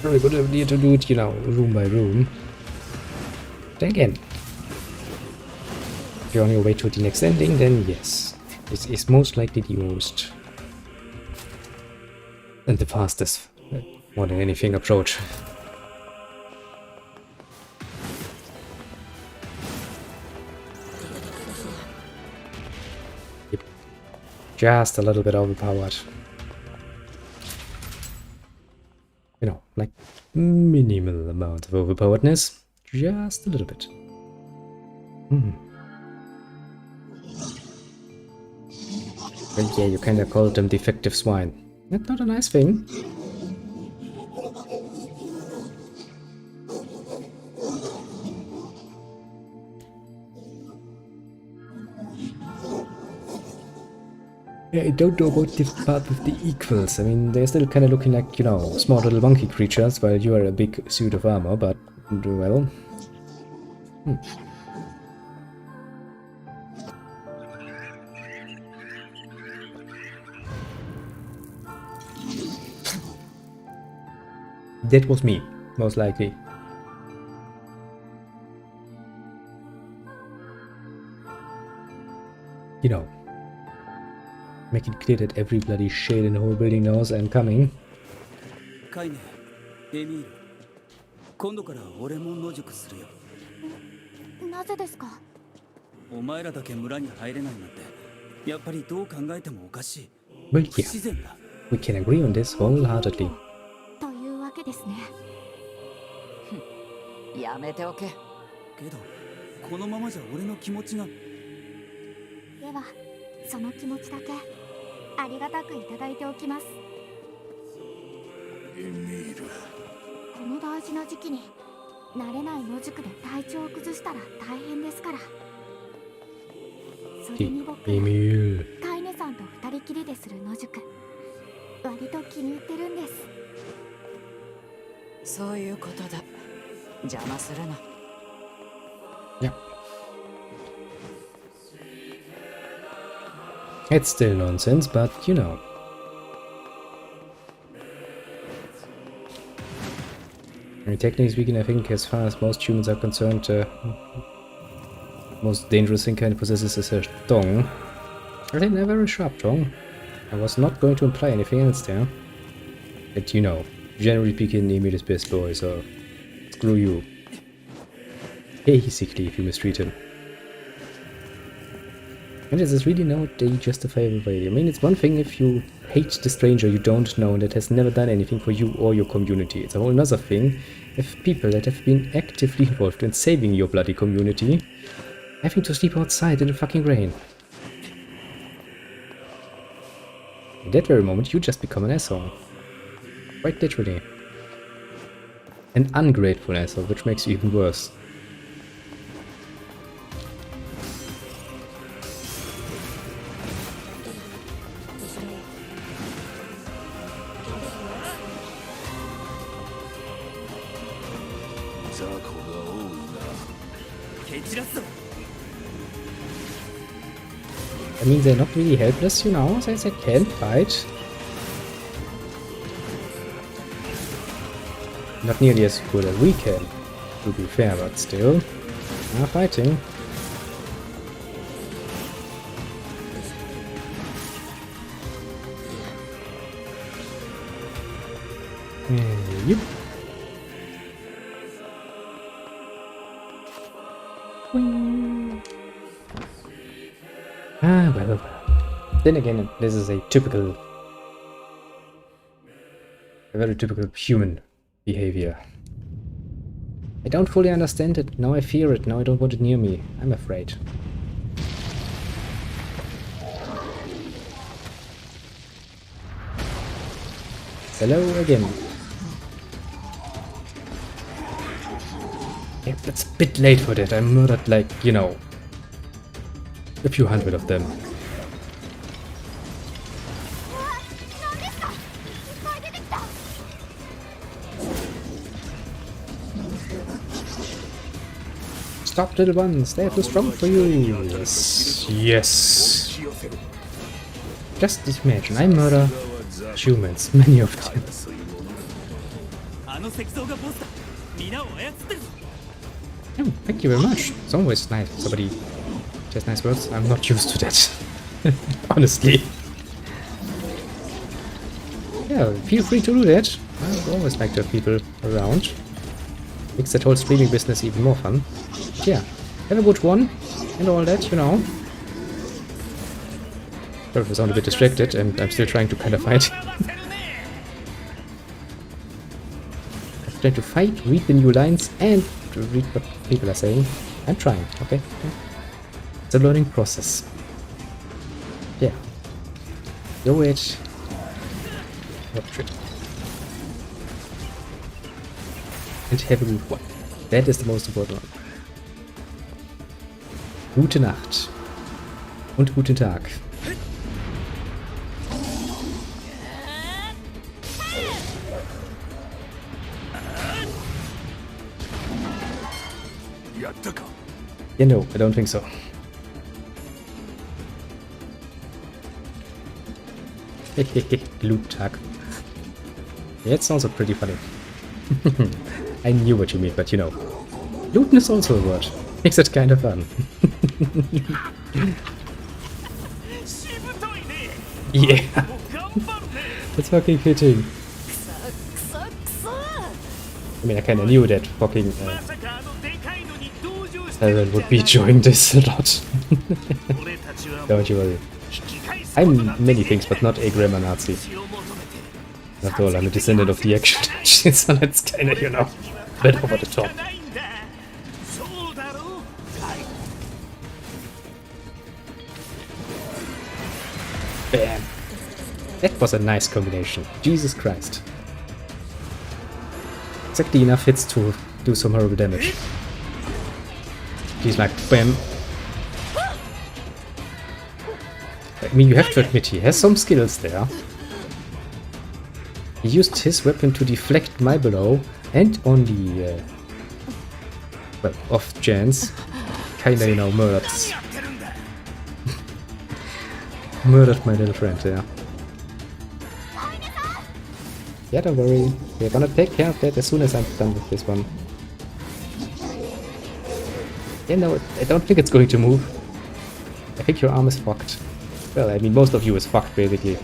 Very good idea to do it, you know, room by room. Then again, if you're on your way to the next ending, then yes. This is most likely the most and the fastest, more than anything, approach. Yep. Just a little bit overpowered. You know, like minimal amount of overpoweredness. Just a little bit. Well, yeah, you kinda called them defective swine. That's not a nice thing. Yeah, I don't know about the part with the equals. I mean, they're still kind of looking like, you know, small little monkey creatures, while you are a big suit of armor, but, well... That was me, most likely. You know, make it clear that every bloody shade in the whole building knows I'm coming. カイネ、エミール、今度から俺も野宿するよ。なぜですか？お前らだけ村に入れないなんて、やっぱりどう考えてもおかしい。 Well, 不 yeah, 自然だ。 we can agree on this wholeheartedly. というわけですね。やめておけ。けど、このままじゃ俺の気持ちが。では、その気持ちだけありがたくいただいておきます。エミール、この大事な時期に慣れない野宿で体調を崩したら大変ですから。それに僕、 Emil. カイネさんと二人きりでする野宿、割と気に入ってるんです。そういうことだ。邪魔するな。Yeah. It's still nonsense, but you know. I mean, technically speaking, I think as far as most humans are concerned, most dangerous thing kind of possesses is a tongue. I think they're very sharp tongue. I was not going to imply anything else there. But you know, generally speaking, Emil is best boy, so screw you. Basically, if you mistreat him. And this is really not a justifiable way. I mean, it's one thing if you hate the stranger you don't know and that has never done anything for you or your community. It's a whole other thing if people that have been actively involved in saving your bloody community having to sleep outside in the fucking rain. In that very moment, you just become an asshole. Quite literally. An ungrateful asshole, which makes you even worse. I mean, they're not really helpless, you know, since they can't fight. Not nearly as good as we can, to be fair, but still. They're fighting. Yep. Ah, well. Then again, this is a very typical human behavior. I don't fully understand it, now I fear it, now I don't want it near me. I'm afraid. Hello again. Yeah, that's a bit late for that. I murdered like, you know, a few hundred of them. Stop, little ones, they're too strong for you. Yes, yes. Just imagine, I murder humans, many of them. Oh, thank you very much. It's always nice somebody says nice words. I'm not used to that. Honestly. Yeah, feel free to do that. I always like to have people around. Makes that whole streaming business even more fun. But yeah, have a good one and all that, you know. Sorry if I sound a bit distracted and I'm still trying to kind of fight. I'm trying to fight, read the new lines and to read what people are saying. I'm trying, okay? It's a learning process. Yeah. Go it. What trip. And have a good one. That is the most important one. Gute Nacht. Und guten Tag. Yeah, no, I don't think so. Loot tag. Yeah, it's also pretty funny. I knew what you mean, but you know. Looten is also a word. Makes it kind of fun. Yeah. That's fucking fitting. I mean, I kinda knew that fucking Aaron would be enjoying this a lot. Don't you worry. I'm many things, but not a grammar Nazi. After all, I'm a descendant of the actual Nazis, so that's kinda, you know, a bit over the top. Bam! That was a nice combination. Jesus Christ. Exactly enough hits to do some horrible damage. He's like, bam. I mean, you have to admit, he has some skills there. He used his weapon to deflect my blow, and on the, well, off chance, kinda, you know, murdered my little friend, yeah. Yeah, don't worry. We're gonna take care of that as soon as I'm done with this one. Yeah, no, I don't think it's going to move. I think your arm is fucked. Well, I mean, most of you is fucked, basically.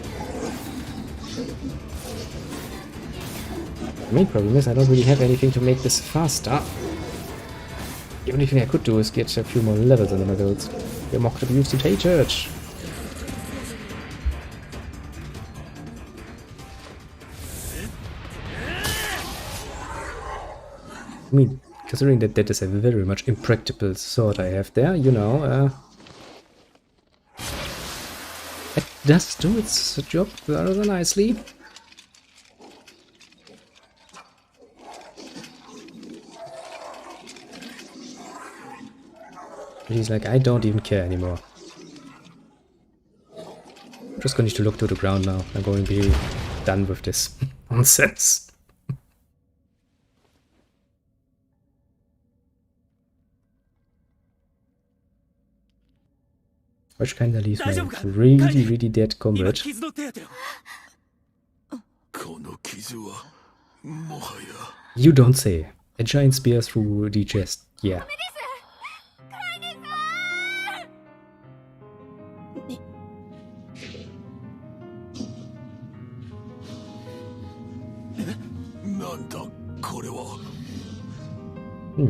The main problem is I don't really have anything to make this faster. The only thing I could do is get a few more levels in the levels. You're mocked abuse to take church. I mean, considering that that is a very much impractical sword I have there, you know, it does do its job rather nicely. But he's like, I don't even care anymore. I'm just going to look to the ground now. I'm going to be done with this nonsense. Which kinda leaves my really dead comrade. You don't say. A giant spear through the chest. Yeah.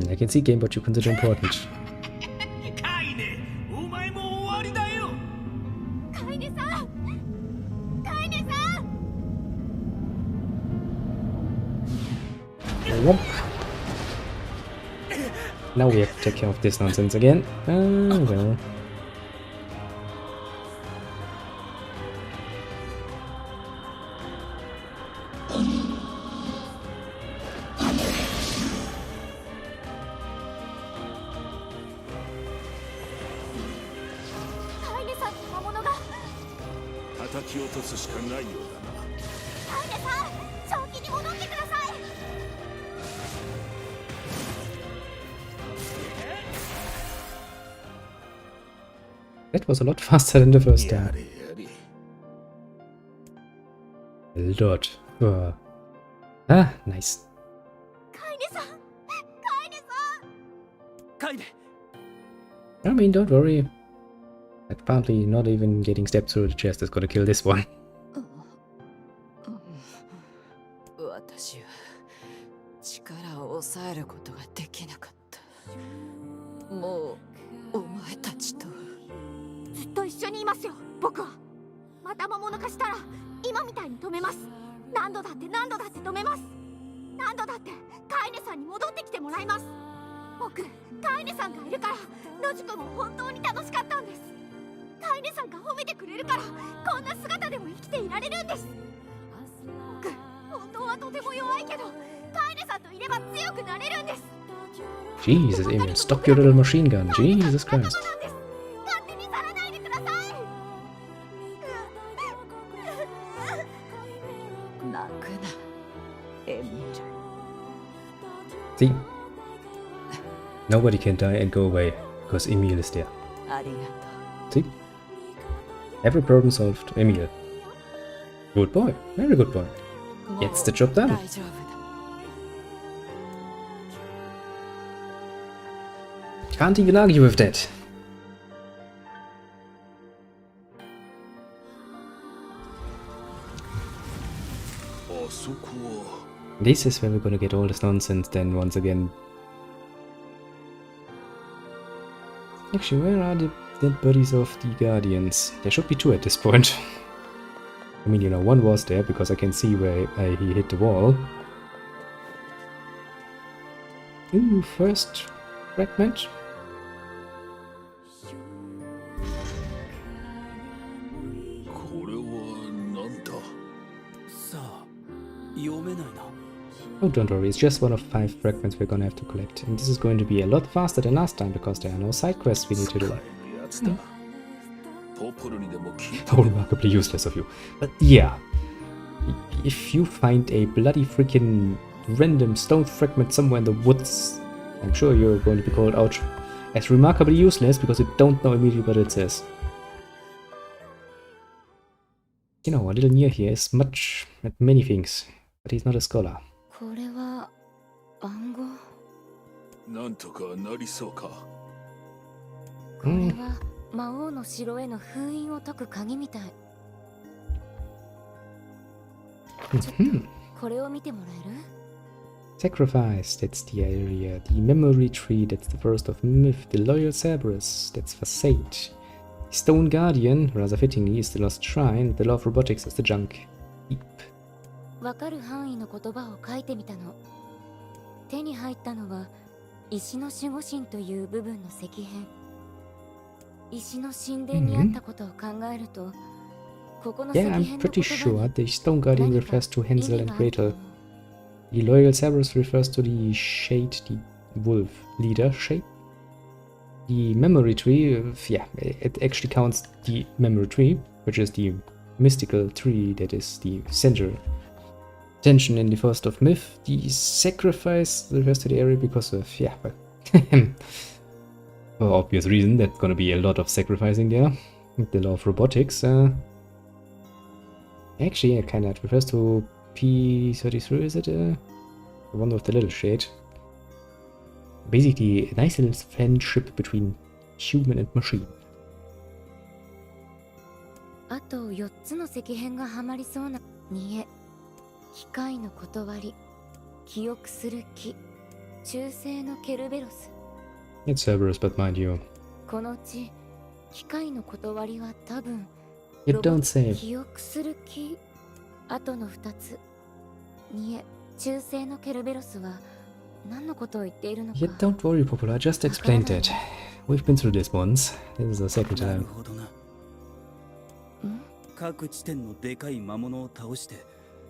I can see game what you consider important. Whoop. Now we have to take care of this nonsense again. Well. That was a lot faster than the first time. A lot. Ah, nice. I mean, don't worry. Apparently not even getting stepped through the chest is gonna kill this one. 私は力を抑えることができなかった。もうお前たちとずっと一緒にいますよ、僕は。また魔物化したら今みたいに止めます。何度だって止めます。何度だってカイネさんに戻ってきてもらいます。僕、カイネさんがいるから野宿も本当に楽しかったんです。カイネさんが褒めてくれるからこんな姿でも生きていられるんです。僕、本当はとても弱いけどカイネさんといれば強くなれるんです。 Jesus, Emil, stop your little machine gun. Jesus Christ. 泣くな、エミル。 See? Nobody can die and go away. Because Emil is there. ありが See? Every problem solved. Emil. Good boy. Very good boy. とう。 Gets the job done. 大丈夫だ。 Can't even argue with that. This is where we're gonna get all this nonsense then once again. Actually, where are the dead bodies of the Guardians? There should be two at this point. I mean, you know, one was there because I can see where he hit the wall. Ooh, first fragment. これはなんだ。さあ読めないな。 Oh, don't worry, it's just one of 5 fragments we're gonna have to collect. And this is going to be a lot faster than last time because there are no side quests we need to do. やつだ。ポポルにでも聞いた。 How remarkably useless of you. But yeah, if you find a bloody freaking random stone fragment somewhere in the woods, I'm sure you're going to be called out as remarkably useless because you don't know immediately what it says. You know, a little Nier here is much at many things, but he's not a scholar. これは暗号。なんとかなりそうか。これは魔王の城への封印を解く鍵みたい。ちょっとこれを見てもらえる？ Sacrifice, that's the area. The memory tree, that's the first of myth. The loyal Cerberus, that's Facade. The stone guardian, rather fittingly, is the lost shrine. The law of robotics is the junk heap. わかる範囲の言葉を書いてみたの。手に入ったのは石の守護神という部分の石片。石の神殿にあったことを考えると、ここの石 Yeah, 片 I'm の pretty 言 sure 葉に the stone guardian 何か refers to 意 Hansel 味 and があると思 Gretel. う。 The loyal Cerberus refers to the shade, the wolf leader shade. The memory tree, yeah, it actually counts the memory tree, which is the mystical tree that is the center tension in the first of myth. The sacrifice refers to the area because of, yeah, well, for obvious reason, there's gonna be a lot of sacrificing there. The law of robotics, actually, it kind of refers to P33, is it? The one with the little shade. Basically, a nice little friendship between human and machine. あと4つの石片がはまりそうな。煮え、機械の断り、記憶する木、中性のケルベロス。 It's Cerberus, but mind you. このうち機械の断りは多分 You ロボ don't say. 記憶する木。あとの2つ。煮え、中性のケルベロスは何のことを言っているのか。 Yeah, don't worry, Popula, I just explained that. We've been through this once. This is the second なる time. ほどな。ん？各地点のでかい魔物を倒して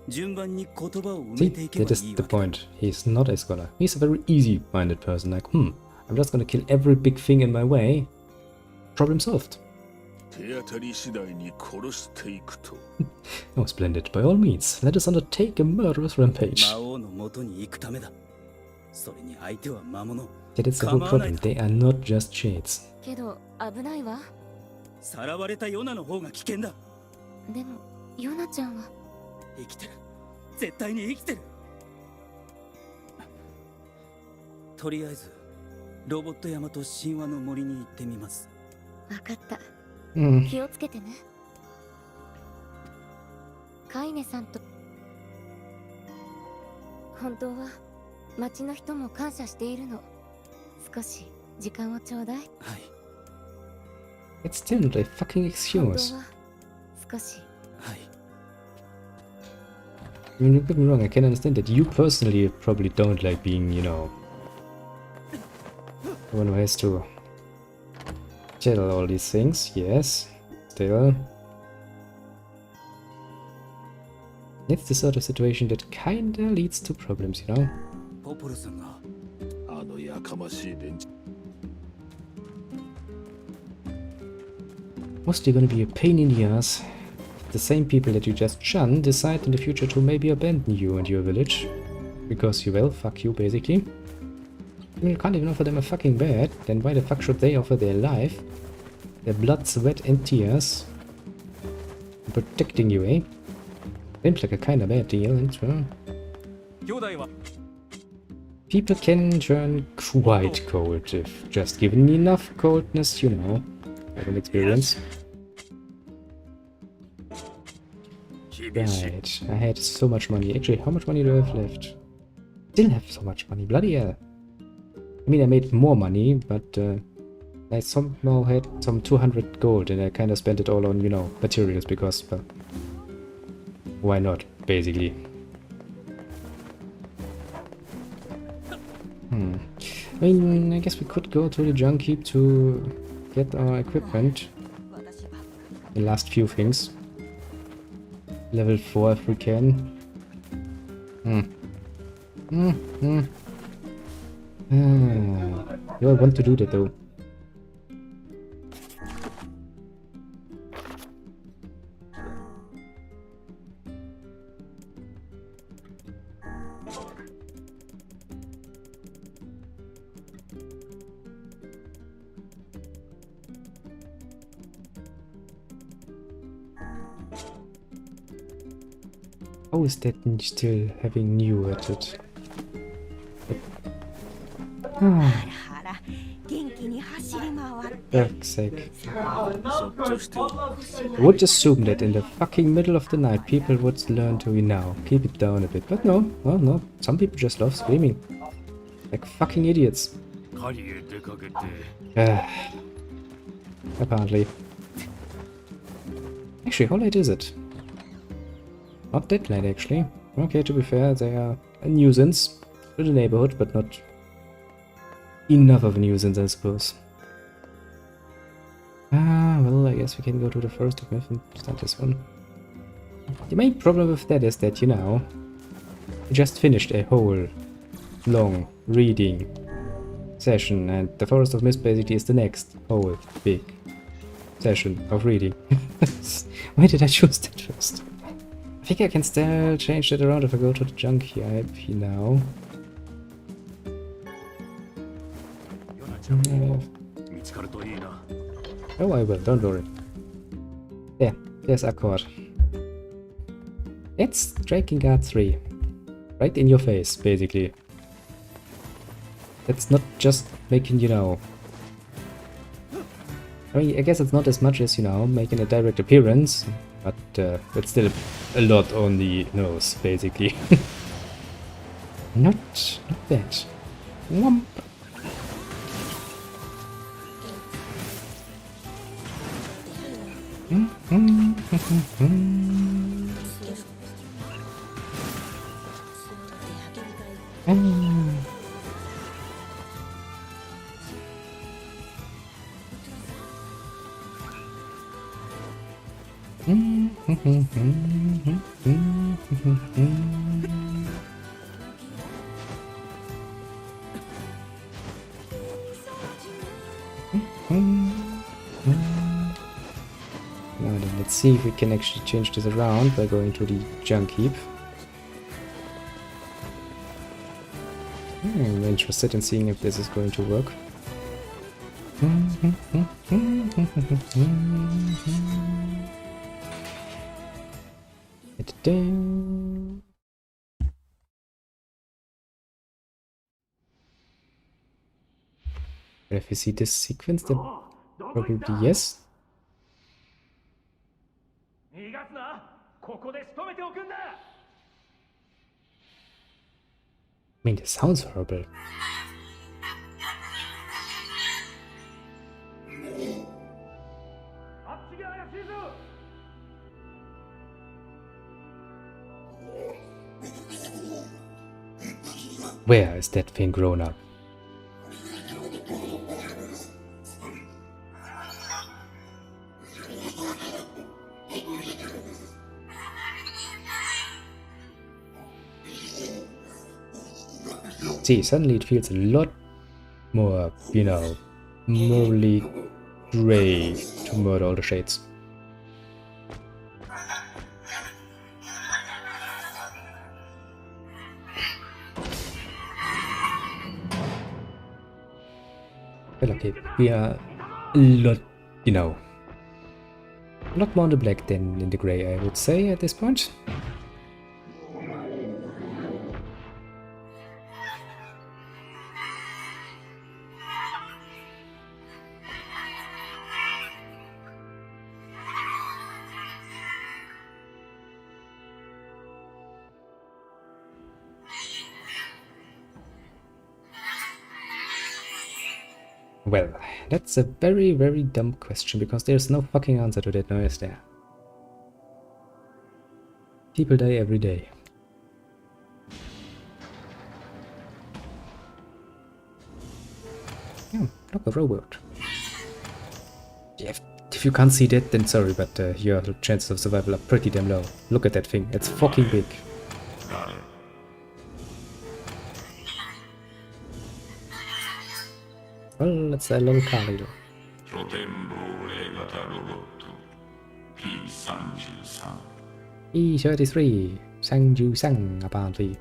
順番に言葉を埋 See, めていけば that is いい the わけだ。 point. He's not a scholar. He's a very easy-minded person. Like, I'm just gonna kill every big thing in my way. Problem solved. 手当たり次第に殺していくと。 Oh, splendid. By all means, let us undertake a murderous rampage. 魔王の元に行くためだ。それに相手は魔物。 That is the whole problem. They are not just shades. けど危ないわ。さらわれたヨナの方が危険だ。でもヨナちゃんは生きてる。絶対に生きてる。とりあえずロボット山と神話の森に行ってみます。分かった。 Hmm. 気をつけてね。カイネさんと本当は町の人も感謝しているの。少し時間をちょうだい。はい。 It's still not a fucking 本 excuse. 当は少し。はい。 I mean, don't get me wrong, I can understand that you personally probably don't like being, you know, the one who has to tell all these things, yes, still. It's the sort of situation that kinda leads to problems, you know? ポポロさんがあのやかましい連中。 Mostly gonna be a pain in the ass. The same people that you just shunned decide in the future to maybe abandon you and your village. Because you, well, fuck you, basically. You can't even offer them a fucking bed, then why the fuck should they offer their life? Their blood, sweat and tears. Protecting you, eh? Seems like a kinda bad deal, and well... People can turn quite cold if just given enough coldness, you know. I have an experience. Right, I had so much money. Actually, how much money do I have left? Still have so much money, bloody hell. I mean, I made more money, but I somehow had some 200 gold and I kind of spent it all on, you know, materials because, well, why not, basically. I mean, I guess we could go to the junk heap to get our equipment. The last few things. Level 4 if we can. Do I want to do that though? How is that still having new at it? Fuck's sake. I would assume that in the fucking middle of the night people would learn to, you know, keep it down a bit. But no, well, no. Some people just love screaming. Like fucking idiots. Apparently. Actually, how late is it? Not that late, actually. Okay, to be fair, they are a nuisance to the neighborhood, but not enough of a nuisance, I suppose. Well, I guess we can go to the Forest of Myth and start this one. The main problem with that is that, you know, we just finished a whole long reading session, and the Forest of Myth basically is the next whole big session of reading. Why did I choose that first? I think I can still change that around if I go to the junk heap now. Oh, I will, don't worry. There, there's Accord. It's Drakengard 3. Right in your face, basically. It's not just making, you know... I mean, I guess it's not as much as, you know, making a direct appearance, but it's still a lot on the nose, basically. Not bad. Womp. Now then, let's see if we can actually change this around by going to the junk heap. I'm interested in seeing if this is going to work. If you see this sequence, then probably yes. I mean, this sounds horrible. Where is that thing grown up? See, suddenly it feels a lot more, you know, morally grey to murder all the shades. Well, okay, we are a lot, you know, a lot more in the black than in the gray, I would say, at this point. Well, that's a very, very dumb question, because there's no fucking answer to that, no, is there? People die every day. Yeah, look, a robot. Yeah, if you can't see that, then sorry, but your chances of survival are pretty damn low. Look at that thing, it's fucking big. Well, it's a little car leader. E33, Sang apparently.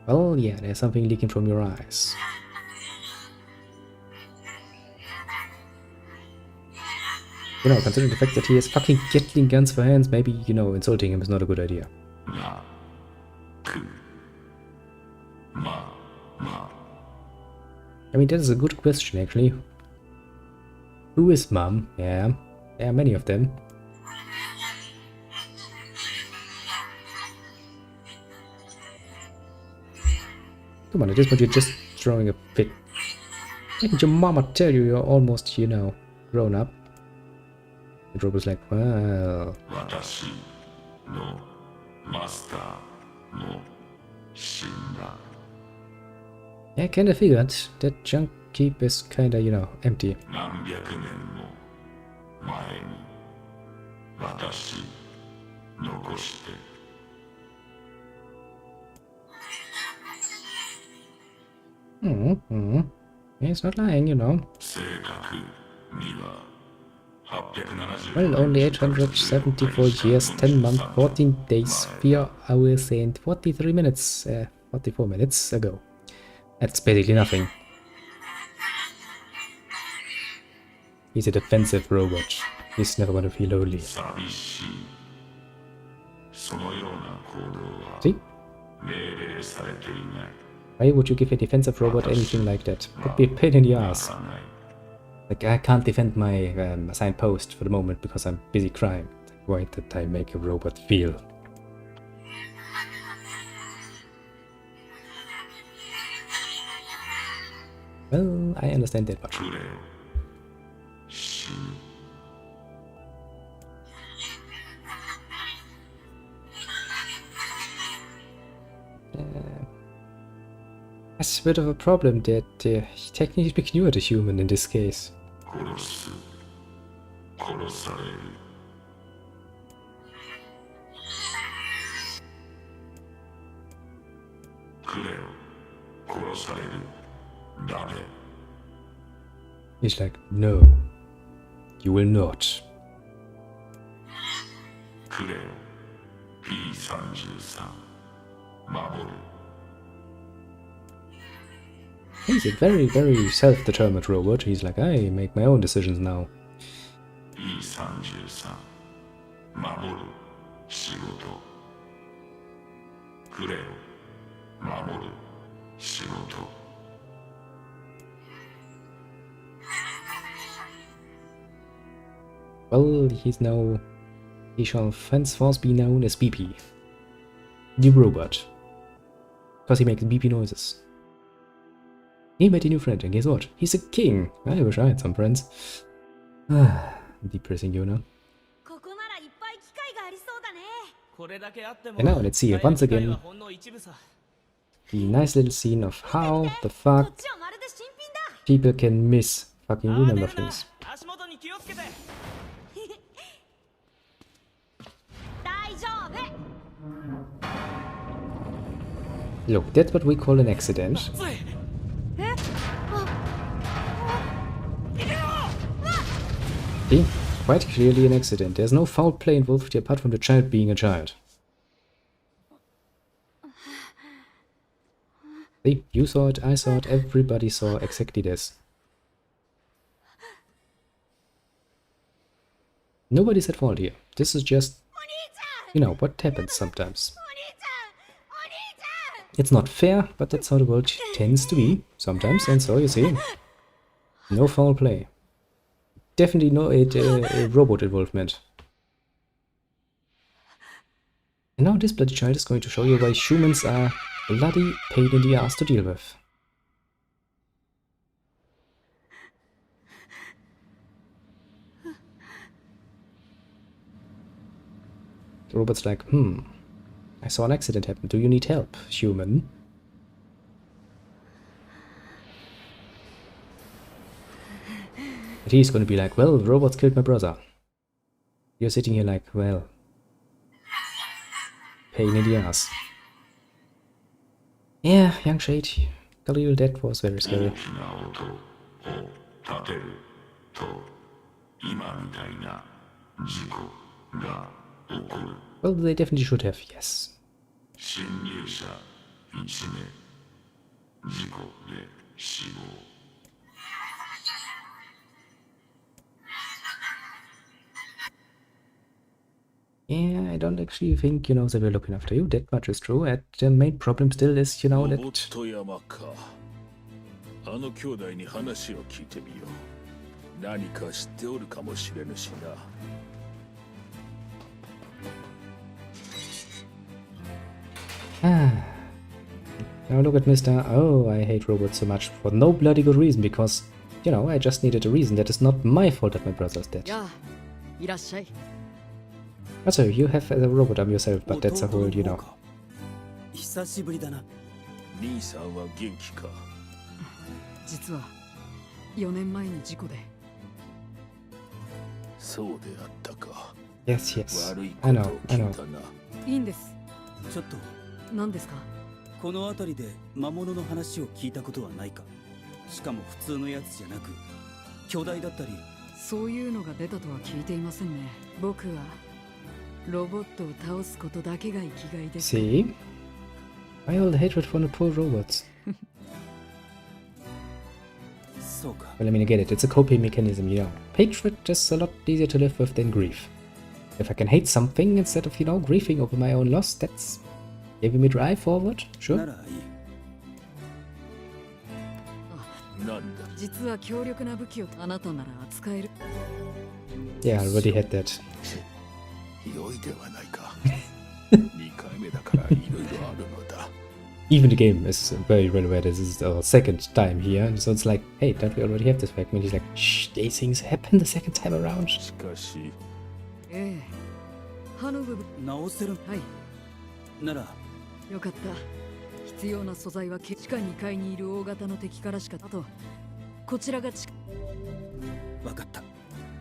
Well, yeah, there's something leaking from your eyes. You know, considering the fact that he has fucking Gatling guns for hands, maybe, you know, insulting him is not a good idea. I mean, that is a good question, actually. Who is Mom? Yeah, there are many of them. Come on, at this point you're just throwing a fit. Didn't your mama tell you you're almost, you know, grown up? The robot's like, well... Yeah, I kinda figured. That junk keep is kinda, you know, empty. He's not lying, you know. Well, only 874 years, 10 months, 14 days, 4 hours and 43 minutes, 44 minutes ago. That's basically nothing. He's a defensive robot. He's never gonna feel lonely. See? Why would you give a defensive robot anything like that? Could be a pain in the ass. Like, I can't defend my assigned post for the moment because I'm busy crying. Why did I make a robot feel? Well, I understand that much. That's a bit of a problem that technically speaking you are the human in this case. He's like, no, you will not. He's a very, very self-determined robot. He's like, I make my own decisions now. Well, he shall henceforth be known as BP. The robot. Because he makes BP noises. He met a new friend, and guess what? He's a king! I wish I had some friends. Depressing, you know. And now let's see once again the nice little scene of how the fuck people can miss fucking remember things. Look, that's what we call an accident. See? Quite clearly an accident. There's no foul play involved here apart from the child being a child. See? You saw it, I saw it, everybody saw exactly this. Nobody's at fault here. This is just, you know, what happens sometimes. It's not fair, but that's how the world tends to be sometimes, and so you see, no foul play. Definitely no robot involvement. And now this bloody child is going to show you why humans are bloody pain in the ass to deal with. The robot's like, I saw an accident happen. Do you need help, human? And he's gonna be like, well, robots killed my brother. You're sitting here like, well, pain in the ass. Yeah, young Shade, Khalil, that was very scary. Well, they definitely should have, yes. Yeah, I don't actually think, you know, they were looking after you. That much is true. And the main problem still is, you know, that... あの兄弟に話を聞いてみよう。何か知っておるかもしれぬしな。Now look at Mr. Oh, I hate robots so much for no bloody good reason, because, you know, I just needed a reason. That is not my fault that my brother's dead. Also, you have a robot arm yourself, but that's a whole, you know. 久しぶりだな。兄さんは元気か。実は4年前に事故で。そうであったか。Yes, yes. 悪い I こと know, を I 聞 know. いたな。いいんです。ちょっと何ですか？この辺りで魔物の話を聞いたことはないか。しかも普通のやつじゃなく巨大だったり。そういうのが出たとは聞いていませんね。僕はロボットを倒すことだけが生きがいです。See? Why all the hatred for the poor robots? そうか。 Well, I mean, I get it. It's a coping mechanism, you know. Hatred is a lot easier to live with than grief. If I can hate something instead of, you know, grieving over my own loss, that's giving me drive forward. な Sure. らいい。なんだ。実は強力な武器をあなたなら扱える。Yeah, I already had that. 良いではないか。2回目だからいろいろあるのだ。Even the game is very well aware this is our second time here, so it's like, hey, don't we already have this fact? And he's like, shh, these things happen the second time around. しかし、ええ。歯の部分。直せる。はい。ならよかった。必要な素材は地下2階にいる大型の敵からしか。あと、こちらがわかった。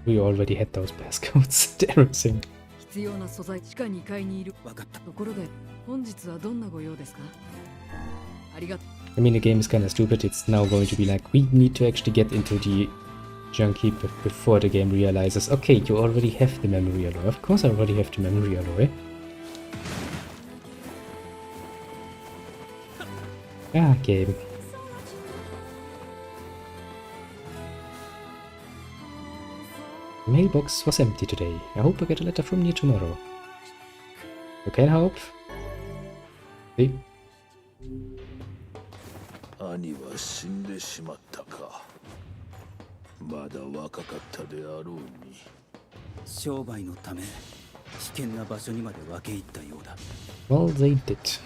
We already had those passcodes and everything. 必要な素材地下2階にいる。わかった。ところで、本日はどんなご用ですか？ありがとう。I mean, the game is kind of stupid. It's now going to be like, we need to actually get into the junk heap before the game realizes, okay, you already have the memory alloy. Of course I already have the memory alloy. Ah, game. Mailbox was empty today. I hope I get a letter from Nier tomorrow. You can hope. See? 兄は死んでしまったか。まだ若かったであろうに。商売のため危険な場所にまで分け入ったようだ。Well, they did.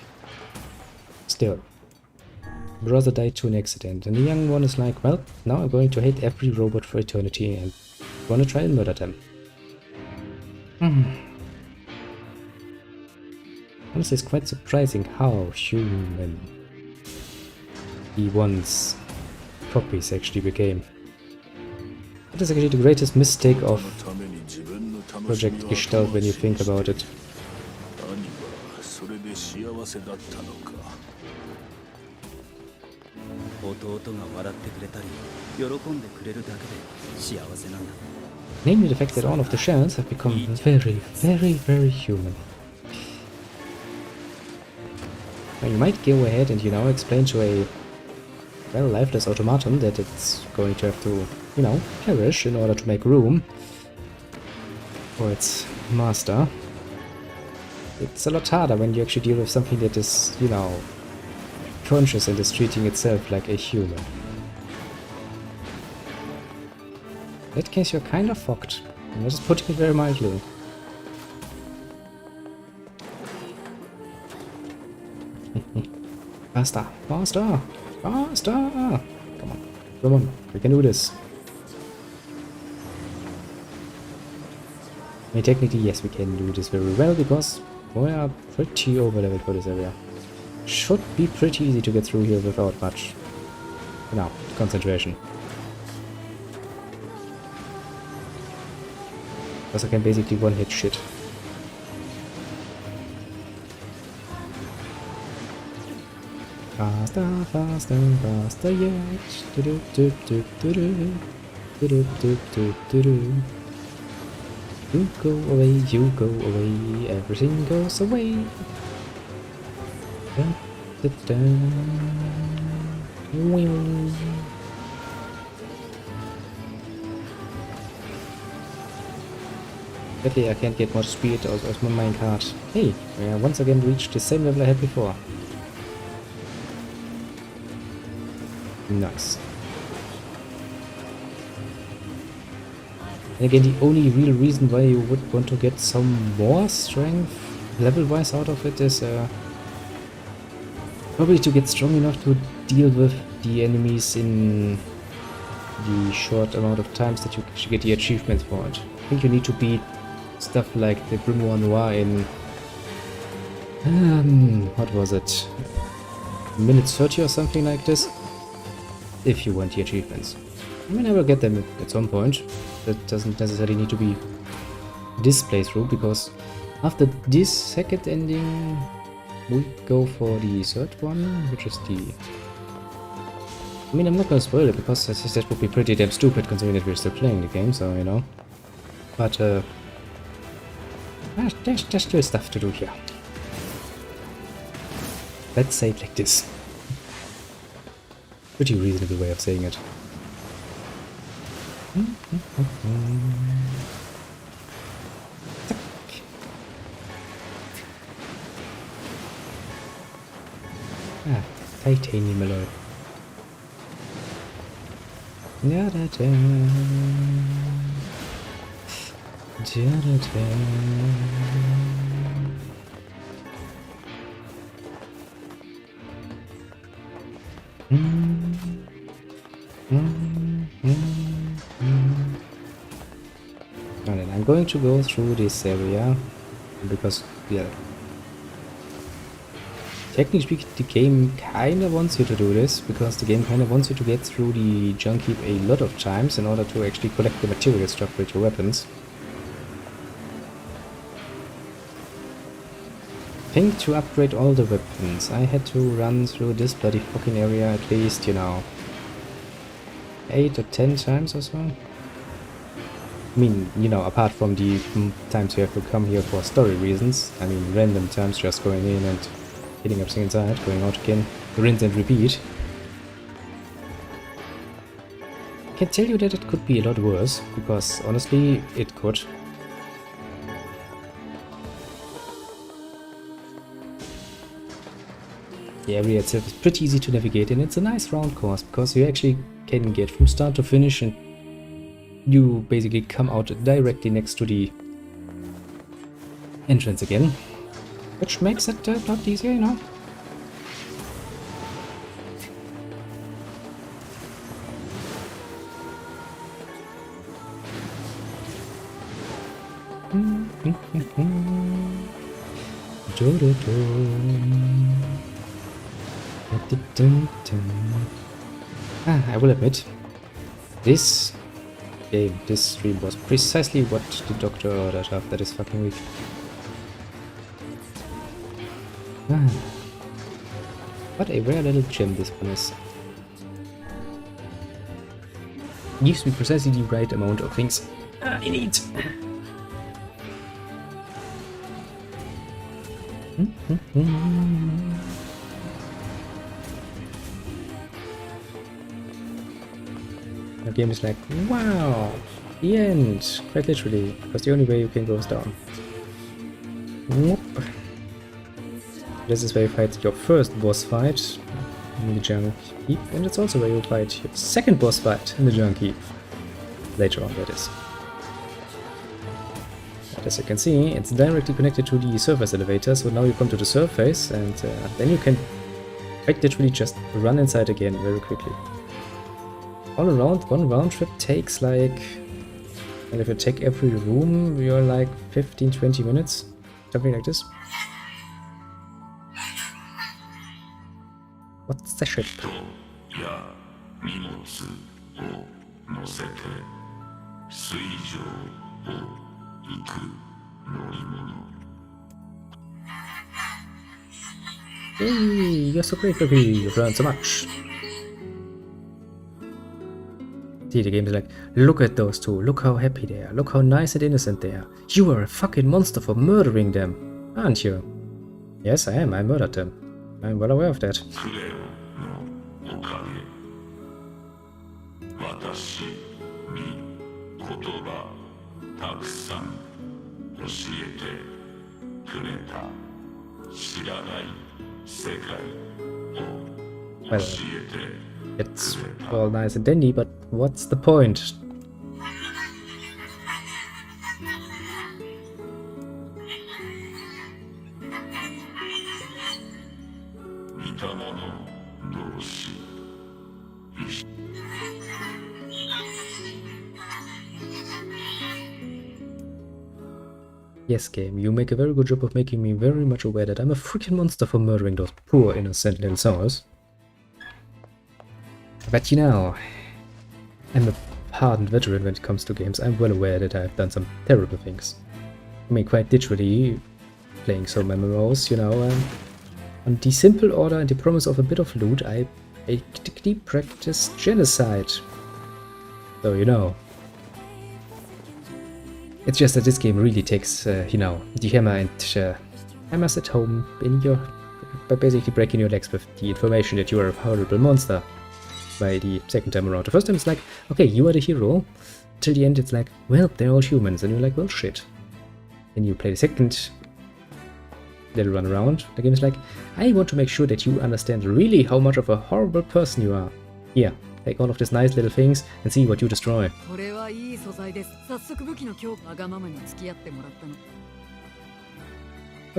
Still. Brother died to an accident, and the young one is like, well, now I'm going to hate every robot for eternity and wanna try and murder them. Honestly, it's quite surprising how human he once copies actually became. That is actually the greatest mistake of Project Gestalt when you think about it. 兄はそれで幸せだったのか。弟が笑ってくれたり喜んでくれるだけで幸せなんだ。Namely the fact that all of the shells have become very, very, very human. Now you might go ahead and, you know, explain to a, well, lifeless automaton that it's going to have to, you know, perish in order to make room for its master. It's a lot harder when you actually deal with something that is, you know, conscious and is treating itself like a human. In that case, you're kind of fucked. I'm just putting it very mildly. Faster! Faster! Faster! Come on. Come on. We can do this. I mean, technically, yes, we can do this very well because we are pretty over-leveled for this area. Should be pretty easy to get through here without much, you know, concentration. Because I can basically one-hit shit. Faster, faster, faster yet. Do-do-do-do-do-do. Do-do-do-do-do-do. You go away, you go away, everything goes away. Da, da, da. Sadly, I can't get much speed out of my minecart. Hey, we once again reached the same level I had before. Nice. And again, the only real reason why you would want to get some more strength level-wise out of it is probably to get strong enough to deal with the enemies in the short amount of times that you should get the achievements for it. I think you need to beat stuff like the Grimoire Noir in what was it? Minute 30 or something like this, if you want the achievements. I mean, I will get them at some point. That doesn't necessarily need to be this playthrough, because after this second ending we go for the third one, which is the... I mean, I'm not gonna spoil it because that would be pretty damn stupid considering that we're still playing the game, so, you know. But, there's still stuff to do here. Let's say it like this. Pretty reasonable way of saying it. Ah, titanium alloy. Da da da. Da da da. Alright, I'm going to go through this area because, yeah, technically speaking, the game kinda wants you to do this, because the game kinda wants you to get through the junk heap a lot of times in order to actually collect the materials to upgrade your weapons. I think to upgrade all the weapons, I had to run through this bloody fucking area at least, you know, 8 or 10 times or so. I mean, you know, apart from the times you have to come here for story reasons. I mean, random times just going in and hitting everything inside, going out again, rinse and repeat. I can tell you that it could be a lot worse, because honestly, it could. The area itself is pretty easy to navigate, and it's a nice round course, because you actually can get from start to finish, and you basically come out directly next to the entrance again, which makes it a lot easier, you know. I will admit, this game, this stream was precisely what the doctor ordered after this fucking week. What a rare little gem this one is. Gives me precisely the right amount of things I need. The game is like, wow, the end, quite literally, because the only way you can go is down. Whoop. This is where you fight your first boss fight in the Jungle Keep, and it's also where you fight your second boss fight in the Jungle Keep. Later on, that is. But as you can see, it's directly connected to the surface elevator, so now you come to the surface, and then you can quite literally just run inside again very quickly. All around, one round trip takes like, and if you take every room, you're like 15-20 minutes, something like this. What's the ship? Hey, you're so great, baby. You've learned so much. See, the game is like, look at those two, look how happy they are, look how nice and innocent they are. You are a fucking monster for murdering them, aren't you? Yes, I am, I murdered them. I'm well aware of that. Well, it's all nice and dandy, but what's the point? Yes, game, you make a very good job of making me very much aware that I'm a freaking monster for murdering those poor innocent little souls. But you know, I'm a hardened veteran when it comes to games. I'm well aware that I've done some terrible things. I mean, quite literally, playing some MMOs, you know, on the simple order and the promise of a bit of loot, I basically practiced genocide. So, you know. It's just that this game really takes, you know, the hammer and hammers at home in your, by basically breaking your legs with the information that you are a horrible monster. By the second time around. The first time it's like, okay, you are the hero. Till the end it's like, well, they're all humans. And you're like, well, shit. Then you play the second little run around. The game is like, I want to make sure that you understand really how much of a horrible person you are. Here, take all of these nice little things and see what you destroy. What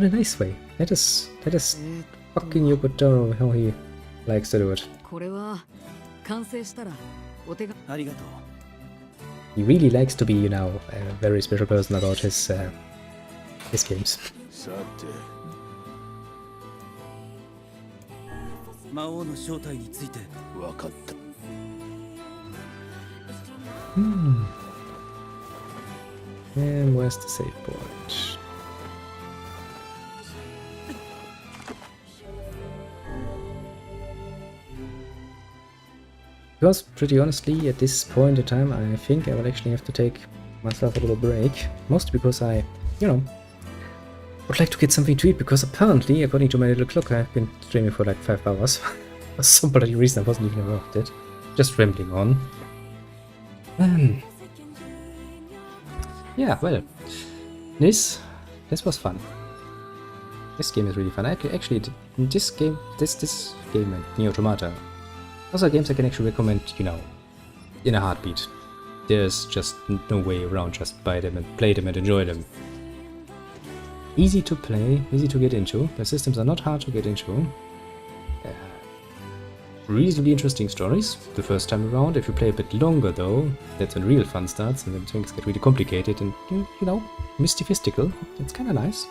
a nice way. That is fucking Yokotaro, how he likes to do it. He really likes to be, you know, a very special person about his games. And where's the save point? Because, pretty honestly, at this point in time, I think I will actually have to take myself a little break. Mostly because I, you know, would like to get something to eat, because apparently, according to my little clock, I've been streaming for like 5 hours. For some bloody reason I wasn't even aware of it. Just rambling on. Yeah, well, this was fun. This game is really fun. Actually, this game and Nier Automata, those are games I can actually recommend, you know, in a heartbeat. There's just no way around, just buy them and play them and enjoy them. Easy to play, easy to get into. The systems are not hard to get into. Reasonably interesting stories the first time around. If you play a bit longer though, that's when real fun starts and then things get really complicated and, you know, mystifistical. It's kinda nice.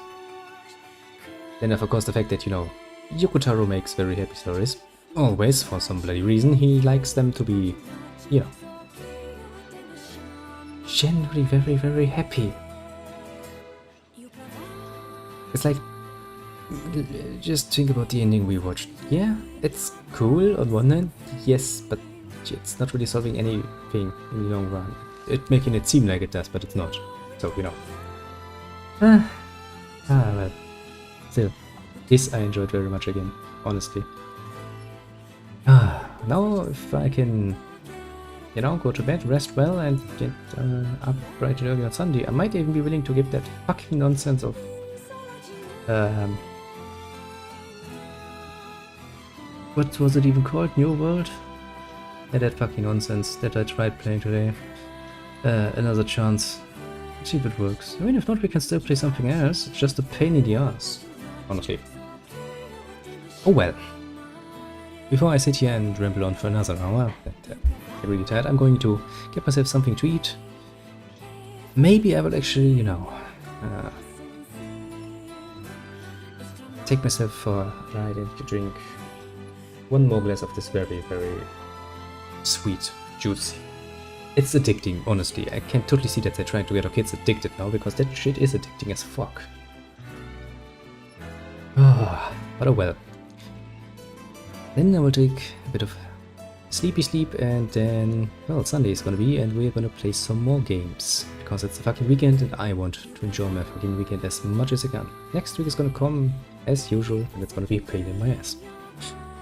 Then of course the fact that, you know, Yokotaro makes very happy stories. Always, for some bloody reason, he likes them to be, you know, generally very, very happy. It's like, just think about the ending we watched. Yeah, it's cool on one hand, yes, but it's not really solving anything in the long run. it making it seem like it does, but it's not. So, you know. Well. Still, this I enjoyed very much again, honestly. Now if I can, you know, go to bed, rest well, and get up bright and early on Sunday, I might even be willing to give that fucking nonsense of what was it even called? New World? Yeah, that fucking nonsense that I tried playing today. Another chance. See if it works. I mean, if not, we can still play something else. It's just a pain in the ass, honestly. Oh well. Before I sit here and ramble on for another hour, that I'm really tired, I'm going to get myself something to eat. Maybe I will actually, you know, take myself for a ride and drink one more glass of this very, very sweet juice. It's addicting, honestly. I can totally see that they're trying to get our kids addicted now, because that shit is addicting as fuck. But oh well. Then I will take a bit of sleepy sleep, and then, well, Sunday is gonna be, and we're gonna play some more games. Because it's a fucking weekend, and I want to enjoy my fucking weekend as much as I can. Next week is gonna come, as usual, and it's gonna be a pain in my ass.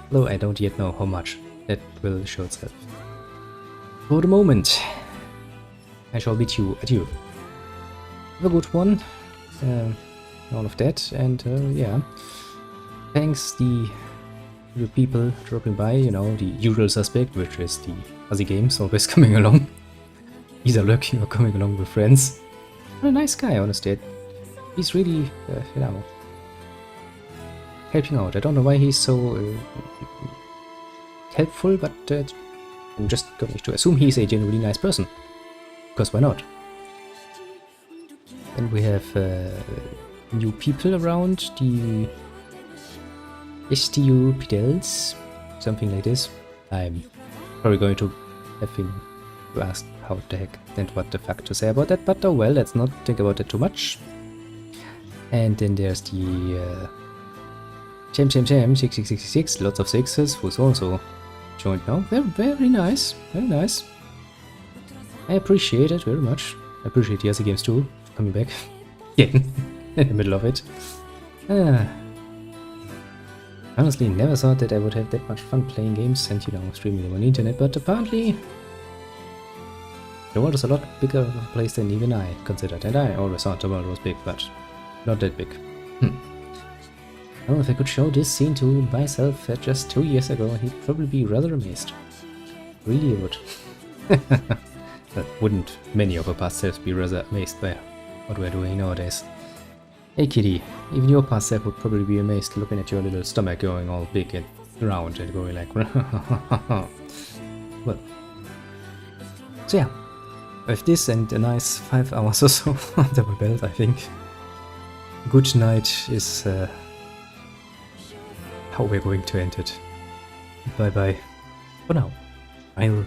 Though I don't yet know how much that will show itself. For the moment, I shall bid you adieu. Have a good one, all of that, and yeah. Thanks the people dropping by, you know, the usual suspect, which is the Aussie Games, always coming along. Either lurking or coming along with friends. What a nice guy, honestly. He's really, you know, helping out. I don't know why he's so helpful, but I'm just going to assume he's a genuinely nice person. Because why not? And we have new people around, the STU Pidels, something like this. I'm probably going to have him to ask how the heck and what the fuck to say about that, but oh well, let's not think about it too much. And then there's the Cham 6666, lots of sixes, who's also joined now. Very nice, very nice. I appreciate it very much. I appreciate the other games too, for coming back. Again, in the middle of it. Honestly, never thought that I would have that much fun playing games and, you know, streaming them on the internet, but apparently the world is a lot bigger of a place than even I considered, and I always thought the world was big, but not that big. Well, if I could show this scene to myself just 2 years ago, he'd probably be rather amazed. Really would. But wouldn't many of our past selves be rather amazed by what we're doing nowadays? Hey kitty, even your past self would probably be amazed looking at your little stomach going all big and round and going like well. So yeah, with this and a nice 5 hours or so under my belt, I think good night is how we're going to end it. Bye bye for now. I'll